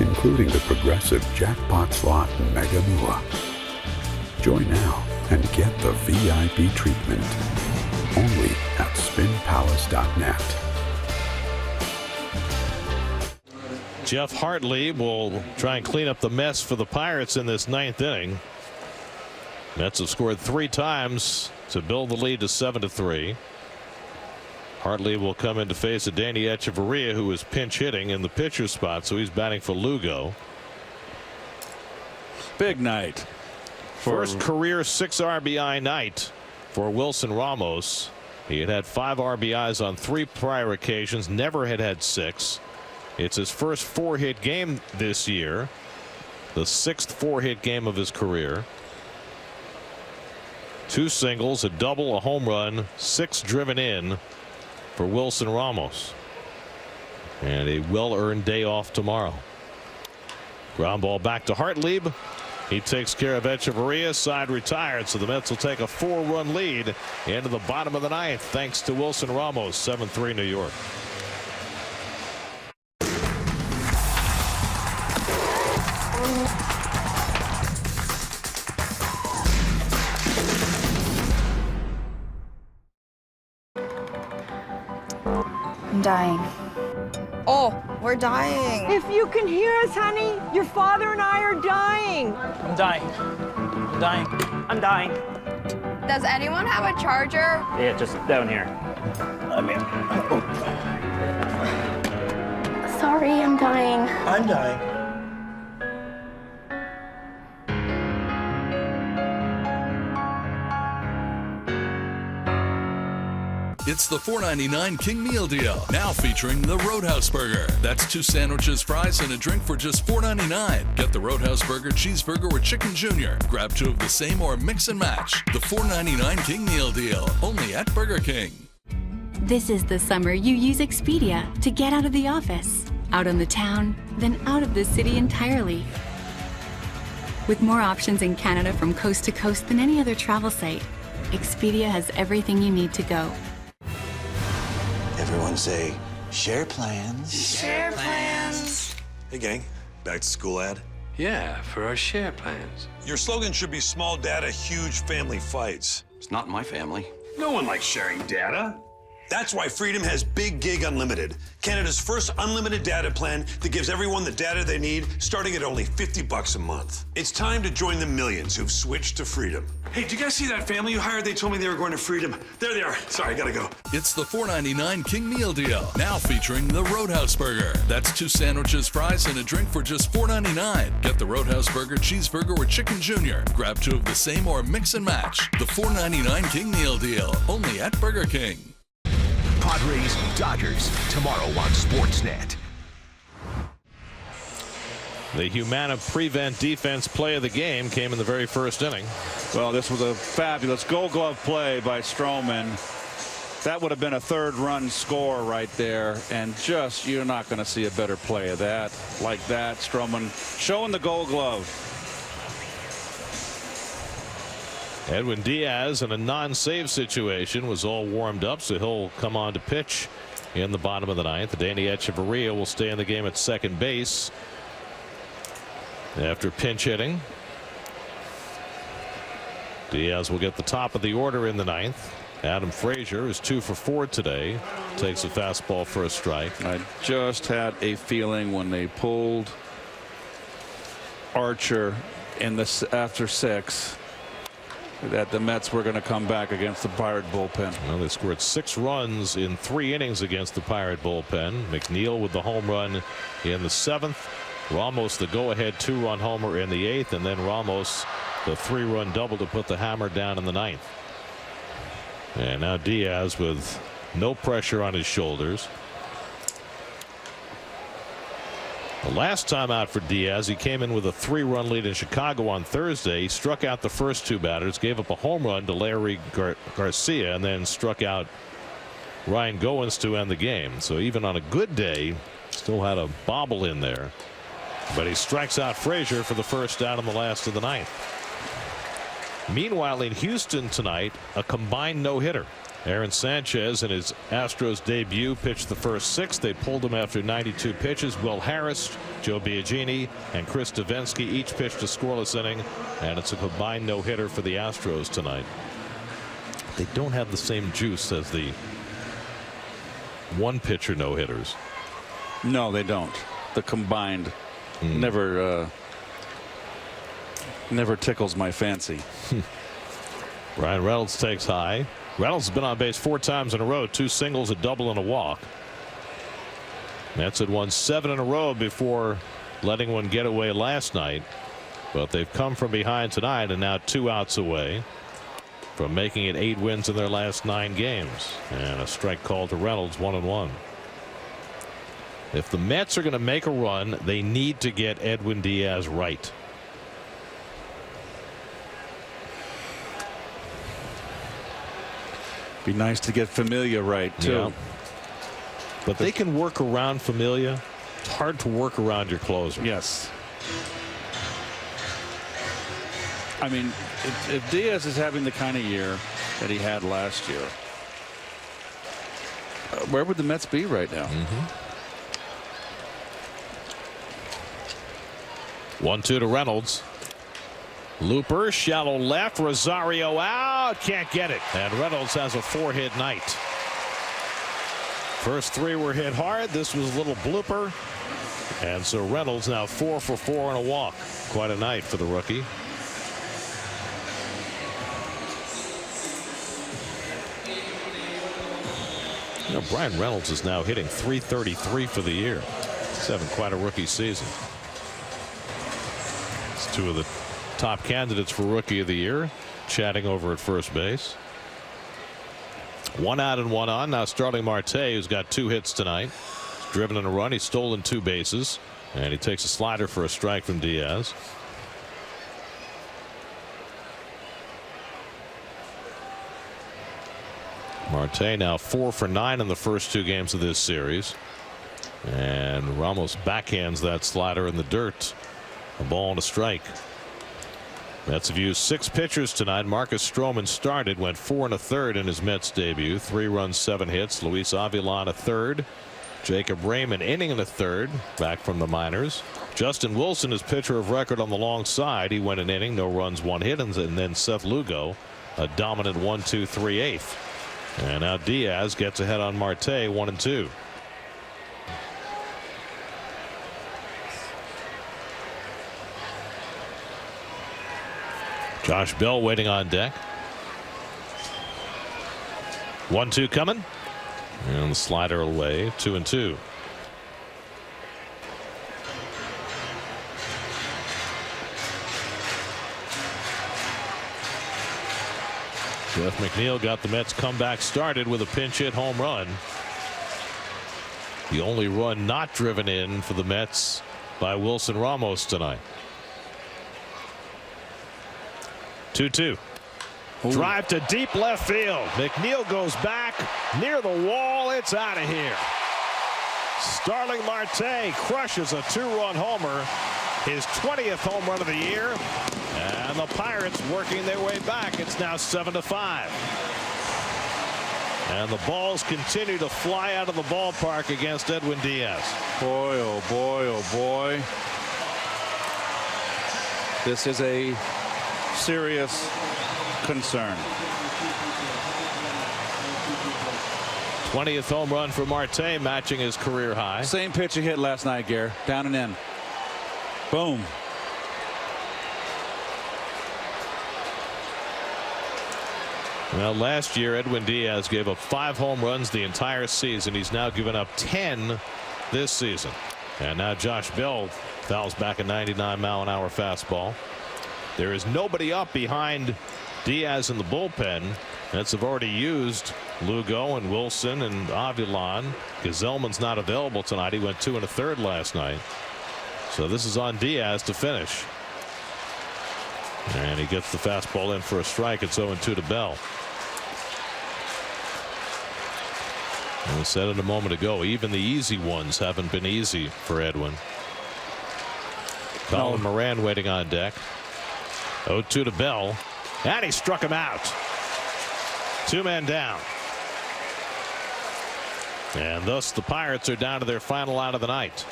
including the progressive jackpot slot Mega Moolah. Join now and get the VIP treatment only at spinpalace.net. Jeff Hartley will try and clean up the mess for the Pirates in this ninth inning. Mets have scored 3 times to build the lead to 7-3. Hartley will come in to face a Danny Echeverria, who is pinch hitting in the pitcher spot, so he's batting for Lugo. Big night. First career 6 RBI night for Wilson Ramos. He had 5 RBIs on 3 prior occasions, never had 6. It's his first 4-hit game this year, the 6th 4-hit game of his career. 2 singles, a double, a home run, 6 driven in for Wilson Ramos. And a well-earned day off tomorrow. Ground ball back to Hartlieb. He takes care of Echeverria. Side retired, so the Mets will take a 4-run lead into the bottom of the ninth thanks to Wilson Ramos. 7-3 New York. I'm dying. Oh, we're dying. If you can hear us, honey, your father and I are dying. I'm dying. I'm dying. I'm dying. Does anyone have a charger? Yeah, just down here. I'm here. Sorry, I'm dying. I'm dying. It's the $4.99 King Meal Deal, now featuring the Roadhouse Burger. That's 2 sandwiches, fries, and a drink for just $4.99. Get the Roadhouse Burger, cheeseburger, or chicken junior. Grab 2 of the same or mix and match. The $4.99 King Meal Deal, only at Burger King. This is the summer you use Expedia to get out of the office, out on the town, then out of the city entirely. With more options in Canada from coast to coast than any other travel site, Expedia has everything you need to go. Everyone say, share plans. Share plans. Hey, gang. Back to school ad. Yeah, for our share plans. Your slogan should be small data, huge family fights. It's not my family. No one likes sharing data. That's why Freedom has Big Gig Unlimited, Canada's first unlimited data plan that gives everyone the data they need, starting at only $50 a month. It's time to join the millions who've switched to Freedom. Hey, did you guys see that family you hired? They told me they were going to Freedom. There they are. Sorry, I gotta go. It's the $4.99 King Meal Deal, now featuring the Roadhouse Burger. That's 2 sandwiches, fries, and a drink for just $4.99. Get the Roadhouse Burger, cheeseburger, or chicken junior. Grab 2 of the same or mix and match. The $4.99 King Meal Deal, only at Burger King. Padres, Dodgers, tomorrow on Sportsnet. The Humana Prevent Defense play of the game came in the very first inning. Well, this was a fabulous Gold Glove play by Stroman. That would have been a 3rd-run score right there, and just you're not going to see a better play of that like that. Stroman showing the Gold Glove. Edwin Diaz in a non-save situation was all warmed up, so he'll come on to pitch in the bottom of the 9th. Danny Echeverria will stay in the game at second base after pinch hitting. Diaz will get the top of the order in the 9th. Adam Frazier is 2 for 4 today. Takes a fastball for a strike. I just had a feeling when they pulled Archer in this after 6 that the Mets were going to come back against the Pirate bullpen. Well, they scored 6 runs in 3 innings against the Pirate bullpen. McNeil with the home run in the 7th. Ramos the go-ahead 2-run homer in the 8th, and then Ramos the 3-run double to put the hammer down in the 9th. And now Diaz with no pressure on his shoulders. The last time out for Diaz, he came in with a 3-run lead in Chicago on Thursday. He struck out the first 2 batters, gave up a home run to Larry Garcia, and then struck out Ryan Goins to end the game. So even on a good day, still had a bobble in there. But he strikes out Frazier for the first out in the last of the 9th. Meanwhile, in Houston tonight, a combined no-hitter. Aaron Sanchez in his Astros debut pitched the first 6. They pulled him after 92 pitches. Will Harris, Joe Biagini, and Chris Davinsky each pitched a scoreless inning, and it's a combined no-hitter for the Astros tonight. They don't have the same juice as the one-pitcher no-hitters. No, they don't. The combined never tickles my fancy. Ryan Reynolds takes high. Reynolds has been on base 4 times in a row, 2 singles, a double, and a walk. Mets had won 7 in a row before letting one get away last night, but they've come from behind tonight and now 2 outs away from making it 8 wins in their last 9 games. And a strike called to Reynolds, 1-1. If the Mets are going to make a run, they need to get Edwin Diaz right. Be nice to get Familia right too. Yeah. But they can work around Familia. It's hard to work around your closer. Yes. I mean, if Diaz is having the kind of year that he had last year, where would the Mets be right now? 1-2 to Reynolds. Looper, shallow left. Rosario out. Can't get it. And Reynolds has a 4-hit night. First 3 were hit hard. This was a little blooper. And so Reynolds now 4 for 4 and a walk. Quite a night for the rookie. You know, Brian Reynolds is now hitting .333 for the year. He's having quite a rookie season. It's 2 of the top candidates for Rookie of the Year chatting over at first base. 1 out and 1 on. Now Starling Marte, who's got 2 hits tonight. He's driven in a run. He's stolen 2 bases. And he takes a slider for a strike from Diaz. Marte now 4 for 9 in the first 2 games of this series. And Ramos backhands that slider in the dirt. A ball and a strike. Mets have used 6 pitchers tonight. Marcus Stroman started, went 4 1/3 in his Mets debut. 3 runs, 7 hits. Luis Avilan a third. Jacob Raymond inning in the third, back from the minors. Justin Wilson is pitcher of record on the long side. He went an inning, no runs, 1 hit, and then Seth Lugo, a dominant 1-2 3/8. And now Diaz gets ahead on Marte, 1-2. Josh Bell waiting on deck. 1-2 coming. And the slider away, 2-2. Jeff McNeil got the Mets comeback started with a pinch hit home run. The only run not driven in for the Mets by Wilson Ramos tonight. 2-2. Drive to deep left field. McNeil goes back near the wall. It's out of here. Starling Marte crushes a 2-run homer, his 20th home run of the year, and the Pirates working their way back. It's now 7-5. And the balls continue to fly out of the ballpark against Edwin Diaz. Boy, oh boy, oh boy. This is a serious concern. 20th home run for Marte, matching his career high. Same pitch he hit last night, Gare. Down and in. Boom. Well, last year Edwin Diaz gave up 5 home runs the entire season. He's now given up 10 this season. And now Josh Bell fouls back a 99-mile-an-hour fastball. There is nobody up behind Diaz in the bullpen. Mets have already used Lugo and Wilson and Avilan. Gazelman's not available tonight. He went 2 1/3 last night. So this is on Diaz to finish. And he gets the fastball in for a strike. It's 0-2 to Bell. And I said it a moment ago, even the easy ones haven't been easy for Edwin. Colin Moran waiting on deck. 0-2 to Bell. And he struck him out. 2 men down. And thus the Pirates are down to their final out of the night.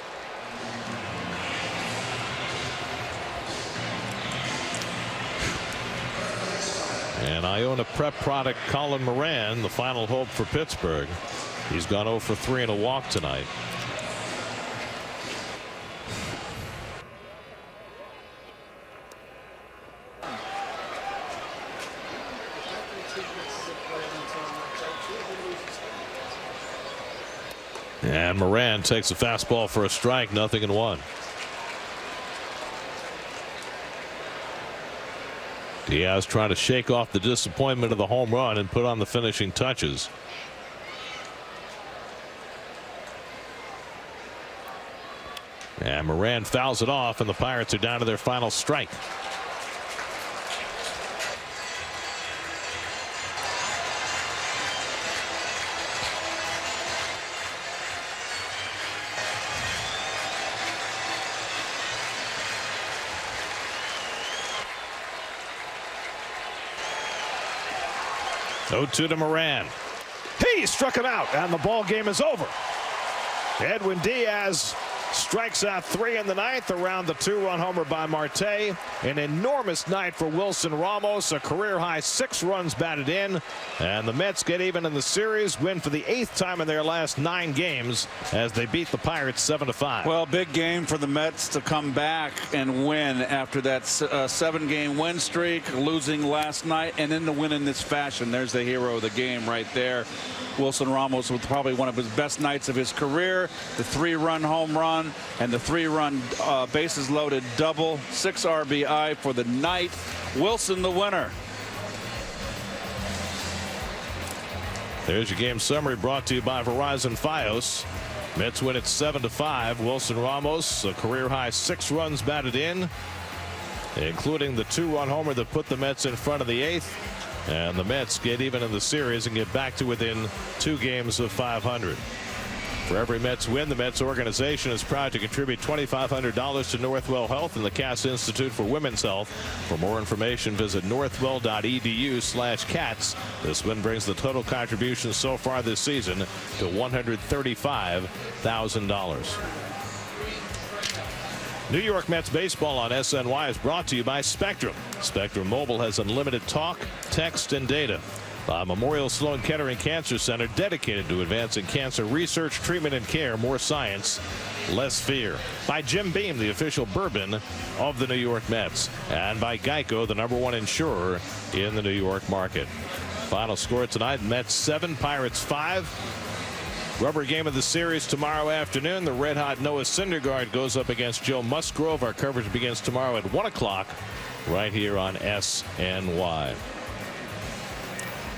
And Iona Prep product Colin Moran, the final hope for Pittsburgh. He's gone 0 for 3 and a walk tonight. And Moran takes a fastball for a strike, 0-1. Diaz trying to shake off the disappointment of the home run and put on the finishing touches. And Moran fouls it off, and the Pirates are down to their final strike. To Moran. He struck him out, and the ball game is over. Edwin Diaz strikes out 3 in the 9th around the 2-run homer by Marte. An enormous night for Wilson Ramos, a career high 6 runs batted in, and the Mets get even in the series, win for the 8th time in their last 9 games as they beat the Pirates 7-5. Well, big game for the Mets to come back and win after that 7-game win streak, losing last night, and then to win in this fashion. There's the hero of the game right there. Wilson Ramos with probably one of his best nights of his career. The 3-run home run and the 3-run bases loaded double. 6 RBI for the night. Wilson the winner. There's your game summary brought to you by Verizon Fios. Mets win it 7-5. Wilson Ramos, a career high 6 runs batted in, including the 2-run homer that put the Mets in front of the 8th. And the Mets get even in the series and get back to within 2 games of 500. For every Mets win, the Mets organization is proud to contribute $2,500 to Northwell Health and the Cass Institute for Women's Health. For more information, visit northwell.edu/cats. This win brings the total contributions so far this season to $135,000. New York Mets baseball on SNY is brought to you by Spectrum. Spectrum Mobile has unlimited talk, text, and data. By Memorial Sloan Kettering Cancer Center, dedicated to advancing cancer research, treatment, and care. More science, less fear. By Jim Beam, the official bourbon of the New York Mets. And by Geico, the #1 insurer in the New York market. Final score tonight, Mets 7, Pirates 5. Rubber game of the series tomorrow afternoon. The red-hot Noah Syndergaard goes up against Joe Musgrove. Our coverage begins tomorrow at 1 o'clock right here on SNY.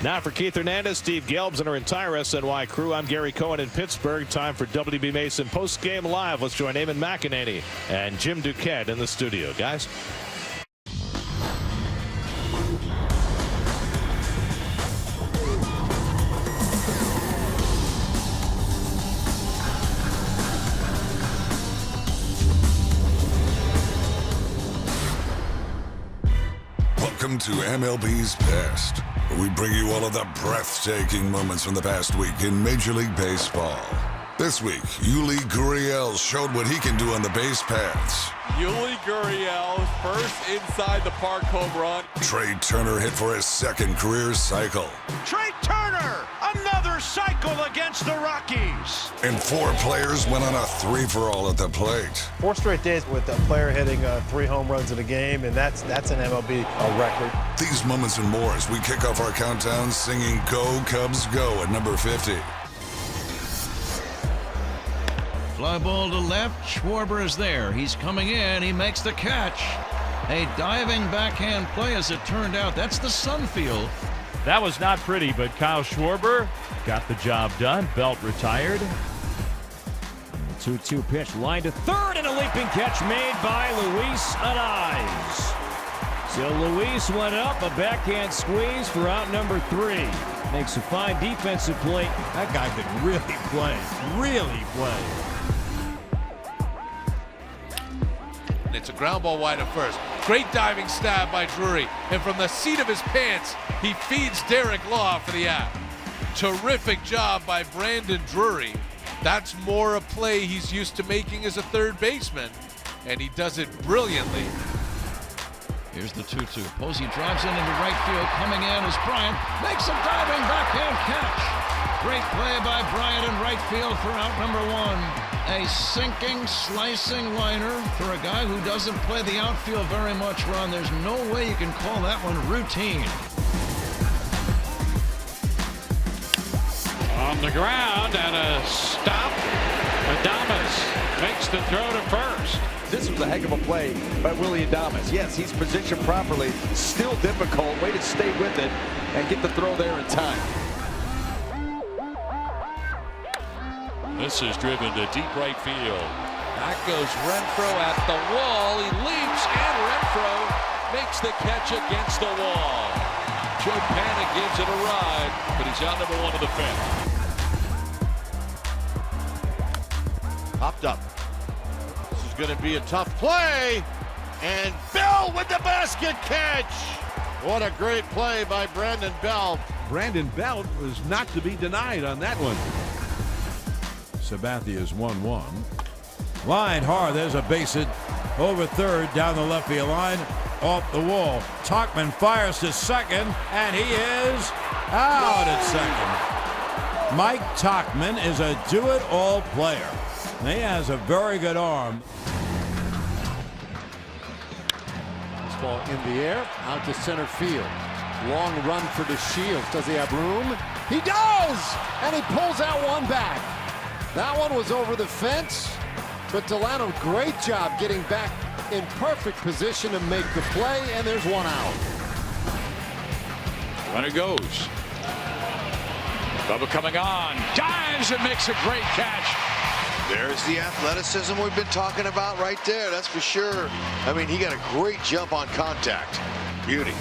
Now for Keith Hernandez, Steve Gelbs, and our entire SNY crew, I'm Gary Cohen in Pittsburgh. Time for WB Mason Postgame Live. Let's join Eamon McEnany and Jim Duquette in the studio. Guys. Welcome to MLB's Best, where we bring you all of the breathtaking moments from the past week in Major League Baseball. This week, Yuli Gurriel showed what he can do on the base paths. Yuli Gurriel, first inside the park home run. Trey Turner hit for his second career cycle. Trey Turner, another cycle against the Rockies. And 4 players went on a 3-for-all at the plate. 4 straight days with a player hitting 3 home runs in a game, and that's an MLB record. These moments and more as we kick off our countdown singing Go Cubs Go at number 50. Fly ball to left. Schwarber is there. He's coming in. He makes the catch. A diving backhand play, as it turned out. That's the Sunfield. That was not pretty, but Kyle Schwarber got the job done. Belt retired. 2-2 pitch, line to third, and a leaping catch made by Luis Arraez. So Luis went up, a backhand squeeze for out number 3. Makes a fine defensive play. That guy could really play. It's a ground ball wide at first. Great diving stab by Drury. And from the seat of his pants, he feeds Derek Law for the out. Terrific job by Brandon Drury. That's more a play he's used to making as a third baseman. And he does it brilliantly. Here's the 2-2. Posey drives in into right field. Coming in is Bryant. Makes a diving backhand catch. Great play by Bryant in right field for out number 1. A sinking, slicing liner for a guy who doesn't play the outfield very much, Ron. There's no way you can call that one routine. On the ground and a stop. Adames makes the throw to first. This was a heck of a play by Willy Adames. Yes, he's positioned properly. Still difficult. Way to stay with it and get the throw there in time. This is driven to deep right field. Back goes Renfroe at the wall. He leaps, and Renfroe makes the catch against the wall. Joe Panik gives it a ride, but he's out number 1 of the 5th. Popped up. This is going to be a tough play. And Bell with the basket catch. What a great play by Brandon Bell. Brandon Bell was not to be denied on that one. Sabathia's 1-1. Line hard. There's a base hit over third down the left field line. Off the wall. Tauchman fires to second, and he is out at second. Mike Tauchman is a do-it-all player. He has a very good arm. This ball in the air, out to center field. Long run for DeShields. Does he have room? He does! And he pulls that one back. That one was over the fence, but Delano, great job getting back in perfect position to make the play, and there's one out. Runner goes. Bubba coming on, dives and makes a great catch. There's the athleticism we've been talking about right there, that's for sure. I mean, he got a great jump on contact. Beauty.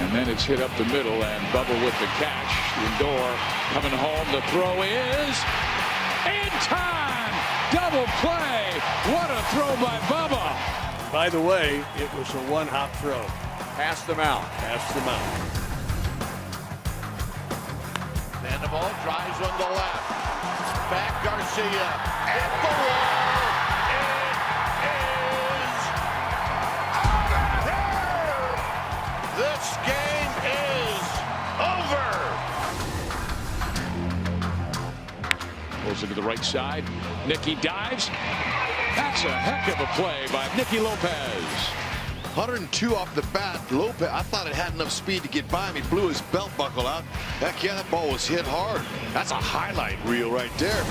And then it's hit up the middle, and Bubba with the catch. Lindor coming home. The throw is in time. Double play. What a throw by Bubba. By the way, it was a one-hop throw. Pass them out. Pass them out. Sandoval drives on the left. Back Garcia at the wall. It is over. This game is over. Goes into the right side. Nicky dives. That's a heck of a play by Nicky Lopez. 102 off the bat. Lopez, I thought it had enough speed to get by him. He blew his belt buckle out. Heck yeah, that ball was hit hard. That's a highlight reel right there.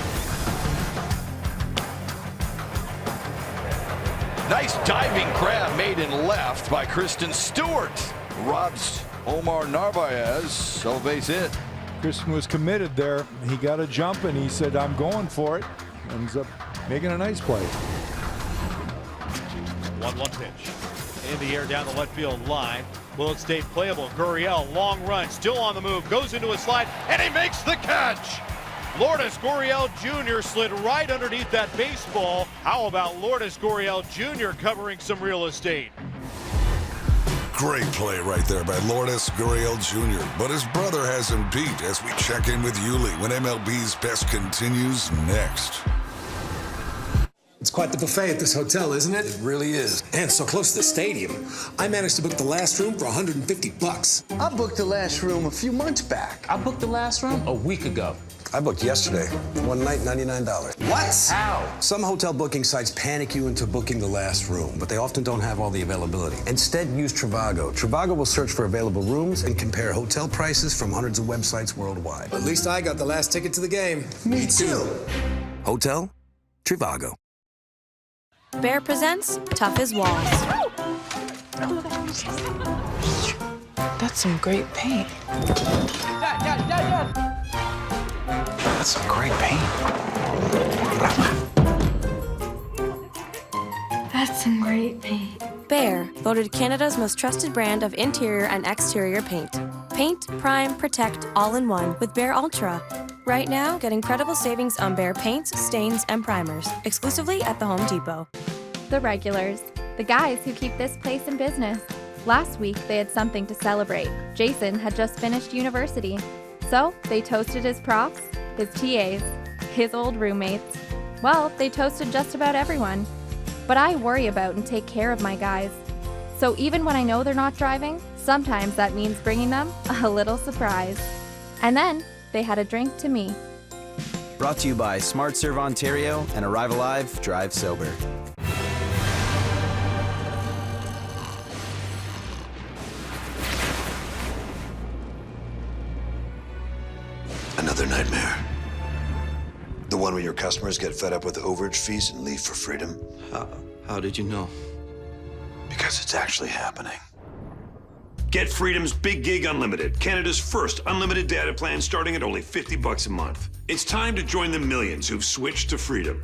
Nice diving grab made in left by Kristen Stewart. Robs Omar Narvaez, so base hit. Kristen was committed there. He got a jump and he said, I'm going for it. Ends up making a nice play. 1-1 pitch. In the air down the left field line. Will it stay playable? Gurriel, long run, still on the move, goes into a slide, and he makes the catch! Lourdes Gurriel Jr. slid right underneath that baseball. How about Lourdes Gurriel Jr. covering some real estate? Great play right there by Lourdes Gurriel Jr. But his brother has him beat as we check in with Yuli when MLB's Best continues next. It's quite the buffet at this hotel, isn't it? It really is. And so close to the stadium. I managed to book the last room for $150. I booked the last room a few months back. I booked the last room a week ago. I booked yesterday. One night, $99. What? How? Some hotel booking sites panic you into booking the last room, but they often don't have all the availability. Instead, use Trivago. Trivago will search for available rooms and compare hotel prices from hundreds of websites worldwide. At least I got the last ticket to the game. Me too. Hotel? Trivago. Bear presents Tough as Walls. That's some great paint. That's some great paint. That's some great paint. Bear, voted Canada's most trusted brand of interior and exterior paint. Paint, prime, protect, all in one with Bear Ultra. Right now, get incredible savings on Bear paints, stains, and primers, exclusively at the Home Depot. The regulars, the guys who keep this place in business. Last week, they had something to celebrate. Jason had just finished university. So, they toasted his profs, his TAs, his old roommates. Well, they toasted just about everyone. But I worry about and take care of my guys. So even when I know they're not driving, sometimes that means bringing them a little surprise. And then, they had a drink to me. Brought to you by Smart Serve Ontario and Arrive Alive, Drive Sober. Another nightmare. The one where your customers get fed up with overage fees and leave for freedom. How did you know? Because it's actually happening. Get Freedom's Big Gig Unlimited, Canada's first unlimited data plan starting at only $50 a month. It's time to join the millions who've switched to Freedom.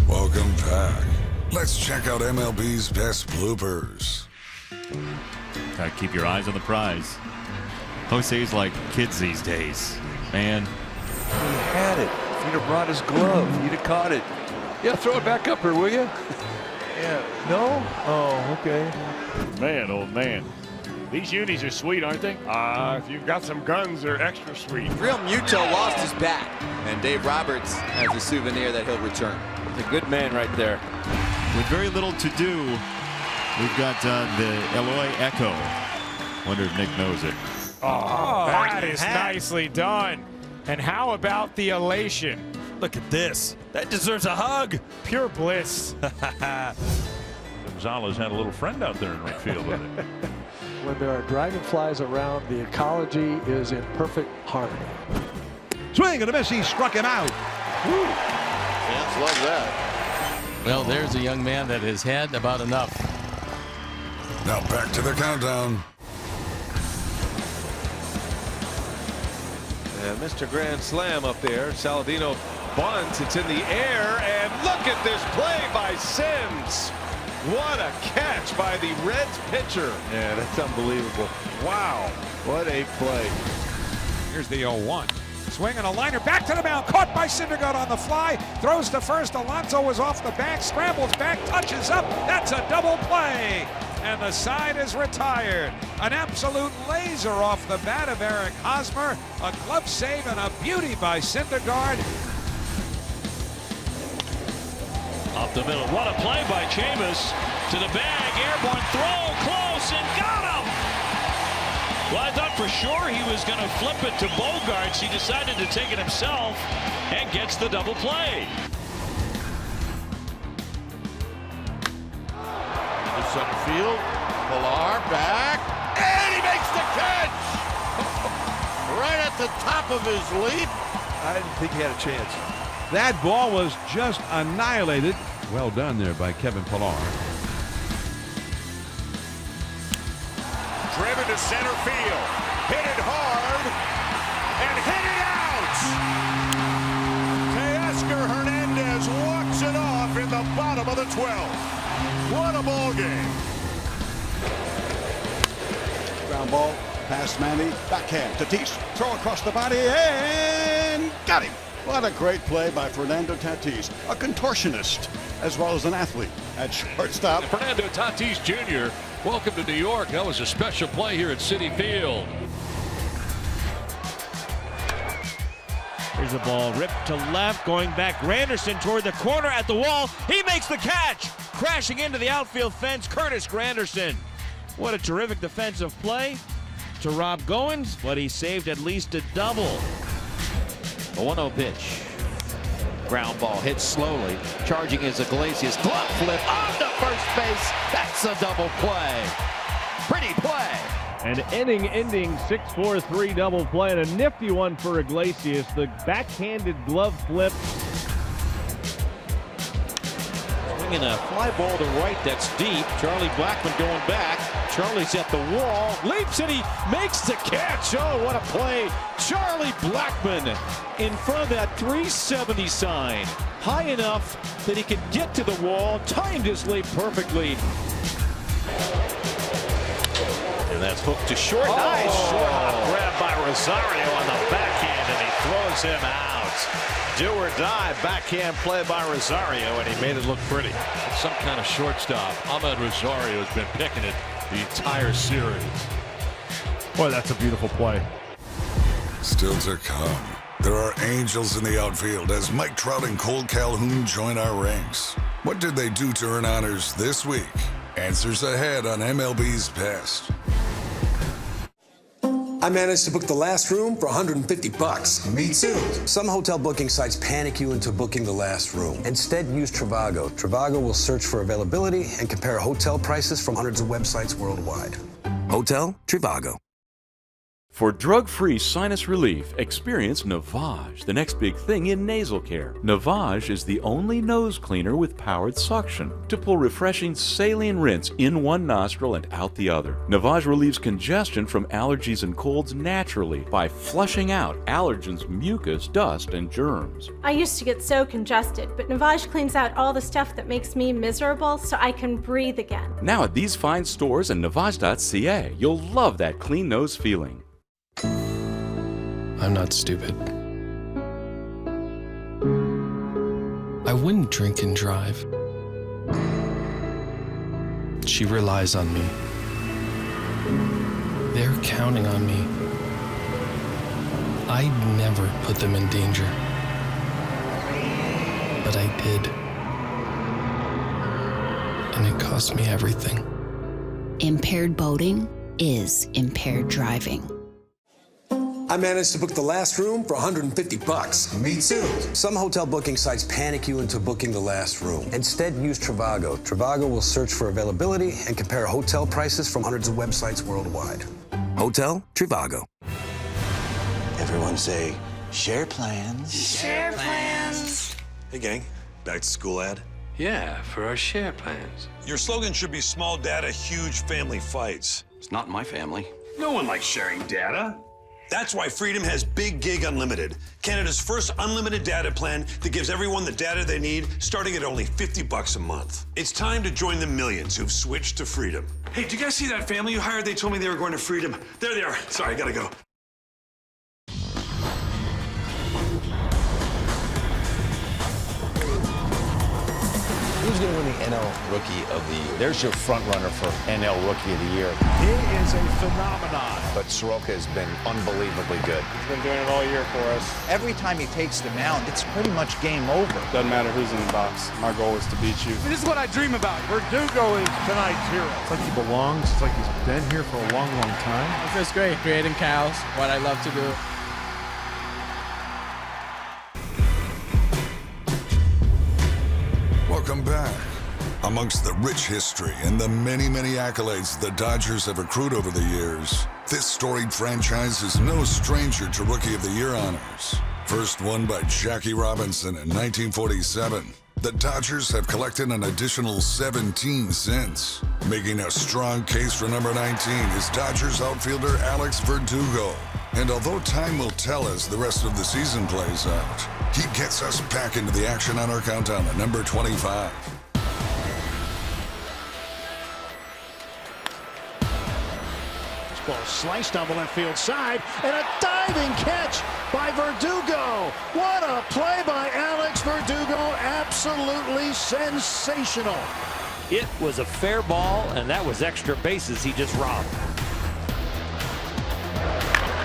Welcome back. Let's check out MLB's Best bloopers. Gotta keep your eyes on the prize. Jose's like kids these days, man. He had it. If he'd have brought his glove, he'd have caught it. Yeah, throw it back up here, will you? Yeah. No? Oh, okay. Man, old man. These unis are sweet, aren't they? If you've got some guns, they're extra sweet. Real Muto lost his bat, and Dave Roberts has a souvenir that he'll return. He's a good man right there. With very little to do, we've got the Eloy Echo. Wonder if Nick knows it. Oh, that is nicely done. And how about the elation? Look at this. That deserves a hug. Pure bliss. Gonzalez had a little friend out there in right field with it. When there are dragonflies around, the ecology is in perfect harmony. Swing and a miss. He struck him out. Woo. Fans love that. Well, there's a young man that has had about enough. Now back to the countdown. And Mr. Grand Slam up there. Saladino bunts. It's in the air. And look at this play by Sims. What a catch by the Reds pitcher. Yeah, that's unbelievable. Wow, what a play. Here's the 0-1. Swing and a liner back to the mound. Caught by Syndergaard on the fly. Throws to first. Alonso was off the back. Scrambles back. Touches up. That's a double play. And the side is retired. An absolute laser off the bat of Eric Hosmer. A glove save and a beauty by Syndergaard. Up the middle. What a play by Chavis. To the bag. Airborne throw. Close and got him. Well, I thought for sure he was going to flip it to Bogarts. He decided to take it himself and gets the double play. The center field. Pilar back. And he makes the catch. Right at the top of his leap. I didn't think he had a chance. That ball was just annihilated. Well done there by Kevin Pilar. Driven to center field. Hit it hard. And hit it out. Teoscar Hernandez walks it off in the bottom of the 12th. What a ball game. Ground ball. Past Manny. Backhand. Tatis. Throw across the body. And got him. What a great play by Fernando Tatis, a contortionist as well as an athlete at shortstop. Fernando Tatis Jr., welcome to New York. That was a special play here at Citi Field. Here's the ball ripped to left, going back. Granderson toward the corner at the wall. He makes the catch. Crashing into the outfield fence, Curtis Granderson. What a terrific defensive play to Rob Goins, but he saved at least a double. A 1-0 pitch. Ground ball hit slowly. Charging is Iglesias. Glove flip on to first base. That's a double play. Pretty play. An inning-ending 6-4-3 double play and a nifty one for Iglesias. The backhanded glove flip. Swinging a fly ball to right that's deep. Charlie Blackmon going back. Charlie's at the wall. Leaps and he makes the catch. Oh, what a play. Charlie Blackmon in front of that 370 sign. High enough that he could get to the wall. Timed his leap perfectly. And that's hooked to short. Oh. Nice short hop grab by Rosario on the backhand, and he throws him out. Do or die backhand play by Rosario, and he made it look pretty. Some kind of shortstop. Ahmed Rosario has been picking it the entire series. Boy, that's a beautiful play. Still to come, there are angels in the outfield as Mike Trout and Cole Calhoun join our ranks. What did they do to earn honors this week? Answers ahead on MLB's Best. I managed to book the last room for $150. Me too. Some hotel booking sites panic you into booking the last room. Instead, use Trivago. Trivago will search for availability and compare hotel prices from hundreds of websites worldwide. Hotel Trivago. For drug-free sinus relief, experience Navage, the next big thing in nasal care. Navage is the only nose cleaner with powered suction to pull refreshing saline rinse in one nostril and out the other. Navage relieves congestion from allergies and colds naturally by flushing out allergens, mucus, dust, and germs. I used to get so congested, but Navage cleans out all the stuff that makes me miserable so I can breathe again. Now at these fine stores and Navage.ca, you'll love that clean nose feeling. I'm not stupid. I wouldn't drink and drive. She relies on me. They're counting on me. I'd never put them in danger. But I did. And it cost me everything. Impaired boating is impaired driving. I managed to book the last room for $150. Me too. Some hotel booking sites panic you into booking the last room. Instead, use Trivago. Trivago will search for availability and compare hotel prices from hundreds of websites worldwide. Hotel Trivago. Everyone say, share plans. Share plans. Hey, gang. Back to school ad? Yeah, for our share plans. Your slogan should be small data, huge family fights. It's not my family. No one likes sharing data. That's why Freedom has Big Gig Unlimited, Canada's first unlimited data plan that gives everyone the data they need, starting at only $50 a month. It's time to join the millions who've switched to Freedom. Hey, did you guys see that family you hired? They told me they were going to Freedom. There they are. Sorry, I gotta go. Who's going to win the NL Rookie of the Year? There's your front runner for NL Rookie of the Year. He is a phenomenon. But Soroka has been unbelievably good. He's been doing it all year for us. Every time he takes the mound, it's pretty much game over. Doesn't matter who's in the box. My goal is to beat you. This is what I dream about. Verdugo is tonight's hero. It's like he belongs. It's like he's been here for a long, long time. It feels great. Creating cows, what I love to do. Welcome back. Amongst the rich history and the many, many accolades the Dodgers have accrued over the years, this storied franchise is no stranger to Rookie of the Year honors. First won by Jackie Robinson in 1947, the Dodgers have collected an additional 17 since. Making a strong case for number 19 is Dodgers outfielder Alex Verdugo. And although time will tell as the rest of the season plays out, he gets us back into the action on our countdown at number 25. This ball sliced on the left field side, and a diving catch by Verdugo. What a play by Alex Verdugo. Absolutely sensational. It was a fair ball, and that was extra bases he just robbed.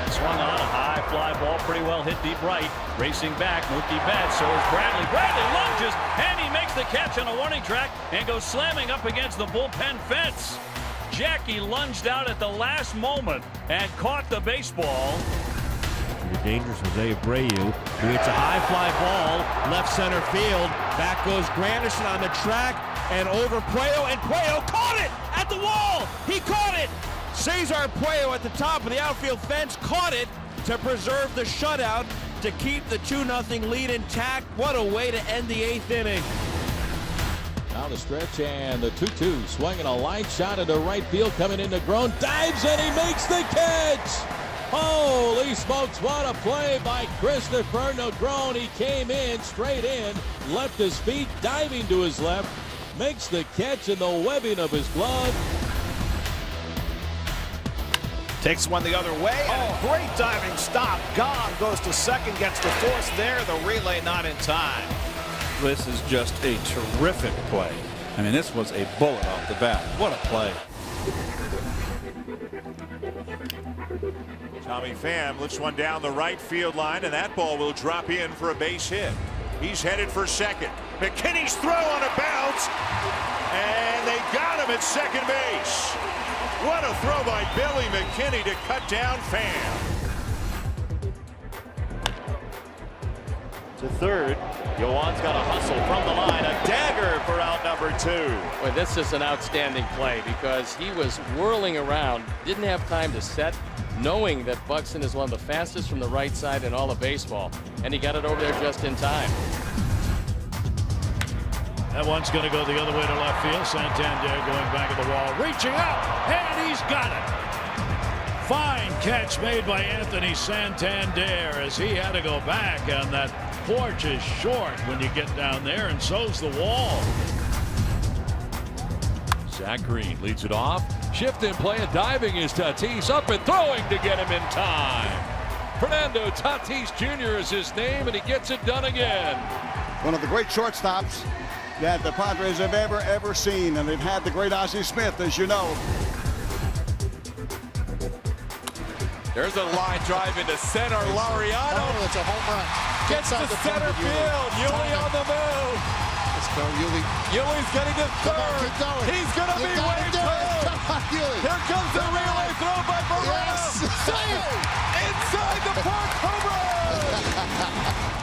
Swung on a high fly ball, pretty well hit deep right. Racing back, Mookie Betts, so is Bradley. Bradley lunges, and he makes the catch on a warning track and goes slamming up against the bullpen fence. Jackie lunged out at the last moment and caught the baseball. The dangerous Jose Abreu. It's a high fly ball, left center field. Back goes Granderson on the track and over Puello, and Puello caught it at the wall. He caught it. Cesar Puello at the top of the outfield fence caught it to preserve the shutout to keep the 2-0 lead intact. What a way to end the 8th inning. Down the stretch and the 2-2 swinging a line shot into right field, coming in Negron, dives and he makes the catch. Holy smokes, what a play by Christopher Negron. He came in, straight in, left his feet, diving to his left, makes the catch in the webbing of his glove. Takes one the other way. Oh, great diving stop. Gone goes to second, gets the force there. The relay not in time. This is just a terrific play. I mean, this was a bullet off the bat. What a play. Tommy Pham lifts one down the right field line, and that ball will drop in for a base hit. He's headed for second. McKinney's throw on a bounce, and they got him at second base. What a throw by Billy McKinney to cut down Pham. To third, Yoan's got a hustle from the line, a dagger for out number 2. Well, this is an outstanding play because he was whirling around, didn't have time to set, knowing that Buxton is one of the fastest from the right side in all of baseball, and he got it over there just in time. That one's going to go the other way to left field. Santander going back at the wall, reaching out, and he's got it. Fine catch made by Anthony Santander as he had to go back, and that porch is short when you get down there, and so's the wall. Zach Green leads it off. Shift in play and diving is Tatis, up and throwing to get him in time. Fernando Tatis Jr. is his name, and he gets it done again. One of the great shortstops that the Padres have ever seen, and they've had the great Ozzie Smith, as you know. There's a line drive into center. Laureano. Oh, it's a home run. Gets to center field. Yuli on the move. Let's go, Yuli. Yuli's getting to third. Keep going. He's going to be way through. Come on, Yuli. Here comes the relay throw by Barrera. Inside the park home run.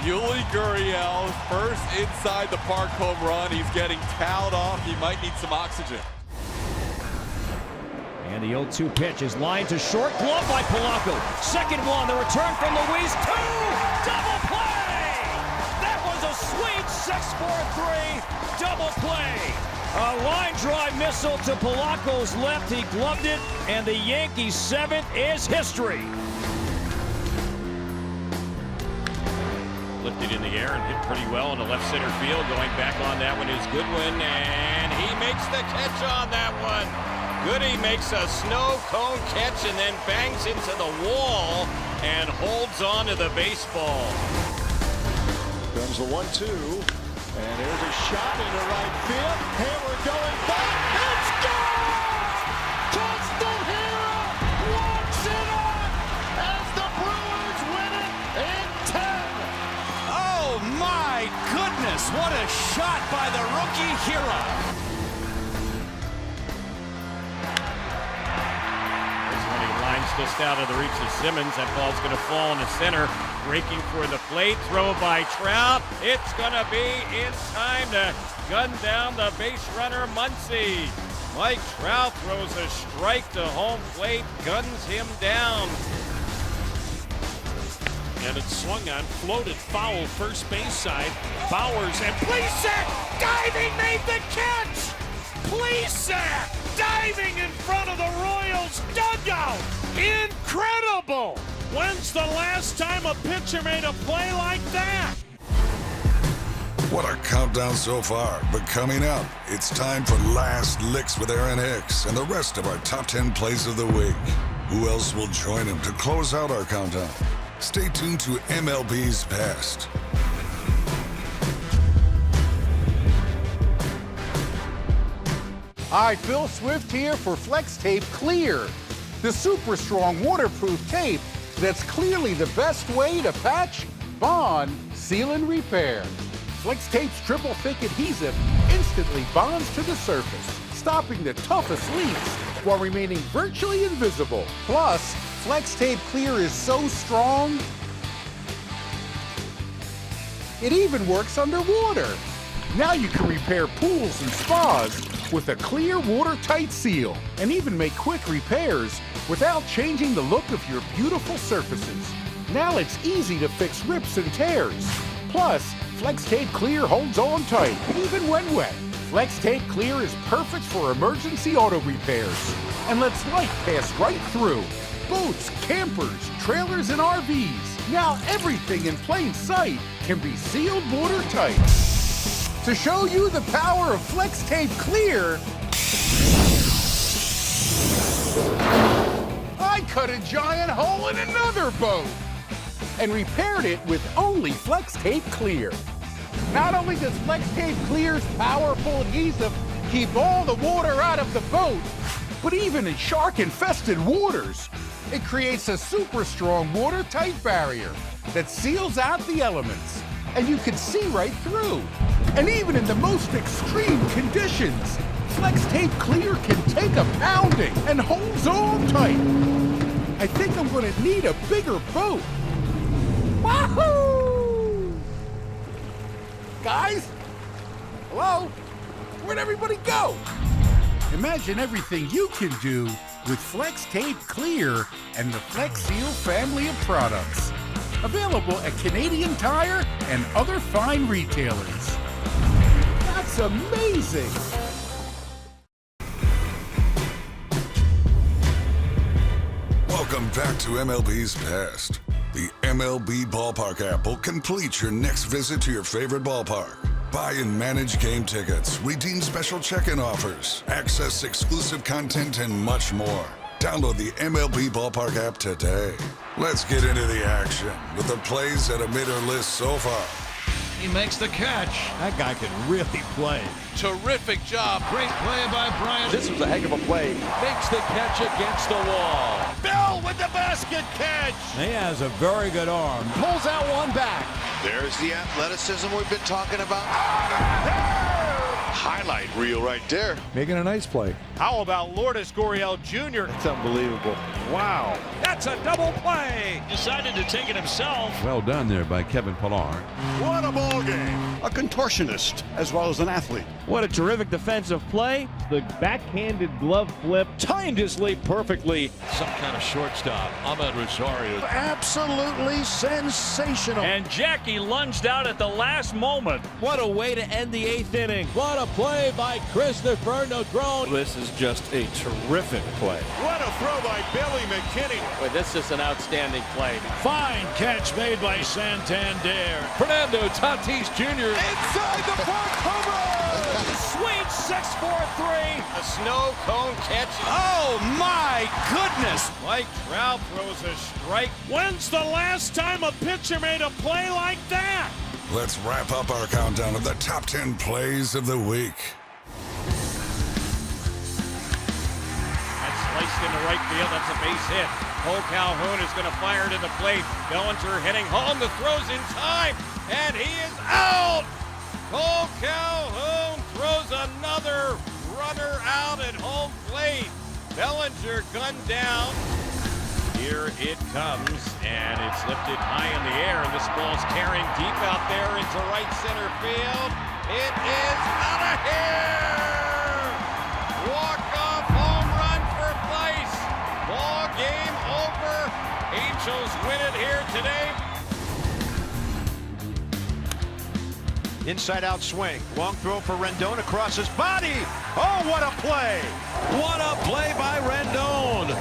Yuli Gurriel, first inside the park home run. He's getting towed off. He might need some oxygen. And the 0-2 pitch is lined to short, glove by Polanco. Second one, the return from Luis. 2, double play! That was a sweet 6-4-3 double play. A line drive missile to Polanco's left. He gloved it, and the Yankees' 7th is history. lifted in the air and hit pretty well in the left center field. Going back on that one is Goodwin, and he makes the catch on that one. Goody makes a snow cone catch and then bangs into the wall and holds on to the baseball. Comes the 1-2, and there's a shot into right field. Hayward going back. It's gone! Justin Hayward walks it up as the Brewers win it in 10. Oh my goodness, what a shot by the rookie hero. Just out of the reach of Simmons. That ball's going to fall in the center. Breaking for the plate. Throw by Trout. It's going to be in time to gun down the base runner, Muncy. Mike Trout throws a strike to home plate. Guns him down. And it's swung on. Floated foul first base side. Bowers and Plesac diving made the catch. Plesac diving in front of the Royals dugout. Incredible! When's the last time a pitcher made a play like that? What a countdown so far, but coming up, it's time for Last Licks with Aaron Hicks and the rest of our top 10 plays of the week. Who else will join him to close out our countdown? Stay tuned to MLB's Past. Hi, Phil Swift here for Flex Tape Clear, the super strong waterproof tape that's clearly the best way to patch, bond, seal, and repair. Flex Tape's triple thick adhesive instantly bonds to the surface, stopping the toughest leaks while remaining virtually invisible. Plus, Flex Tape Clear is so strong, it even works underwater. Now you can repair pools and spas with a clear, watertight seal, and even make quick repairs without changing the look of your beautiful surfaces. Now it's easy to fix rips and tears. Plus, Flex Tape Clear holds on tight, even when wet. Flex Tape Clear is perfect for emergency auto repairs and lets light pass right through. Boats, campers, trailers, and RVs. Now everything in plain sight can be sealed watertight. To show you the power of Flex Tape Clear, I cut a giant hole in another boat and repaired it with only Flex Tape Clear. Not only does Flex Tape Clear's powerful adhesive keep all the water out of the boat, but even in shark-infested waters, it creates a super strong watertight barrier that seals out the elements, and you can see right through. And even in the most extreme conditions, Flex Tape Clear can take a pounding and holds on tight. I think I'm gonna need a bigger boat. Wahoo! Guys? Hello? Where'd everybody go? Imagine everything you can do with Flex Tape Clear and the Flex Seal family of products. Available at Canadian Tire and other fine retailers. That's amazing! Welcome back to MLB's Past. The MLB Ballpark app will complete your next visit to your favorite ballpark. Buy and manage game tickets, redeem special check-in offers, access exclusive content, and much more. Download the MLB Ballpark app today. Let's get into the action with the plays that have made our list so far. He makes the catch. That guy can really play. Terrific job. Great play by Bryant. This was a heck of a play. Makes the catch against the wall. Bill with the basket catch. He has a very good arm. Pulls out one back. There's the athleticism we've been talking about. Highlight reel right there. Making a nice play. How about Lourdes Gurriel Jr.? It's unbelievable. Wow. That's a double play. Decided to take it himself. Well done there by Kevin Pillar. What a ball game. A contortionist as well as an athlete. What a terrific defensive play. The backhanded glove flip timed his leap perfectly. Some kind of shortstop. Ahmed Rosario. Absolutely sensational. And Jackie lunged out at the last moment. What a way to end the 8th inning. What a play by Christopher Negron. This is just a terrific play. What a throw by Billy McKinney. Boy, this is an outstanding play. Fine catch made by Santander. Fernando Tatis Jr. Inside the park, home run! Sweet 6-4-3. A snow cone catch. Oh, my goodness. Mike Trout throws a strike. When's the last time a pitcher made a play like that? Let's wrap up our countdown of the top 10 plays of the week. That's sliced into right field. That's a base hit. Cole Calhoun is going to fire to the plate. Bellinger heading home. The throw's in time, and he is out. Cole Calhoun throws another runner out at home plate. Bellinger gunned down. Here it comes, and it's lifted high in the air, and this ball's carrying deep out there into right center field. It is out of here! Walk-off home run for Place. Ball game over. Angels win it here today. Inside out swing. Long throw for Rendon across his body. Oh, what a play! What a play by Rendon.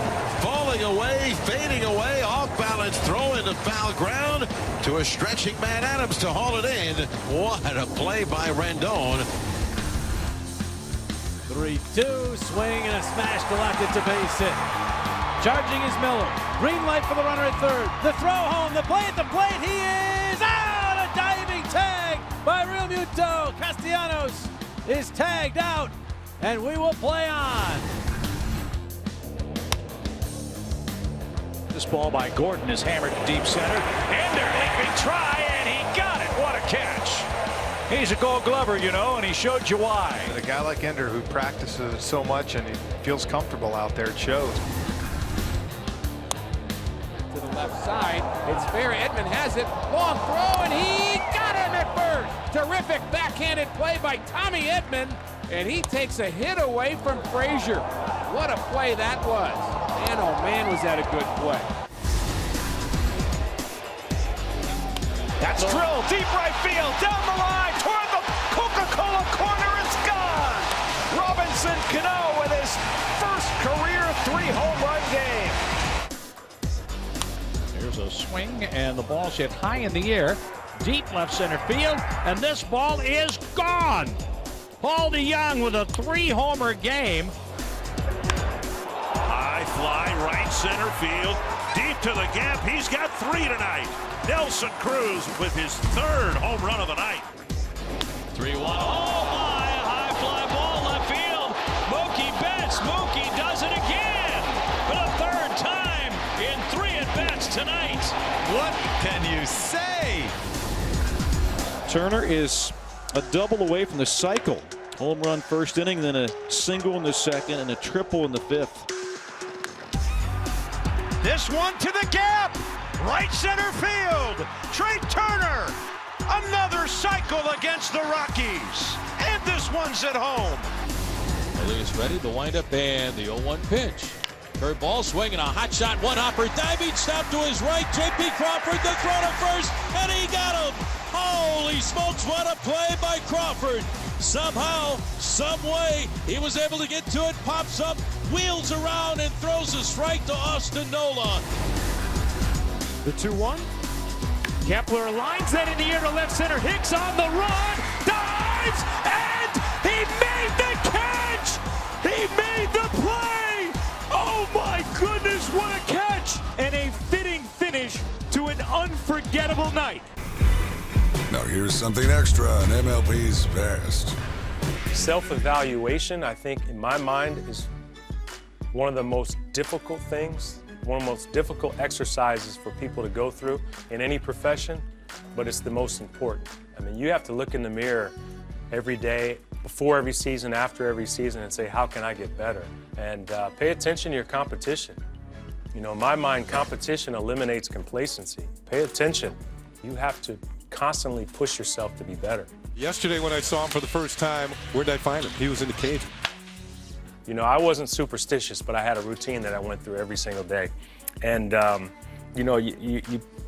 Falling away, fading away, off balance throw into foul ground to a stretching Matt Adams to haul it in. What a play by Rendon. 3-2, swing and a smash to lock it to base hit. Charging is Miller. Green light for the runner at third. The throw home, the play at the plate. He is out! A diving tag by Real Muto. Castellanos is tagged out, and we will play on. This ball by Gordon is hammered to deep center. Ender leaping try, and he got it. What a catch. He's a Gold Glover, you know, and he showed you why. A guy like Ender who practices so much and he feels comfortable out there, it shows. To the left side, it's fair. Edman has it. Long throw, and he got him at first. Terrific backhanded play by Tommy Edman, and he takes a hit away from Frazier. What a play that was. Man, oh man, was that a good play. That's drilled deep right field, down the line, toward the Coca-Cola corner, it's gone! Robinson Cano with his first career 3-home run game. There's a swing, and the ball's hit high in the air, deep left center field, and this ball is gone. Paul DeJong with a 3-homer game. High fly, right center field, deep to the gap. He's got 3 tonight. Nelson Cruz with his 3rd home run of the night. 3-1. Oh, high fly ball left field. Mookie Betts. Mookie does it again for the 3rd time in 3 at-bats tonight. What can you say? Turner is a double away from the cycle. Home run first inning, then a single in the second, and a triple in the 5th. This one to the gap. Right center field. Trey Turner. Another cycle against the Rockies. And this one's at home. Elias ready, the windup, and the 0-1 pitch. Curveball swinging, a hot shot, one-hopper, diving stop to his right. J.P. Crawford, the throw to first, and he got him. Holy smokes, what a play by Crawford. Somehow, some way, he was able to get to it, pops up, wheels around, and throws a strike to Austin Nola. The 2-1. Kepler lines that in the air to left center. Hicks on the run, dives, and he made the catch! He made the play! Oh my goodness, what a catch! And a fitting finish to an unforgettable night. Now here's something extra on MLB's Best. Self-evaluation, I think, in my mind, is one of the most difficult things, one of the most difficult exercises for people to go through in any profession, but it's the most important. I mean, you have to look in the mirror every day, before every season, after every season, and say, how can I get better? And pay attention to your competition. You know, in my mind, competition eliminates complacency. Pay attention. You have to constantly push yourself to be better. Yesterday when I saw him for the first time, where did I find him? He was in the cage. You know, I wasn't superstitious, but I had a routine that I went through every single day. And, you know, you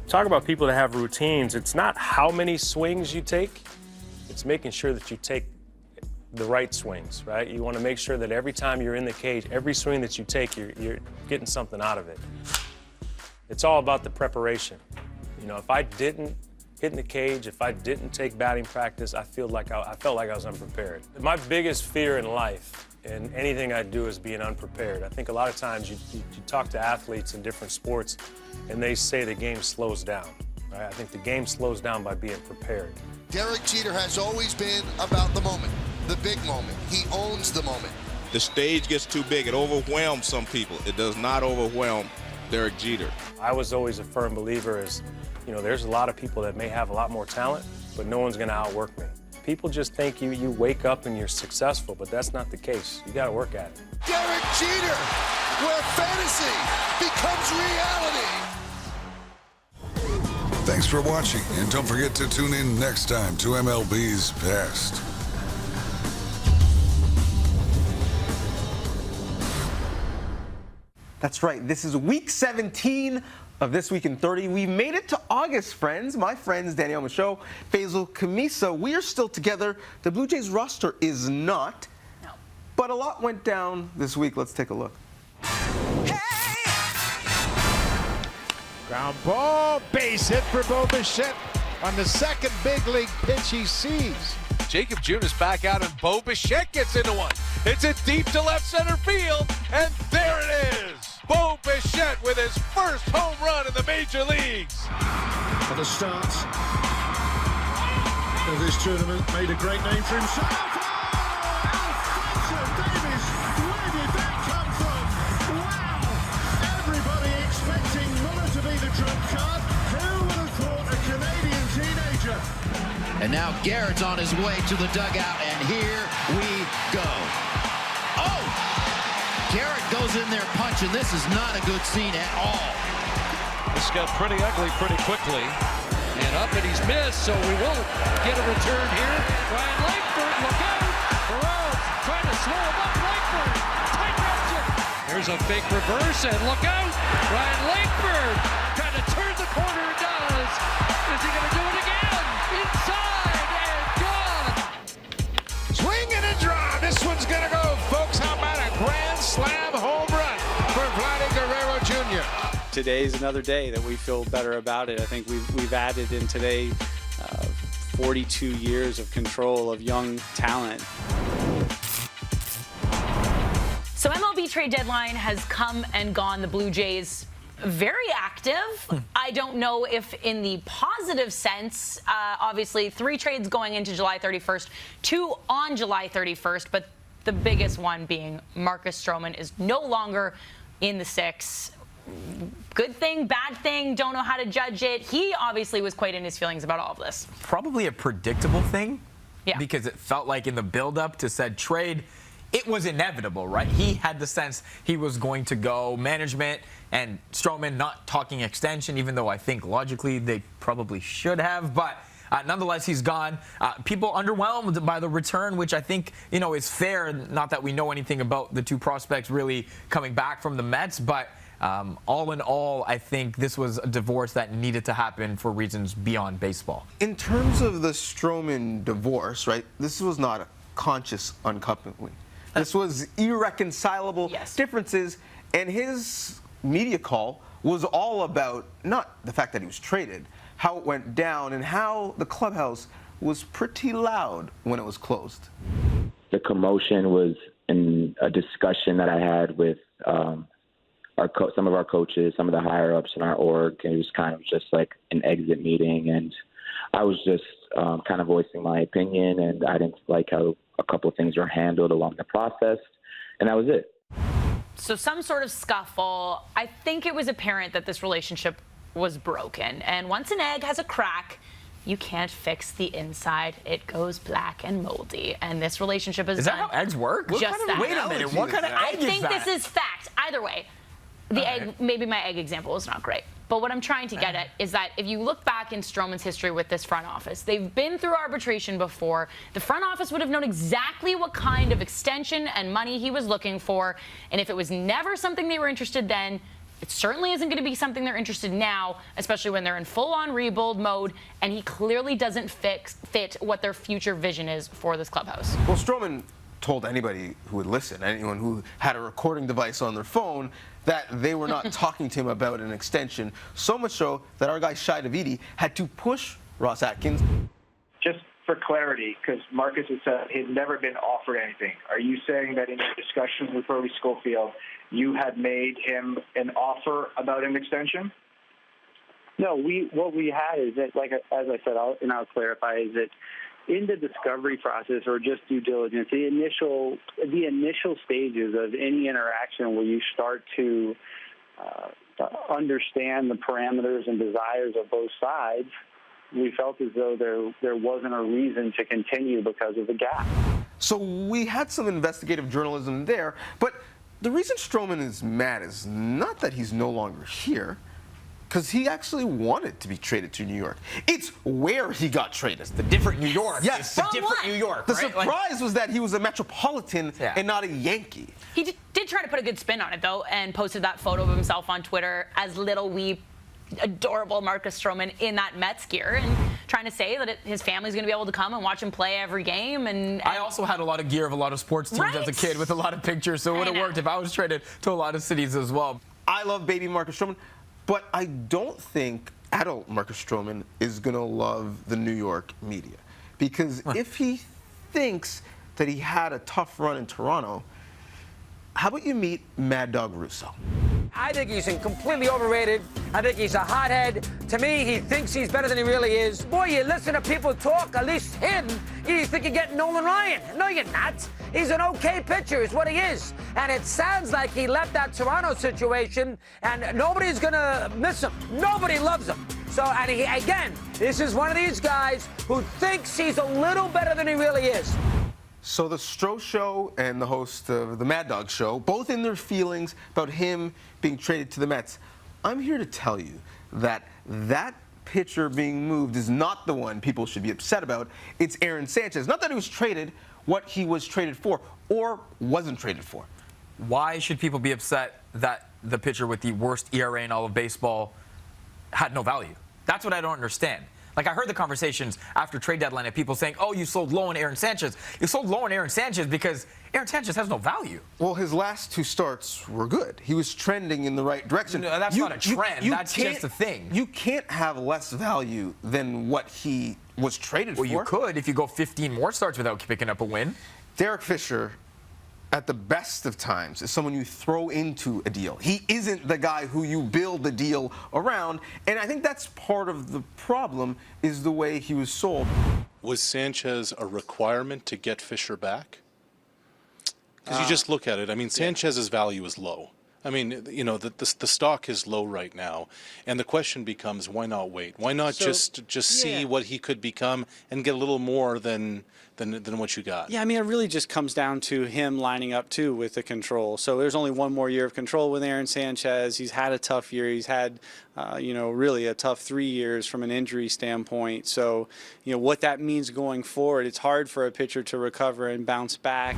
talk about people that have routines. It's not how many swings you take. It's making sure that you take the right swings, right? You want to make sure that every time you're in the cage, every swing that you take, you're getting something out of it. It's all about the preparation. You know, if I didn't hit in the cage, if I didn't take batting practice, I felt like I was unprepared. My biggest fear in life and anything I do is being unprepared. I think a lot of times you talk to athletes in different sports and they say the game slows down. Right? I think the game slows down by being prepared. Derek Jeter has always been about the moment, the big moment. He owns the moment. The stage gets too big. It overwhelms some people. It does not overwhelm Derek Jeter. I was always a firm believer as, you know, there's a lot of people that may have a lot more talent, but no one's going to outwork me. People just think you wake up and you're successful, but that's not the case. You got to work at it. Derek Jeter, where fantasy becomes reality. Thanks for watching, and don't forget to tune in next time to MLB's Best. That's right. This is week 17 of This Week in 30. We made it to August, friends. My friends, Danielle Michaud, Faisal Khamisa. We are still together. The Blue Jays roster is not. No. But a lot went down this week. Let's take a look. Ground ball, base hit for Bo Bichette on the second big league pitch he sees. Jacob Junis back out and Bo Bichette gets into one. It's a deep to left center field, and there it is. Bo Bichette with his first home run in the major leagues. At the start of this tournament, made a great name for himself. Alphonso Davies, where did that come from? Wow! Everybody expecting Muller to be the trump card. Who would have thought a Canadian teenager? And now Garrett's on his way to the dugout, and here we go. Oh! Garrett goes in there punching. This is not a good scene at all. This got pretty ugly pretty quickly. And up, and he's missed, so we will get a return here. Ryan Langford, look out! Burrell trying to slow him up. Langford, tight action. There's a fake reverse, and look out! Ryan Langford trying to turn the corner and does. Is he going to do it again? Inside and gone. Swing and a draw. This one's going to go, folks. How about a grand slam home run for Vladdy Guerrero Jr.? Today's another day that we feel better about it. I think we've added in today 42 years of control of young talent. So MLB trade deadline has come and gone. The Blue Jays very active. I don't know if in the positive sense, obviously 3 trades going into July 31st, 2 on July 31st, but the biggest one being Marcus Stroman is no longer in the 6. Good thing, bad thing, don't know how to judge it. He obviously was quite in his feelings about all of this. Probably a predictable thing. Yeah. Because it felt like in the build-up to said trade, it was inevitable, right? He had the sense he was going to go. Management and Stroman not talking extension, even though I think logically they probably should have. But nonetheless, he's gone. People underwhelmed by the return, which I think, you know, is fair. Not that we know anything about the 2 prospects really coming back from the Mets, but all in all, I think this was a divorce that needed to happen for reasons beyond baseball. In terms of the Stroman divorce, right, this was not a conscious uncoupling. This was irreconcilable differences, and his media call was all about not the fact that he was traded, how it went down, and how the clubhouse was pretty loud when it was closed. The commotion was in a discussion that I had with some of our coaches, some of the higher ups in our org, and it was kind of just like an exit meeting, and I was just kind of voicing my opinion, and I didn't like how a couple of things were handled along the process, and that was it. So some sort of scuffle. I think it was apparent that this relationship was broken, and once an egg has a crack, you can't fix the inside. It goes black and moldy, and this relationship is that how eggs work? Just that. Wait a minute, what kind of egg is that? I think this is fact. Either way, the egg, maybe my egg example was not great. But what I'm trying to get at is that if you look back in Stroman's history with this front office, they've been through arbitration before. The front office would have known exactly what kind of extension and money he was looking for. And if it was never something they were interested then, it certainly isn't going to be something they're interested in now, especially when they're in full-on rebuild mode, and he clearly doesn't fit what their future vision is for this clubhouse. Well, Stroman told anybody who would listen, anyone who had a recording device on their phone, that they were not talking to him about an extension. So much so that our guy Shai Davidi had to push Ross Atkins. Just for clarity, because Marcus had said he'd never been offered anything. Are you saying that in your discussions with Brody Schofield, you had made him an offer about an extension? No, what we had is that, like as I said, I'll clarify, is that in the discovery process or just due diligence, the initial stages of any interaction where you start to understand the parameters and desires of both sides, we felt as though there wasn't a reason to continue because of the gap. So we had some investigative journalism there, but the reason Stroman is mad is not that he's no longer here, because he actually wanted to be traded to New York. It's where he got traded. The different New York. Yes. It's the different New York, The right? surprise was that he was a Metropolitan and not a Yankee. He did try to put a good spin on it, though, and posted that photo of himself on Twitter as little wee adorable Marcus Stroman in that Mets gear, and trying to say that his family's going to be able to come and watch him play every game. And I also had a lot of gear of a lot of sports teams as a kid with a lot of pictures, so it would have worked if I was traded to a lot of cities as well. I love baby Marcus Stroman, but I don't think adult Marcus Stroman is going to love the New York media. Because if he thinks that he had a tough run in Toronto, how about you meet Mad Dog Russo? I think he's completely overrated. I think he's a hothead. To me, he thinks he's better than he really is. Boy, you listen to people talk, at least him, you think you're getting Nolan Ryan. No, you're not. He's an okay pitcher, is what he is. And it sounds like he left that Toronto situation, and nobody's going to miss him. Nobody loves him. So, and again, this is one of these guys who thinks he's a little better than he really is. So the Stro Show and the host of the Mad Dog Show, both in their feelings about him being traded to the Mets. I'm here to tell you that that pitcher being moved is not the one people should be upset about. It's Aaron Sanchez. Not that he was traded, what he was traded for or wasn't traded for. Why should people be upset that the pitcher with the worst ERA in all of baseball had no value? That's what I don't understand. Like, I heard the conversations after trade deadline of people saying, oh, you sold low on Aaron Sanchez. You sold low on Aaron Sanchez because Aaron Sanchez has no value. Well, his last two starts were good. He was trending in the right direction. No, that's not a trend. That's just a thing. You can't have less value than what he was traded for. Well, you could if you go 15 more starts without picking up a win. Derek Fisher, at the best of times, is someone you throw into a deal. He isn't the guy who you build the deal around, and I think that's part of the problem, is the way he was sold. Was Sanchez a requirement to get Fisher back? Because you just look at it. I mean, Sanchez's value is low. I mean, you know, the stock is low right now, and the question becomes, why not wait? Why not just see what he could become and get a little more than what you got? Yeah, I mean, it really just comes down to him lining up, too, with the control. So there's only one more year of control with Aaron Sanchez. He's had a tough year. He's had, really a tough 3 years from an injury standpoint. So, what that means going forward, it's hard for a pitcher to recover and bounce back.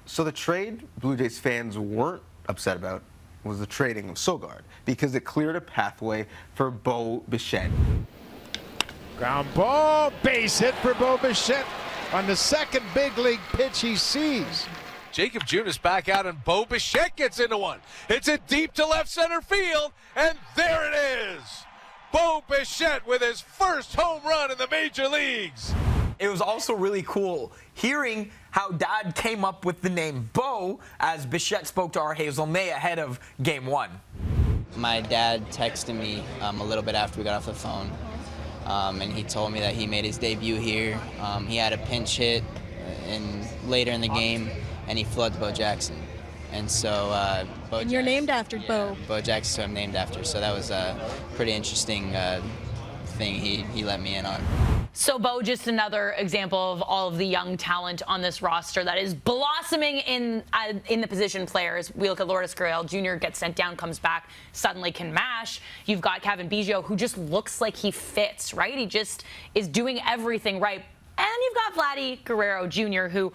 So the trade Blue Jays fans weren't upset about was the trading of Sogard, because it cleared a pathway for Bo Bichette. Ground ball, base hit for Bo Bichette on the second big league pitch he sees. Jacob Junis back out, and Bo Bichette gets into one. It's a deep to left center field, and there it is. Bo Bichette with his first home run in the major leagues. It was also really cool hearing how Dad came up with the name Bo as Bichette spoke to our Hazel May ahead of Game 1. My dad texted me a little bit after we got off the phone, and he told me that he made his debut here. He had a pinch hit later in the game, and he flew out to Bo Jackson. And so and you're named after Bo. Bo Jackson, who I'm named after. So that was a pretty interesting thing he let me in on. So Bo, just another example of all of the young talent on this roster that is blossoming in the position players. We look at Lourdes Gurriel Jr. gets sent down, comes back, suddenly can mash. You've got Kevin Biggio, who just looks like he fits, right? He just is doing everything right. And you've got Vladdy Guerrero Jr., who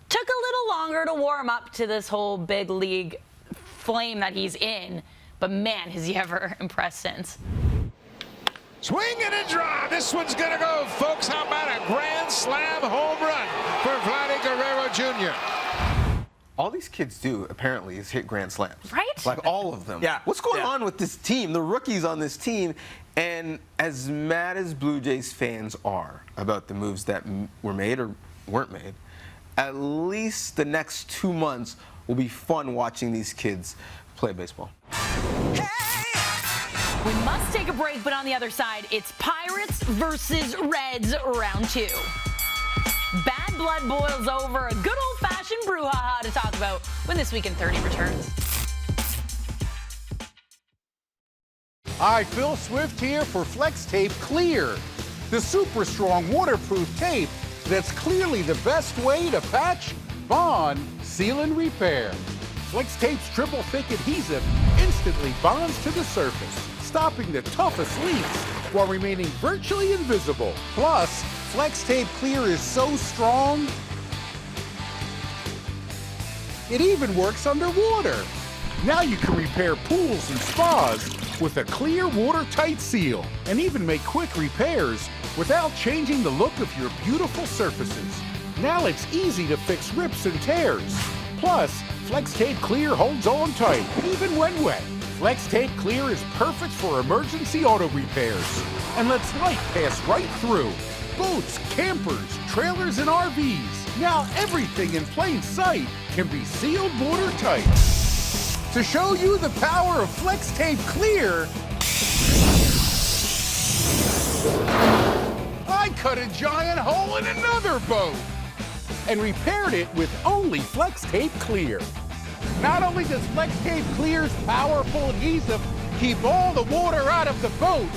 took a little longer to warm up to this whole big league flame that he's in. But man, has he ever impressed since. Swing and a draw. This one's going to go, folks. How about a grand slam home run for Vladdy Guerrero Jr.? these kids do, apparently, is hit grand slams. Right? Like, all of them. Yeah. What's going on with this team, the rookies on this team? And as mad as Blue Jays fans are about the moves that were made or weren't made, at least the next 2 months will be fun watching these kids play baseball. We must take a break, but on the other side, it's Pirates versus Reds round 2. Bad blood boils over, a good old-fashioned brouhaha to talk about when This Week in 30 returns. Hi, Phil Swift here for Flex Tape Clear, the super strong waterproof tape that's clearly the best way to patch, bond, seal, and repair. Flex Tape's triple thick adhesive instantly bonds to the surface, stopping the toughest leaks while remaining virtually invisible. Plus, Flex Tape Clear is so strong, it even works underwater. Now you can repair pools and spas with a clear, watertight seal, and even make quick repairs without changing the look of your beautiful surfaces. Now it's easy to fix rips and tears. Plus, Flex Tape Clear holds on tight, even when wet. Flex Tape Clear is perfect for emergency auto repairs and lets light pass right through. Boats, campers, trailers, and RVs. Now everything in plain sight can be sealed watertight. To show you the power of Flex Tape Clear, I cut a giant hole in another boat and repaired it with only Flex Tape Clear. Not only does Flex Tape Clear's powerful adhesive keep all the water out of the boat,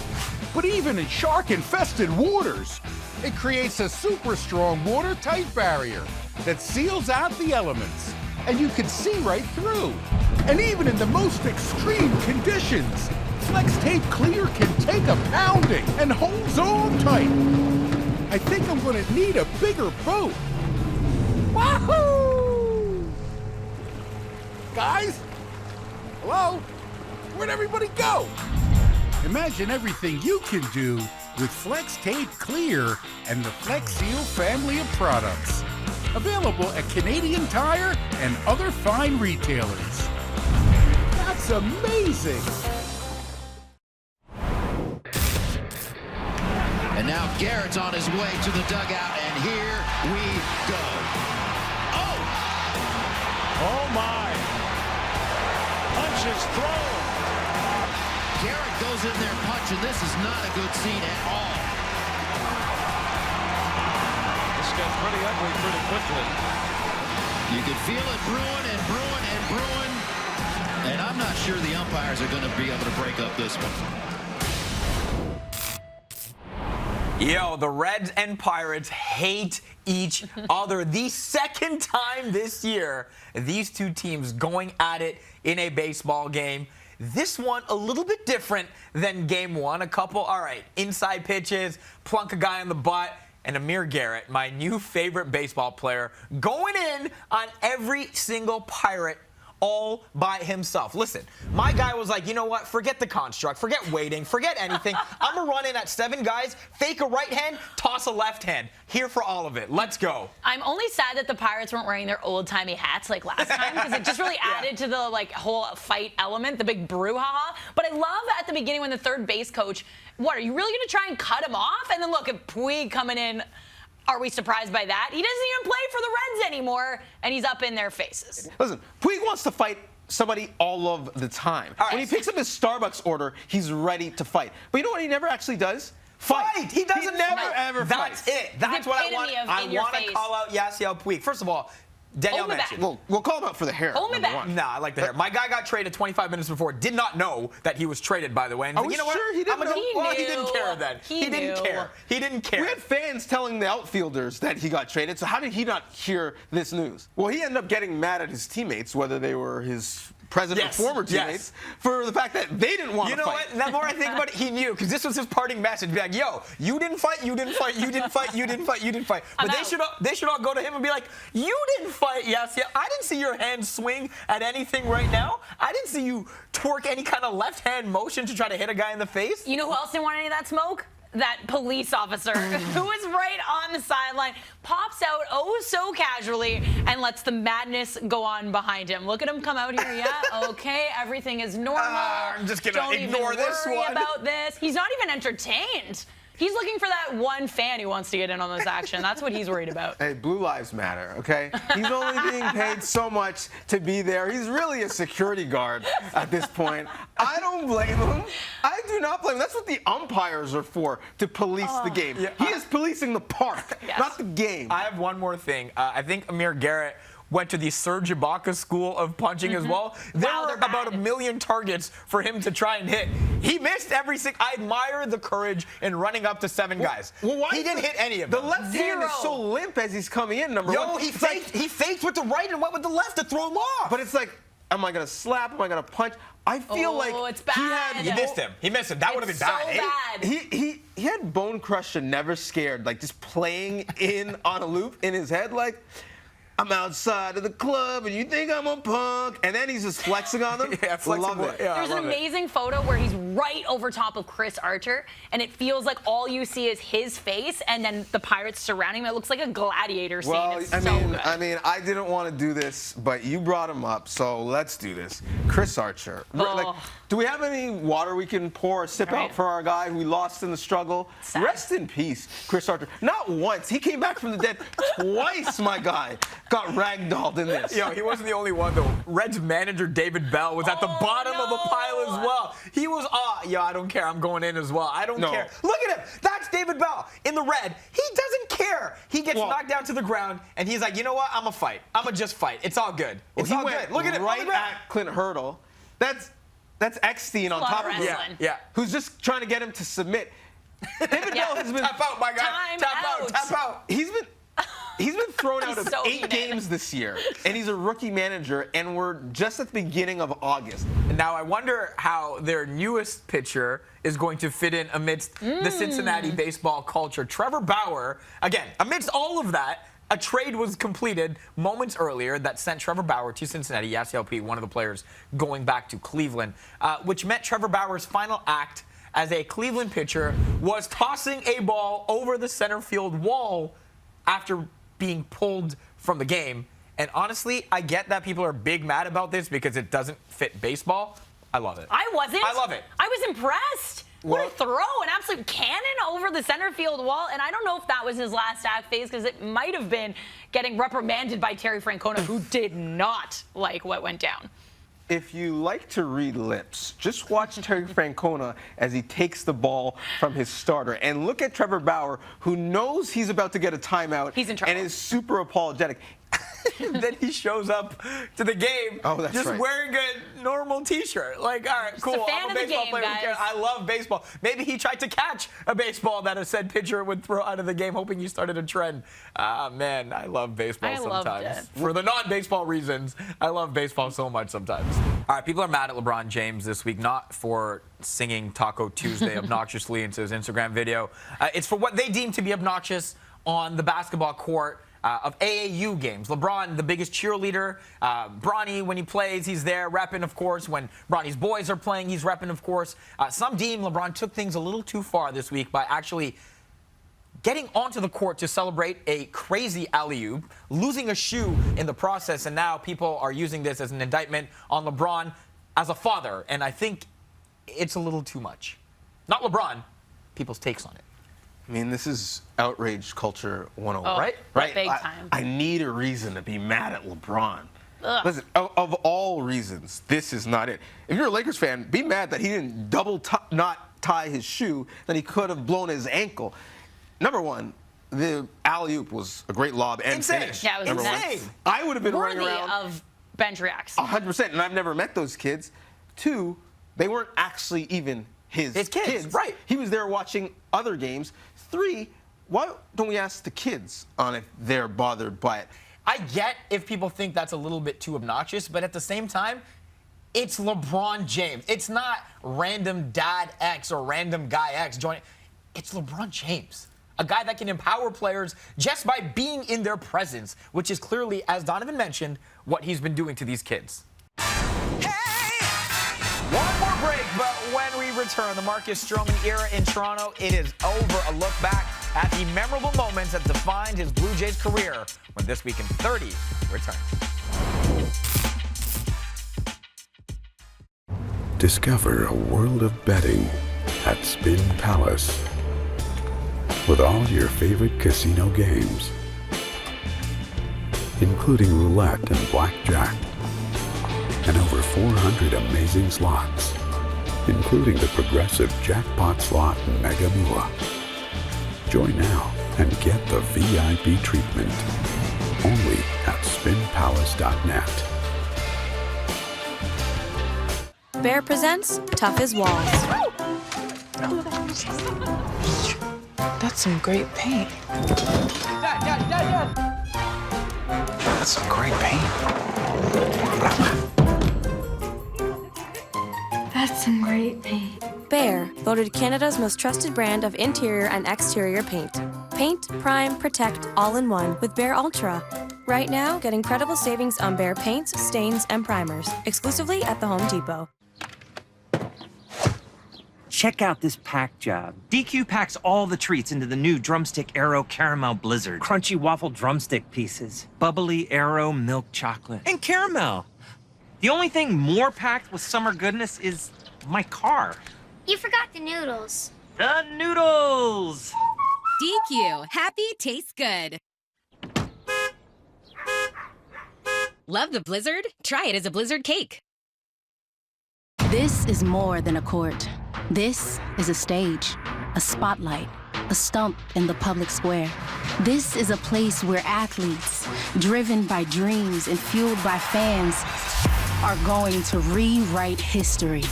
but even in shark-infested waters, it creates a super strong watertight barrier that seals out the elements, and you can see right through. And even in the most extreme conditions, Flex Tape Clear can take a pounding and holds on tight. I think I'm gonna need a bigger boat. Wahoo! Guys? Hello? Where'd everybody go? Imagine everything you can do with Flex Tape Clear and the Flex Seal family of products. Available at Canadian Tire and other fine retailers. That's amazing! And now Garrett's on his way to the dugout, and here we go. Oh! Oh my! Punches thrown. Garrett goes in there punching. This is not a good scene at all. This got pretty ugly pretty quickly. You could feel it brewing and brewing and brewing. And I'm not sure the umpires are going to be able to break up this one. Yo, the Reds and Pirates hate each other. The second time this year, these two teams going at it in a baseball game. This one a little bit different than game one. A couple, all right, inside pitches, plunk a guy in the butt, and Amir Garrett, my new favorite baseball player, going in on every single Pirate all by himself. Listen, my guy was like, you know what? Forget the construct. Forget waiting. Forget anything. I'm going to run in at 7 guys, fake a right hand, toss a left hand. Here for all of it. Let's go. I'm only sad that the Pirates weren't wearing their old-timey hats like last time because it just really added to the whole fight element, the big brouhaha. But I love at the beginning when the third base coach, what, are you really going to try and cut him off? And then look at Puig coming in. Are we surprised by that? He doesn't even play for the Reds anymore, and he's up in their faces. Listen, Puig wants to fight somebody all of the time. Right. When he picks up his Starbucks order, he's ready to fight. But you know what he never actually does? Fight. He doesn't ever fight. That's it. That's what I want. I want to call out Yasiel Puig. First of all, Danielle mentioned. We'll call him out for the hair. Hold me back. Nah, I like the hair. My guy got traded 25 minutes before. Did not know that he was traded, by the way. And Are we sure he didn't know? Well, he didn't care then. He didn't care. He didn't care. We had fans telling the outfielders that he got traded, so how did he not hear this news? Well, he ended up getting mad at his teammates, whether they were his present or former teammates, for the fact that they didn't want to fight. You know what? The more I think about it, he knew, because this was his parting message. Be like, yo, you didn't fight, you didn't fight, you didn't fight, you didn't fight, you didn't fight. But they should all go to him and be like, you didn't fight, Yasiel. I didn't see your hand swing at anything right now. I didn't see you twerk any kind of left hand motion to try to hit a guy in the face. You know who else didn't want any of that smoke? that police officer who was right on the sideline, pops out oh so casually and lets the madness go on behind him. Look at him come out here. Yeah, okay, everything is normal. I'm just gonna Don't ignore even this worry one. about this. He's not even entertained. He's looking for that one fan who wants to get in on this action. That's what he's worried about. Hey, Blue Lives Matter, okay? He's only being paid so much to be there. He's really a security guard at this point. I don't blame him. I do not blame him. That's what the umpires are for, to police the game. Yeah, he is policing the park, not the game. I have one more thing. I think Amir Garrett went to the Serge Ibaka school of punching as well. There were about 1 million targets for him to try and hit. He missed every single. I admire the courage in running up to 7 guys. Why he didn't hit any of them. The left hand is so limp as he's coming in, number one. He faked with the right and went with the left to throw him off. But it's like, am I going to slap? Am I going to punch? I feel like it's bad. He missed him. He missed him. That would have been bad. So bad. He had Bone Crusher Never Scared, like just playing in on a loop in his head, like, I'm outside of the club and you think I'm a punk, and then he's just flexing on them. Yeah, love it. Yeah, There's an amazing photo where he's right over top of Chris Archer, and it feels like all you see is his face, and then the pirates surrounding him. It looks like a gladiator scene. Well, It's I so mean, good. I didn't want to do this, but you brought him up, so let's do this. Chris Archer. Like, do we have any water we can pour or sip out for our guy who we lost in the struggle? Sad. Rest in peace, Chris Archer. Not once. He came back from the dead twice, my guy. Got ragdolled in this. Yo, he wasn't the only one, though. Reds manager David Bell was at the bottom of the pile as well. He was, I don't care. I'm going in as well. I don't care. Look at him. That's David Bell in the red. He doesn't care. He gets knocked down to the ground, and he's like, you know what? I'm going to fight. I'm going to just fight. It's all good. It's all good. Look at him. Right at Clint Hurdle. That's Eckstein on top of him. Yeah. Who's just trying to get him to submit. David Bell has been... Tap out, my guy. Tap out. He's been thrown out of so 8 games this year, and he's a rookie manager, and we're just at the beginning of August. Now, I wonder how their newest pitcher is going to fit in amidst the Cincinnati baseball culture. Trevor Bauer, again, amidst all of that, a trade was completed moments earlier that sent Trevor Bauer to Cincinnati. Yasiel Puig, one of the players going back to Cleveland, which meant Trevor Bauer's final act as a Cleveland pitcher was tossing a ball over the center field wall after being pulled from the game. And honestly, I get that people are big mad about this because it doesn't fit baseball. I love it. I wasn't. I love it. I was impressed. What a throw, an absolute cannon over the center field wall. And I don't know if that was his last act phase, because it might have been getting reprimanded by Terry Francona, who did not like what went down. If you like to read lips, just watch Terry Francona as he takes the ball from his starter. And look at Trevor Bauer, who knows he's about to get a timeout. He's in trouble. And is super apologetic. Then he shows up to the game just wearing a normal T-shirt. Like, all right, Just cool. a fan I'm a of the baseball game, player. guys. I love baseball. Maybe he tried to catch a baseball that a said pitcher would throw out of the game, hoping you started a trend. Man, I love baseball sometimes. For the non-baseball reasons, I love baseball so much sometimes. All right, people are mad at LeBron James this week, not for singing Taco Tuesday obnoxiously into his Instagram video. It's for what they deem to be obnoxious on the basketball court of AAU games. LeBron, the biggest cheerleader. Bronny, when he plays, he's there repping, of course. When Bronny's boys are playing, he's repping, of course. Some deem LeBron took things a little too far this week by actually getting onto the court to celebrate a crazy alley-oop, losing a shoe in the process, and now people are using this as an indictment on LeBron as a father, and I think it's a little too much. Not LeBron, people's takes on it. I mean, this is outrage culture 101. Oh, right? Big time. I need a reason to be mad at LeBron. Ugh. Listen, of all reasons, this is not it. If you're a Lakers fan, be mad that he didn't not tie his shoe, that he could have blown his ankle. Number one, the alley-oop was a great lob and finish. Yeah, it was insane. I would have been worthy running around of bench reacts. 100%, and I've never met those kids. 2, they weren't actually even his kids. Right. He was there watching other games. 3, why don't we ask the kids on if they're bothered by it? I get if people think that's a little bit too obnoxious, but at the same time, it's LeBron James. It's not random dad X or random guy X joining. It's LeBron James, a guy that can empower players just by being in their presence, which is clearly, as Donovan mentioned, what he's been doing to these kids. One more break, but when we return, return, the Marcus Stroman era in Toronto, it is over. A look back at the memorable moments that defined his Blue Jays career when This Week in 30 returns. Discover a world of betting at Spin Palace. With all your favorite casino games, including roulette and blackjack, and over 400 amazing slots, including the progressive jackpot slot Mega Moolah. Join now and get the VIP treatment only at spinpalace.net. Bear presents Tough as Walls. That's some great paint. Dad. That's some great paint. That's some great paint. Bear, voted Canada's most trusted brand of interior and exterior paint. Paint, prime, protect, all in one with Bear Ultra. Right now, get incredible savings on Bear paints, stains, and primers, exclusively at the Home Depot. Check out this pack job. DQ packs all the treats into the new Drumstick Aero Caramel Blizzard. Crunchy waffle drumstick pieces. Bubbly Aero milk chocolate. And caramel. The only thing more packed with summer goodness is my car. You forgot the noodles. The noodles! DQ. Happy tastes good. Love the Blizzard? Try it as a Blizzard cake. This is more than a court. This is a stage, a spotlight, a stump in the public square. This is a place where athletes, driven by dreams and fueled by fans, are going to rewrite history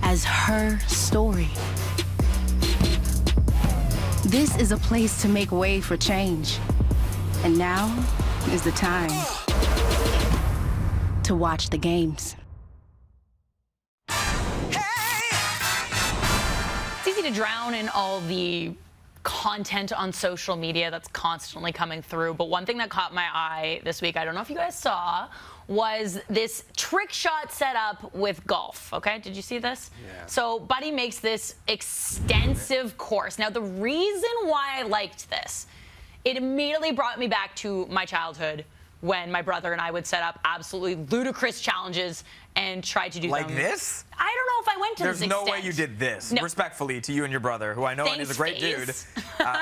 as her story. This is a place to make way for change. And now is the time to watch the games. It's easy to drown in all the content on social media that's constantly coming through, but one thing that caught my eye this week, I don't know if you guys saw, was this trick shot setup with golf. Okay, did you see this? Yeah. So Buddy makes this extensive course. Now, the reason why I liked this, it immediately brought me back to my childhood when my brother and I would set up absolutely ludicrous challenges and try to do like them. This? I don't know if I went to There's this extent. no way you did this. No. Respectfully to you and your brother, who I know is a great dude.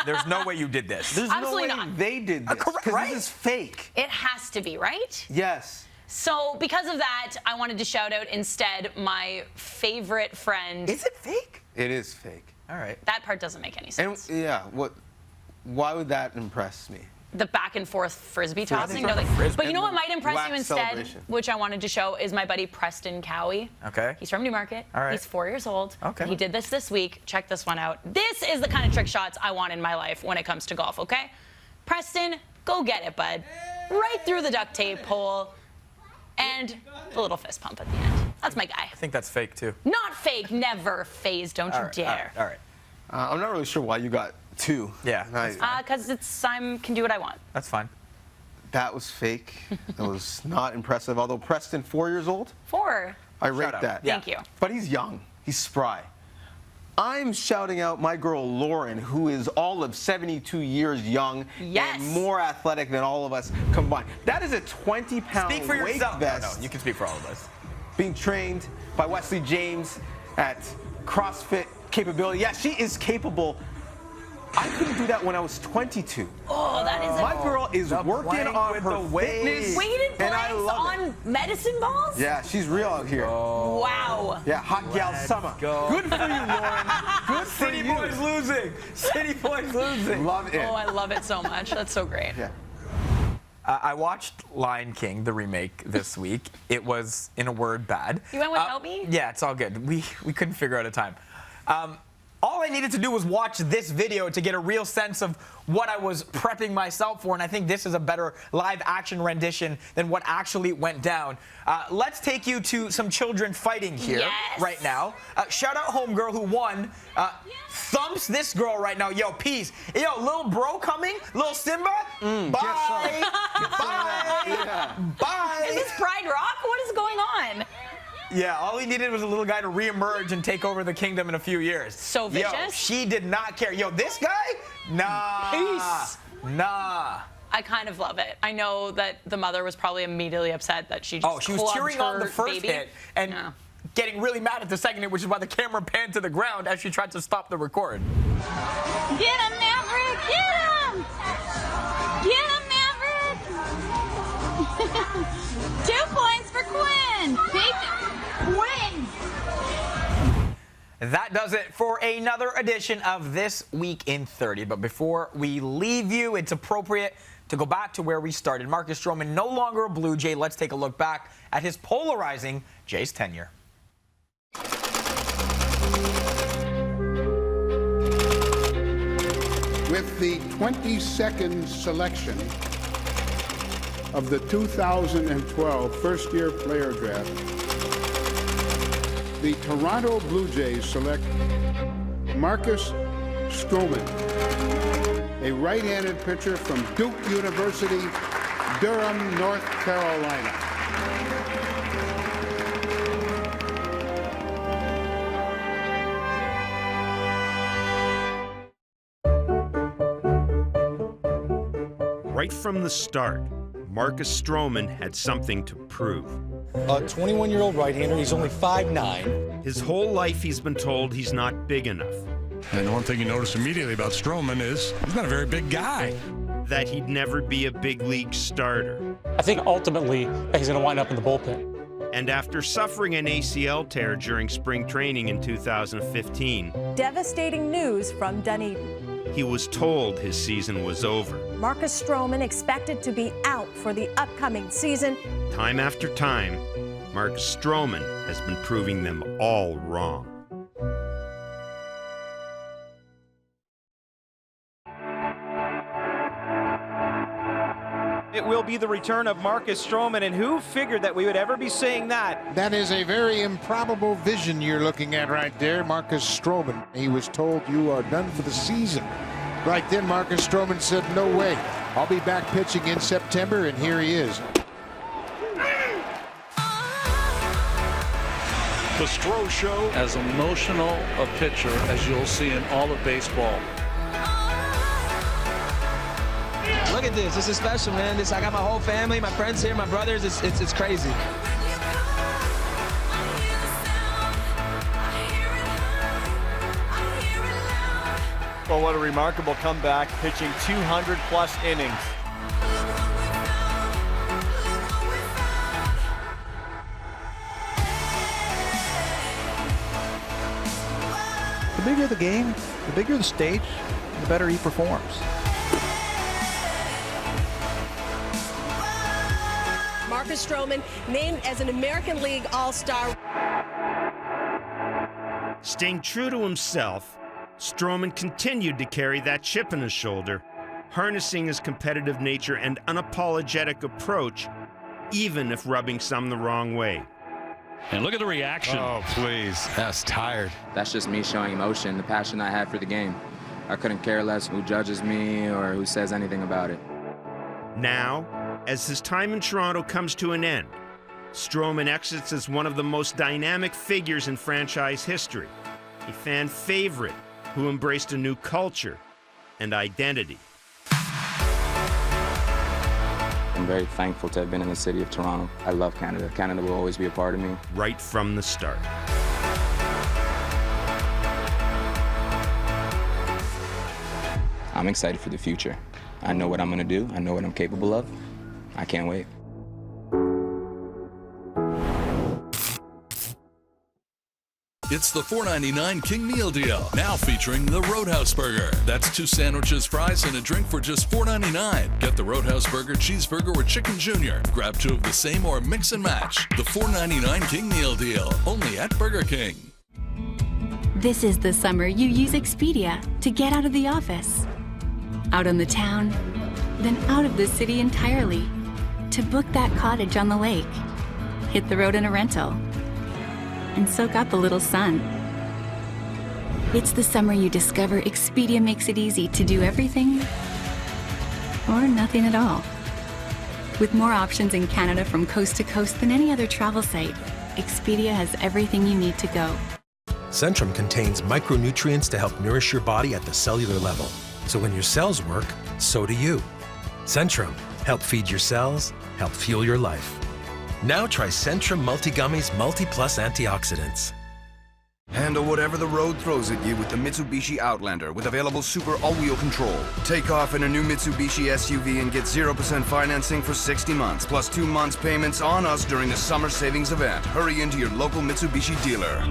There's no way you did this. There's Absolutely no way not. they did this. Because right? this is fake. It has to be, right? Yes. So because of that, I wanted to shout out instead my favorite friend. Is it fake? It is fake. All right. That part doesn't make any sense. And yeah, why would that impress me? The back and forth frisbee tossing. Frisbee. No, like, Frisbee. but you know what And might impress wax you instead, celebration. which I wanted to show, is my buddy Preston Cowie. Okay. He's from Newmarket. All right. He's 4 years old. Okay. He did this week. Check this one out. This is the kind of trick shots I want in my life when it comes to golf, okay? Preston, go get it, bud. Right through the duct tape hole. And the little fist pump at the end. That's my guy. I think that's fake, too. Not fake, never phased, don't you dare. All right. I'm not really sure why you got two. Yeah. Because I can do what I want. That's fine. That was fake. That was not impressive. Although Preston, 4 years old, 4. I rate out. that. Thank you. But he's young. He's spry. I'm shouting out my girl Lauren, who is all of 72 years young Yes. and more athletic than all of us combined. That is a 20-pound Speak for weight yourself. vest. No, you can speak for all of us. Being trained by Wesley James at CrossFit Capability. Yeah, she is capable. I couldn't do that when I was 22. Oh, that is My girl is working on her fitness. Weighted and I planks love it. on medicine balls? Yeah, she's real out here. Wow. Yeah, hot gal summer. go. Good for you, Lauren. Good for City you. Boys losing. City Boys losing. Love it. Oh, I love it so much. That's so great. Yeah. I watched Lion King, the remake, this week. It was, in a word, bad. You went without me? Yeah, it's all good. We couldn't figure out a time. All I needed to do was watch this video to get a real sense of what I was prepping myself for, and I think this is a better live-action rendition than what actually went down. Let's take you to some children fighting here right now. Shout out homegirl who won. Thumps this girl right now. Yo, peace. Yo, little bro coming? Little Simba? Bye. Bye. Yeah. Bye. Is this Pride Rock? What is going on? Yeah, all he needed was a little guy to reemerge and take over the kingdom in a few years. So vicious. Yo, she did not care. Yo, this guy? Nah. Peace. Nah. I kind of love it. I know that the mother was probably immediately upset that she just she was cheering on the first baby. hit and getting really mad at the second hit, which is why the camera panned to the ground as she tried to stop the record. Get him, Maverick! Get him! Get him, Maverick! 2 points for Quinn! Big win! That does it for another edition of This Week in 30. But before we leave you, it's appropriate to go back to where we started. Marcus Stroman, no longer a Blue Jay. Let's take a look back at his polarizing Jays tenure. With the 22nd selection of the 2012 first-year player draft, the Toronto Blue Jays select Marcus Stroman, a right-handed pitcher from Duke University, Durham, North Carolina. Right from the start, Marcus Stroman had something to prove. A 21-year-old right-hander, he's only 5'9". His whole life he's been told he's not big enough. And the one thing you notice immediately about Stroman is he's not a very big guy. That he'd never be a big league starter. I think ultimately he's going to wind up in the bullpen. And after suffering an ACL tear during spring training in 2015, devastating news from Dunedin. He was told his season was over. Marcus Stroman expected to be out for the upcoming season. Time after time, Marcus Stroman has been proving them all wrong. It will be the return of Marcus Stroman, and who figured that we would ever be saying that? That is a very improbable vision you're looking at right there, Marcus Stroman. He was told you are done for the season. Right then, Marcus Stroman said, no way. I'll be back pitching in September, and here he is. The Stro Show, as emotional a pitcher as you'll see in all of baseball. Look at this. This is special, man. I got my whole family, my friends here, my brothers. It's crazy. Well, what a remarkable comeback, pitching 200-plus innings. The bigger the game, the bigger the stage, the better he performs. Marcus Stroman named as an American League All-Star. Staying true to himself, Stroman continued to carry that chip on his shoulder, harnessing his competitive nature and unapologetic approach, even if rubbing some the wrong way. And look at the reaction. Oh, please. That's tired. That's just me showing emotion, the passion I have for the game. I couldn't care less who judges me or who says anything about it. Now, as his time in Toronto comes to an end, Stroman exits as one of the most dynamic figures in franchise history, a fan favorite who embraced a new culture and identity. I'm very thankful to have been in the city of Toronto. I love Canada. Canada will always be a part of me. Right from the start. I'm excited for the future. I know what I'm going to do. I know what I'm capable of. I can't wait. It's the $4.99 King Meal Deal, now featuring the Roadhouse Burger. That's 2 sandwiches, fries, and a drink for just $4.99. Get the Roadhouse Burger, cheeseburger, or chicken junior. Grab 2 of the same or mix and match. The $4.99 King Meal Deal, only at Burger King. This is the summer you use Expedia to get out of the office, out on the town, then out of the city entirely, to book that cottage on the lake, hit the road in a rental, and soak up a little sun. It's the summer you discover Expedia makes it easy to do everything or nothing at all. With more options in Canada from coast to coast than any other travel site, Expedia has everything you need to go. Centrum contains micronutrients to help nourish your body at the cellular level. So when your cells work, so do you. Centrum, help feed your cells, help fuel your life. Now try Centrum Multi-Gummies Multi-Plus Antioxidants. Handle whatever the road throws at you with the Mitsubishi Outlander with available Super All-Wheel Control. Take off in a new Mitsubishi SUV and get 0% financing for 60 months, plus 2 months payments on us during the summer savings event. Hurry into your local Mitsubishi dealer.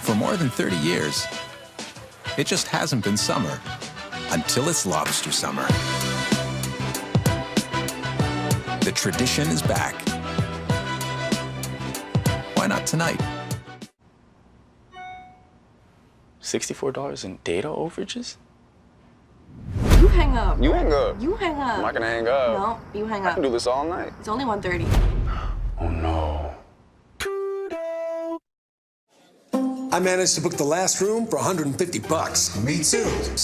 For more than 30 years, it just hasn't been summer until it's lobster summer. The tradition is back. Why not tonight? $64 in data overages? You hang up. You hang up. You hang up. I'm not gonna hang up. No, you hang up. I can do this all night. It's only 1:30. Oh no. I managed to book the last room for $150. Me too.